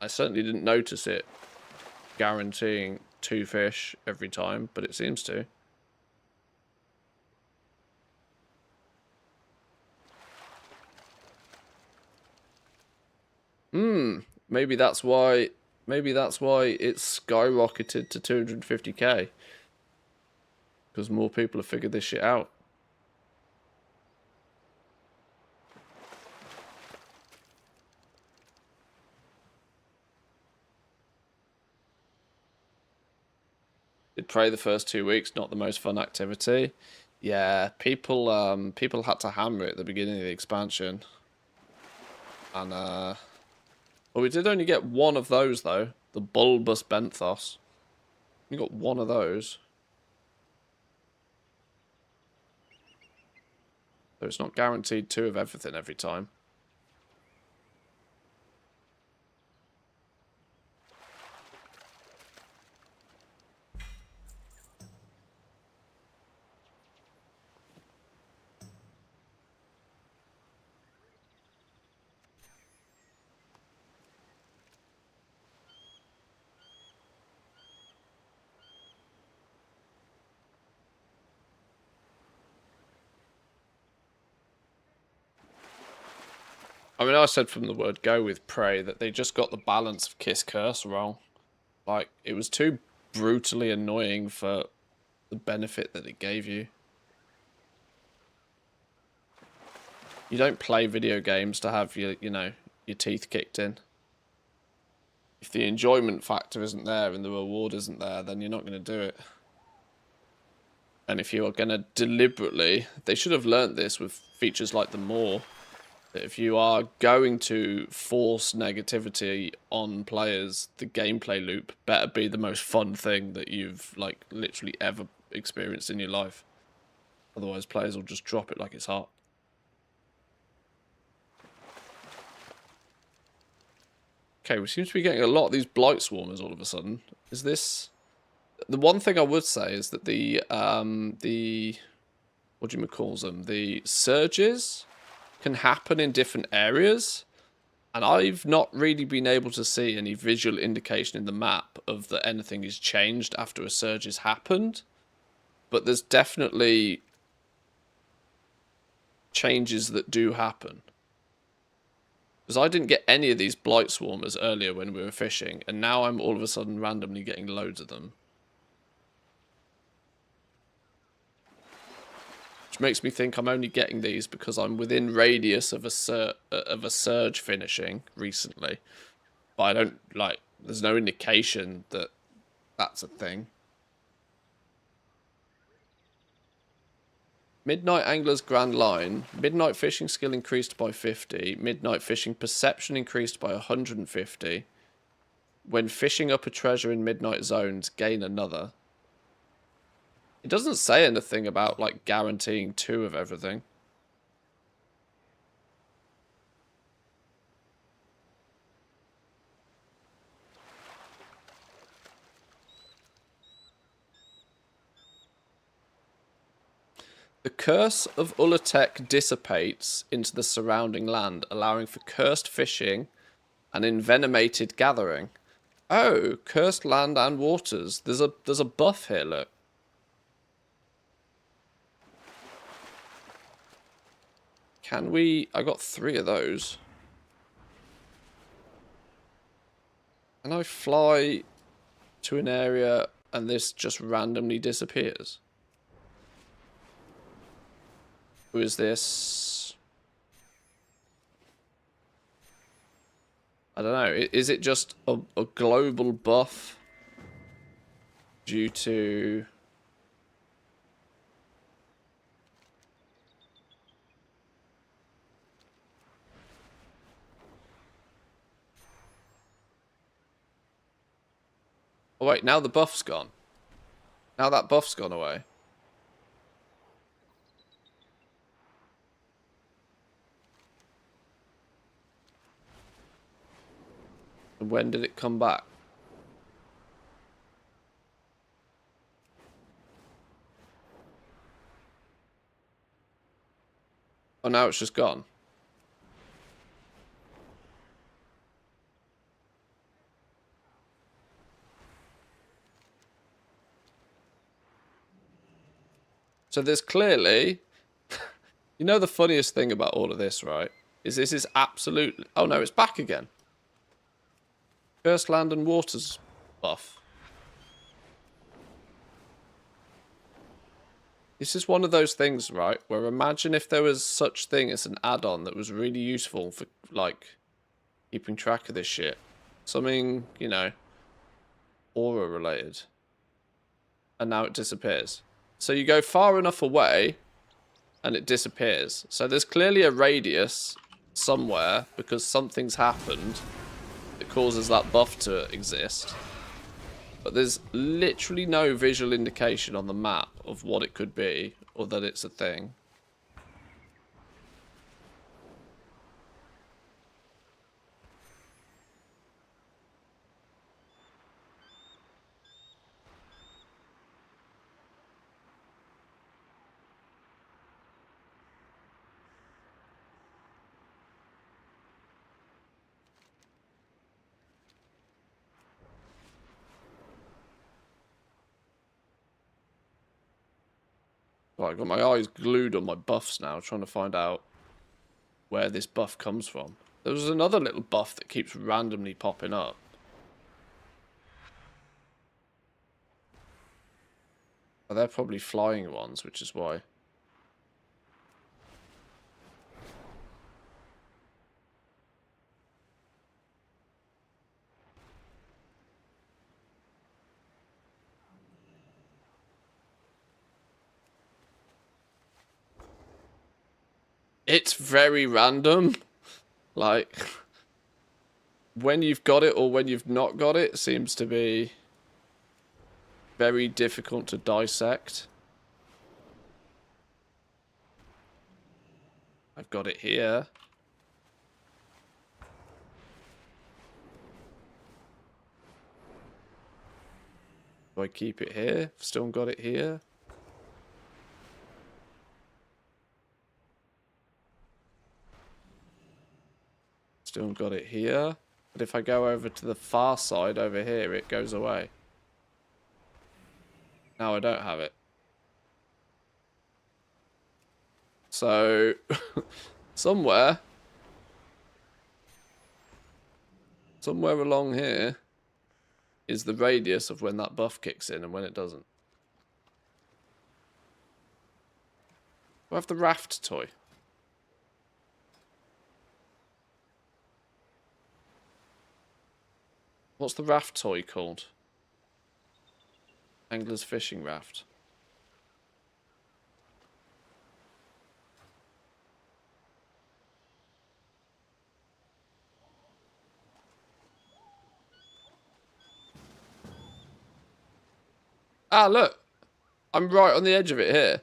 I certainly didn't notice it guaranteeing 2 fish every time, but it seems to. Maybe that's why it's skyrocketed to 250k. Because more people have figured this shit out. Did prey the first 2 weeks not the most fun activity? Yeah, people had to hammer it at the beginning of the expansion. And well, we did only get one of those though, the bulbous benthos. We got one of those. So it's not guaranteed 2 of everything every time. I mean, I said from the word go with Prey that they just got the balance of Kiss Curse wrong. Like, it was too brutally annoying for the benefit that it gave you. You don't play video games to have your, you know, your teeth kicked in. If the enjoyment factor isn't there and the reward isn't there, then you're not going to do it. And if you are going to deliberately, they should have learnt this with features like the Maw. That if you are going to force negativity on players, the gameplay loop better be the most fun thing that you've, like, literally ever experienced in your life. Otherwise, players will just drop it like it's hot. Okay, we seem to be getting a lot of these Blight Swarmers all of a sudden. Is this... The one thing I would say is that the what do you call them? The surges can happen in different areas, and I've not really been able to see any visual indication in the map of that anything is changed after a surge has happened, but there's definitely changes that do happen. Because I didn't get any of these Blight Swarmers earlier when we were fishing, and now I'm all of a sudden randomly getting loads of them. Which makes me think I'm only getting these because I'm within radius of a surge finishing recently. But I don't, like, there's no indication that that's a thing. Midnight Angler's Grand Line. Midnight fishing skill increased by 50. Midnight fishing perception increased by 150. When fishing up a treasure in midnight zones, gain another. It doesn't say anything about, like, guaranteeing 2 of everything. The curse of Ula'Tek dissipates into the surrounding land, allowing for cursed fishing and envenomated gathering. Oh, cursed land and waters. There's a buff here, look. Can we... I got 3 of those. Can I fly to an area and this just randomly disappears? Who is this? I don't know. Is it just a global buff due to... Oh wait, now the buff's gone. Now that buff's gone away. And when did it come back? Oh, now it's just gone. So there's clearly... You know the funniest thing about all of this, right? Is this is absolutely... Oh no, it's back again. Cursed land and waters buff. This is one of those things, right, where imagine if there was such thing as an add-on that was really useful for, like, keeping track of this shit. Something, you know, aura related. And now it disappears. So you go far enough away and it disappears. So there's clearly a radius somewhere because something's happened that causes that buff to exist. But there's literally no visual indication on the map of what it could be or that it's a thing. Right, I've got my eyes glued on my buffs now, trying to find out where this buff comes from. There was another little buff that keeps randomly popping up. Oh, they're probably flying ones, which is why. It's very random. Like, when you've got it or when you've not got it seems to be very difficult to dissect. I've got it here. Do I keep it here? Still got it here. Still got it here. But if I go over to the far side over here, it goes away. Now I don't have it. So, somewhere along here is the radius of when that buff kicks in and when it doesn't. I have the raft toy. What's the raft toy called? Angler's fishing raft. Ah, look. I'm right on the edge of it here.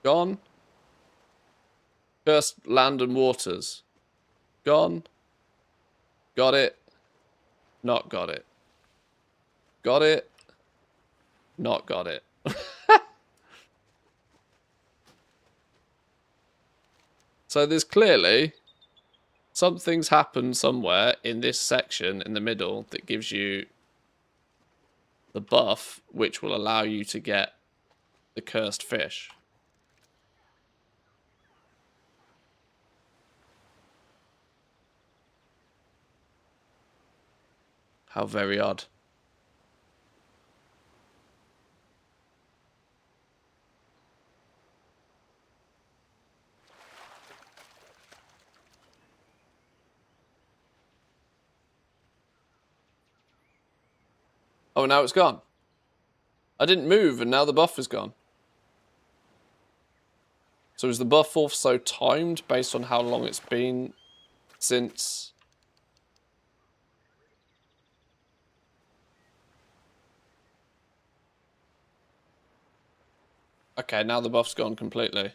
Gone. Cursed land and waters. Gone. Got it. Not got it. Got it. Not got it. So there's clearly something's happened somewhere in this section in the middle that gives you the buff, which will allow you to get the cursed fish. How very odd. Oh, now it's gone. I didn't move and now the buff is gone. So is the buff also timed based on how long it's been since... Okay, now the buff's gone completely.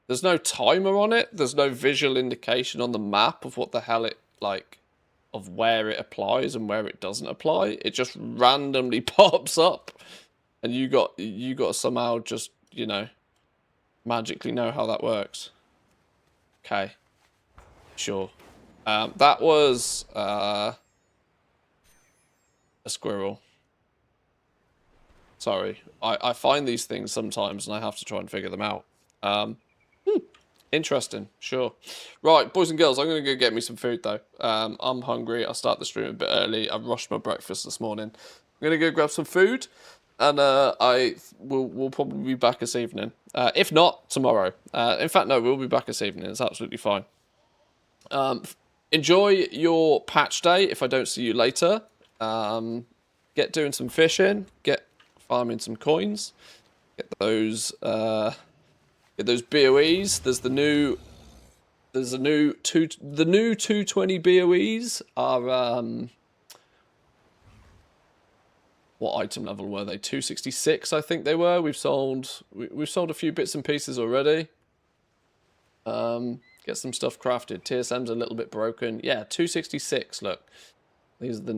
There's no timer on it. There's no visual indication on the map of what the hell it, like, of where it applies and where it doesn't apply. It just randomly pops up. And you got to somehow just, you know, magically know how that works. Okay. Sure. That was a squirrel. Sorry. I find these things sometimes and I have to try and figure them out. Interesting. Sure. Right, boys and girls, I'm going to go get me some food, though. I'm hungry. I'll start the stream a bit early. I rushed my breakfast this morning. I'm going to go grab some food, and we'll probably be back this evening. If not, tomorrow. In fact, no, we'll be back this evening. It's absolutely fine. Enjoy your patch day if I don't see you later. Get doing some fishing. Get farming some coins. Get those... Get those BOEs. There's the new 220 BOEs are what item level were they? 266, I think they were. We've sold a few bits and pieces already. Get some stuff crafted. TSM's a little bit broken. Yeah, 266. Look, these are the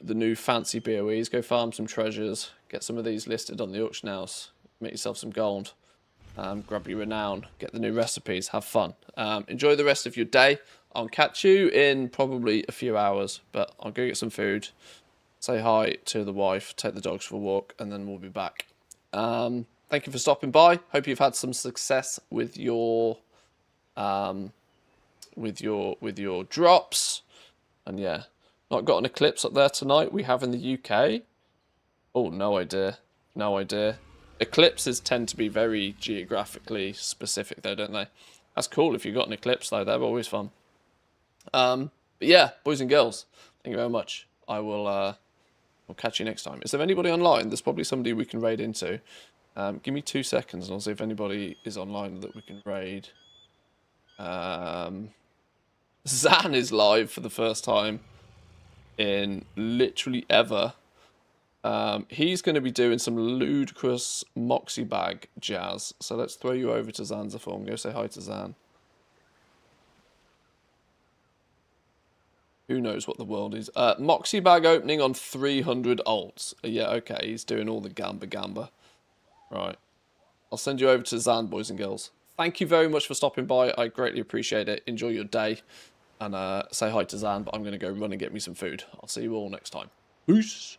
new fancy BOEs. Go farm some treasures. Get some of these listed on the auction house. Make yourself some gold. grab your renown, get the new recipes, have fun. Enjoy the rest of your day. I'll catch you in probably a few hours, but I'll go get some food, say hi to the wife, take the dogs for a walk, and then we'll be back. Thank you for stopping by. Hope you've had some success with your drops. And yeah, not got an eclipse up there tonight. We have in the UK. Oh, no idea. No idea. Eclipses tend to be very geographically specific, though, don't they? That's cool if you got an eclipse, though. They're always fun. But yeah, boys and girls, thank you very much. I'll catch you next time. Is there anybody online? There's probably somebody we can raid into. Give me 2 seconds, and I'll see if anybody is online that we can raid. Zan is live for the first time in literally ever. He's going to be doing some ludicrous Moxie bag jazz. So let's throw you over to Zanziform. Go say hi to Zan. Who knows what the world is? Moxie bag opening on 300 alts. Yeah, okay. He's doing all the gamba. Right. I'll send you over to Zan, boys and girls. Thank you very much for stopping by. I greatly appreciate it. Enjoy your day. And say hi to Zan, but I'm going to go run and get me some food. I'll see you all next time. Peace.